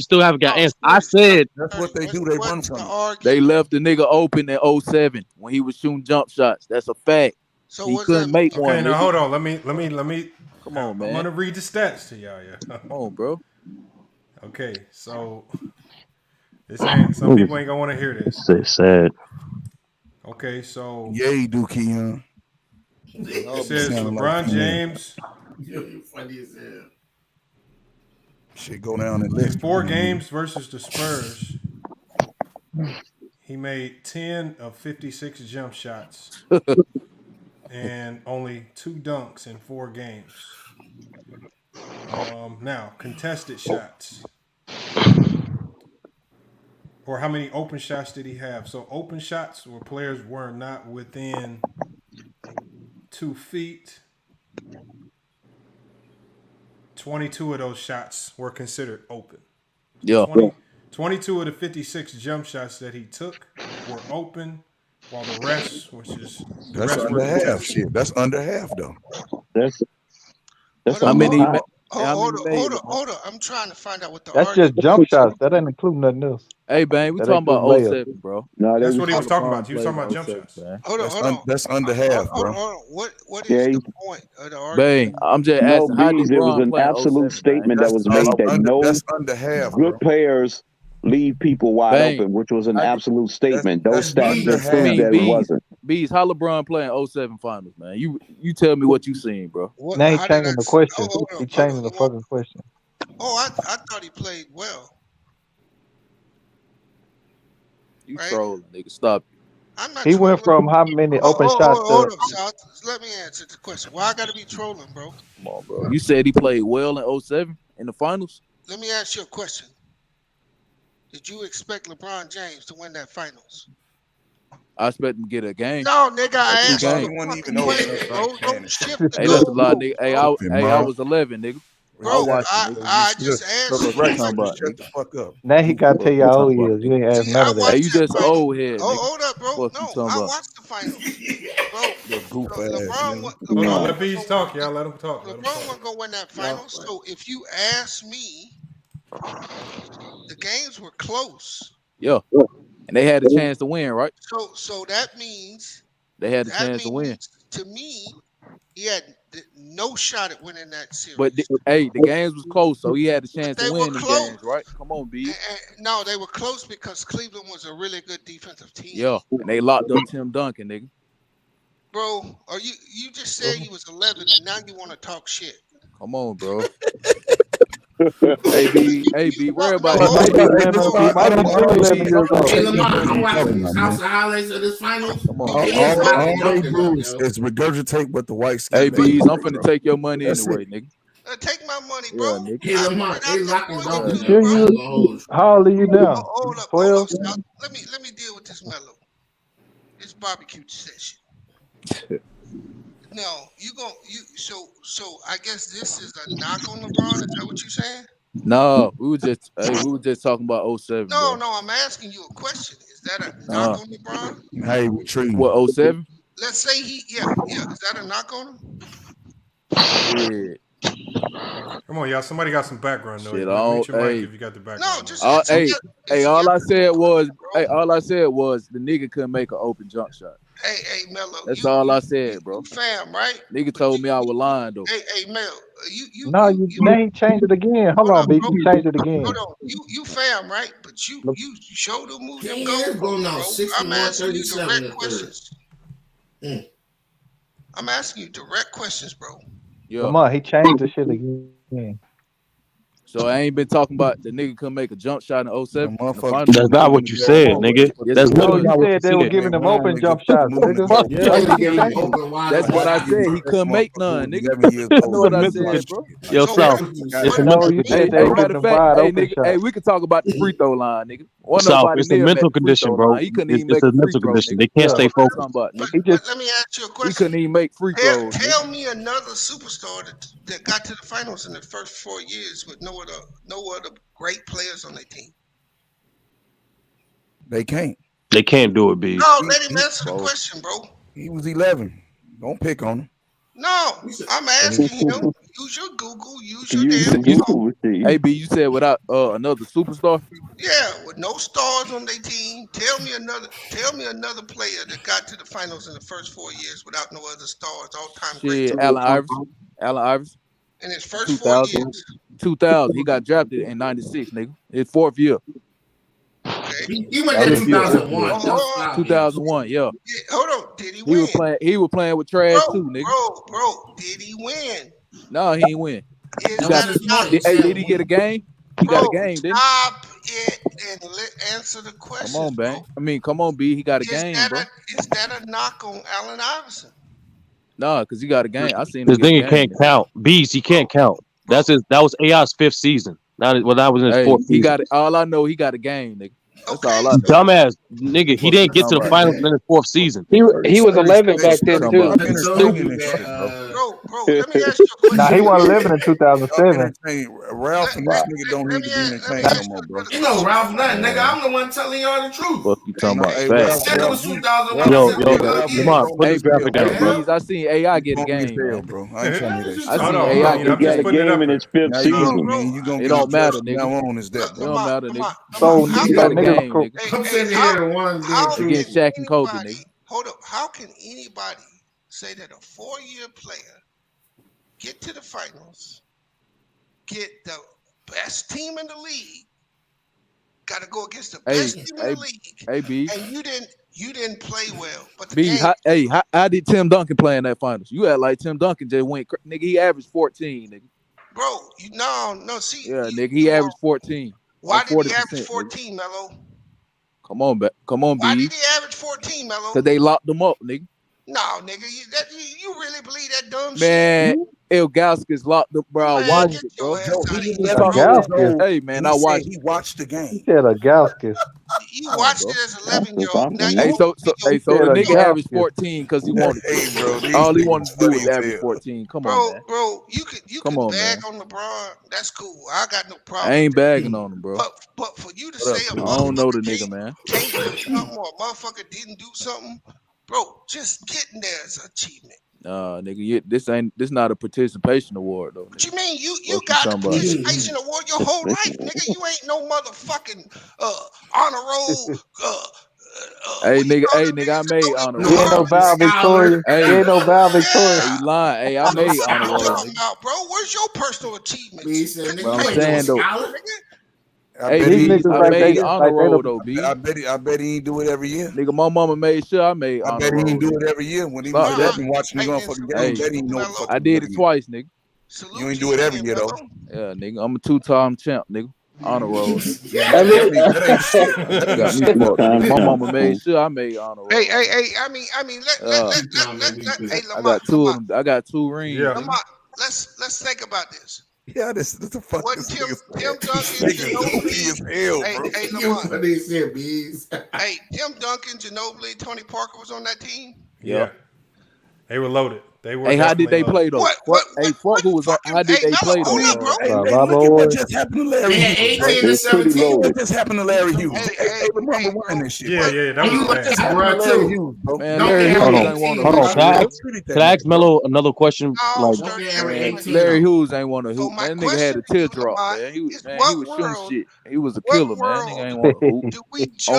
Still haven't got answered. I said that's what they do. They run from it. They left the nigga open in 07 when he was shooting jump shots. That's a fact. So he couldn't make one. Okay, now hold on. Let me. Come on, man. I'm gonna read the stats to y'all. Yeah. Come on, bro. Okay, so some people ain't gonna want to hear this. It's sad. Okay, so you do, Keon. It says LeBron James. Funny as hell. Shit, go down and list. In 4 games versus the Spurs, he made 10 of 56 jump shots and only 2 dunks in 4 games. Now, contested shots. Or how many open shots did he have? So open shots where players were not within 2 feet. 22 of those shots were considered open. Yeah. 22 of the 56 jump shots that he took were open, while the rest, that's under half. Shit, that's under half though. That's how many. Hold on. I'm trying to find out what the That's just jump shots. That ain't including nothing else. Hey, man, we talking about 07, bro. No, that's what he was talking about. He was talking about jump shots. Hold on. That's under half, bro. Hold on. What is the point of the argument? Bang, I'm just asking. How did it was an absolute statement that was made that no under half, good players leave people wide open, which was an absolute statement. Those stats that prove that it wasn't. Bees, how LeBron playing 07 finals, man? You tell me what you seen, bro. Now he changing the question. He changing the fucking question. Oh, I thought he played well. You trolling, nigga. Stop. He went from how many open shots? Hold up, South. Let me answer the question. Why I gotta be trolling, bro? Come on, bro. You said he played well in 07 in the finals? Let me ask you a question. Did you expect LeBron James to win that finals? I expect him to get a game. No, nigga, I asked you. Don't shift the hey, that's a lot, nigga. Hey, I was 11, nigga. Bro, I just asked you. Shut the fuck up. Now he gotta tell you how old he is. You ain't asked none of that. Hey, you just old head. Hold up, bro. No, I watched the finals. Bro, LeBron, let Bees talk, y'all. Let him talk. LeBron wasn't gonna win that finals. So if you ask me, the games were close. Yeah. And they had a chance to win, right? So that means they had a chance to win. To me, he had no shot at winning that series. But the games was close, so he had a chance to win the games, right? Come on, B. No, they were close because Cleveland was a really good defensive team. Yeah, and they locked up Tim Duncan, nigga. Bro, are you just said he was 11 and now you want to talk shit? Come on, bro. Hey, B, worry about it. All they do is regurgitate what the white skin. Hey, B's, I'm finna take your money anyway, nigga. Take my money, bro. How old are you now? 12. Let me deal with this mellow. It's barbecue session. No, so I guess this is a knock on LeBron. Is that what you're saying? No, we were just talking about 07. No, bro. I'm asking you a question. Is that a knock on LeBron? Hey, we treating what 07? Let's say he, yeah. Is that a knock on him? Yeah. Come on, y'all. Somebody got some background noise. Shit, Mute your mic if you got the background. No, just all I said was the nigga couldn't make an open jump shot. Hey, Melo. That's all I said, bro. Fam, right? Nigga told me I was lying though. Hey, Mel. Now he changed it again. Hold on, B. You changed it again. Hold on. You fam, right? But you showed him move them goals, bro. I'm asking you direct questions. I'm asking you direct questions, bro. Yeah. Come on, he changed the shit again. So I ain't been talking about the nigga couldn't make a jump shot in 07. That's not what you said, nigga. That's literally not what you said. They were giving him open jump shots, nigga. That's what I said. He couldn't make none, nigga. That's what I said, bro. Yo, South. It's a mental condition. Matter of fact, nigga, we can talk about the free throw line, nigga. South, it's a mental condition, bro. He couldn't even make it's a mental condition. They can't stay focused. Let me ask you a question. He couldn't even make free throws. Tell me another superstar that got to the finals in the first 4 years with no other great players on their team. They can't. They can't do it, B. No, let him answer the question, bro. He was 11. Don't pick on him. No, I'm asking him. Use your Google. Use your damn phone. Hey, B, you said without another superstar? Yeah, with no stars on their team. Tell me another player that got to the finals in the first 4 years without no other stars, all-time great. Allen Iverson. In his first 4 years. 2000. He got drafted in 96, nigga. His fourth year. Okay. He went there 2001. 2001, yeah. Hold on. Did he win? He was playing with trash too, nigga. Bro, did he win? No, he ain't win. Did he get a game? He got a game, didn't he? Stop it and answer the question. Come on, bang. Come on, B. He got a game, bro. Is that a knock on Allen Iverson? No, because he got a game. I seen him. The thing can't count. Beast, he can't count. That was AI's 5th season. That was in his 4th season. He got it. All I know, he got a game, nigga. That's all I know. Dumbass nigga, he didn't get to the finals in his 4th season. He was 11 back then too. Bro, let me ask you a question. Nah, he wasn't 11 in 2007. Ralph and this nigga don't need to be in the tank no more, bro. You know Ralph nothing, nigga. I'm the one telling y'all the truth. What you talking about? That was 2001. Yo, come on, put this graphic down, bro. I seen AI get a game, bro. I ain't telling you that. I seen AI get a game in his 5th season. It don't matter, nigga. It don't matter, nigga. So I'm sitting here and one against Shaq and Kobe, nigga. Hold up. How can anybody say that a 4-year player get to the finals, get the best team in the league, got to go against the best team in the league, hey, B. and you didn't play well? But the B, how did Tim Duncan play in that finals? You act like Tim Duncan just went, nigga. He averaged 14, nigga. Bro, no. See, nigga, he averaged 14. Why did he average 14, Melo? Come on, B. Why did he average 14, Melo? Because they locked him up, nigga. No, nigga, you really believe that dumb man, shit? Ilgauskas locked up, bro. I watched it, bro. Hey, man, I watched it. He watched the game. He said Ilgauskas. You watched it as 11-year-old. Hey, so the nigga averaged 14 because he wanted to. All he wanted to do was average 14. Come on, man. Bro, you can bag on LeBron. That's cool. I got no problem. I ain't bagging on him, bro. But for you to say I don't know the nigga, man. Can't do something or a motherfucker didn't do something, bro, just getting there is an achievement. Nigga, this not a participation award though. Nigga. What you mean? You got a participation award your whole life, nigga. You ain't no motherfucking honor roll. Hey nigga, I made honor roll. You ain't no Val Victoria. Hey, ain't no Val Victoria. Hey, you lying? Hey, I made honor roll. Bro, where's your personal achievements? Well, I'm saying though. I made honor roll though, B. I bet he ain't do it every year. Nigga, my mama made sure I made honor roll. I bet he ain't do it every year when he was watching the motherfucking game. I did it twice, nigga. You ain't do it every year though. Yeah, nigga, I'm a 2-time champ, nigga. Honor roll. My mama made sure I made honor roll. Hey, I mean, I got two of them. I got 2 rings. Yeah. Let's think about this. Yeah, this the fuck. What Tim Duncan, Tim Duncan, Ginobili, Tony Parker was on that team. Yeah. They were loaded. They were. Hey, how did they play though? Hey, fuck who was on? How did they play though? Hey, look at what just happened to Larry Hughes. It's pretty low. What just happened to Larry Hughes? Hey, LeBron rewind this shit. Yeah, that was what just happened to Larry Hughes, bro? Man, Larry Hughes ain't want to. Hold on, can I ask Melo another question? Larry Hughes ain't want to hoop. That nigga had a teardrop, man. He was shooting shit. He was a killer, man. Nigga ain't want to hoop on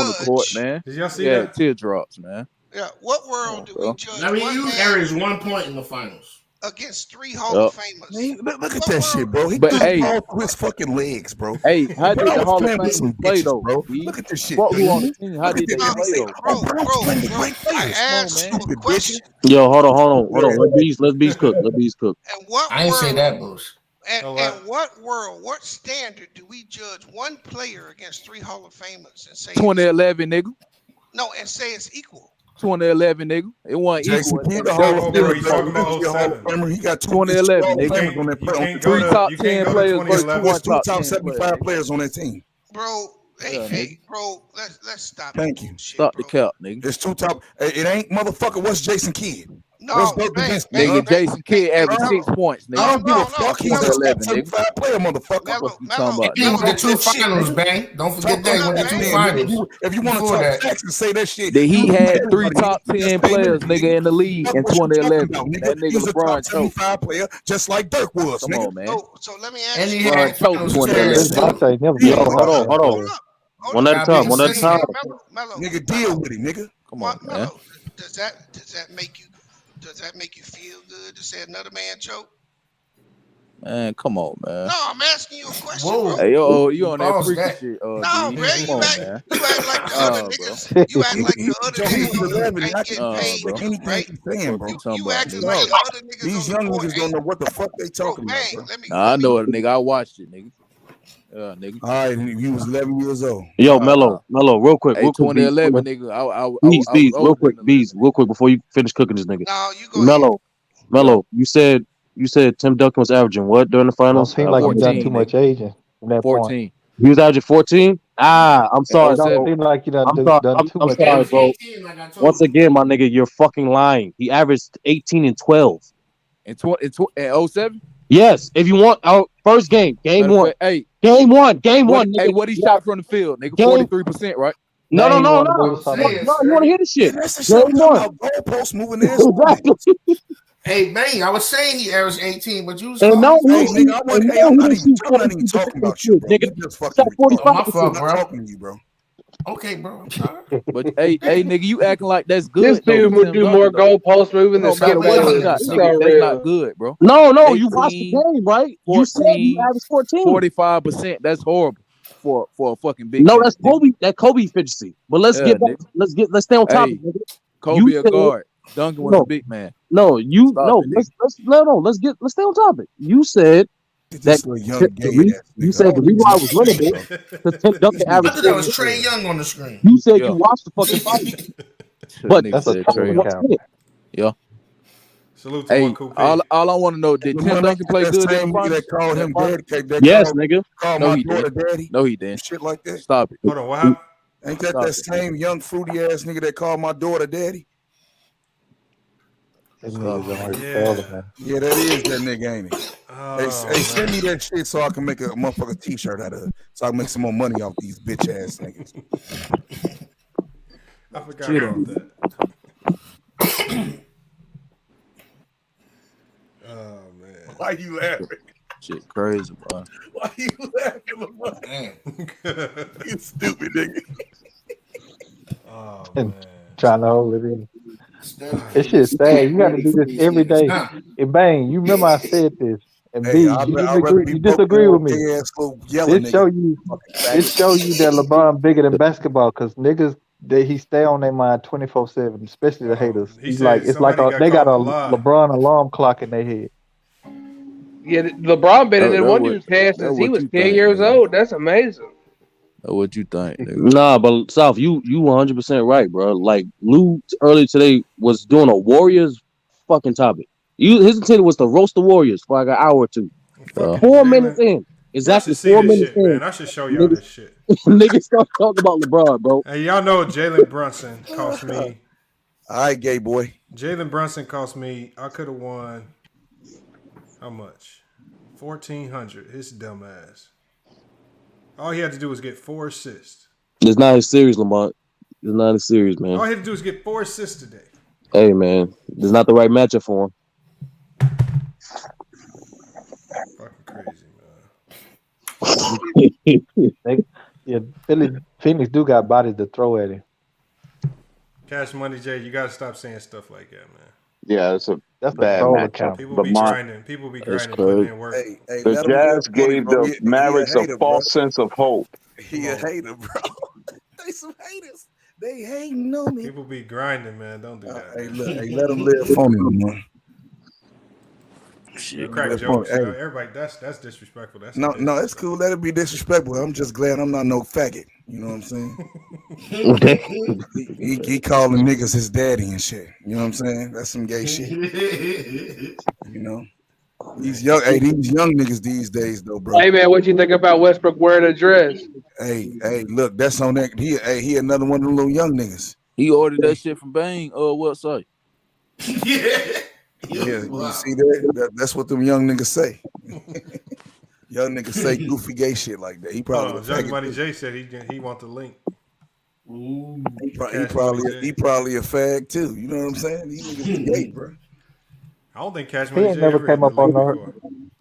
the court, man. Did y'all see that? Teardrops, man. Yeah, what world do we judge? Larry Hughes averaged 1 point in the finals against 3 Hall of Famers. Man, look at that shit, bro. He But threw hey, the ball through his fucking legs, bro. Hey, how did the Hall of Famers Famers play though, bro? Look at this shit. Fuck who on the team? How did they play though? I asked you a question. Yo, hold on. Let Bees cook. And what I ain't say that, Bush. And what world, what standard do we judge one player against 3 Hall of Famers and say 2011, nigga. No, and say it's equal? 2011, nigga. It wasn't Jason equal. Kidd, the Hall of Famer. He got 2 2011, nigga. on that play. 3 top 10 players versus 1 top top 75 players on that team. Bro, hey, bro, let's stop. Thank you. Stop the cap, nigga. It's 2 top. It ain't motherfucker. What's Jason Kidd? No, nigga, Jason Kidd averaged 6 points, nigga. I don't give a fuck. He's a 11, nigga. 75 player, motherfucker. What you talking about? He went to 2 finals, bang. Don't forget that. He went to 2 finals. If you want to talk facts and say that shit. That he had 3 top 10 players, nigga, in the league in 2011. That nigga He's a LeBron top 75 player, just like Dirk was. Come on, man. So let me ask And you. he had finals 2011. Hold on. One at a time. Nigga, deal with him, nigga. Come on, man. Does that make you feel good to say another man choke? Man, come on, man. No, I'm asking you a question. Whoa. Bro. Hey, yo, you on that freaky that. shit? No, D. bro, Come on, man. you act like the other niggas. You act like the other niggas ain't getting paid, Anything right? he's saying, bro. You acting like the other niggas. These young niggas don't know what the fuck they talking about, bro. Nah, I know it, nigga. I watched it, nigga. Yeah, nigga. All right, he was 11 years old. Yo, Melo, real quick. Hey, 2011, nigga. Bees, real quick, before you finish cooking this nigga. No, you go Melo, you said Tim Duncan was averaging what during the finals? Seems like he done too much aging from that 14. point. He was averaging 14. I'm sorry. Seems like he done too much sorry, aging. bro. Once again, my nigga, you're fucking lying. He averaged 18 and 12. In 07? Yes. If you want our first game 1. Hey, game one. Hey, Nigga. what he shot from the field, nigga? 43%, right? No. You want to hear the shit? Game 1. Goalpost moving there. Exactly. Hey, bang, I was saying he averaged 18, but you was And no, Hey, nigga, I'm not even talking about you, bro. Nigga, You just fucking my fault, bro. talking to you, bro. Okay, bro. I'm sorry. But hey, nigga, you acting like that's good. This dude would do more goalpost moving than That's not good, bro. No, 18, you watched the game, right? 14, You said you averaged 14. 45%. That's horrible for a fucking big. No, man, that's Kobe. That Kobe efficiency. But let's Yeah, get back. nigga. Let's stay on topic. Hey, Nigga. Kobe You a said- guard. Duncan was No. a big man. No, you Stop no. it, Let's stay on topic. You said that you said the reason why I was winnable because Tim Duncan I averaged. thought that was Trey Young on the screen. You said Yeah. you watched the fucking fight, but That's a Trey count. Yeah. Salute to Hey, one Coupe. all I want to know, did Tim Duncan play good in the finals? That called him daddy. yes, nigga. Called No, my he daughter didn't. daddy. No, he didn't. Shit like that. Stop it. Hold on, what happened? Ain't that Stop that it. same young fruity ass nigga that called my daughter daddy? This nigga's on his yeah. shoulder, man. Yeah, that is that nigga, ain't it? Oh, Hey, send me that shit so I can make a motherfucking t-shirt out of it. So I can make some more money off these bitch ass niggas. I forgot Shit about on. that. Oh man. Why you laughing? Shit crazy, bro. Why you laughing, LeBron? You stupid nigga. Oh And man. trying to hold it in. It's just sad. You got to do this every day. And bang, you remember I said this. And Hey, B, I'd you rather disagree, be you broke disagree than with me. big ass little yelling This show nigga. you, this show you that LeBron bigger than basketball because niggas he stay on their mind 24/7, especially the haters. He He's said like it's like somebody they got a caught lie. LeBron alarm clock in their head. Yeah, LeBron better than That one what- dude's past that since he what was you 10 think, years nigga. old. That's amazing. That's what you think, nigga. Nah, but South, you 100% right, bro. Like Lou earlier today was doing a Warriors fucking topic. His intent was to roast the Warriors for like an hour or two. Fucking 4 Jalen. minutes in, Y'all exactly should see 4 this minutes shit, in, man. I should show y'all this shit. niggas start talking about LeBron, bro. Hey, y'all know Jalen Brunson cost me All right, gay boy. Jalen Brunson cost me. I could have won. How much? $1,400. His dumb ass. All he had to do was get 4 assists. It's not his series, Lamont. It's not his series, man. All he had to do was get 4 assists today. Hey, man. It's not the right matchup for him. Fucking crazy, man. Phoenix do got bodies to throw at him. Cash Money J, you gotta stop saying stuff like that, man. Yeah, that's a bad matchup. People be grinding, putting in work. The Jazz gave the Mavericks a false sense of hope. He a hater, bro. They some haters. They hating on me. People be grinding, man. Don't do that. Hey, look, let them live phony, man. You crack jokes. Hey. Everybody, that's disrespectful. That's no, it's cool. Let it be disrespectful. I'm just glad I'm not no faggot. You know what I'm saying? he calling niggas his daddy and shit. You know what I'm saying? That's some gay shit. You know? These young niggas these days though, bro. Hey man, what you think about Westbrook wearing a dress? Hey, look, that's on that. He another one of them little young niggas. He ordered that shit from Bang website. Yeah, you see that? That's what them young niggas say. Young niggas say goofy gay shit like that. He probably Young Money J said he want the link. He probably a fag too. You know what I'm saying? These niggas gay, bro. I don't think Cash Money J never came up on no.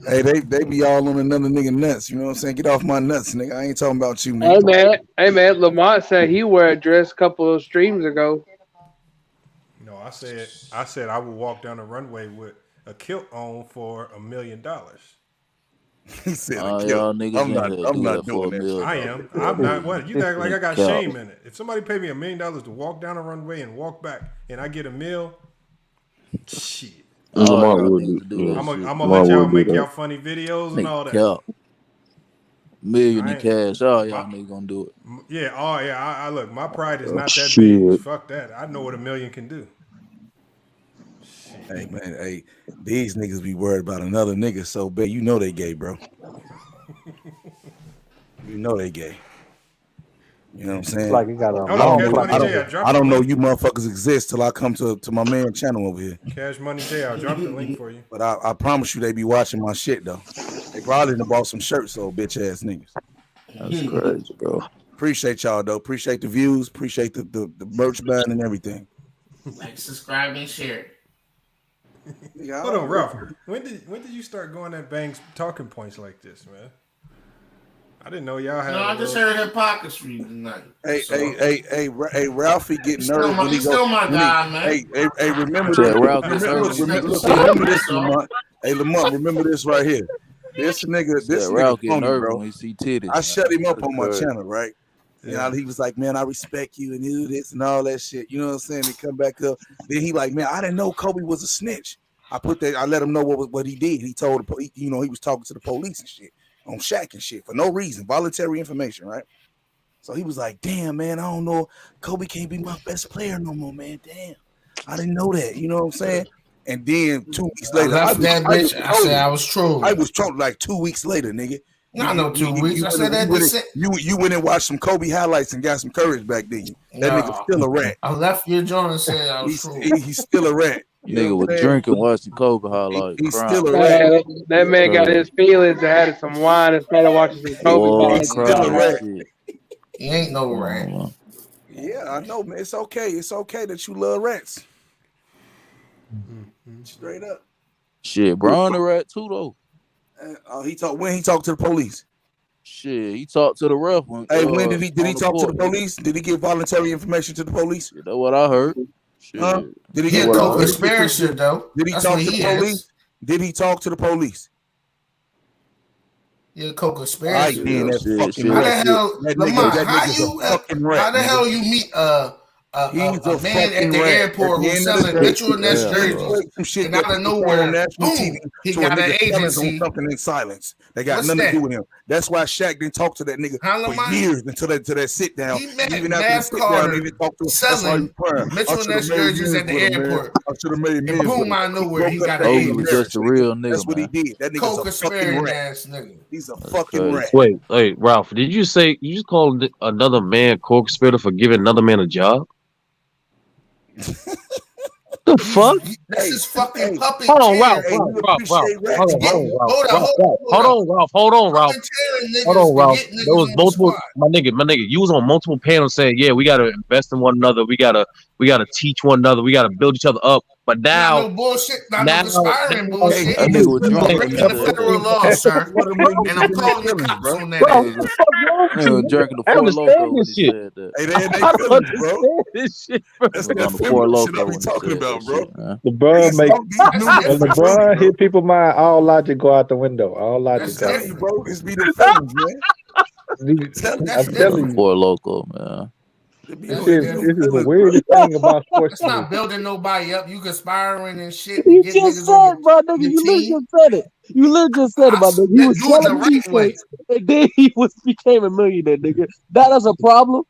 Hey, they be all on another nigga nuts. You know what I'm saying? Get off my nuts, nigga. I ain't talking about you, nigga. Hey man, Lamont said he wore a dress a couple of streams ago. No, I said I would walk down the runway with a kilt on for $1 million. He said a kilt. I'm not doing that. I am. I'm not. What? You act like I got shame in it. If somebody paid me $1 million to walk down the runway and walk back, and I get a meal, shit. I'm gonna let y'all make y'all funny videos and all that. $1 million in cash. Y'all niggas gonna do it. Yeah. Oh yeah. I look. My pride is not that big. Fuck that. I know what $1 million can do. Hey man, hey, these niggas be worried about another nigga so bad. You know they gay, bro. You know they gay. You know what I'm saying? Like you got I don't know you motherfuckers exist till I come to my man channel over here. Cash Money J, I'll drop the link for you. But I promise you they be watching my shit though. They probably done bought some shirts, old bitch ass niggas. That's crazy, bro. Appreciate y'all though. Appreciate the views. Appreciate the merch buying and everything. Like, subscribe, and share. Hold on, Ralph. When did you start going at Bang's talking points like this, man? I didn't know y'all had. No, I just heard hypocrisy tonight. Hey, Ralphie getting nervous when he goes. Still my guy, man. Hey, remember this, Lamont. Hey, Lamont, remember this right here. This nigga funny, bro. When he see titties, I shut him up on my channel, right? You know, he was like, man, I respect you and do this and all that shit. You know what I'm saying? He come back up. Then he like, man, I didn't know Kobe was a snitch. I let him know what he did. He told he was talking to the police and shit on Shaq and shit for no reason, voluntary information, right? So he was like, damn, man, I don't know. Kobe can't be my best player no more, man. Damn. I didn't know that. You know what I'm saying? And then 2 weeks later, I said I was trolling. I was trolling like 2 weeks later, nigga. Not no 2 weeks. I said that. You went and watched some Kobe highlights and got some courage back then. That nigga's still a rat. I left your joint and said I was trolling. He's still a rat. Nigga was drinking, watching Kobe highlights. He's still a rat. That man got his feelings and had some wine and started watching some Kobe. He's still a rat. He ain't no rat. Yeah, I know, man. It's okay. It's okay that you love rats. Straight up. Shit, Bron a rat too though. When he talked to the police. Shit, he talked to the ref. Hey, when did he talk to the police? Did he give voluntary information to the police? That's what I heard. Huh? Did he get conspiracy though? Did he talk to the police? Did he talk to the police? Yeah, co-conspiracy. How the hell you meet a man at the airport who's selling Mitchell and Ness jerseys, and out of nowhere, boom, he got an agency. Something in silence. They got nothing to do with him. That's why Shaq didn't talk to that nigga for years until that sit down. Even after the sit down, he didn't talk to him. Selling Mitchell and Ness jerseys at the airport. And boom, out of nowhere, he got an agency. He was just a real nigga. That's what he did. That nigga's a fucking rat. He's a fucking rat. Wait, Ralph, did you say you just called another man co-conspirator for giving another man a job? The fuck? That's his fucking puppet. Hold on, Ralph. Hold on, Ralph. There was multiple. My nigga. You was on multiple panels saying, "Yeah, we gotta invest in one another. We gotta teach one another. We gotta build each other up." But now, no bullshit. Not no conspiring bullshit. That nigga was drunk. Breaking the federal law, sir. And I'm calling the cops on that. Nigga jerking the Four Loko when he said that. Hey, they feelings, bro. That's that Four Loko shit I be talking about, bro. LeBron hit people mind, all logic go out the window. All logic go out the window. Bro, it's be the feelings, man. I'm telling you. Four Loko, man. This is the weirdest thing about sports. It's not building nobody up. You conspiring and shit. You just said, bro, nigga. You literally just said it. You literally just said it, my nigga. He was telling me things, and then he became a millionaire, nigga. That is a problem.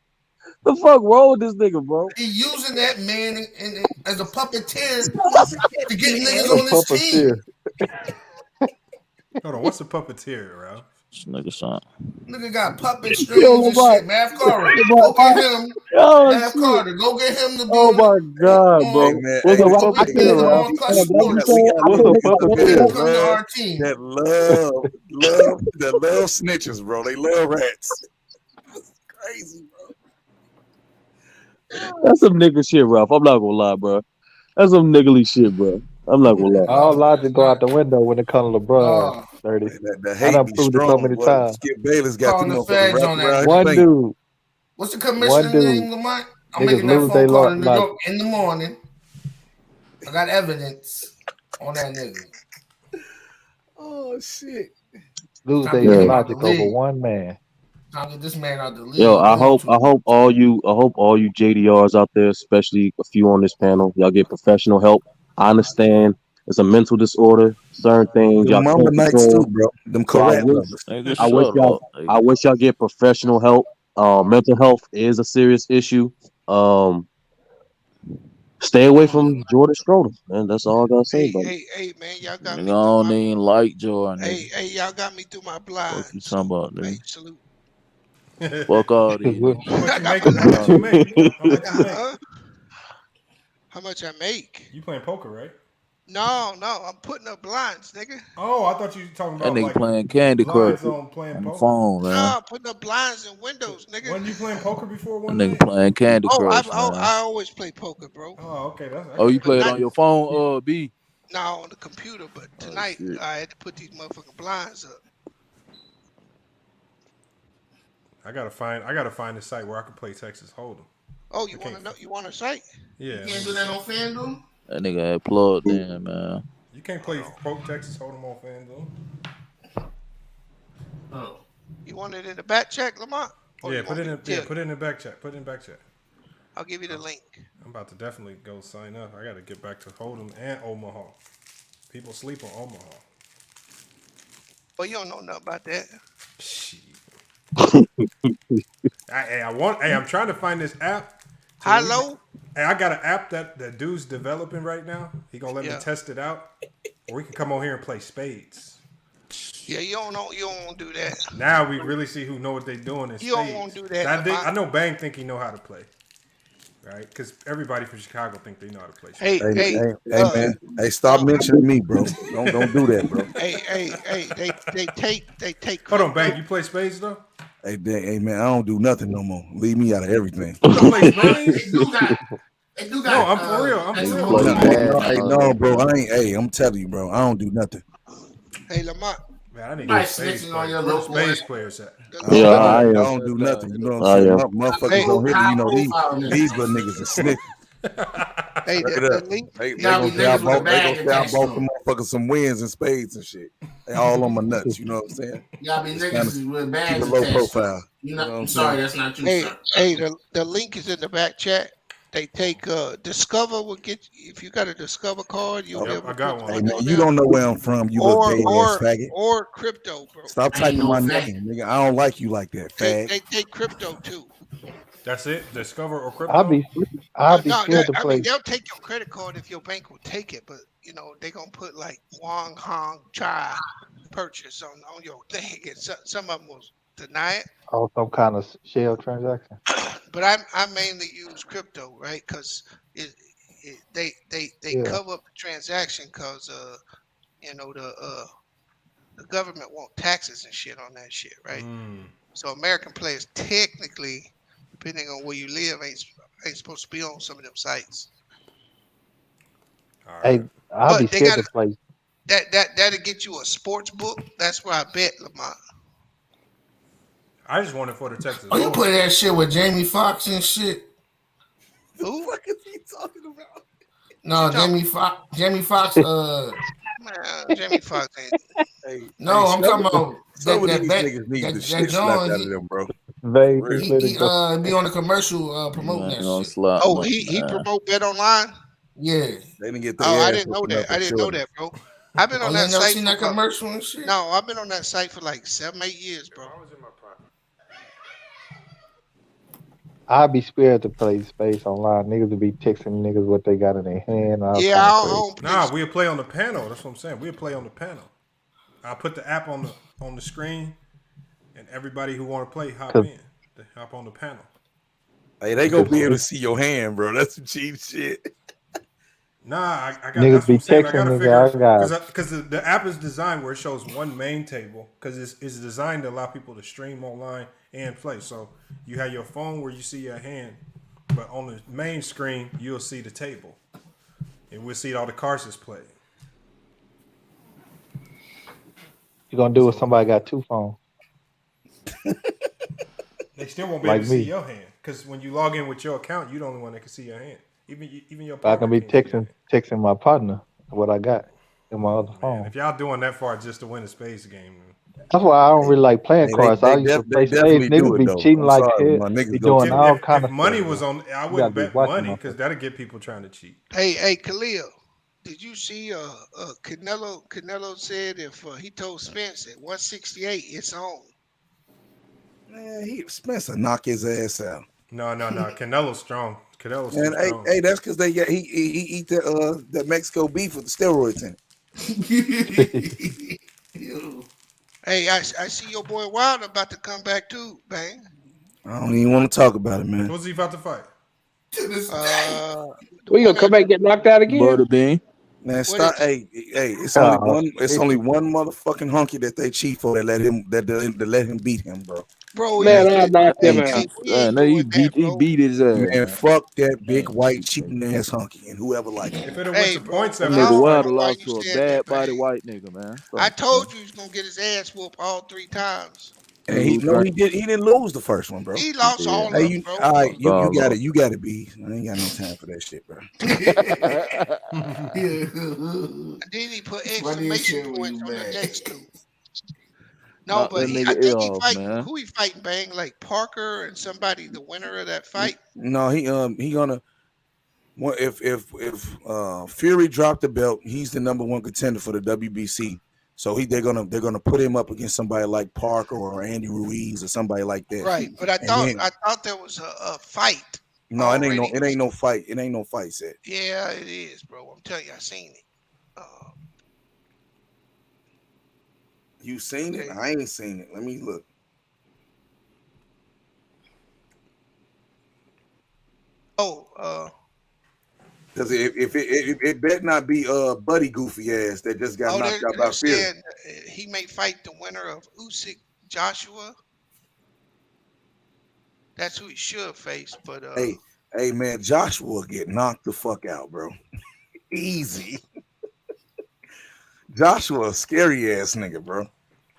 The fuck wrong with this nigga, bro? He using that man as a puppeteer to get niggas on his team. Hold on, what's a puppeteer, Ralph? Nigga, son. Nigga got puppet strings and shit. Mav Carter, go get him. Mav Carter, go get him to be. Oh my god, bro! What's a puppeteer, Ralph? That love snitches, bro. They love rats. Crazy, bro. That's some nigga shit, Ralph. I'm not gonna lie, bro. That's some niggly shit, bro. I'm not gonna lie. All logic go out the window when it comes to LeBron. 30. I done proved it so many times. Skip Bayless got the feds on that. One dude. What's the commissioner's name, Lamont? I'm making that phone call in New York in the morning. I got evidence on that nigga. Oh shit. Lose their logic over one man. Trying to get this man out the league. Yo, I hope all you JDRs out there, especially a few on this panel, y'all get professional help. I understand it's a mental disorder. Certain things y'all mama nights too, bro. Them correct. I wish y'all get professional help. Mental health is a serious issue. Stay away from Jordan Schroeder, man. That's all I gotta say, bro. Hey, man, y'all got me. I don't even like Jordan. Hey, y'all got me through my blinds. What you talking about, nigga? Hey, salute. Fuck all these. How much I make? You playing poker, right? No, I'm putting up blinds, nigga. Oh, I thought you were talking about that nigga like playing Candy Crush on the phone, man. No, putting up blinds and windows, nigga. When you playing poker before one nigga playing Candy Crush. I always play poker, bro. Oh, okay. You play it on your phone, B? No, on the computer, but tonight I had to put these motherfucking blinds up. I gotta find a site where I can play Texas Hold'em. Oh, you want to know? You want a site? Yeah. You can't do that on FanDuel? That nigga had plugged in, man. You can't play Texas Hold'em on FanDuel. Oh. You want it in the back check, Lamont? Yeah, put it in the back check. Put it in the back check. I'll give you the link. I'm about to definitely go sign up. I got to get back to Hold'em and Omaha. People sleep on Omaha. Well, you don't know nothing about that. Shit. I'm trying to find this app. Hello? Hey, I got an app that dude's developing right now. He gonna let me test it out. Or we can come on here and play spades. Yeah, you don't do that. Now we really see who know what they doing in spades. You don't want to do that. I know Bang think he know how to play. Right? Because everybody from Chicago think they know how to play. Hey, man. Hey, stop mentioning me, bro. Don't do that, bro. Hey, they take. Hold on, Bang. You play spades though? Hey, man. I don't do nothing no more. Leave me out of everything. You don't play spades? They do No, I'm for real. No, bro. I'm telling you, bro. I don't do nothing. Hey, Lamont. Man, I need to spades players at. I don't do nothing. You know what I'm saying? Motherfuckers on here, you know, these little niggas are sniffing. Hey, the link. They gonna say I bought some motherfuckers some wins and spades and shit. They all on my nuts, you know what I'm saying? Y'all be niggas with bags. Keep a low profile. You know what I'm sorry, that's not you, sir. Hey, the link is in the back chat. They take Discover will get you, if you got a Discover card, you'll be able to. I got one. Hey, man, you don't know where I'm from, you little gay ass faggot. Or crypto, bro. Stop typing my name, nigga. I don't like you like that, fag. They take crypto too. That's it? Discover or crypto? I'll be scared to play. They'll take your credit card if your bank will take it, but you know they gonna put like Wong Hong Chai purchase on your thing, and some of them will deny it. Oh, some kind of shell transaction. But I mainly use crypto, right? Because they cover up the transaction because the government want taxes and shit on that shit, right? So American players technically, depending on where you live, ain't supposed to be on some of them sites. Hey, I'll be scared to play. That'll get you a sports book. That's where I bet, Lamont. I just wanted for the Texas. Oh, you play that shit with Jamie Foxx and shit. Who? What is he talking about? No, Jamie Foxx. Jamie Foxx. Jamie Foxx ain't. No, I'm talking about some of these niggas need the shit slapped out of them, bro. He be on the commercial promoting that shit. Oh, he promote Bet Online. Yeah, they didn't get. I didn't know that. I didn't know that, bro. I've been on that never site. Seen that commercial and shit? No, I've been on that site for like 7-8 years, bro. I'd be scared to play space online. Niggas would be texting niggas what they got in their hand. Nah, we'll play on the panel. That's what I'm saying. We'll play on the panel. I'll put the app on the screen, and everybody who want to play hop in. They hop on the panel. Hey, they gonna be able to see your hand, bro. That's some cheap shit. Nah, I got niggas be texting because the app is designed where it shows one main table because it's designed to allow people to stream online and play. So you have your phone where you see your hand, but on the main screen you'll see the table, and we'll see all the cards that's played. You gonna do if somebody got two phones? They still won't be able to see your hand because when you log in with your account, you're the only one that can see your hand. Even your partner. I can be texting my partner what I got in my other phone. If y'all doing that far just to win a space game, that's why I don't really like playing cards. I used to play spades. Niggas be cheating like hell. Be doing all kind of stuff. Money was on. I wouldn't bet money because that'll get people trying to cheat. Hey, Khalil, did you see? Canelo said if he told Spence at 168, it's on. Man, Spencer knock his ass out. No. Canelo's strong. Canelo's and strong. Hey, that's because he eat that Mexico beef with the steroids in it. Hey, I see your boy Wilder about to come back too, Bang. I don't even want to talk about it, man. Who's he about to fight? We gonna come back and get knocked out again? Butterbean. Man, stop! Hey, it's only one. It's only one motherfucking hunky that they cheat for that let him beat him, bro. Bro, man, I knocked him out. He beat his ass. Man, fuck that big white cheating ass hunky and whoever like it. If it went to points, that nigga Wilder lost to a bad body white nigga, man. I told you he was gonna get his ass whooped all 3 times. And he didn't lose the first one, bro. He lost all of them, bro. All right, you gotta be. I ain't got no time for that shit, bro. And then he put exclamation points on the next two. No, but I think he fighting. Who he fighting? Bang, like Parker and somebody. The winner of that fight. No, he gonna. If Fury dropped the belt, he's the #1 contender for the WBC. So they're gonna put him up against somebody like Parker or Andy Ruiz or somebody like that. Right, but I thought there was a fight. No, it ain't no fight. It ain't no fight set. Yeah, it is, bro. I'm telling you, I seen it. You seen it? I ain't seen it. Let me look. Because if it better not be Buddy Goofy ass that just got knocked out by Fury. He may fight the winner of Usyk Joshua. That's who he should face. But hey man, Joshua will get knocked the fuck out, bro. Easy. Joshua, a scary ass nigga, bro.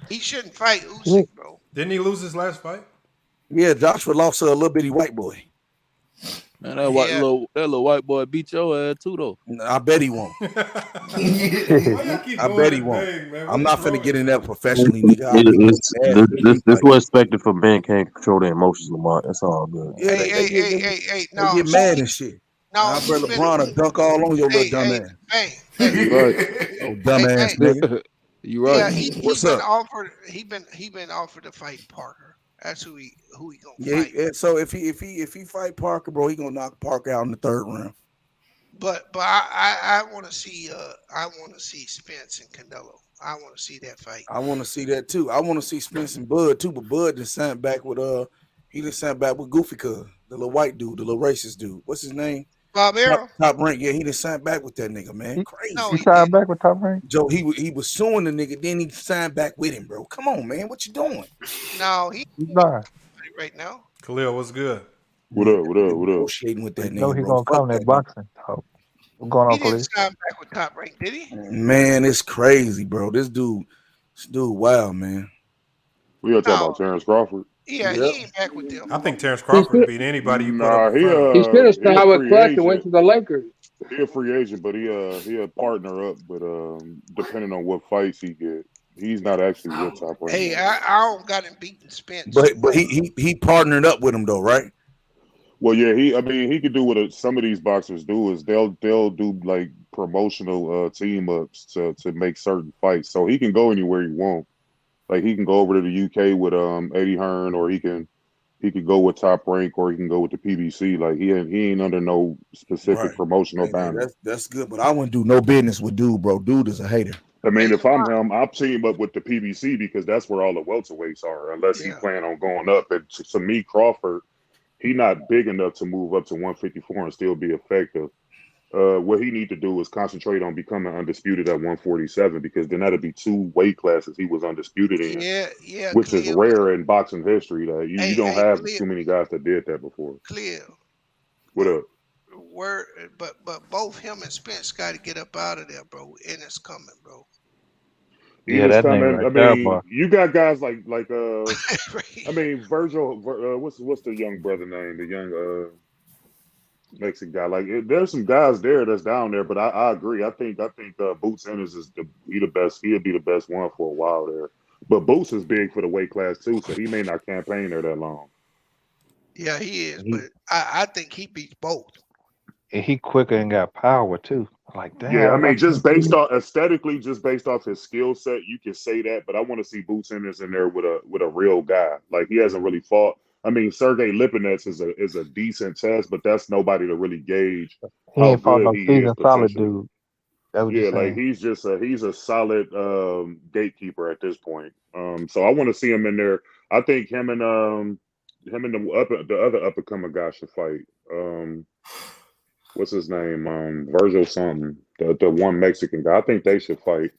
He shouldn't fight Usyk, bro. Didn't he lose his last fight? Yeah, Joshua lost to a little bitty white boy. Man, that little white boy beat your ass too, though. I bet he won't. I bet he won't. I'm not finna get in there professionally, nigga. This is what's expected from men can't control their emotions, Lamont. That's all good. Yeah, they get mad and shit. No, bro, LeBron will dunk all on your little dumb ass. Right. Oh, dumb ass nigga. You right. Yeah, he's been offered. He been offered to fight Parker. That's who he gonna fight. Yeah. So if he fight Parker, bro, he gonna knock Parker out in the 3rd round. But I want to see Spence and Canelo. I want to see that fight. I want to see that too. I want to see Spence and Bud too. But Bud just signed back with Goofy Cuz, the little white dude, the little racist dude. What's his name? Bob Arrow. Top Rank. Yeah, he done signed back with that nigga, man. Crazy. He signed back with Top Rank. Joe, he was suing the nigga, then he signed back with him, bro. Come on, man. What you doing? No, he's not right now. Khalil, what's good? What up? Negotiating with that know nigga, he bro. gonna come that boxing talk. What's going on, He didn't Khalil? sign back with Top Rank, did he? Man, it's crazy, bro. This dude, wild, man. We gotta talk about Terrence Crawford. Yeah, he ain't back with them. I think Terrence Crawford beat anybody you put up in front of him. He should have signed with Clutch and went to the Lakers. He a free agent, but he a partner up. But depending on what fights he get, he's not actually with Top Rank. Hey, I don't got him beating Spence. But he partnered up with him though, right? Well, yeah, he could do what some of these boxers do is they'll do like promotional team ups to make certain fights, so he can go anywhere he wants. Like he can go over to the UK with Eddie Hearn, or he could go with Top Rank, or he can go with the PBC. Like he ain't under no specific promotional banner. That's good, but I wouldn't do no business with dude, bro. Dude is a hater. I mean, if I'm him, I'll team up with the PBC because that's where all the welterweights are, unless he plan on going up. And to me, Crawford, he not big enough to move up to 154 and still be effective. What he need to do is concentrate on becoming undisputed at 147, because then that'd be 2 weight classes he was undisputed in. Yeah, which is rare in boxing history. That you don't have too many guys that did that before. Clear. What up? But both him and Spence got to get up out of there, bro. And it's coming, bro. Yeah, that name right there, boy. You got guys like I mean, Virgil. What's the young brother name? The young Mexican guy. Like, there's some guys there that's down there, but I agree. I think Boots Ennis is the best. He'll be the best one for a while there. But Boots is big for the weight class too, so he may not campaign there that long. Yeah, he is, but I think he beats both. And he quicker and got power too. Like that. Yeah, I mean, just based off aesthetically, just based off his skill set, you can say that. But I want to see Boots Ennis in there with a real guy. Like, he hasn't really fought. I mean, Sergey Lipinets is a decent test, but that's nobody to really gauge. He ain't fought no season solid dude. Yeah, like he's a solid gatekeeper at this point. So I want to see him in there. I think him and the other up and coming guy should fight. What's his name? Virgil something. The one Mexican guy. I think they should fight.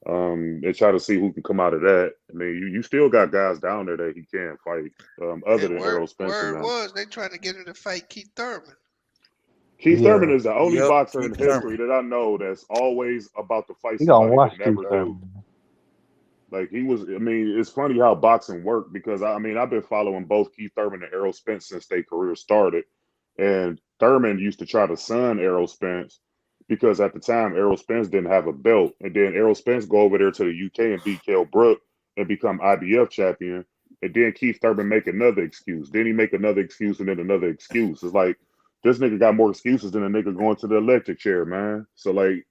And try to see who can come out of that. I mean, you still got guys down there that he can't fight, other than Errol Spencer. Where it was, they trying to get him to fight Keith Thurman. Keith Thurman is the only boxer in history that I know that's always about to fight somebody that never do. Like, he was, I mean, it's funny how boxing worked, because I mean, I've been following both Keith Thurman and Errol Spence since their career started. And Thurman used to try to son Errol Spence, because at the time Errol Spence didn't have a belt, and then Errol Spence go over there to the UK and beat Kell Brook and become IBF champion, and then Keith Thurman make another excuse. Then he make another excuse, and then another excuse. It's like, this nigga got more excuses than a nigga going to the electric chair, man. So, like,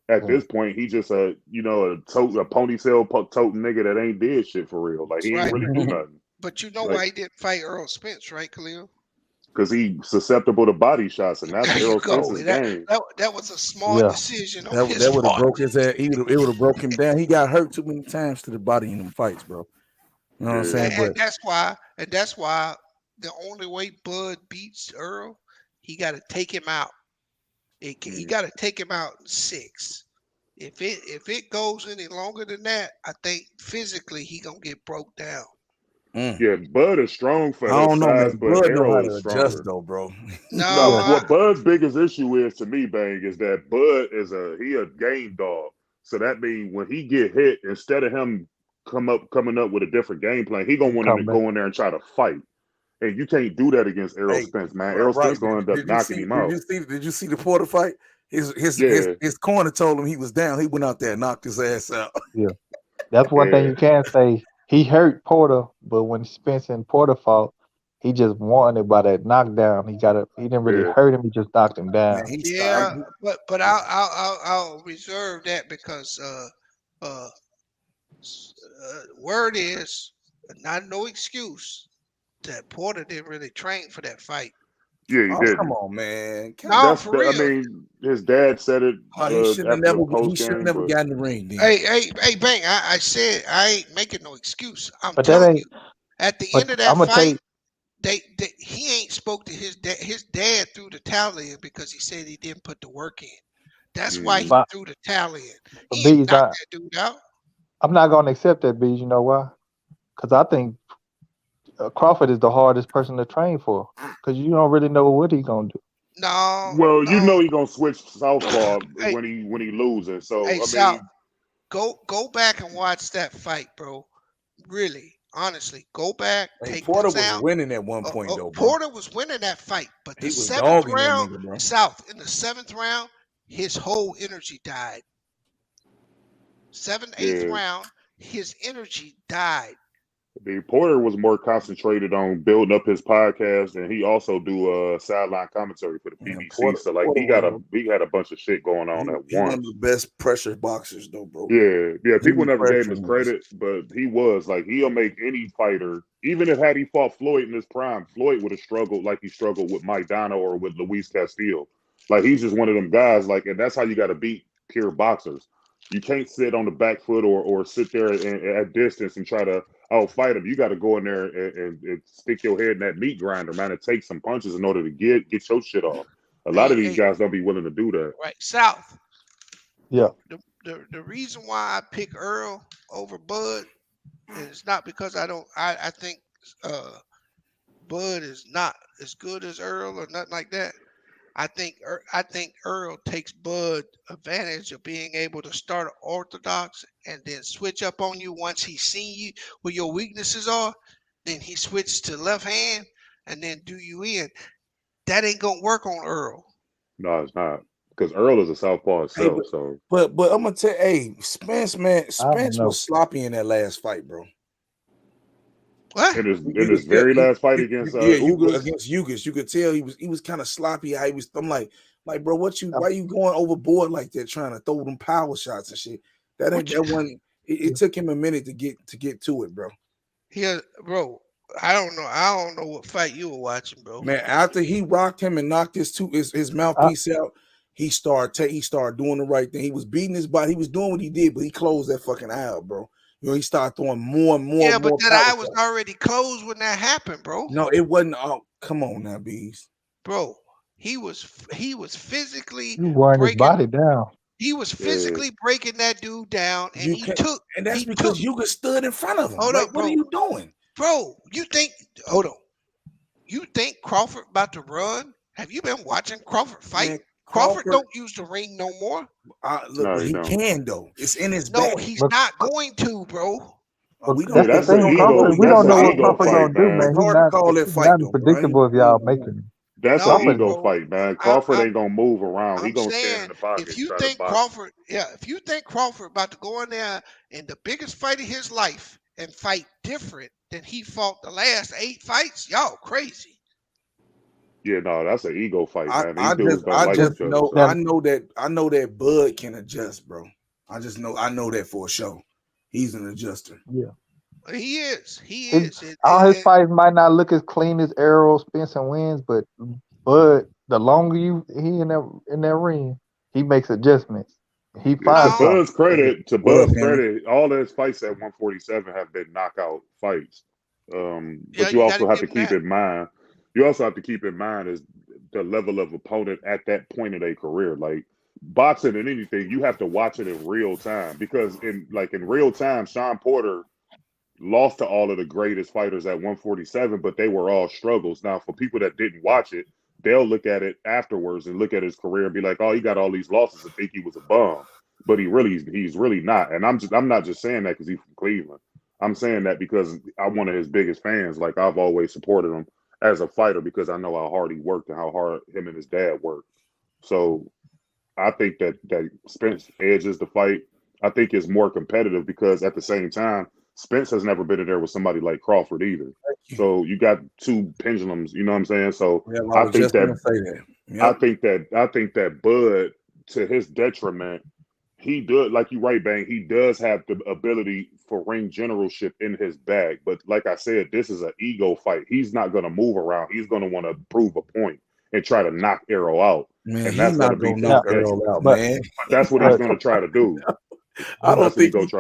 at this point, he just a ponytail toting nigga that ain't did shit for real. Like, he ain't really do nothing. But you know why he didn't fight Errol Spence, right, Khalil? Because he's susceptible to body shots, and that's Errol Spence's game. That was a smart decision on his That would have part. broke his ass. It would have broke him down. He got hurt too many times to the body in them fights, bro. You know what I'm saying? And that's why the only way Bud beats Earl, he got to take him out. He got to take him out in 6. If it goes any longer than that, I think physically he gonna get broke down. Yeah, Bud is strong for I don't his know, size, man. but Bud know how Errol to is stronger. adjust, though, bro. No, what Bud's biggest issue is to me, Bang, is that Bud is a game dog. So that means when he get hit, instead of him coming up with a different game plan, he gonna want him to go in there and try to fight. And you can't do that against Errol Spence, man. Errol Spence gonna end up knocking him out. Did you see the Porter fight? His corner told him he was down. He went out there and knocked his ass out. Yeah, that's one thing you can say. He hurt Porter, but when Spence and Porter fought, he just won it by that knockdown. He didn't really hurt him. He just knocked him down. Yeah, but I'll reserve that because word is not no excuse that Porter didn't really train for that fight. Yeah, he did. Come on, man. For real. I mean, his dad said it. He should have never gotten the ring. Then. Hey, Bang! I said I ain't making no excuse. I'm but telling that you, at the end of that fight, he ain't spoke to his dad. His dad threw the towel in because he said he didn't put the work in. That's why he threw the towel in. He ain't knocked that dude out. I'm not gonna accept that, Bees. You know why? Because I think Crawford is the hardest person to train for. Because you don't really know what he's gonna do. No. Well, you know he's gonna switch southpaw when he loses. So hey, I Sal, mean, go back and watch that fight, bro. Really, honestly, go back. Take Porter the sound. was winning at one point though, bro. Porter was winning that fight, but the he was 7th dogging round, that nigga, bro. South in the 7th round, his whole energy died. 7th, 8th round, his energy died. Porter was more concentrated on building up his podcast, and he also do sideline commentary for the BBC. So like he had a bunch of shit going on at He's once. one of the best pressure boxers though, bro. Yeah. People never gave him his credit, but he was like he'll make any fighter. Even if had he fought Floyd in his prime, Floyd would have struggled like he struggled with Mike Dono or with Luis Castillo. Like he's just one of them guys. Like, and that's how you got to beat pure boxers. You can't sit on the back foot or sit there at distance and try to fight him. You got to go in there and stick your head in that meat grinder, man, and take some punches in order to get your shit off. A lot of these guys don't be willing to do that. Right, South. Yeah. The reason why I pick Earl over Bud, and it's not because I think Bud is not as good as Earl or nothing like that. I think Earl takes Bud advantage of being able to start orthodox and then switch up on you once he's seen you where your weaknesses are. Then he switches to left hand and then do you in. That ain't gonna work on Earl. No, it's not, because Earl is a southpaw himself. But I'm gonna tell Spence was sloppy in that last fight, bro. What? In his very last fight against against Ugas, you could tell he was kind of sloppy. How he was. I'm like, bro, why you going overboard like that, trying to throw them power shots and shit? That one. It took him a minute to get to it, bro. Yeah, bro. I don't know what fight you were watching, bro. Man, after he rocked him and knocked his mouthpiece out, he started doing the right thing. He was beating his body. He was doing what he did, but he closed that fucking eye out, bro. You know, he started throwing more and more. Yeah, but that eye was already closed when that happened, bro. No, it wasn't. Oh, come on now, Bees. Bro, he was physically wearing his body down. He was physically breaking that dude down, and and that's because Ugas stood in front of him. Hold up, what are you doing, bro? You think Crawford about to run? Have you been watching Crawford fight? Man, Crawford don't use the ring no more. Look, he can though. It's in his back. No, he's not going to, bro. We don't know what Crawford gonna do, man. He's not predictable if y'all make him. That's an ego fight, man. Crawford ain't gonna move around. He's gonna stand in the pocket. If you think Crawford about to go in there in the biggest fight of his life and fight different than he fought the last 8 fights, y'all crazy. Yeah, no, that's an ego fight, man. I know that Bud can adjust, bro. I know that for sure. He's an adjuster. Yeah. He is. All his fights might not look as clean as Errol Spence and wins, but the longer he in that ring, he makes adjustments. He finds to Bud's credit, all his fights at 147 have been knockout fights. But you also have to keep in mind. You also have to keep in mind is the level of opponent at that point in their career. Like boxing and anything, you have to watch it in real time, because in real time, Sean Porter lost to all of the greatest fighters at 147, but they were all struggles. Now, for people that didn't watch it, they'll look at it afterwards and look at his career and be like, "Oh, he got all these losses," and think he was a bum, but he's really not. And I'm not just saying that because he's from Cleveland. I'm saying that because I'm one of his biggest fans. Like, I've always supported him as a fighter because I know how hard he worked and how hard him and his dad worked. So I think that Spence edges the fight. I think it's more competitive because at the same time, Spence has never been in there with somebody like Crawford either. So you got two pendulums, you know what I'm saying? So I think that Bud, to his detriment, he does, like you right, Bang, he does have the ability for ring generalship in his bag. But like I said, this is an ego fight. He's not going to move around. He's going to want to prove a point and try to knock Arrow out. Man, and that's not going to knock Arrow out, man. That's what he's going to try to do. I don't think he ain't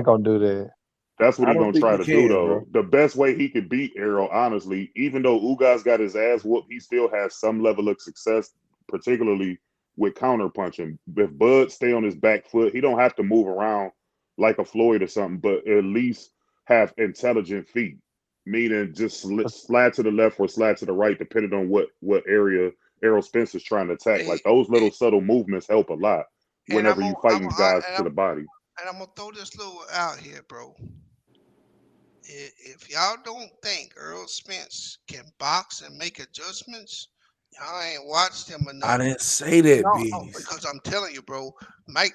going to do that. That's what I he's don't gonna think try he to can, do, though. bro. The best way he could beat Errol, honestly, even though Ugas got his ass whooped, he still has some level of success, particularly with counter punching. If Bud stay on his back foot, he don't have to move around like a Floyd or something, but at least have intelligent feet. Meaning just slide to the left or slide to the right, depending on what area Errol Spencer's trying to attack. Like those little subtle movements help a lot whenever you fighting guys to the body. And I'm gonna throw this little out here, bro. If y'all don't think Errol Spence can box and make adjustments, y'all ain't watched him enough. I didn't say that, No, because I'm telling you, bro, Mike,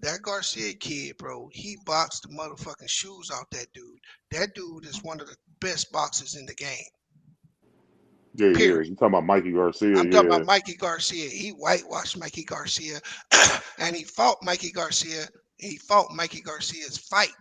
that Garcia kid, bro, he boxed the motherfucking shoes off that dude. That dude is one of the best boxers in the game. Yeah. You talking about Mikey Garcia? I'm talking about Mikey Garcia. He whitewashed Mikey Garcia, and he fought Mikey Garcia. He fought Mikey Garcia's fight.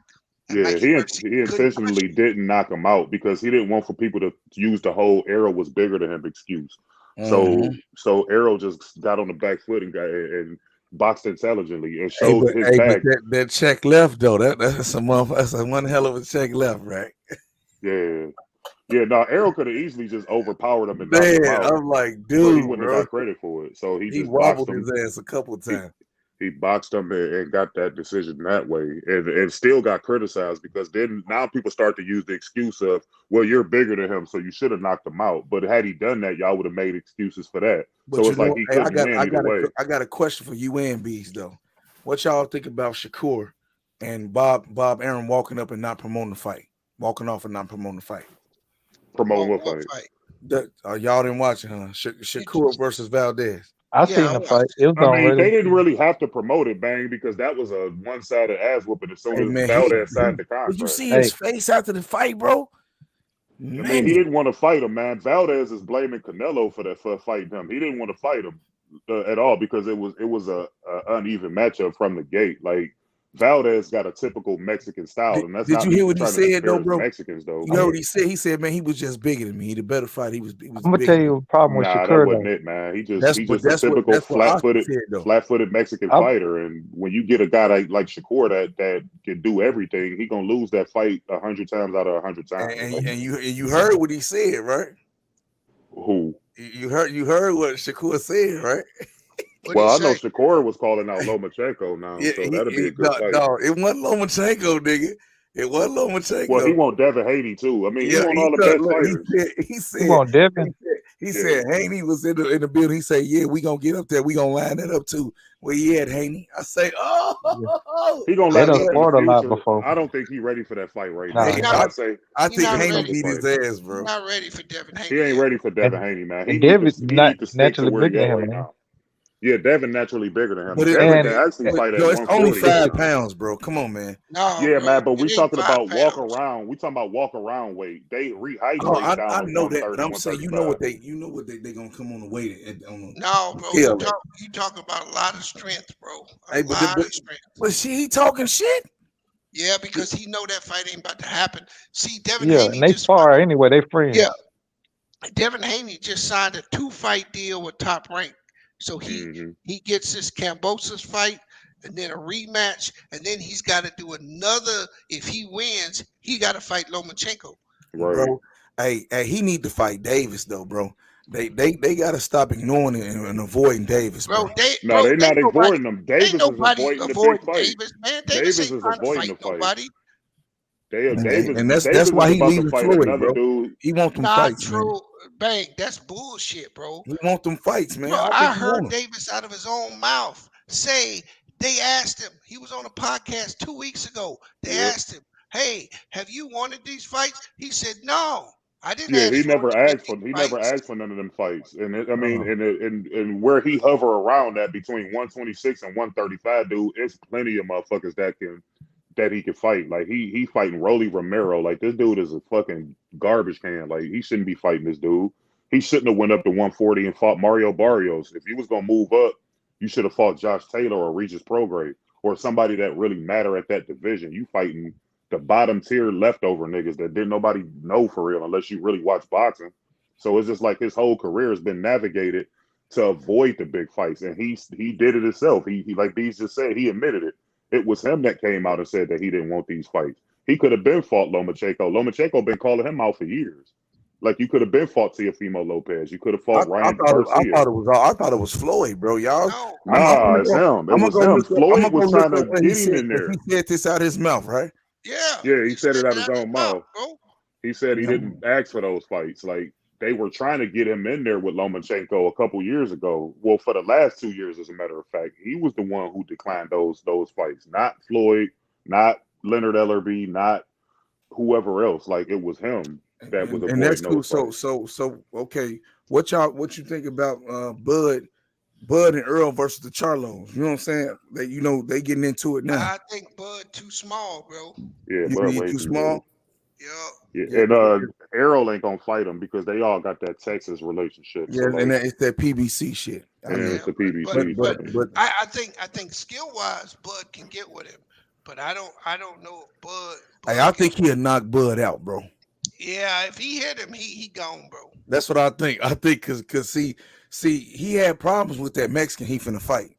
Yeah, he intentionally didn't knock him out because he didn't want for people to use the whole Errol was bigger than him excuse. So Errol just got on the back foot and boxed intelligently and showed his back. But that check left though, that's one hell of a check left, right? Yeah. No, Errol could have easily just overpowered him and knocked him out. I'm like, dude, he wouldn't have got credit for it. So he just wobbled boxed him. his ass a couple of times. He boxed him and got that decision that way, and still got criticized because then now people start to use the excuse of, well, you're bigger than him, so you should have knocked him out. But had he done that, y'all would have made excuses for that. But so it's like he couldn't win either way. I got a question for you and Bees though. What y'all think about Shakur and Bob Aaron walking up and not promoting the fight, walking off and not promoting the fight? Promoting what fight? Y'all didn't watch it, huh? Shakur versus Valdez. I seen the fight. It was they didn't really have to promote it, Bang, because that was a one-sided ass whooping as soon as Valdez signed the contract. Did you see his face after the fight, bro? Man. I mean, he didn't want to fight him, man. Valdez is blaming Canelo for fighting him. He didn't want to fight him at all because it was a uneven matchup from the gate. Like Valdez got a typical Mexican style, and that's did you hear what he said though, bro? Mexicans though. You know what he said? He said, man, he was just bigger than me. He the better fight. He was I'm gonna tell you a problem with Shakur. That wasn't it, man. He's just a typical flat-footed Mexican fighter. And when you get a guy like Shakur that can do everything, he gonna lose that fight 100 times out of 100 times. And you heard what he said, right? Who? You heard what Shakur said, right? Well, I know Shakur was calling out Lomachenko now, so that'll be a good fight. No, it wasn't Lomachenko, nigga. It wasn't Lomachenko. Well, he want Devin Haney too. I mean, he want all the best fighters. He said, he want Devin. He said Haney was in the building. He said, "Yeah, we gonna get up there. We gonna line that up too." Where he at, Haney? I say, he gonna line up a lot before. I don't think he's ready for that fight right now. I think Haney beat his ass, bro. He's not ready for Devin Haney. He ain't ready for Devin Haney, man. He Devin's not naturally bigger than him, man. Yeah, Devin naturally bigger than him. But it's only 5 pounds, bro. Come on, man. No, yeah, bro, man. But we talking about pounds. walk around. We talking about walk around weight. They rehydrate down. I know that, but I'm saying you know what they gonna come on the weight. No, bro. You talk about a lot of strength, bro. A lot of strength. But he talking shit. Yeah, because he know that fight ain't about to happen. See, Devin Yeah, Haney and they spar anyway. They friends. Yeah, Devin Haney just signed a 2-fight deal with Top Rank. So he gets this Kambosos fight and then a rematch, and then he's got to do another. If he wins, he got to fight Lomachenko. Right. Bro, hey, he need to fight Davis though, bro. They got to stop ignoring it and avoiding Davis, bro. They're not avoiding them. Davis is avoiding the big fight. Davis, man. Davis is avoiding the fight. Nobody. And that's why he leaving Floyd, bro. Dude. He want them fights, true. Man. Bang, that's bullshit, bro. He want them fights, man. Bro, I heard Davis out of his own mouth say they asked him. He was on a podcast 2 weeks ago. They asked him, "Hey, have you wanted these fights?" He said, "No, I didn't." Yeah, he never asked for none of them fights. And and where he hover around that between 126 and 135, dude, it's plenty of motherfuckers that he can fight. Like he fighting Rolly Romero. Like this dude is a fucking garbage can. Like he shouldn't be fighting this dude. He shouldn't have went up to 140 and fought Mario Barrios. If he was gonna move up, you should have fought Josh Taylor or Regis Prograde or somebody that really matter at that division. You fighting the bottom tier leftover niggas that didn't nobody know for real unless you really watch boxing. So it's just like his whole career has been navigated to avoid the big fights, and he did it himself. He like Bees just said, he admitted it. It was him that came out and said that he didn't want these fights. he could have been fought Lomachenko. Lomachenko been calling him out for years. Like you could have been fought Teofimo Lopez. You could have fought Ryan Garcia. I thought it was Floyd, bro. Y'all. Nah, it's him. It was him. Floyd was trying to get him in there. He said this out of his mouth, right? Yeah, he said it out of his own mouth. He said he didn't ask for those fights. Like they were trying to get him in there with Lomachenko a couple years ago. Well, for the last 2 years, as a matter of fact, he was the one who declined those fights. Not Floyd, not Leonard Ellerbe, not whoever else. Like it was him. And that's cool. So okay. What you think about Bud and Earl versus the Charlos? You know what I'm saying? They getting into it now. I think Bud too small, bro. Yeah, Bud way too small. Yeah, and Errol ain't gonna fight him because they all got that Texas relationship. Yeah, so and it's that PBC shit. It's the PBC. But I think skill wise, Bud can get with him. But I don't know if Bud. Hey, I think he'll knock Bud out, bro. Yeah, if he hit him, he gone, bro. That's what I think. I think because see, he had problems with that Mexican. He finna fight.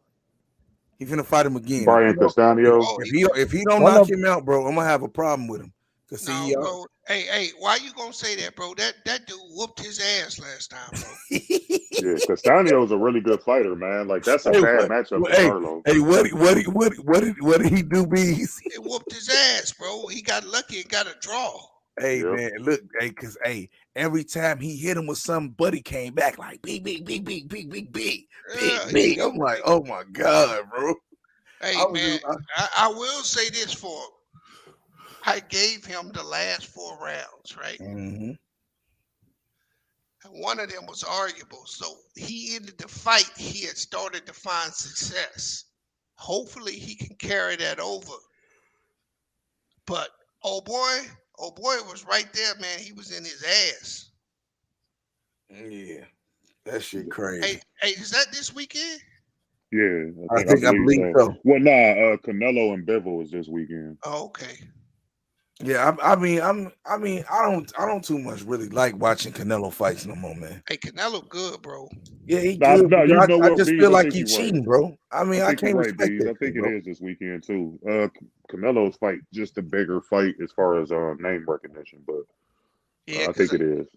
He finna fight him again. Brian Castaño. If he don't knock him out, bro, I'm gonna have a problem with him. Cause see, bro. Hey, why you gonna say that, bro? That dude whooped his ass last time, bro. Yeah, Castaño's a really good fighter, man. Like that's a bad matchup for Carlo. Hey, what did he do, Bees? He whooped his ass, bro. He got lucky and got a draw. Hey, man, look, because every time he hit him with something, Buddy came back like big. I'm like, oh my God, bro. Hey, man, I will say this for him. I gave him the last 4 rounds, right? Mm-hmm. And one of them was arguable. So he ended the fight. He had started to find success. Hopefully he can carry that over. But oh boy was right there, man. He was in his ass. Yeah, that shit crazy. Hey, is that this weekend? Yeah, I believe so. Well, nah, Canelo and Bivol is this weekend. Oh, okay. Yeah, I mean, I don't too much really like watching Canelo fights no more, man. Hey, Canelo good, bro. Yeah, he good. No, I just feel like he's cheating, bro. I mean, I can't respect it. I think it is this weekend too. Canelo's fight just a bigger fight as far as name recognition, but yeah, I think it is.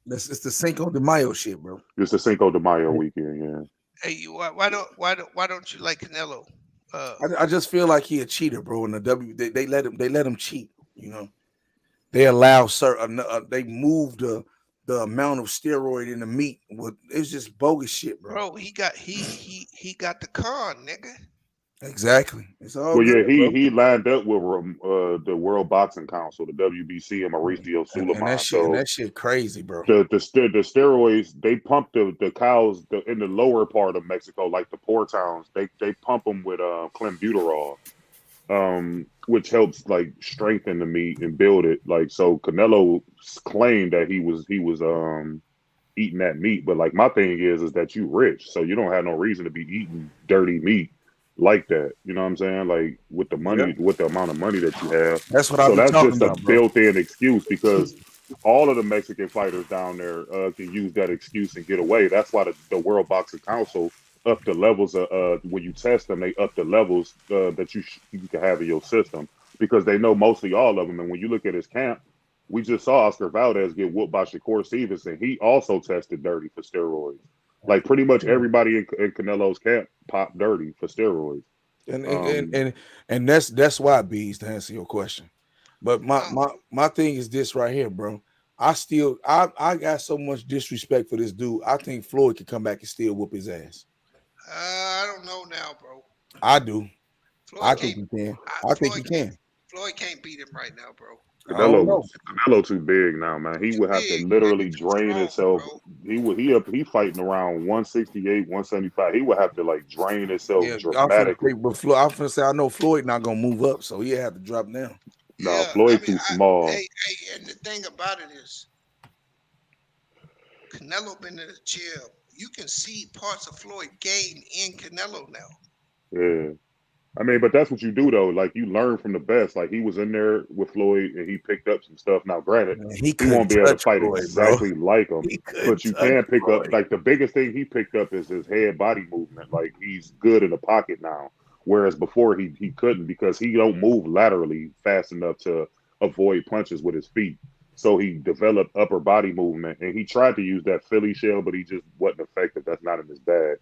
It's the Cinco de Mayo shit, bro. It's the Cinco de Mayo weekend, yeah. Hey, why don't you like Canelo? I just feel like he a cheater, bro. In the they let him cheat. You know, they allow they moved the amount of steroid in the meat. It's just bogus shit, bro. Bro, he got the con, nigga. Exactly. It's all well, good, yeah, he lined up with the World Boxing Council, the WBC, and Mauricio Sulaiman. And that shit crazy, bro. The steroids, they pump the cows in the lower part of Mexico, like the poor towns. They pump them with clenbuterol, which helps like strengthen the meat and build it. Like so, Canelo claimed that he was eating that meat, but like my thing is that you rich, so you don't have no reason to be eating dirty meat like that. You know what I'm saying? Like with the money, with the amount of money that you have. That's what I'm talking about. So that's just a built-in excuse because all of the Mexican fighters down there can use that excuse and get away. That's why the World Boxing Council up the levels of when you test them, they up the levels that you can have in your system because they know mostly all of them. And when you look at his camp, we just saw Oscar Valdez get whooped by Shakur Stevenson. He also tested dirty for steroids. Like pretty much everybody in Canelo's camp popped dirty for steroids. And that's why, Bees, to answer your question. But my thing is this right here, bro. I got so much disrespect for this dude. I think Floyd could come back and still whoop his ass. I don't know now, bro. I do. I think he can. I think he can. Floyd can't beat him right now, bro. Canelo too big now, man. He would have to literally drain himself. He fighting around 168, 175. He would have to like drain himself dramatically. But Floyd, I'm gonna say I know Floyd not gonna move up, so he have to drop down. No, Floyd too small. Hey, and the thing about it is, Canelo been in the gym. You can see parts of Floyd gain in Canelo now. Yeah. I mean, but that's what you do though. Like you learn from the best. Like he was in there with Floyd and he picked up some stuff. Now, granted, he won't be able to fight Floyd, exactly like him, but you can pick up. Like the biggest thing he picked up is his head body movement. Like he's good in the pocket now. whereas before he couldn't because he don't move laterally fast enough to avoid punches with his feet. So he developed upper body movement, and he tried to use that Philly shell, but he just wasn't effective. That's not in his bag.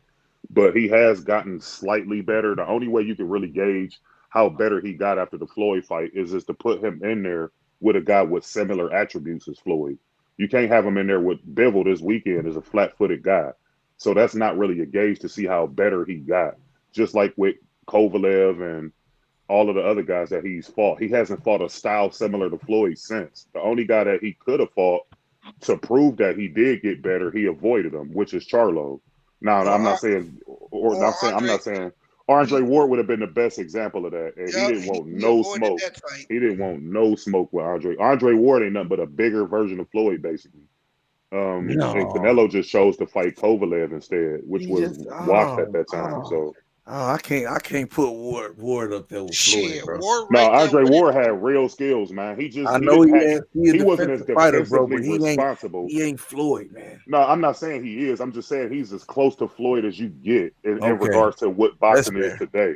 But he has gotten slightly better. The only way you can really gauge how better he got after the Floyd fight is to put him in there with a guy with similar attributes as Floyd. You can't have him in there with Bivol this weekend as a flat-footed guy. So that's not really a gauge to see how better he got. Just like with Kovalev and all of the other guys that he's fought. He hasn't fought a style similar to Floyd since. The only guy that he could have fought to prove that he did get better, he avoided him, which is Charlo. Now, I'm not saying Andre Ward would have been the best example of that. And he didn't want no smoke. He didn't want no smoke with Andre. Andre Ward ain't nothing but a bigger version of Floyd, basically. And Canelo just chose to fight Kovalev instead, which was washed at that time. I can't put Ward up there with Floyd, bro. Andre Ward had real skills, man. He wasn't as defensively responsible. He ain't Floyd, man. No, I'm not saying he is. I'm just saying he's as close to Floyd as you get in regards to what boxing is today.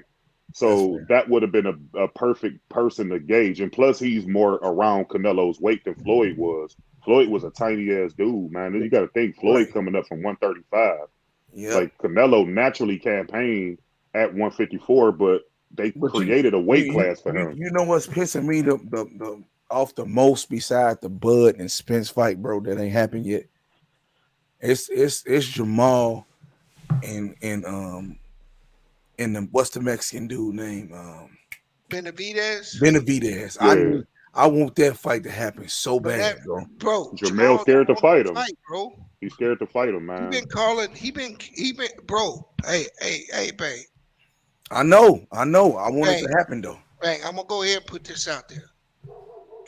So that would have been a perfect person to gauge. And plus, he's more around Canelo's weight than Floyd was. Floyd was a tiny ass dude, man. You got to think Floyd coming up from 135. Yeah. Like Canelo naturally campaigned at 154, but they created a weight class for him. You know what's pissing me the off the most beside the Bud and Spence fight, bro, that ain't happened yet. It's Jamal and the what's the Mexican dude name? Benavidez. Yeah. I want that fight to happen so bad, bro. Jamal's scared to fight him, bro. He's scared to fight him, man. He been, bro. Hey, babe. I know. I want it to happen though. Bang, I'm gonna go ahead and put this out there.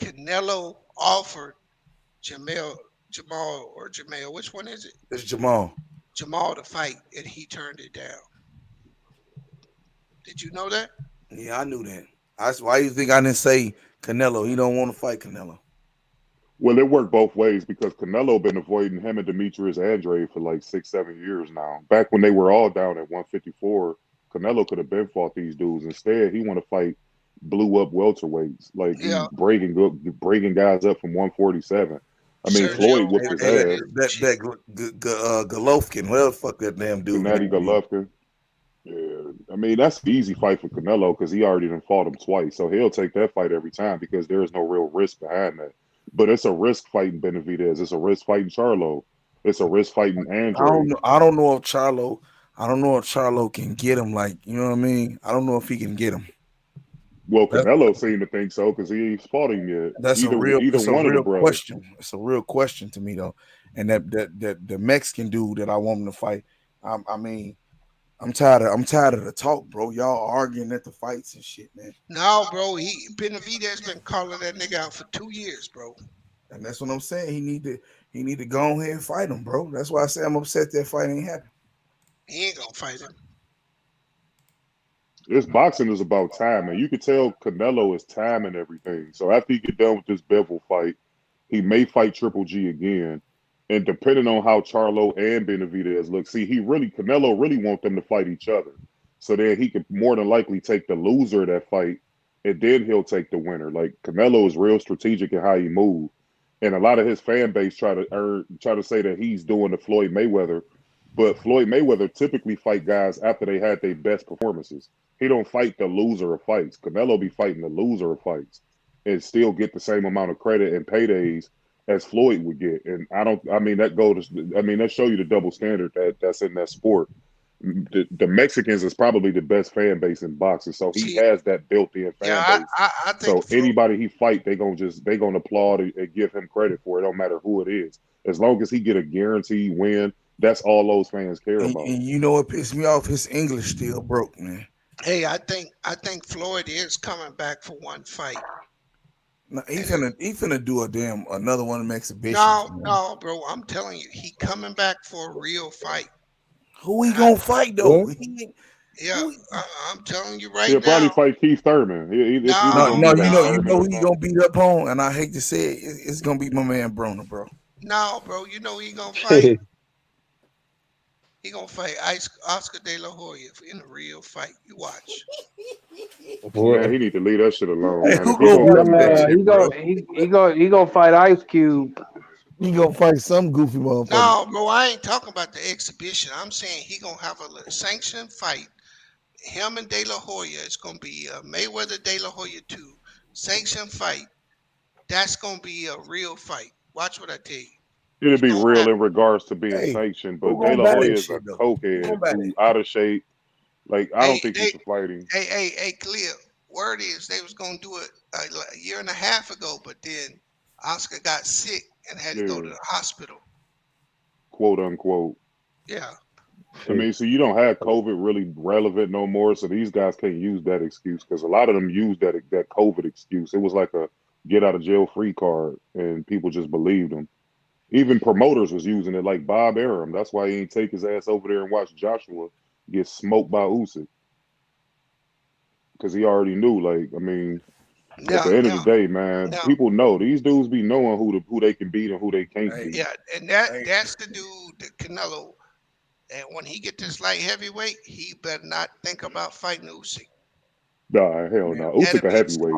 Canelo offered Jamal, which one is it? It's Jamal. Jamal to fight, and he turned it down. Did you know that? Yeah, I knew that. That's why you think I didn't say Canelo. He don't want to fight Canelo. Well, it worked both ways because Canelo been avoiding him and Demetrius Andrade for like 6-7 years now. Back when they were all down at 154, Canelo could have been fought these dudes. Instead, he want to fight blew up welterweights, like breaking guys up from 147. I mean, Floyd whooped his ass. That Golovkin, whatever the fuck that damn dude. Gennady Golovkin. Yeah, I mean, that's an easy fight for Canelo because he already done fought him twice. So he'll take that fight every time because there is no real risk behind that. But it's a risk fighting Benavidez. It's a risk fighting Charlo. It's a risk fighting Andrade. I don't know if Charlo can get him. Like, you know what I mean? I don't know if he can get him. Well, Canelo seemed to think so because he ain't fought him yet. That's a real question. It's a real question to me though. And that the Mexican dude that I want him to fight. I mean, I'm tired of the talk, bro. Y'all arguing at the fights and shit, man. No, bro. Benavidez been calling that nigga out for 2 years, bro. And that's what I'm saying. He need to go ahead and fight him, bro. That's why I say I'm upset that fight ain't happening. He ain't gonna fight him. This boxing is about timing. You could tell Canelo is timing everything. So after he get done with this Bivol fight, he may fight Triple G again. And depending on how Charlo and Benavidez look, Canelo really want them to fight each other. So then he could more than likely take the loser of that fight, and then he'll take the winner. Like Canelo is real strategic in how he moves. And a lot of his fan base try to say that he's doing the Floyd Mayweather. But Floyd Mayweather typically fight guys after they had their best performances. He don't fight the loser of fights. Canelo be fighting the loser of fights and still get the same amount of credit and paydays as Floyd would get. And that show you the double standard that's in that sport. The Mexicans is probably the best fan base in boxing. So he has that built-in fan base. I think so anybody he fight, they gonna applaud and give him credit for it. Don't matter who it is. As long as he get a guaranteed win, that's all those fans care about. And you know what pissed me off? His English still broke, man. Hey, I think Floyd is coming back for one fight. No, he finna do another one of them exhibitions. No, bro. I'm telling you, he coming back for a real fight. Who he gonna fight though? I'm telling you right now. He'll probably fight Keith Thurman. You know he gonna beat up on, and I hate to say it, it's gonna be my man Broner, bro. No, bro. You know he gonna fight. He gonna fight Oscar De La Hoya in a real fight. You watch. Man, he need to leave that shit alone, Hey, man. who If he gonna gonna watch come that back, shit, bro? He gonna fight Ice Cube. He gonna fight some goofy motherfucker. No, bro, I ain't talking about the exhibition. I'm saying he gonna have a sanctioned fight. Him and De La Hoya. It's gonna be Mayweather De La Hoya 2 sanctioned fight. That's gonna be a real fight. Watch what I tell you. it'll be real in regards to being sanctioned. But De La Hoya is a cokehead who out of shape. Like I don't think he should fight him. Hey, Cleo. Word is they was gonna do it a year and a half ago, but then Oscar got sick and had to go to the hospital. Quote unquote. Yeah. I mean, so you don't have COVID really relevant no more. So these guys can't use that excuse because a lot of them use that COVID excuse. It was like a get out of jail free card, and people just believed them. Even promoters was using it, like Bob Arum. That's why he ain't take his ass over there and watch Joshua get smoked by Usyk, because he already knew. Like, I mean, at the end of the day, man, people know these dudes be knowing who they can beat and who they can't beat. Yeah, and that's the dude, the Canelo. And when he get this light heavyweight, he better not think about fighting Usyk. Nah, hell no. Usyk a heavyweight.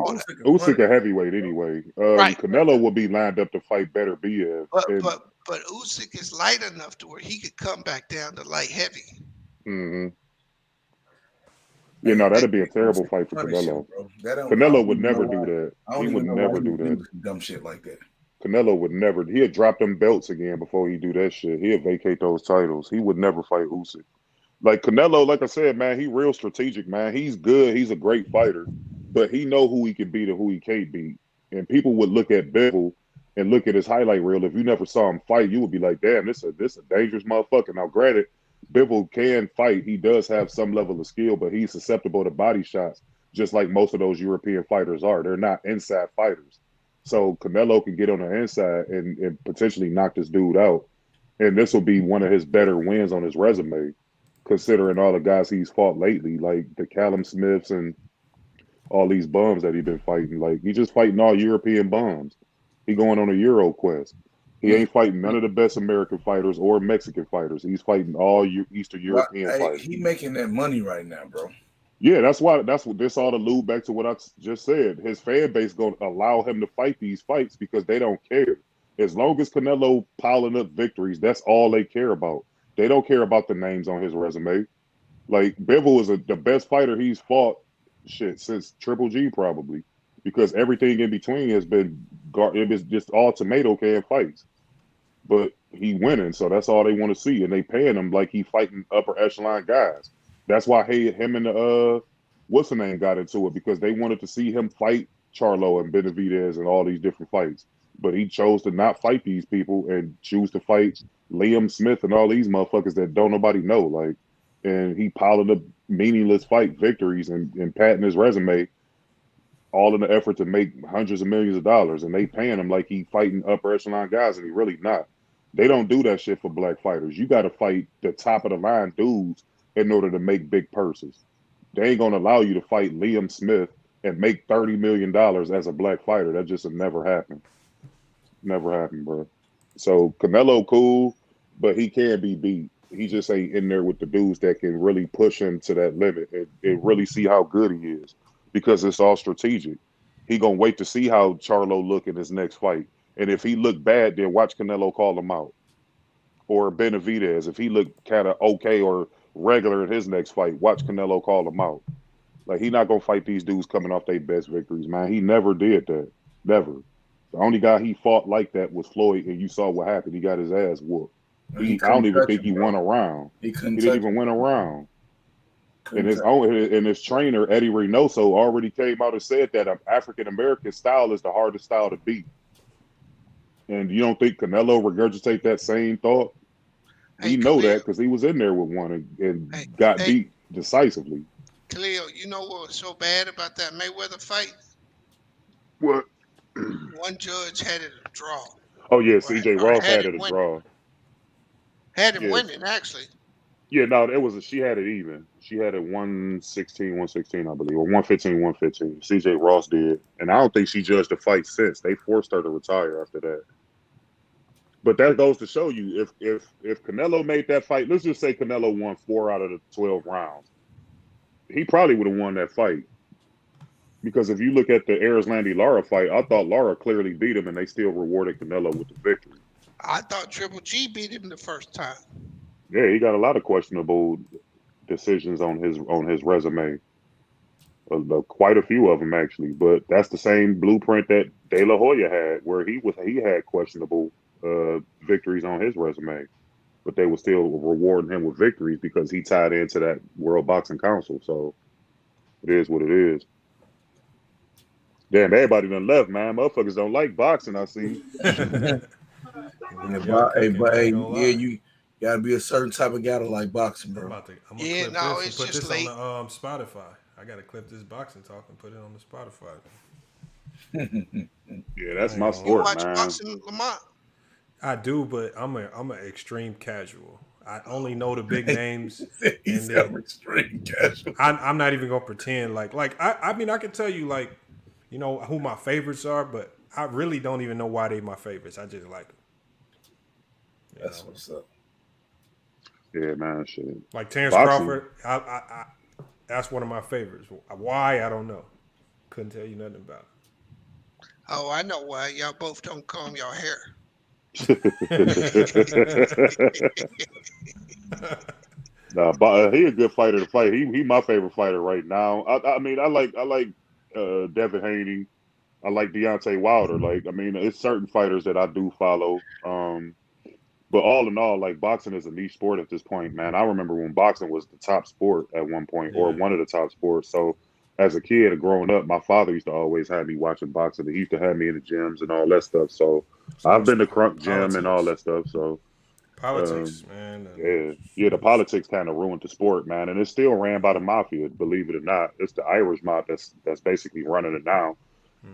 Usyk a heavyweight anyway. Canelo will be lined up to fight better BF. But Usyk is light enough to where he could come back down to light heavy. Mm-hmm. You know, that'd be a terrible fight for Canelo. Canelo would never do that. He would never do that. Dumb shit like that. Canelo would never. He'd drop them belts again before he do that shit. He'd vacate those titles. He would never fight Usyk. Like Canelo, like I said, man, he real strategic, man. He's good. He's a great fighter, but he know who he can beat and who he can't beat. And people would look at Bivol and look at his highlight reel. If you never saw him fight, you would be like, damn, this a dangerous motherfucker. Now, granted, Bivol can fight. He does have some level of skill, but he's susceptible to body shots, just like most of those European fighters are. They're not inside fighters. So Canelo can get on the inside and potentially knock this dude out. And this will be one of his better wins on his resume, considering all the guys he's fought lately, like the Callum Smiths and all these bums that he's been fighting. Like, he's just fighting all European bums. He going on a Euro quest. He ain't fighting none of the best American fighters or Mexican fighters. He's fighting all Eastern European fighters. He making that money right now, bro. Yeah, that's what this all allude back to what I just said. His fan base gonna allow him to fight these fights because they don't care. As long as Canelo piling up victories, that's all they care about. They don't care about the names on his resume. Like, Bivol is the best fighter he's fought since Triple G probably, because everything in between has been just all tomato can fights. But he winning, so that's all they want to see, and they paying him like he fighting upper echelon guys. That's why him and the what's the name got into it, because they wanted to see him fight Charlo and Benavidez and all these different fights. But he chose to not fight these people and choose to fight Liam Smith and all these motherfuckers that don't nobody know. Like, and he piled up meaningless fight victories and patting his resume, all in the effort to make hundreds of millions of dollars. And they paying him like he fighting upper echelon guys, and he really not. They don't do that shit for black fighters. You got to fight the top of the line dudes in order to make big purses. They ain't gonna allow you to fight Liam Smith and make $30 million as a black fighter. That just would never happen. Never happened, bro. So Canelo cool, but he can be beat. He just ain't in there with the dudes that can really push him to that limit and really see how good he is, because it's all strategic. He gonna wait to see how Charlo look in his next fight, and if he look bad, then watch Canelo call him out. Or Benavidez, if he look kind of okay or regular in his next fight, watch Canelo call him out. Like, he not gonna fight these dudes coming off their best victories, man. He never did that. Never. The only guy he fought like that was Floyd, and you saw what happened. He got his ass whooped. I don't even think he won a round. He didn't even win a round. And his trainer, Eddie Reynoso, already came out and said that an African-American style is the hardest style to beat. And you don't think Canelo regurgitate that same thought? We know that because he was in there with one and got beat decisively. Khalil, you know what was so bad about that Mayweather fight? What? One judge had it a draw. Oh, yeah, CJ Ross had it a draw. Had him winning, actually. Yeah, no, she had it even. She had it 116, I believe, or 115. CJ Ross did. And I don't think she judged the fight since. They forced her to retire after that. But that goes to show you if Canelo made that fight, let's just say Canelo won 4 out of the 12 rounds, he probably would have won that fight. Because if you look at the Erislandy-Lara fight, I thought Lara clearly beat him, and they still rewarded Canelo with the victory. I thought Triple G beat him the first time. Yeah, he got a lot of questionable decisions on his resume. Quite a few of them actually, but that's the same blueprint that De La Hoya had, where he had questionable victories on his resume, but they were still rewarding him with victories because he tied into that World Boxing Council. So it is what it is. Damn, everybody done left, man. Motherfuckers don't like boxing, I see. You gotta be a certain type of guy to like boxing, bro. I'm gonna clip this and put this late. On the Spotify. I gotta clip this boxing talk and put it on the Spotify. Yeah, that's my sport, man. You watch boxing, Lamont? I do, but I'm an extreme casual. I only know the big names. He's extreme casual. I'm not even gonna pretend like I mean I can tell you like, you know, who my favorites are, but I really don't even know why they my favorites. I just like them. That's what's up. Yeah, man, shit. Like Terrence Crawford, I that's one of my favorites. Why? I don't know. Couldn't tell you nothing about it. Oh, I know why. Y'all both don't comb your hair. Nah, but he a good fighter to fight. He my favorite fighter right now. I mean, I like Devin Haney. I like Deontay Wilder. Like, I mean, it's certain fighters that I do follow. But all in all, like, boxing is a niche sport at this point, man. I remember when boxing was the top sport at one point, or one of the top sports. So as a kid and growing up, my father used to always have me watching boxing. He used to have me in the gyms and all that stuff. So I've been to Crunk Gym and all that stuff. So politics, man. Yeah, the politics kind of ruined the sport, man. And it's still ran by the mafia, believe it or not. It's the Irish mob that's basically running it now.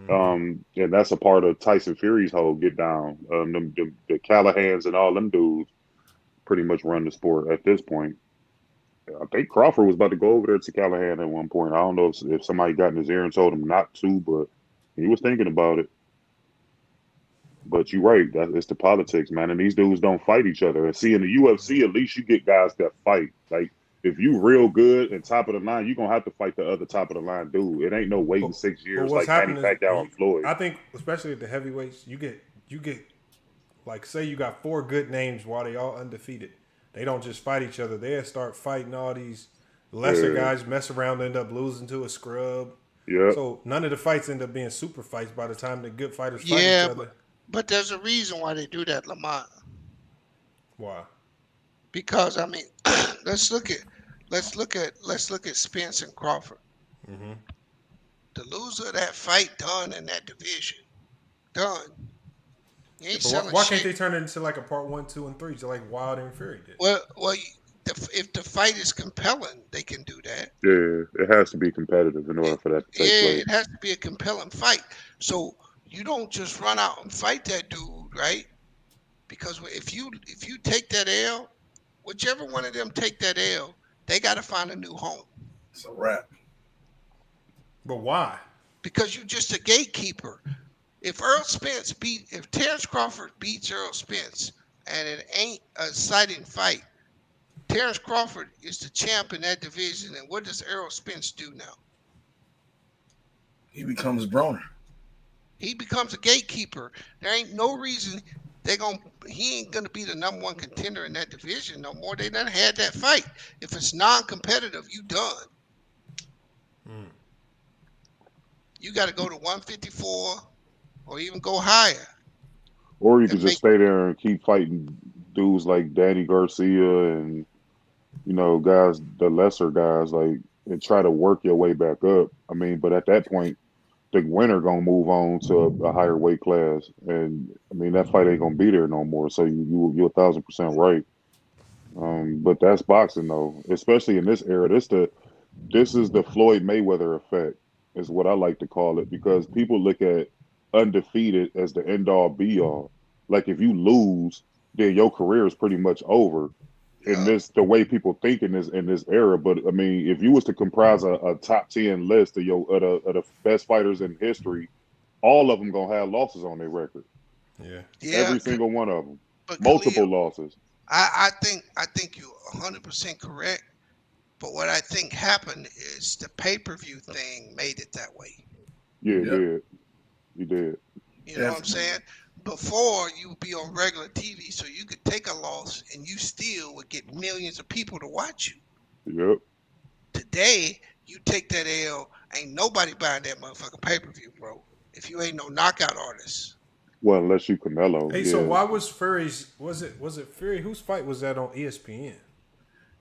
And that's a part of Tyson Fury's whole get down. The Callahans and all them dudes pretty much run the sport at this point. I think Crawford was about to go over there to Callahan at one point. I don't know if somebody got in his ear and told him not to, but he was thinking about it. But you're right. It's the politics, man. And these dudes don't fight each other. And see, in the UFC, at least you get guys that fight. Like, if you real good and top of the line, you're going to have to fight the other top of the line dude. It ain't no waiting 6 years like Manny Pacquiao and Floyd. I think, especially at the heavyweights, you get like, say you got 4 good names while they all undefeated. They don't just fight each other. They'll start fighting all these lesser guys, mess around, end up losing to a scrub. Yeah. So none of the fights end up being super fights by the time the good fighters fight each other. But there's a reason why they do that, Lamont. Why? Because I mean, let's look at Spence and Crawford. Mm-hmm. The loser of that fight done in that division. Done. Why can't they turn it into like a part 1, 2, and 3, just like Wilder and Fury did? Well, if the fight is compelling, they can do that. Yeah, it has to be competitive in order for that to take place. It has to be a compelling fight. So you don't just run out and fight that dude, right? Because if you take that L, whichever one of them take that L, they got to find a new home. It's a wrap. But why? Because you're just a gatekeeper. If Terrence Crawford beats Errol Spence and it ain't a exciting fight, Terrence Crawford is the champ in that division. And what does Errol Spence do now? He becomes Broner. He becomes a gatekeeper. There ain't no reason he ain't gonna be the number 1 contender in that division no more. They done had that fight. If it's non-competitive, you done. You got to go to 154 or even go higher. Or you could just stay there and keep fighting dudes like Danny Garcia and, you know, guys, the lesser guys, like, and try to work your way back up. I mean, but at that point, the winner gonna move on to a higher weight class, and I mean that fight ain't gonna be there no more. So you're 1,000% right. But that's boxing though, especially in this era. This is the Floyd Mayweather effect, is what I like to call it, because people look at undefeated as the end all be all. Like if you lose, then your career is pretty much over. In the way people think in this era. But I mean, if you was to comprise a top 10 list of the best fighters in history, all of them gonna have losses on their record. Yeah. Every single one of them. multiple losses. I think you're 100% correct. But what I think happened is the pay-per-view thing made it that way. Yeah, it did. You did. You know what I'm saying? Before, you would be on regular TV, so you could take a loss and you still would get millions of people to watch you. Yep. Today, you take that L, ain't nobody buying that motherfucking pay-per-view, bro. If you ain't no knockout artist. Well, unless you Canelo. Hey, so why was Fury's? Was it Fury? Whose fight was that on ESPN?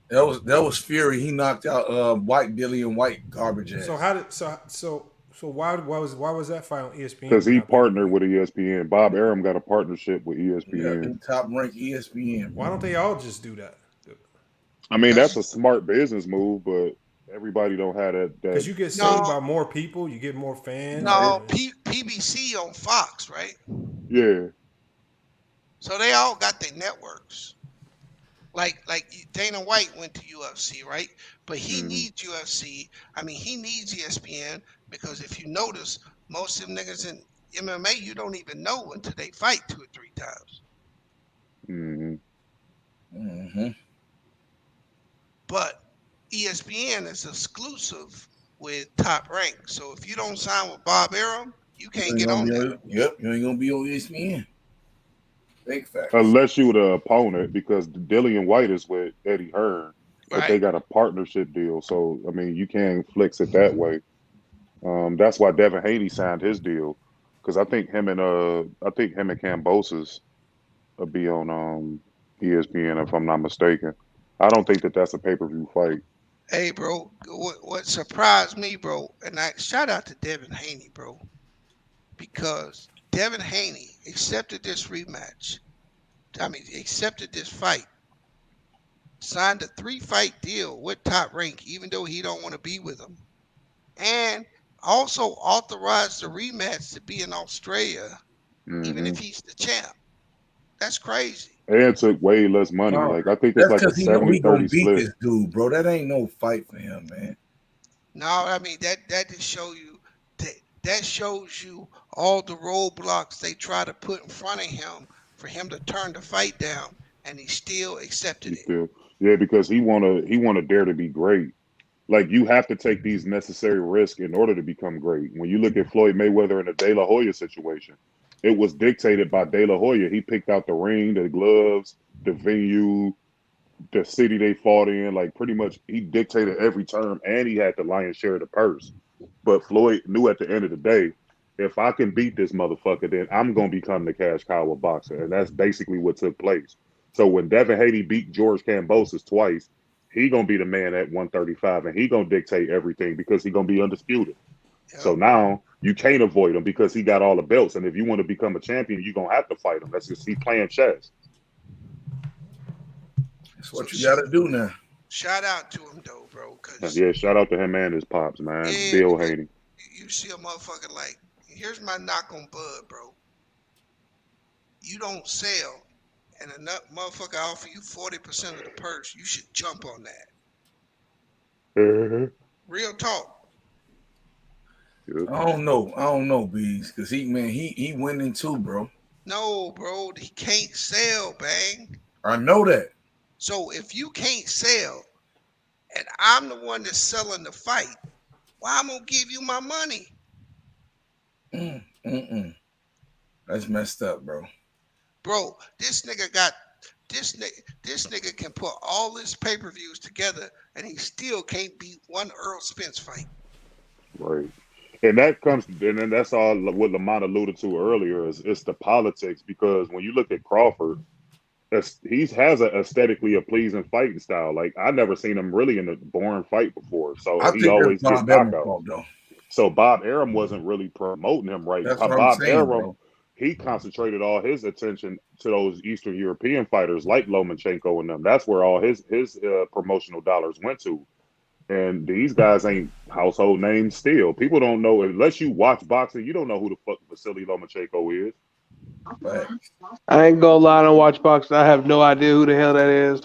That was Fury. He knocked out Dillian White garbage ass. So how did why was that fight on ESPN? Because he partnered with ESPN. Bob Arum got a partnership with ESPN. Yeah, top ranked ESPN. Why don't they all just do that? I mean, that's a smart business move, but everybody don't have that. Because you get seen by more people, you get more fans. No, PBC on Fox, right? Yeah. So they all got their networks. Like Dana White went to UFC, right? But he needs UFC. I mean, he needs ESPN because if you notice, most of them niggas in MMA, you don't even know until they fight 2 or 3 times. But ESPN is exclusive with Top Rank. So if you don't sign with Bob Arum, you can't get on there. Yep, you ain't gonna be on ESPN. Big fact. Unless you the opponent, because Dillian White is with Eddie Hearn, but they got a partnership deal. So I mean, you can't flex it that way. That's why Devin Haney signed his deal, because I think him and Cambosis will be on ESPN if I'm not mistaken. I don't think that's a pay-per-view fight. Hey, bro, what surprised me, bro, and I shout out to Devin Haney, bro, because Devin Haney accepted this rematch. Accepted this fight. Signed a 3-fight deal with Top Rank, even though he don't want to be with them. And also authorized the rematch to be in Australia, even if he's the champ. That's crazy. And took way less money. Like I think it's like a 70-30 split. This dude, bro. That ain't no fight for him, man. No, I mean that just show you that shows you all the roadblocks they try to put in front of him for him to turn the fight down, and he still accepted it. Yeah, because he wanna dare to be great. Like you have to take these necessary risks in order to become great. When you look at Floyd Mayweather in the De La Hoya situation, it was dictated by De La Hoya. He picked out the ring, the gloves, the venue, the city they fought in. Like pretty much he dictated every term, and he had the lion's share of the purse. But Floyd knew at the end of the day, if I can beat this motherfucker, then I'm going to become the cash cow of boxing. And that's basically what took place. So when Devin Haney beat George Kambosos twice, he going to be the man at 135, and he going to dictate everything because he going to be undisputed. Yeah. So now you can't avoid him because he got all the belts. And if you want to become a champion, you're going to have to fight him. That's just he playing chess. That's what you got to do now. Shout out to him, though, bro. Yeah, shout out to him and his pops, man. Bill Haney. You see a motherfucker like, here's my knock on Bud, bro. You don't sell, and a motherfucker offer you 40% of the purse, you should jump on that. Real talk. I don't know, Bees, because he winning too, bro. No, bro, he can't sell, bang. I know that. So if you can't sell, and I'm the one that's selling the fight, why I'm gonna give you my money? That's messed up, bro. Bro, this nigga can put all his pay-per-views together, and he still can't beat one Earl Spence fight. Right. And then that's all what Lamont alluded to earlier is it's the politics, because when you look at Crawford, he has an aesthetically a pleasing fighting style. Like I never seen him really in a boring fight before. So he always gets knocked out. So Bob Arum wasn't really promoting him right. Bob Arum, he concentrated all his attention to those Eastern European fighters like Lomachenko and them. That's where all his promotional dollars went to. And these guys ain't household names still. People don't know, unless you watch boxing, you don't know who the fuck Vasily Lomachenko is. I ain't gonna lie, I don't watch boxing. I have no idea who the hell that is.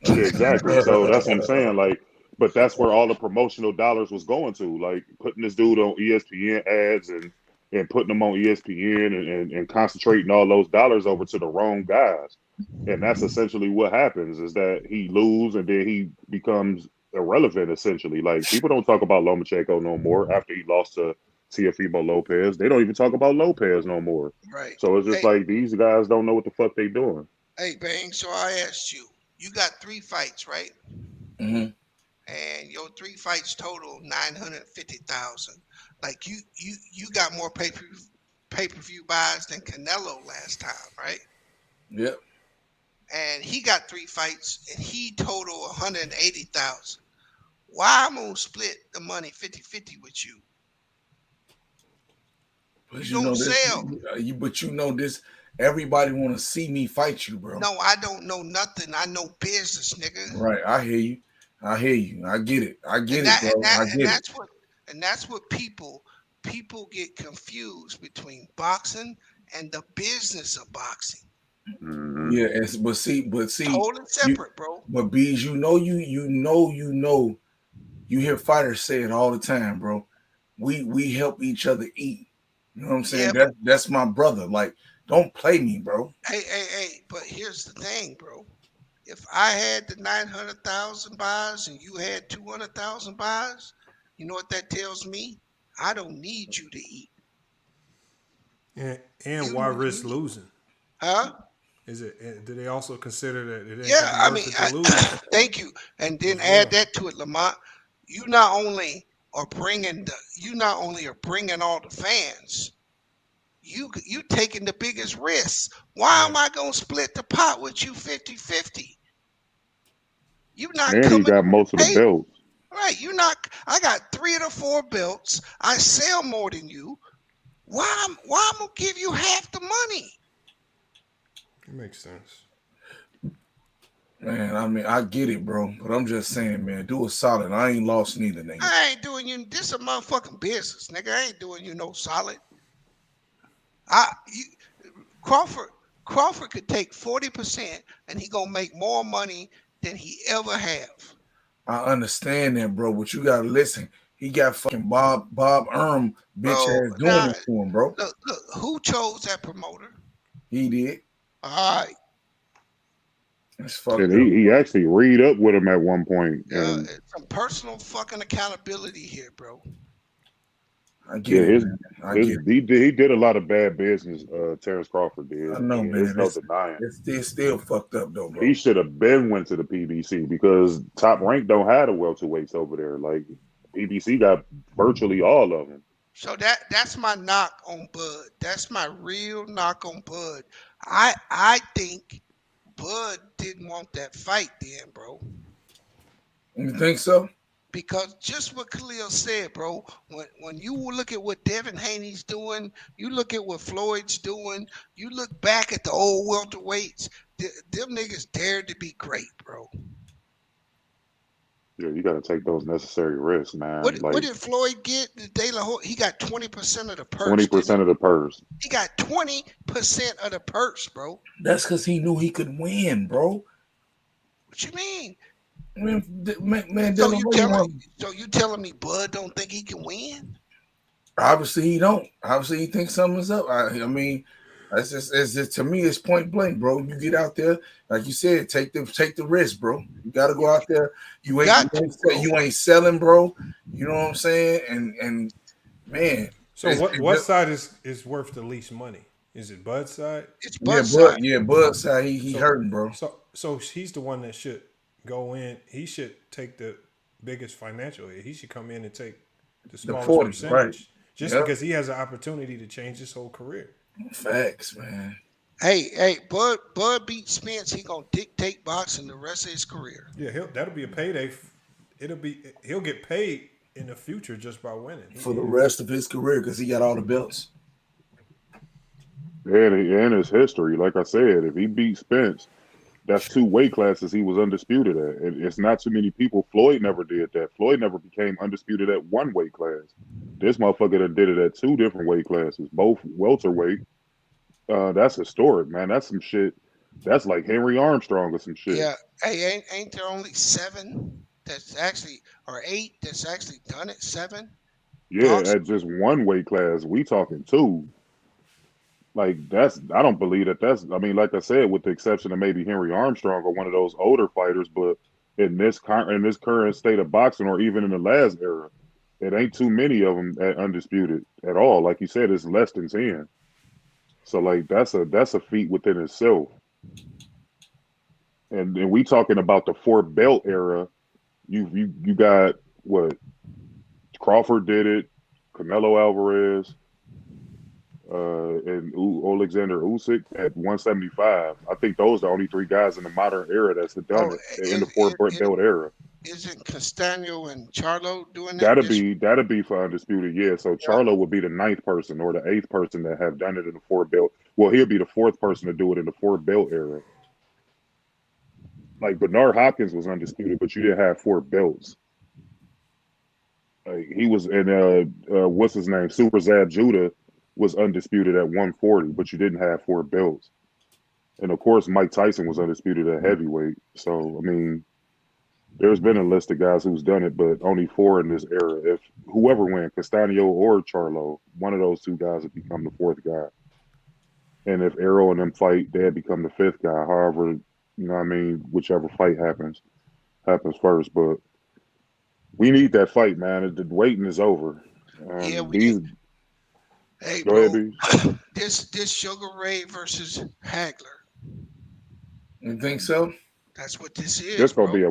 Yeah, exactly. So that's what I'm saying. Like, but that's where all the promotional dollars was going to, like putting this dude on ESPN ads and putting them on ESPN and concentrating all those dollars over to the wrong guys. And that's essentially what happens is that he loses and then he becomes irrelevant, essentially. Like, people don't talk about Lomachenko no more after he lost to Teofimo Lopez. They don't even talk about Lopez no more. Right. So it's just like these guys don't know what the fuck they doing. Hey, Bang, so I asked you, you got 3 fights, right? Mm-hmm. And your 3 fights total 950,000. Like you got more pay-per-view buys than Canelo last time, right? Yep. And he got 3 fights and he total 180,000. Why I'm gonna split the money 50-50 with you? But you know this, but you know this. Everybody want to see me fight you, bro. No, I don't know nothing. I know business, nigga. Right, I hear you. I get it. I get it, bro. That's what people get confused between boxing and the business of boxing. Mm-hmm. Yeah, but see, totally separate, bro. But Bees, you hear fighters say it all the time, bro. We help each other eat. You know what I'm saying? Yeah, that's my brother. Like, don't play me, bro. Hey, but here's the thing, bro. If I had the 900,000 buys and you had 200,000 buys, you know what that tells me? I don't need you to eat. And why risk losing? Huh? Do they also consider that it ain't to lose? Thank you. And then add that to it, Lamont. You not only are bringing all the fans. You taking the biggest risks. Why am I gonna split the pot with you 50-50? You not and coming. He got most of the belts. Right. You not. I got 3 of the 4 belts. I sell more than you. Why I'm gonna give you half the money? It makes sense. Man, I mean, I get it, bro. But I'm just saying, man, do a solid. I ain't lost neither, nigga. I ain't doing you. This is a motherfucking business, nigga. I ain't doing you no solid. Crawford could take 40% and he gonna make more money than he ever have. I understand that, bro, but you gotta listen. He got fucking Bob bitch ass doing it to him, bro. Look, who chose that promoter? He did. All right. That's fucked up. He actually read up with him at one point. Some personal fucking accountability here, bro. I get it. He did a lot of bad business. Terrence Crawford did. I know, man. There's no denying. It's still fucked up, though, bro. He should have went to the PBC because Top Rank don't have the welterweights over there. Like, PBC got virtually all of them. So that's my knock on Bud. That's my real knock on Bud. I think Bud didn't want that fight then, bro. You think so? Because just what Khalil said, bro, when you look at what Devin Haney's doing, you look at what Floyd's doing, you look back at the old welterweights, them niggas dared to be great, bro. Yeah, you got to take those necessary risks, man. What did Floyd get? De La Hoya, he got 20% of the purse. 20% of the purse. He got 20% of the purse, bro. That's because he knew he could win, bro. What you mean? Man, so you telling me Bud don't think he can win? Obviously he don't. Obviously he thinks something's up. I mean, it's just to me, it's point blank, bro. You get out there, like you said, take the risk, bro. You got to go out there. You ain't selling, bro. You know what I'm saying? And man, so what side is worth the least money? Is it Bud's side? It's Bud's side. Yeah, Bud's side. He hurting, bro. So he's the one that should go in. He should take the biggest financial hit. He should come in and take the smallest percentage, right? Just because he has an opportunity to change his whole career. Facts, man. Hey, Bud beat Spence. He gonna dictate boxing the rest of his career. Yeah, that'll be a payday. He'll get paid in the future just by winning for the rest of his career because he got all the belts. And his history, like I said, if he beats Spence, that's 2 weight classes he was undisputed at. And it's not too many people. Floyd never did that. Floyd never became undisputed at 1 weight class. This motherfucker did it at 2 different weight classes, both welterweight. That's historic, man. That's some shit. That's like Henry Armstrong or some shit. Yeah. Hey, ain't there only 7 that's actually, or 8 that's actually done it? 7? Yeah, at just 1 weight class. We talking 2. Like I don't believe that's. I mean, like I said, with the exception of maybe Henry Armstrong or one of those older fighters, but in this current state of boxing, or even in the last era, it ain't too many of them at undisputed at all. Like you said, it's less than 10. So like that's a feat within itself. And we talking about the 4-belt era. You got what Crawford did it, Canelo Alvarez, and Alexander Usyk at 175. I think those are the only 3 guys in the modern era that's done it in the 4-belt era. Isn't Castano and Charlo doing that? That'd be for undisputed, yeah. So Charlo would be the 9th person or the 8th person that have done it in the 4-belt. Well, he'll be the 4th person to do it in the 4-belt era. Like Bernard Hopkins was undisputed, but you didn't have 4 belts. Like he was, and what's his name? Super Zab Judah was undisputed at 140, but you didn't have 4 belts. And of course, Mike Tyson was undisputed at heavyweight. So I mean, there's been a list of guys who's done it, but only 4 in this era. If whoever wins, Castano or Charlo, one of those 2 guys would become the 4th guy. And if Errol and them fight, they'd become the 5th guy. However, you know what I mean, whichever fight happens first. But we need that fight, man. The waiting is over. Yeah, hey, go bro, ahead, B. this Sugar Ray versus Hagler. You think so? That's what this is. This gonna be a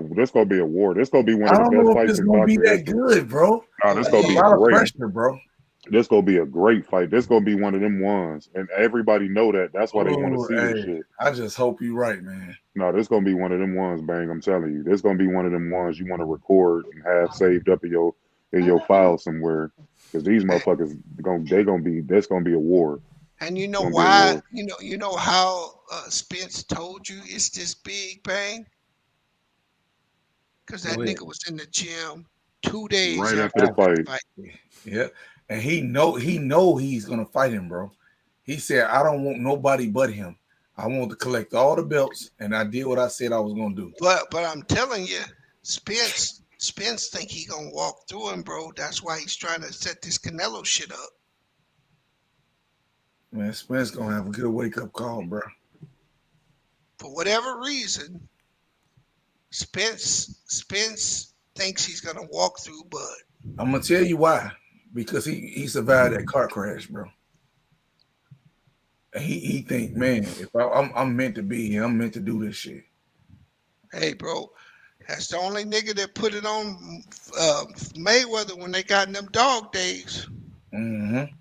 war. This gonna be one of the best fights in boxing. Be that good, bro. No, this gonna be a lot great. of pressure, bro. This gonna be a great fight. This gonna be one of them ones, and everybody know that. That's why they want to see this shit. I just hope you're right, man. No, this gonna be one of them ones, Bang. I'm telling you, this gonna be one of them ones you want to record and have saved up in your file somewhere, because these motherfuckers that's gonna be a war. And you know why? You know how Spence told you it's this big, Bang? Because that nigga was in the gym 2 days right after the fight. Yeah, and he know he's gonna fight him, bro. He said, "I don't want nobody but him. I want to collect all the belts," and I did what I said I was gonna do. But I'm telling you, Spence think he gonna walk through him, bro. That's why he's trying to set this Canelo shit up. Man, Spence gonna have a good wake up call, bro. For whatever reason, Spence thinks he's gonna walk through Bud. I'm gonna tell you why. Because he survived that car crash, bro. And he think, man, if I'm meant to be here, I'm meant to do this shit. Hey, bro, that's the only nigga that put it on Mayweather when they got in them dog days. Mm-hmm.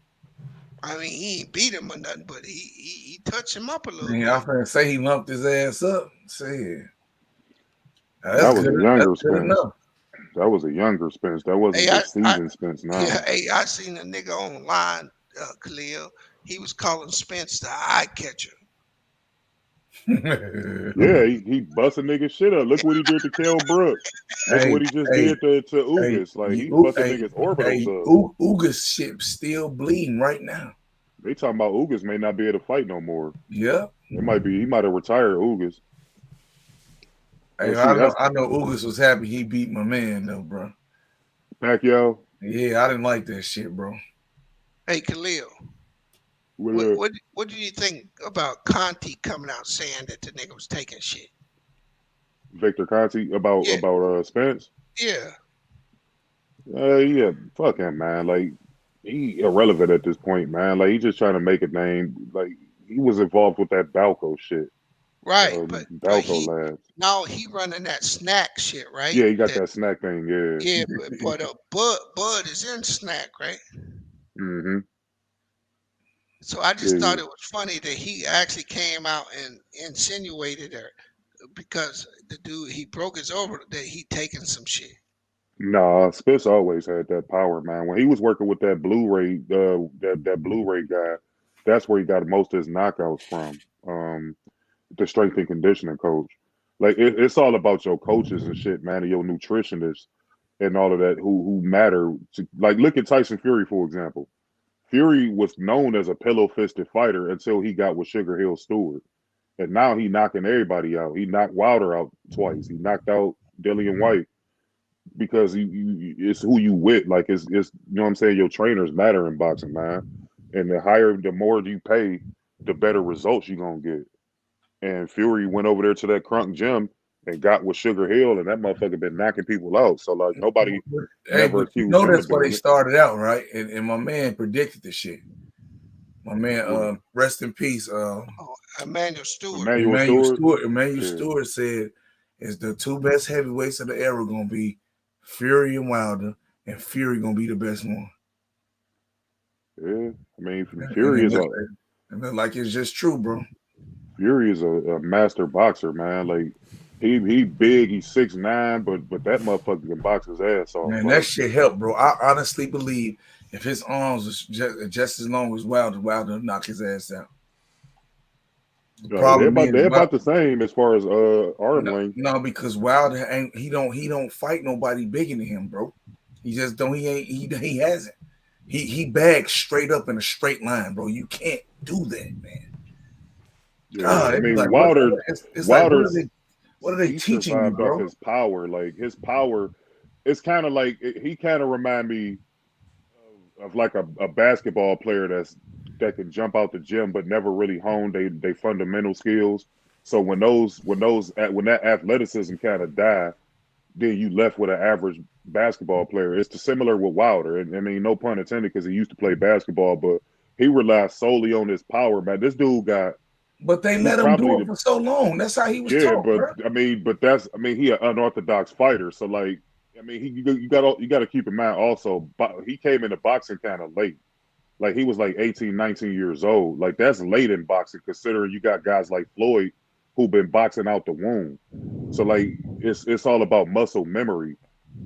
I mean, he ain't beat him or nothing, but he touched him up a little bit. I'm gonna say he lumped his ass up. Say that was a younger Spence. That was a younger Spence. That wasn't the seasoned Spence. Now, yeah, hey, I seen a nigga online, Khalil. He was calling Spence the eye catcher. Yeah, he busted nigga shit up. Look what he did to Kell Brooks. Look what he just did to Ugas. Like he busted niggas orbitals up. Ugas shit still bleeding right now. They talking about Ugas may not be able to fight no more. Yeah, he might have retired Ugas. Hey, I know Ugas was happy he beat my man though, bro. Pacquiao. Yeah, I didn't like that shit, bro. Hey, Khalil. What do you think about Conti coming out saying that the nigga was taking shit? Victor Conti about Spence? Yeah. Yeah, fuck him, man. Like he irrelevant at this point, man. Like he just trying to make a name. Like he was involved with that Balco shit. Right, Balco he running that snack shit, right? Yeah, he got that snack thing, yeah. Yeah, but Bud is in snack, right? Mm-hmm. So I just thought it was funny that he actually came out and insinuated her because the dude he broke his over that he taking some shit. Nah, Spence always had that power, man. When he was working with that Blu-ray, that Blu-ray guy, that's where he got most of his knockouts from. The strength and conditioning coach. Like it's all about your coaches and shit, man, and your nutritionists and all of that who matter. Like look at Tyson Fury, for example. Fury was known as a pillow-fisted fighter until he got with Sugar Hill Stewart. And now he knocking everybody out. He knocked Wilder out twice. He knocked out Dillian White because it's who you with. Like it's you know what I'm saying? Your trainers matter in boxing, man. And the more you pay the better results you're gonna get. And Fury went over there to that crunk gym and got with Sugar Hill, and that motherfucker been knocking people out. So like nobody never accused him that's of where doing they it. started out, right? And my man predicted the shit. My man, rest in peace. Emmanuel Stewart. Emmanuel Stewart said, "Is the two best heavyweights of the era gonna be Fury and Wilder, and Fury gonna be the best one." Yeah, I mean, Fury is like it's just true, bro. Fury is a master boxer, man. Like he big, he's 6'9", but that motherfucker can box his ass off. Man, that shit helped, bro. I honestly believe if his arms was just as long as Wilder would knock his ass out. They're about the same as far as arm length. No, because Wilder he don't fight nobody bigger than him, bro. He just don't. He hasn't. He bags straight up in a straight line, bro. You can't do that, man. Yeah, God, I mean, like, Wilder. What are they teaching you, bro? His power, like his power, it's kind of like he kind of remind me of like a basketball player that can jump out the gym but never really honed they fundamental skills. So when that athleticism kind of die, then you left with an average basketball player. It's similar with Wilder, and I mean, no pun intended, because he used to play basketball, but he relies solely on his power, man. This dude got. But they let him do it for so long. That's how he was taught, but bro. I mean, he an unorthodox fighter. So like, I mean, you got to keep in mind also, he came into boxing kind of late. Like he was like 18, 19 years old. Like that's late in boxing, considering you got guys like Floyd who've been boxing out the womb. So like, it's all about muscle memory.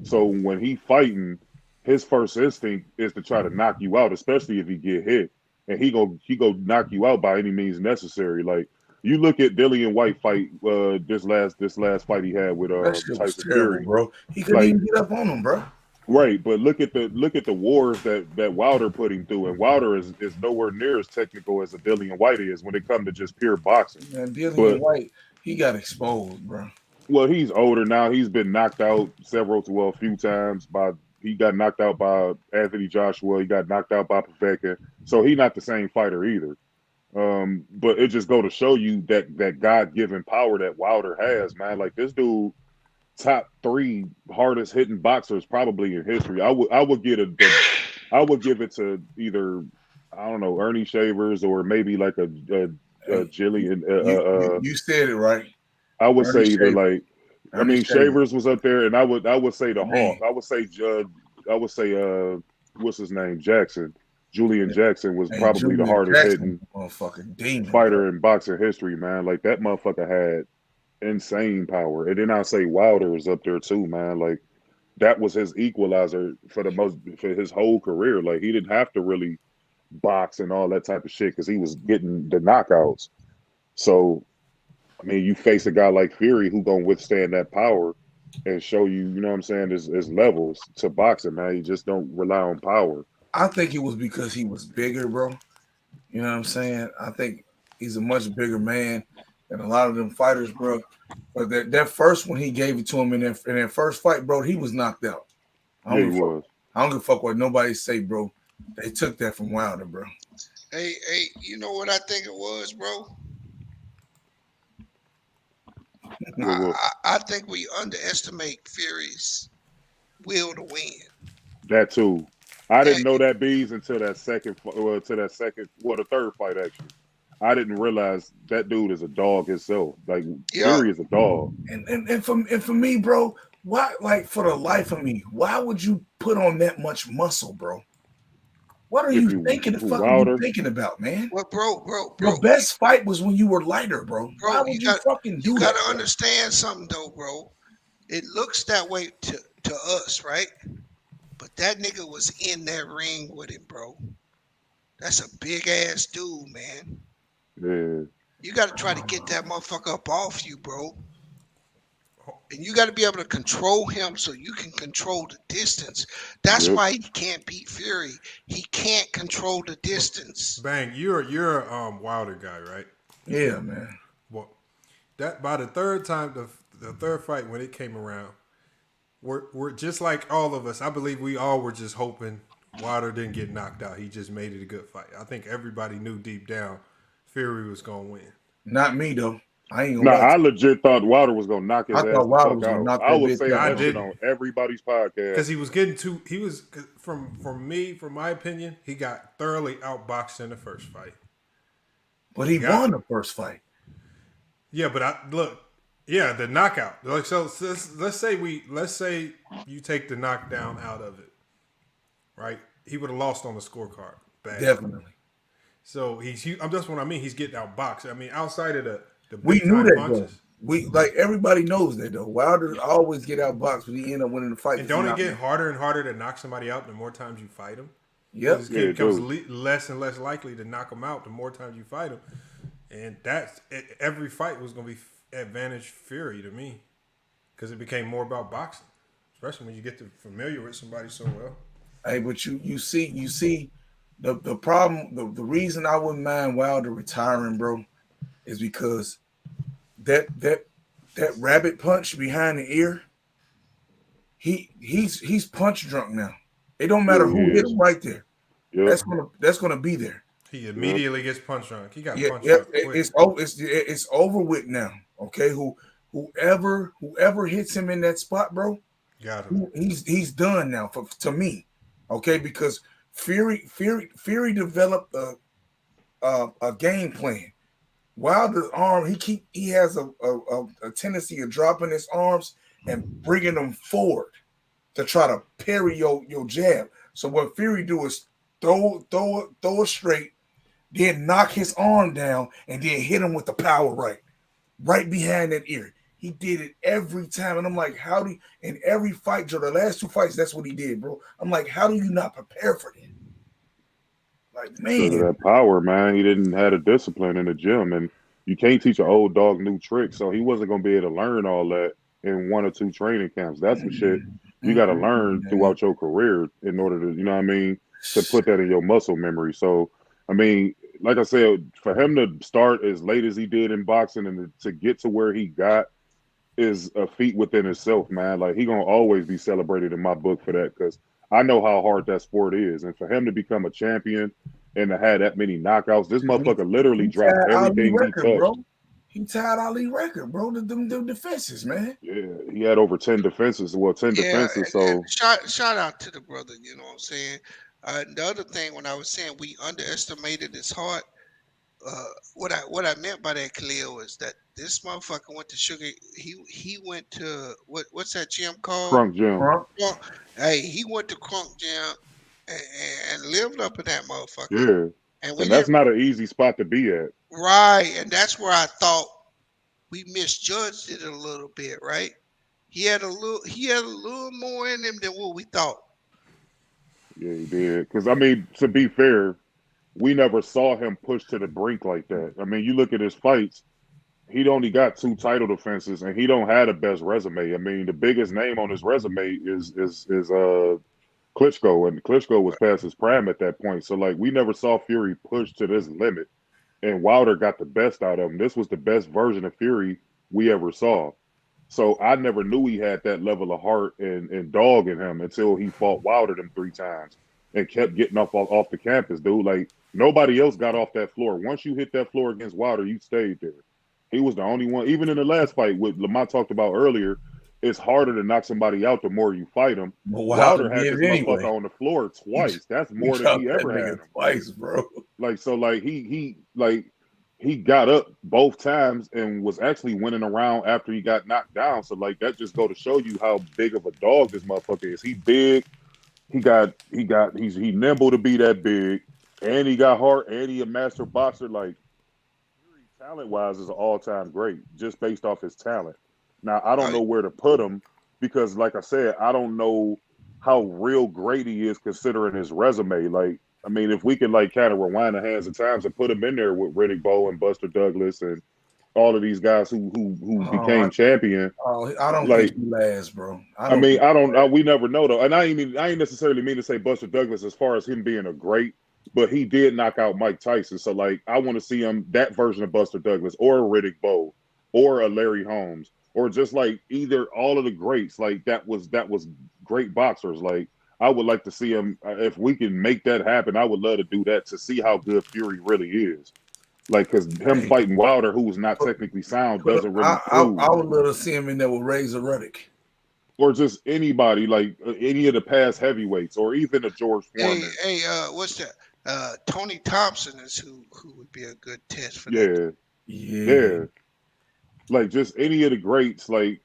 So when he fighting, his first instinct is to try to knock you out, especially if he get hit. And he go knock you out by any means necessary. Like you look at Dillian White fight this last fight he had with Tyson Fury, bro. He couldn't even get up on him, bro. Right, but look at the wars that Wilder put him through, and Wilder is nowhere near as technical as a Dillian White is when it comes to just pure boxing. Man, Dillian White, he got exposed, bro. Well, he's older now. He's been knocked out a few times by. He got knocked out by Anthony Joshua. He got knocked out by Povetkin. So he's not the same fighter either. But it just go to show you that God-given power that Wilder has, man. Like this dude, top 3 hardest hitting boxers probably in history. I would give it to either, I don't know, Ernie Shavers or maybe like a Jillian. You said it right. I would Ernie say either Shavers. like. I mean, Shavers was up there, and I would say the Hawk. I would say what's his name? Jackson. Julian Jackson was probably the hardest hitting fighter in boxing history, man. Like that motherfucker had insane power. And then I say Wilder is up there too, man. Like that was his equalizer for his whole career. Like he didn't have to really box and all that type of shit because he was getting the knockouts. So I mean, you face a guy like Fury who gonna withstand that power and show you, you know what I'm saying, there's levels to boxing, man. You just don't rely on power. I think it was because he was bigger, bro. You know what I'm saying? I think he's a much bigger man than a lot of them fighters, bro. But that first one he gave it to him in that first fight, bro, he was knocked out. I don't give a fuck what nobody say, bro. They took that from Wilder, bro. Hey, you know what I think it was, bro? I think we underestimate Fury's will to win. That too. I didn't know that Bees until the third fight actually. I didn't realize that dude is a dog himself. Like Fury is a dog. And for me, bro, why? Like for the life of me, why would you put on that much muscle, bro? What are you thinking? The fuck are you thinking about, man? Well, bro. Your best fight was when you were lighter, bro. Why would you fucking do that? You gotta understand something, though, bro. It looks that way to us, right? But that nigga was in that ring with him, bro. That's a big ass dude, man. Yeah. You gotta try to get that motherfucker up off you, bro. And you got to be able to control him so you can control the distance. That's why he can't beat Fury. He can't control the distance. Bang, you're a Wilder guy, right? Yeah, man. Well, that by the third time, the third fight when it came around, we're just like all of us. I believe we all were just hoping Wilder didn't get knocked out. He just made it a good fight. I think everybody knew deep down Fury was gonna win. Not me though. I ain't No, gonna. I legit thought Wilder was gonna knock his ass the fuck out. I was saying that shit on everybody's podcast because he was getting too. He was from my opinion, he got thoroughly outboxed in the first fight. But he won the first fight. Yeah, but the knockout. Like so, let's say you take the knockdown out of it, right? He would have lost on the scorecard. Bad. Definitely. So that's what I mean. He's getting outboxed. I mean, outside of the we knew that punches. though. We like everybody knows that though. Wilder always get outboxed, but he end up winning the fight. And don't it get harder and harder to knock somebody out the more times you fight him? Yep. It becomes less and less likely to knock him out the more times you fight him. And every fight was going to be advantage Fury to me because it became more about boxing, especially when you get familiar with somebody so well. Hey, but you see the problem, the reason I wouldn't mind Wilder retiring, bro, is because that rabbit punch behind the ear, he's punch drunk now. It don't matter who hit him right there. Yep. That's gonna be there. He immediately gets punch drunk. He got punch drunk. It's over with now. Okay, whoever hits him in that spot, bro, got him. He's done now to me. Okay, because Fury developed a game plan. Wilder's arm, he has a tendency of dropping his arms and bringing them forward to try to parry your jab. So what Fury do is throw it straight, then knock his arm down, and then hit him with the power right behind that ear. He did it every time, and I'm like, how do you, in every fight, Joe, the last two fights, that's what he did, bro. I'm like, how do you not prepare for that? Like, man, that power, man. He didn't have a discipline in the gym, and you can't teach an old dog new tricks. So he wasn't gonna be able to learn all that in 1 or 2 training camps. That's some shit you got to learn throughout your career in order to, you know what I mean, to put that in your muscle memory. So, I mean, like I said, for him to start as late as he did in boxing and to get to where he got is a feat within itself, man. Like, he gonna always be celebrated in my book for that because I know how hard that sport is. And for him to become a champion and to have that many knockouts, this motherfucker literally dropped everything he touched. Bro. He tied Ali record, bro. Them defenses, man. Yeah, he had over 10 defenses. Well, 10 defenses. So shout out to the brother. You know what I'm saying? The other thing, when I was saying we underestimated his heart, what I meant by that, Khalil, is that this motherfucker went to Sugar. He went to what's that gym called? Crunk Gym. Hey, he went to Crunk Gym and lived up in that motherfucker. Yeah. And that's not an easy spot to be at. Right, and that's where I thought we misjudged it a little bit, right? He had a little more in him than what we thought. Yeah, he did. Because, I mean, to be fair, we never saw him push to the brink like that. I mean, you look at his fights, he only got 2 title defenses, and he don't have the best resume. I mean, the biggest name on his resume is Klitschko, and Klitschko was past his prime at that point. So, like, we never saw Fury push to this limit, and Wilder got the best out of him. This was the best version of Fury we ever saw. So I never knew he had that level of heart and dog in him until he fought Wilder them 3 times and kept getting off the campus, dude. Like, nobody else got off that floor. Once you hit that floor against Wilder, you stayed there. He was the only one. Even in the last fight, what Lamont talked about earlier, it's harder to knock somebody out the more you fight him. Wilder had this motherfucker on the floor twice. That's more than he ever had him. Twice, bro. Like, so, like, he got up both times and was actually winning around after he got knocked down. So, like, that just go to show you how big of a dog this motherfucker is. He big. He's nimble to be that big, and he got heart, and he a master boxer. Like, talent-wise is an all-time great, just based off his talent. Now, I don't know where to put him because, like I said, I don't know how real great he is considering his resume. Like, I mean, if we can, like, kind of rewind the hands of times and put him in there with Riddick Bowe and Buster Douglas and all of these guys who became champion. I don't think he lasts, bro. We never know, though. And I ain't necessarily mean to say Buster Douglas as far as him being a great, but he did knock out Mike Tyson. So, like, I want to see him, that version of Buster Douglas or a Riddick Bowe or a Larry Holmes. Or just like either all of the greats, like that was great boxers. Like, I would like to see him. If we can make that happen, I would love to do that to see how good Fury really is. Like, because him fighting Wilder, who was not technically sound, doesn't really prove. I would love to see him in there with Razor Ruddock. Or just anybody, like any of the past heavyweights, or even a George Foreman. What's that? Tony Thompson is who would be a good test for that. Yeah. Like just any of the greats, like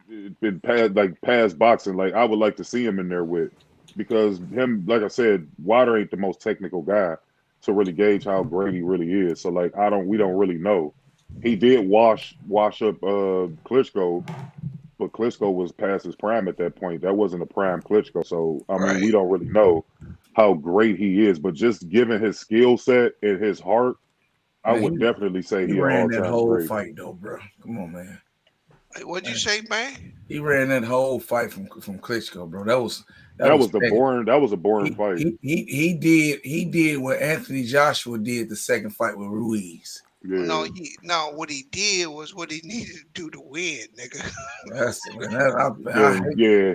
in past boxing, like I would like to see him in there with, because him, like I said, Wilder ain't the most technical guy to really gauge how great he really is. So like we don't really know. He did wash up Klitschko. But Klitschko was past his prime at that point. That wasn't a prime Klitschko. So, I mean, we don't really know how great he is. But just given his skill set and his heart, I would definitely say he ran that whole great. fight, though, bro. Come on, man. What'd you say, man? He ran that whole fight from Klitschko, bro. That was a boring fight. He did what Anthony Joshua did the second fight with Ruiz. Yeah. No, what he did was what he needed to do to win, nigga.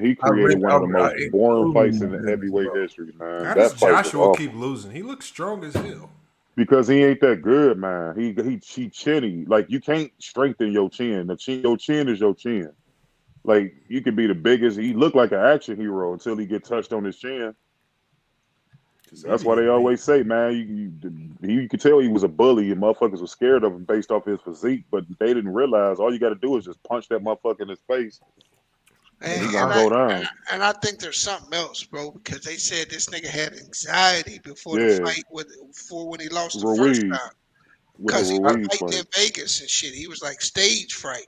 He created one of the most boring fights in the heavyweight history, man. How does Joshua keep losing? He looks strong as hell. Because he ain't that good, man. He chinny. Like, you can't strengthen your chin. Your chin is your chin. Like, you can be the biggest. He looked like an action hero until he get touched on his chin. That's why they always say, man, you could tell he was a bully and motherfuckers were scared of him based off his physique, but they didn't realize all you got to do is just punch that motherfucker in his face. And he's going to go down. And I think there's something else, bro, because they said this nigga had anxiety before the fight, before when he lost the first time. Because he was fighting in Vegas and shit. He was like stage fright.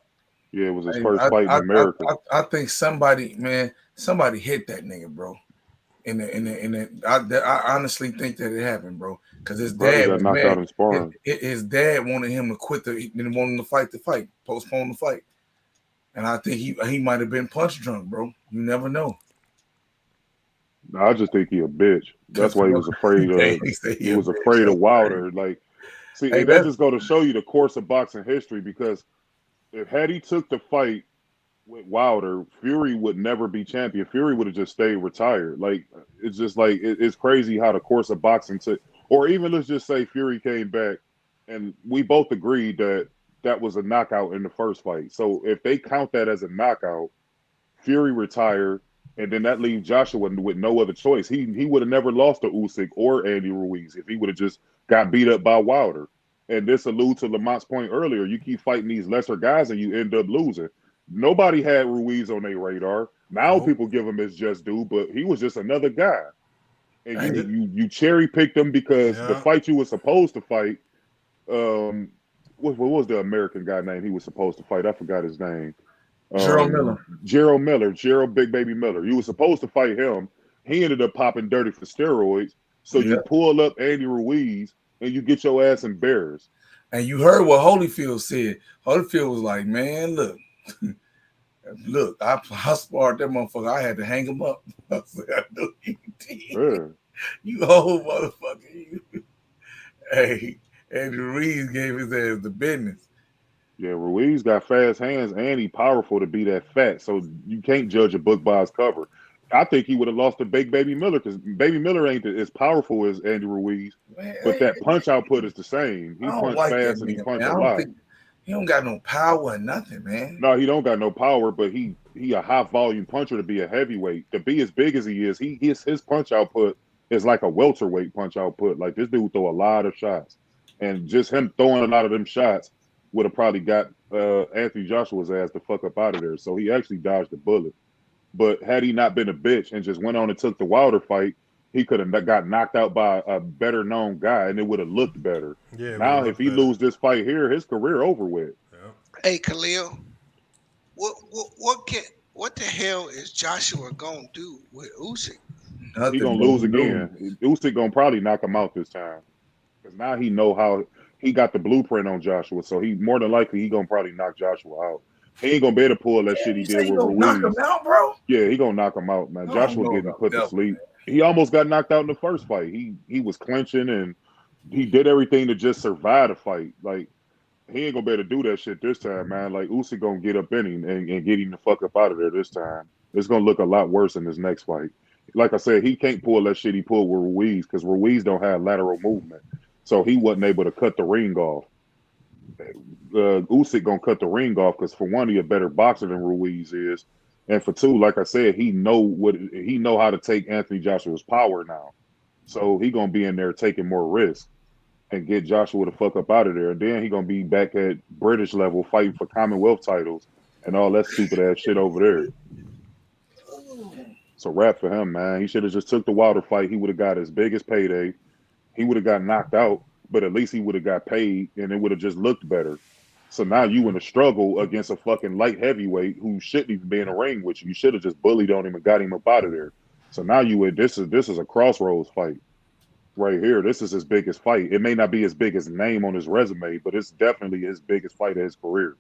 Yeah, it was his first fight in America. I think somebody hit that nigga, bro. I honestly think that it happened, bro. Because his dad was knocked out in sparring. His dad wanted him to quit didn't want him to fight the fight, postpone the fight. And I think he might have been punch drunk, bro. You never know. No, I just think he a bitch. That's why he was afraid of Wilder. Like, see, that just go to show you the course of boxing history. Because had he took the fight with Wilder, Fury would never be champion. Fury would have just stayed retired. Like, it's just like it's crazy how the course of boxing took. Or even let's just say Fury came back, and we both agreed that was a knockout in the first fight. So if they count that as a knockout, Fury retired, and then that leaves Joshua with no other choice. He would have never lost to Usyk or Andy Ruiz if he would have just got beat up by Wilder. And this alludes to Lamont's point earlier. You keep fighting these lesser guys and you end up losing. Nobody had Ruiz on their radar. Now people give him his just due, but he was just another guy. And you cherry picked him because the fight you were supposed to fight, what was the American guy name he was supposed to fight? I forgot his name. Gerald Miller. Gerald Big Baby Miller. You were supposed to fight him. He ended up popping dirty for steroids. So you pull up Andy Ruiz and you get your ass embarrassed. And you heard what Holyfield said. Holyfield was like, man, look, I sparred that motherfucker. I had to hang him up. I said, I know you did. You old motherfucker. You. Hey, Andy Ruiz gave his ass the business. Yeah, Ruiz got fast hands and he powerful to be that fat. So you can't judge a book by its cover. I think he would have lost to Big Baby Miller because Baby Miller ain't as powerful as Andy Ruiz, but that punch output is the same. He punch fast and he punch a lot. He don't got no power or nothing, man. No, he don't got no power, but he a high volume puncher to be a heavyweight. To be as big as he is, his punch output is like a welterweight punch output. Like, this dude throw a lot of shots, and just him throwing a lot of them shots would have probably got Anthony Joshua's ass the fuck up out of there. So he actually dodged the bullet. But had he not been a bitch and just went on and took the Wilder fight, he could have got knocked out by a better known guy and it would have looked better. Yeah. Now, if he lose this fight here, his career over with. Yeah. Hey, Khalil, what the hell is Joshua gonna do with Usyk? He gonna lose again. Usyk gonna probably knock him out this time because now he know how he got the blueprint on Joshua. So he more than likely he gonna probably knock Joshua out. He ain't gonna be able to pull that shit he did with Ruiz. Knock him out, bro? Yeah, he gonna knock him out, man. Joshua getting put to sleep. He almost got knocked out in the first fight. He was clinching and he did everything to just survive the fight. Like, he ain't gonna be able to do that shit this time, man. Like, Usyk gonna get up in him and get him the fuck up out of there this time. It's gonna look a lot worse in this next fight. Like I said, he can't pull that shit he pulled with Ruiz because Ruiz don't have lateral movement. So he wasn't able to cut the ring off. Usyk gonna cut the ring off because for one, he a better boxer than Ruiz is, and for two, like I said, he know how to take Anthony Joshua's power now. So he gonna be in there taking more risks and get Joshua the fuck up out of there. And then he gonna be back at British level fighting for Commonwealth titles and all that stupid ass shit over there. So rap for him, man. He should have just took the Wilder fight. He would have got his biggest payday. He would have got knocked out, but at least he would have got paid and it would have just looked better. So now you in a struggle against a fucking light heavyweight who shouldn't even be in a ring with you. You should have just bullied on him and got him up out of there. So now this is a crossroads fight right here. This is his biggest fight. It may not be his biggest name on his resume, but it's definitely his biggest fight of his career.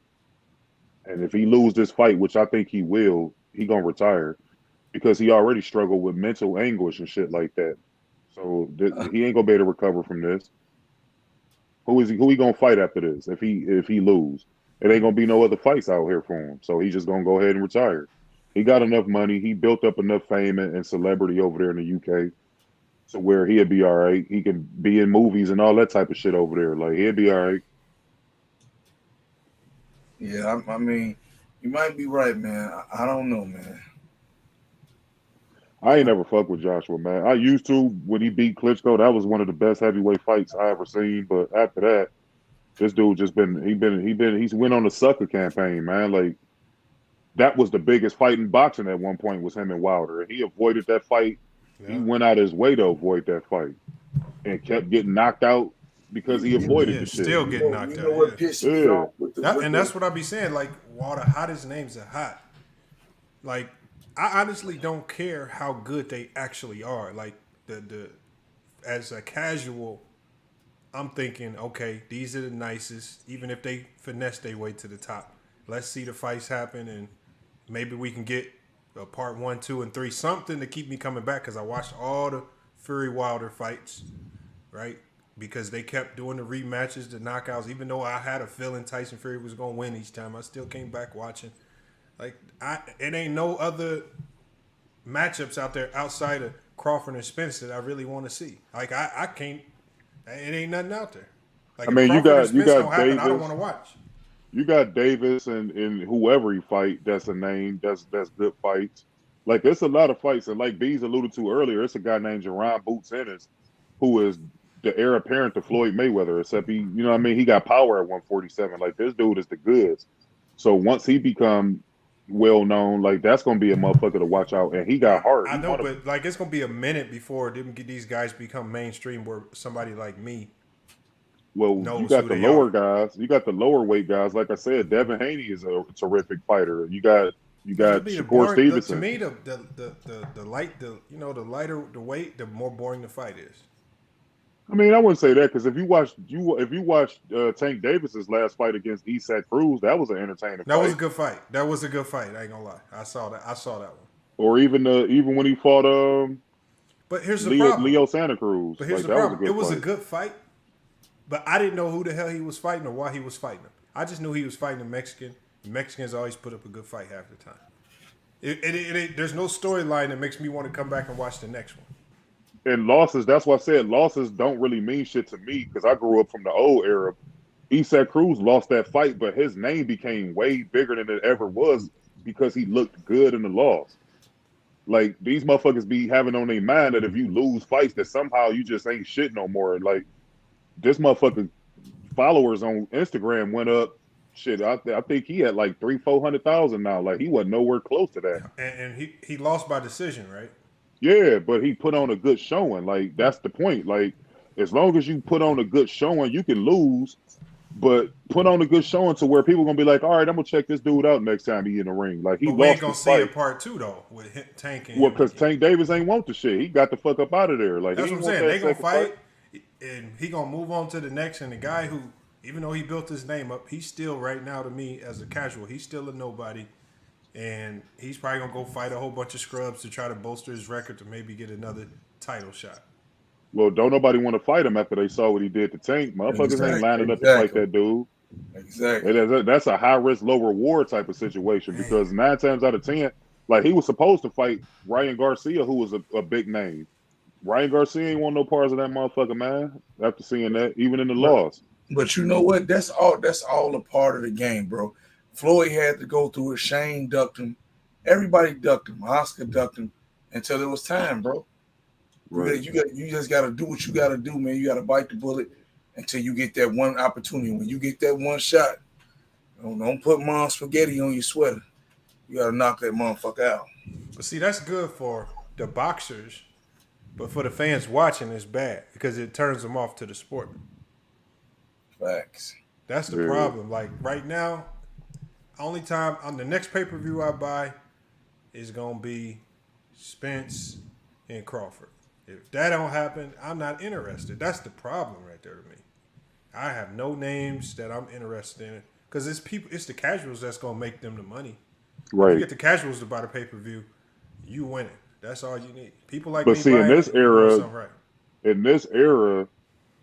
And if he loses this fight, which I think he will, he gonna retire because he already struggled with mental anguish and shit like that. So he ain't gonna be able to recover from this. Who he gonna fight after this? If he lose, it ain't gonna be no other fights out here for him. So he's just gonna go ahead and retire. He got enough money. He built up enough fame and celebrity over there in the UK, so where he'll be all right. He can be in movies and all that type of shit over there. Like he'll be all right. Yeah, I mean, you might be right, man. I don't know, man. I ain't never fucked with Joshua, man. I used to when he beat Klitschko. That was one of the best heavyweight fights I ever seen. But after that, this dude he's went on the sucker campaign, man. Like that was the biggest fight in boxing at one point was him and Wilder. And he avoided that fight. Yeah. He went out his way to avoid that fight and kept getting knocked out because he avoided the shit. Still getting knocked out. What pissed me off with and that's what I be saying. Like while the hottest names are hot, like. I honestly don't care how good they actually are. Like the as a casual, I'm thinking, okay, these are the nicest. Even if they finesse their way to the top, let's see the fights happen, and maybe we can get a part 1, 2, and 3, something to keep me coming back. Because I watched all the Fury Wilder fights, right? Because they kept doing the rematches, the knockouts. Even though I had a feeling Tyson Fury was gonna win each time, I still came back watching. Like it ain't no other matchups out there outside of Crawford and Spence that I really want to see. Like I can't. It ain't nothing out there. Like I mean, you got Davis. I don't want to watch. You got Davis and whoever he fight. That's a name. That's good fights. Like there's a lot of fights, and like Bees alluded to earlier, it's a guy named Jerron Boots Ennis, who is the heir apparent to Floyd Mayweather. Except he, you know what I mean, he got power at 147. Like this dude is the goods. So once he become well known, like that's gonna be a motherfucker to watch out, and he got heart. I know, but like it's gonna be a minute before these guys become mainstream. Where somebody like me, you got the lower guys, you got the lower weight guys. Like I said, Devin Haney is a terrific fighter. You got Shakur Stevenson. To me, the lighter the weight, the more boring the fight is. I mean, I wouldn't say that because if you watched Tank Davis's last fight against Isaac Cruz, that was an entertaining fight. That was a good fight. I ain't gonna lie. I saw that one. Or even when he fought but here's the problem. Leo Santa Cruz. But here's the problem. It was a good fight, but I didn't know who the hell he was fighting or why he was fighting him. I just knew he was fighting a Mexican. Mexicans always put up a good fight half the time. There's no storyline that makes me want to come back and watch the next one. And losses, that's why I said losses don't really mean shit to me because I grew up from the old era. Isaac Cruz lost that fight, but his name became way bigger than it ever was because he looked good in the loss. Like, these motherfuckers be having on their mind that if you lose fights, that somehow you just ain't shit no more. Like, this motherfucker followers on Instagram went up. Shit, I think he had like 300,000-400,000 now. Like, he wasn't nowhere close to that. And he lost by decision, right? Yeah, but he put on a good showing. Like, that's the point. Like, as long as you put on a good showing, you can lose, but put on a good showing to where people are gonna be like, all right, I'm gonna check this dude out next time he in the ring. Like, he lost. We ain't gonna see a part 2 though with Tank and because Tank Davis ain't want the shit. He got the fuck up out of there. Like, that's what I'm saying. They gonna fight, and he gonna move on to the next. And the guy who, even though he built his name up, he's still right now to me as a casual, he's still a nobody. And he's probably going to go fight a whole bunch of scrubs to try to bolster his record to maybe get another title shot. Well, don't nobody want to fight him after they saw what he did to Tank. Motherfuckers ain't lining up to fight that dude. Exactly. That's a high risk, low reward type of situation because 9 times out of 10, like he was supposed to fight Ryan Garcia, who was a big name. Ryan Garcia ain't want no parts of that motherfucker, man. After seeing that, even in the loss. But you know what? That's all a part of the game, bro. Floyd had to go through it. Shane ducked him. Everybody ducked him. Oscar ducked him until it was time, bro. Right. You just got to do what you got to do, man. You got to bite the bullet until you get that one opportunity. When you get that one shot, don't put mom spaghetti on your sweater. You got to knock that motherfucker out. But see, that's good for the boxers, but for the fans watching, it's bad because it turns them off to the sport. Facts. That's the problem. Like right now, only time on the next pay-per-view I buy is gonna be Spence and Crawford. If that don't happen, I'm not interested. That's the problem right there to me. I have no names that I'm interested in because it's the casuals that's gonna make them the money. Right. If you get the casuals to buy the pay-per-view, you win it. That's all you need. People like but me see, in this era,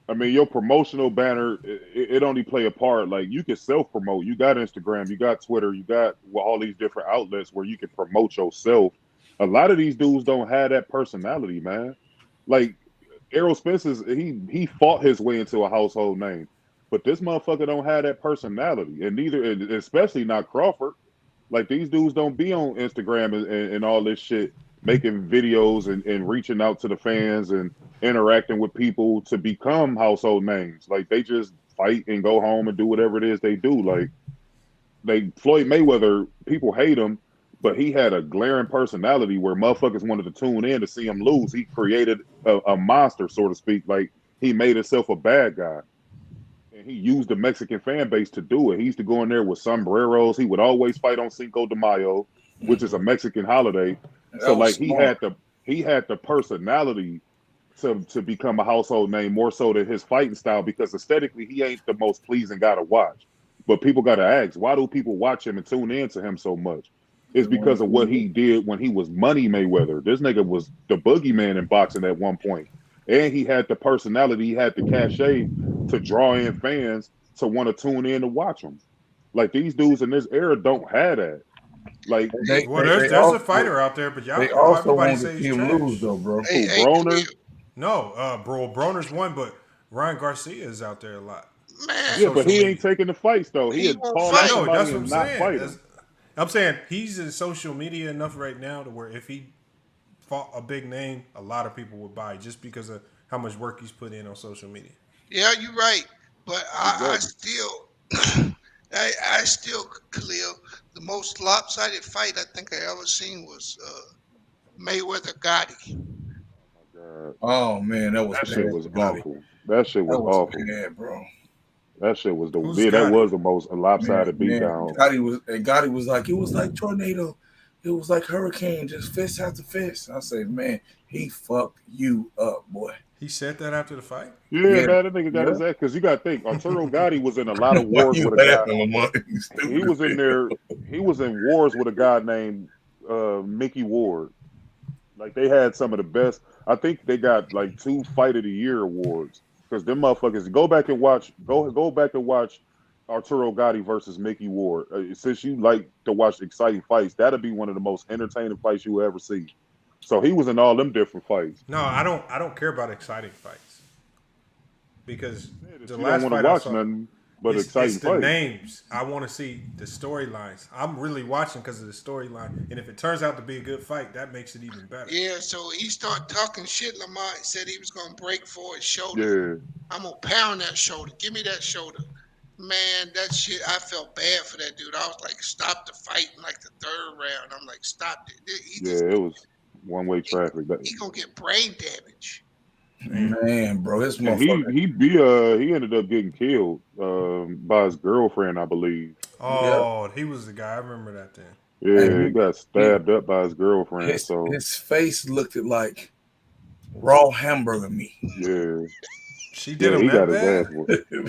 I mean, your promotional banner, it only play a part. Like, you can self-promote. You got Instagram, you got Twitter, you got all these different outlets where you can promote yourself. A lot of these dudes don't have that personality, man. Like, Errol Spence's, he fought his way into a household name. But this motherfucker don't have that personality. And neither, especially not Crawford. Like, these dudes don't be on Instagram and all this shit, making videos and reaching out to the fans and interacting with people to become household names. Like, they just fight and go home and do whatever it is they do. Like Floyd Mayweather, people hate him, but he had a glaring personality where motherfuckers wanted to tune in to see him lose. He created a monster, so to speak. Like, he made himself a bad guy. And he used the Mexican fan base to do it. He used to go in there with sombreros. He would always fight on Cinco de Mayo, which is a Mexican holiday. So like smart. he had the personality to become a household name more so than his fighting style, because aesthetically he ain't the most pleasing guy to watch. But people got to ask, why do people watch him and tune in to him so much? It's because of what he did when he was Money Mayweather. This nigga was the boogeyman in boxing at one point. And he had the personality, he had the cachet to draw in fans to want to tune in to watch him. Like, these dudes in this era don't have that. Like, there's a fighter out there, but they also want to see him lose, though, bro. Broner? No, Broner's one, but Ryan Garcia is out there a lot. Man, yeah, but he ain't taking the fights though. He had called out somebody and not fighting. I'm saying he's in social media enough right now to where if he fought a big name, a lot of people would buy just because of how much work he's put in on social media. Yeah, you're right, but I still, Khalil, the most lopsided fight I think I ever seen was Mayweather Gotti. Oh man, that shit was awful. That shit was awful, bad, bro. That shit was that was the most lopsided beatdown. Gotti was like, it was like tornado, it was like hurricane, just fist after fist. I said, man, he fucked you up, boy. He said that after the fight? Yeah, man, that nigga got his ass, because you got to think, Arturo Gotti was in a lot of wars with a guy. He was in there. He was in wars with a guy named Mickey Ward. Like, they had some of the best. I think they got like 2 Fight of the Year awards. Because them motherfuckers, go back and watch Arturo Gotti versus Mickey Ward. Since you like to watch exciting fights, that'll be one of the most entertaining fights you ever see. So he was in all them different fights. No, I don't care about exciting fights. Because the you last don't want fight to watch I saw, nothing but exciting it's the fights. names. I want to see the storylines. I'm really watching because of the storyline. And if it turns out to be a good fight, that makes it even better. Yeah, so he started talking shit. Lamont said he was going to break for his shoulder. Yeah. I'm going to pound that shoulder. Give me that shoulder. Man, that shit, I felt bad for that dude. I was like, stop the fight in like the 3rd round. I'm like, stop it. It was one-way traffic. He going to get brain damage. Man, bro, this motherfucker. He ended up getting killed by his girlfriend, I believe. Oh, he was the guy. I remember that then. Yeah, he got stabbed up by his girlfriend. His face looked like raw hamburger meat. Yeah. She did him that bad?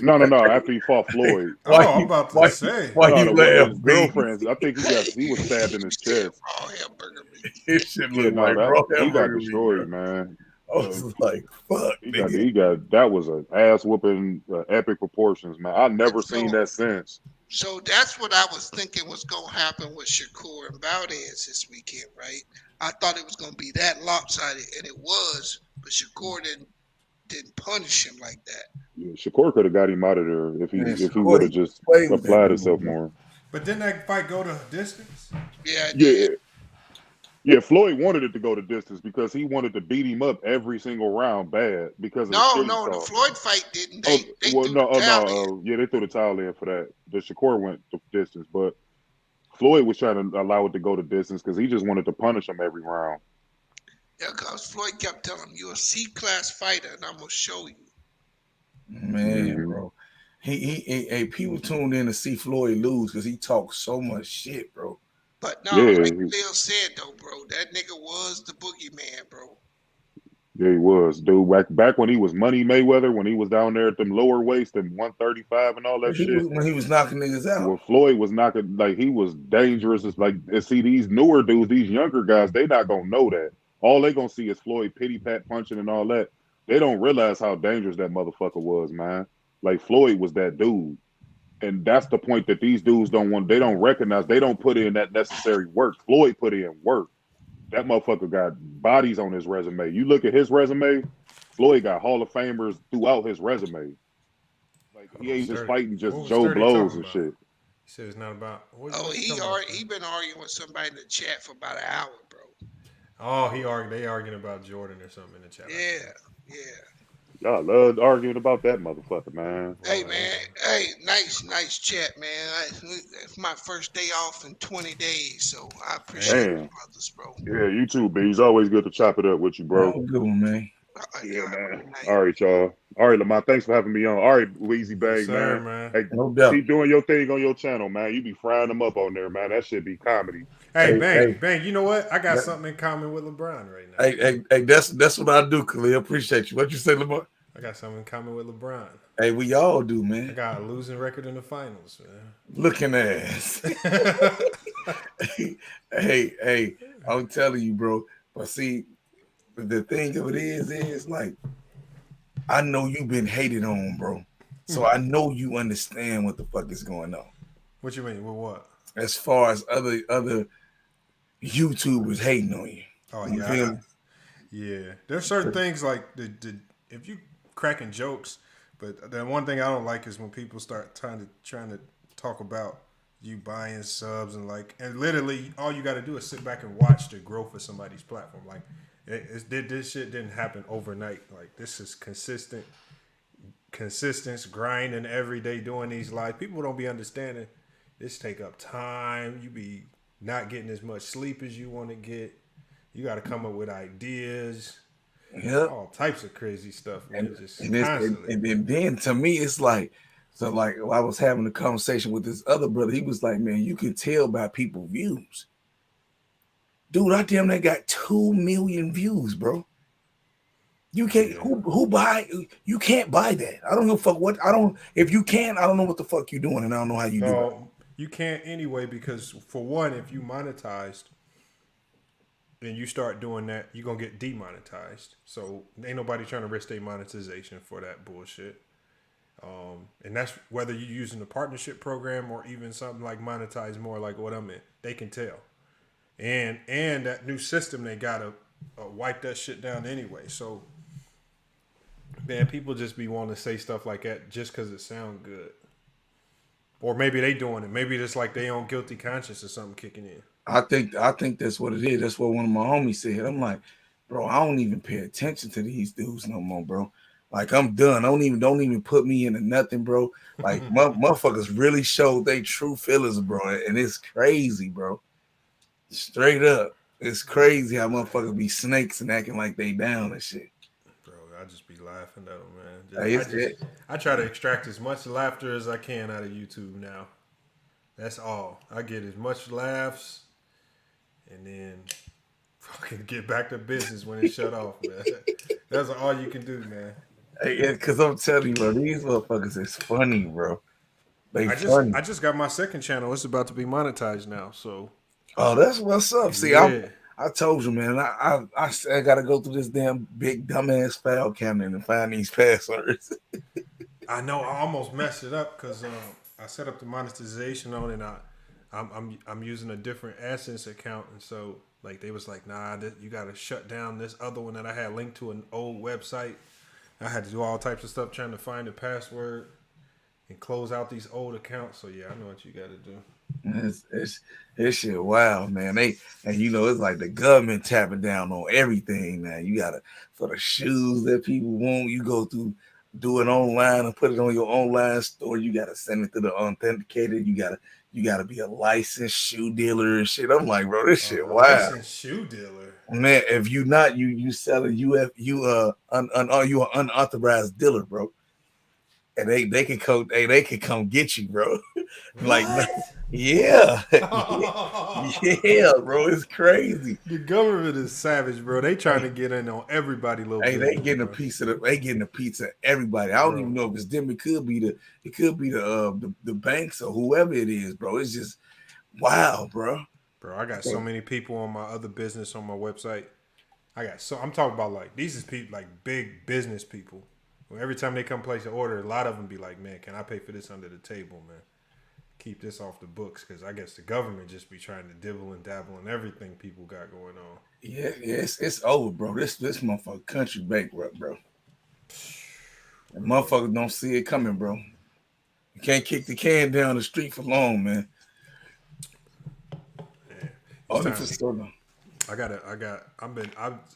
No. After he fought Floyd. I'm about to say. Why you laugh? His girlfriend, I think he was stabbed in his chest. Raw hamburger meat. His shit looked like raw hamburger meat. He got destroyed, man. I was like, fuck. He got that was an ass whooping, epic proportions, man. I never seen that since. So that's what I was thinking was going to happen with Shakur and Valdez this weekend, right? I thought it was going to be that lopsided, and it was. but Shakur didn't punish him like that. Yeah, Shakur could have got him out of there if he would have just applied himself more. But didn't that fight go to distance? Yeah, Floyd wanted it to go to distance because he wanted to beat him up every single round bad because of the Floyd fight didn't. They threw the towel in. Yeah, they threw the towel in for that. The Shakur went to distance, but Floyd was trying to allow it to go to distance because he just wanted to punish him every round. Yeah, because Floyd kept telling him, "You're a C-class fighter, and I'm gonna show you." Man, bro, people tuned in to see Floyd lose because he talks so much shit, bro. But no, like Lil said though, bro, that nigga was the boogeyman, bro. Yeah, he was, dude. Back when he was Money Mayweather, when he was down there at them lower weights and 135 and all that shit. When he was knocking niggas out. When Floyd was knocking, like he was dangerous. It's like, see, these newer dudes, these younger guys, they not gonna know that. All they gonna see is Floyd pity pat punching and all that. They don't realize how dangerous that motherfucker was, man. Like Floyd was that dude. And that's the point that these dudes they don't recognize. They don't put in that necessary work. Floyd put in work. That motherfucker got bodies on his resume. You look at his resume, Floyd got Hall of Famers throughout his resume. Like he ain't just fighting just Joe Blows and shit. He said it's not about. He been arguing with somebody in the chat for about an hour, bro. Oh, they arguing about Jordan or something in the chat. Yeah. Y'all love arguing about that motherfucker, man. Hey, man. Hey, nice chat, man. It's my first day off in 20 days, so I appreciate you brothers, bro. Yeah, you too, B. It's always good to chop it up with you, bro. Good one, man. Yeah, man. All right, y'all. All right, Lamont, thanks for having me on. All right, Weezy Bag, man. Hey, no doubt. Keep doing your thing on your channel, man. You be frying them up on there, man. That should be comedy. Hey, Bang, you know what? I got something in common with LeBron right now. Hey, that's what I do, Khalil. Appreciate you. What you say, Lamont? I got something in common with LeBron. Hey, we all do, man. I got a losing record in the finals, man. Looking ass. hey, I'm telling you, bro. But see, the thing of it is like, I know you've been hated on, bro. So I know you understand what the fuck is going on. What you mean? With what? As far as other YouTubers hating on you. Oh, yeah. Yeah. There's certain things like if you cracking jokes, but the one thing I don't like is when people start trying to talk about you buying subs and literally all you got to do is sit back and watch the growth of somebody's platform. Like this shit didn't happen overnight. Like this is consistent grinding every day doing these lives. People don't be understanding this take up time. You be not getting as much sleep as you want to get. You got to come up with ideas. Yeah, all types of crazy stuff, man. And then to me, it's like, so like I was having a conversation with this other brother. He was like, man, you can tell by people's views. Dude, I damn near got 2 million views, bro. You can't who buy? You can't buy that. I don't know what I don't. If you can, I don't know what the fuck you doing, and I don't know how you do it. You can't anyway because for one, if you monetized. And you start doing that, you're going to get demonetized. So ain't nobody trying to risk their monetization for that bullshit. And that's whether you're using a partnership program or even something like Monetize More, like what I'm in. They can tell. And that new system, they got to wipe that shit down anyway. So, man, people just be wanting to say stuff like that just because it sounds good. Or maybe they doing it. Maybe it's like they own guilty conscience or something kicking in. I think that's what it is. That's what one of my homies said. I'm like, bro, I don't even pay attention to these dudes no more, bro. Like I'm done. Don't even put me into nothing, bro. Like motherfuckers really showed they true feelings, bro. And it's crazy, bro. Straight up. It's crazy how motherfuckers be snakes and acting like they down and shit. Bro, I just be laughing at them, man. I try to extract as much laughter as I can out of YouTube now. That's all. I get as much laughs and then fucking get back to business when it shut off, man. That's all you can do, man. Hey, because I'm telling you, bro, these motherfuckers is funny, bro. Funny. I just got my second channel. It's about to be monetized now, so. Oh, that's what's up. See, I told you, man. I got to go through this damn big dumbass file cabinet and find these passwords. I know. I almost messed it up because I set up the monetization on it, and I'm using a different AdSense account, and so Like they was like, nah, you got to shut down this other one that I had linked to an old website. I had to do all types of stuff trying to find the password and close out these old accounts. So yeah, I know what you got to do. It's shit wild, man. It's like the government tapping down on everything now. You gotta, for the shoes that people want, you go through, do it online and put it on your online store. You gotta send it to the authenticated. You gotta be a licensed shoe dealer and shit. I'm like, bro, this shit wild. Licensed shoe dealer, man. If you not, you selling you an unauthorized dealer, bro. And they can come get you, bro. Like, yeah, yeah, bro, it's crazy. The government is savage, bro. They trying to get in on everybody. They getting a piece of everybody. I don't even know if it's them. It could be the banks or whoever it is, bro. It's just wow, bro. Bro, I got so many people on my other business on my website. I'm talking about like these is people like big business people. Every time they come place an order, a lot of them be like, man, can I pay for this under the table, man? Keep this off the books, because I guess the government just be trying to dibble and dabble in everything people got going on. Yeah, it's over, bro. This motherfucker country bankrupt, bro. And motherfuckers don't see it coming, bro. You can't kick the can down the street for long, man. I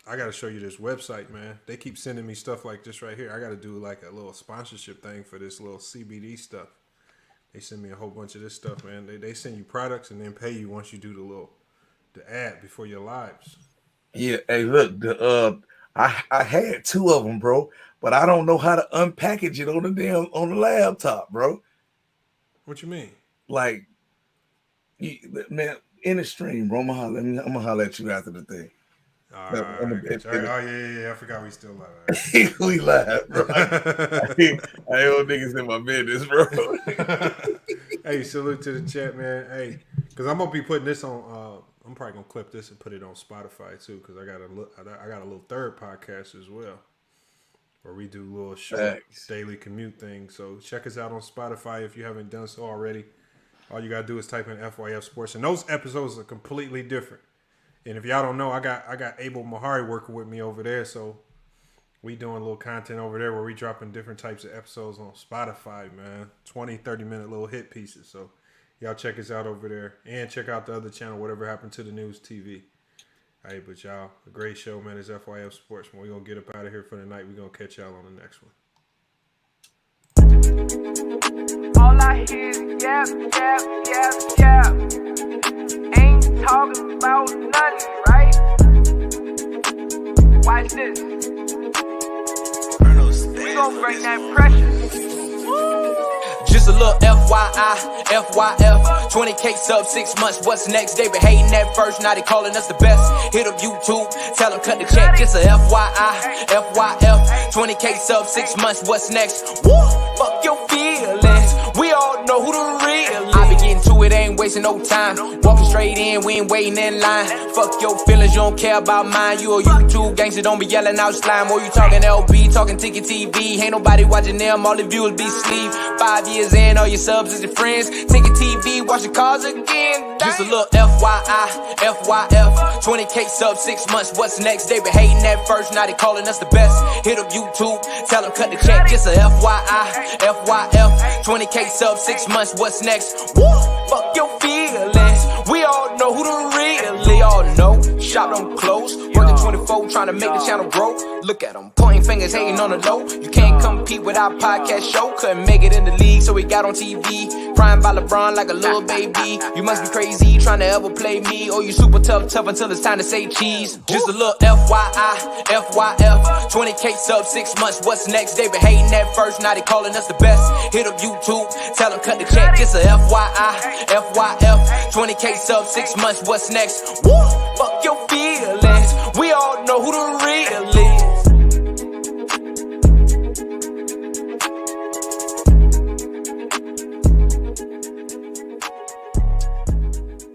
gotta show you this website, man. They keep sending me stuff like this right here. I gotta do like a little sponsorship thing for this little CBD stuff. They send me a whole bunch of this stuff, man. They send you products and then pay you once you do the ad before your lives. Yeah, hey, look, I had 2 of them, bro, but I don't know how to unpackage it on the laptop, bro. What you mean? Like, man, in the stream, bro. I'm gonna holler at you after the thing. All right. Yeah. I forgot we still live. We live, bro. I old niggas in my business, bro. Hey, salute to the chat, man. Hey, because I'm gonna be putting this on. I'm probably gonna clip this and put it on Spotify too, because I got a little third podcast as well, where we do little short daily commute things. So check us out on Spotify if you haven't done so already. All you gotta do is type in FYF Sports, and those episodes are completely different. And if y'all don't know, I got Abel Mahari working with me over there, so we doing a little content over there where we dropping different types of episodes on Spotify, man. 20, 30-minute little hit pieces. So y'all check us out over there, and check out the other channel, Whatever Happened to the News TV. Hey, but y'all, a great show, man. It's FYF Sports. When we gonna get up out of here for the night, we gonna catch y'all on the next one. All I hear is yap. Ain't talking about nothing, right? Watch this. We gon' bring that pressure. Just a little FYI, FYF, 20K sub 6 months, what's next? They been hating at first, now they calling us the best. Hit up YouTube, tell them cut the check. Just a FYI, FYF, 20K sub 6 months, what's next? Woo! Fuck your feelings, we all know who the real is. I be getting to it, ain't wasting no time. Walking straight in, we ain't waiting in line. Fuck your feelings, you don't care about mine. You a YouTube gangster, don't be yelling out slime. Or you talking LB, talking Ticket TV. Ain't nobody watching them, all the viewers be sleep. 5 years in, all your subs is your friends. Ticket TV, watch the cars again. Just a little FYI, FYF, 20K sub 6 months, what's next? They been hating at first, now they calling us the best. Hit up YouTube, tell them cut the check. Just a FYI, FYF, 20K sub 6 months, what's next? Woo! Fuck your feelings, we all know who the real. They all know, shop don't close. Working 24, trying to make the channel grow. Look at them, pointing fingers, hating on the low. You can't compete with our podcast show. Couldn't make it in the league, so we got on TV. Crying by LeBron like a little baby. You must be crazy, trying to ever play me. Or you super tough until it's time to say cheese. Just a little FYI, FYF, 20K sub 6 months, what's next? They been hating at first, now they calling us the best. Hit up YouTube, tell them cut the check. Just a FYI, FYF, 20K sub 6 months, what's next? Woo! Fuck your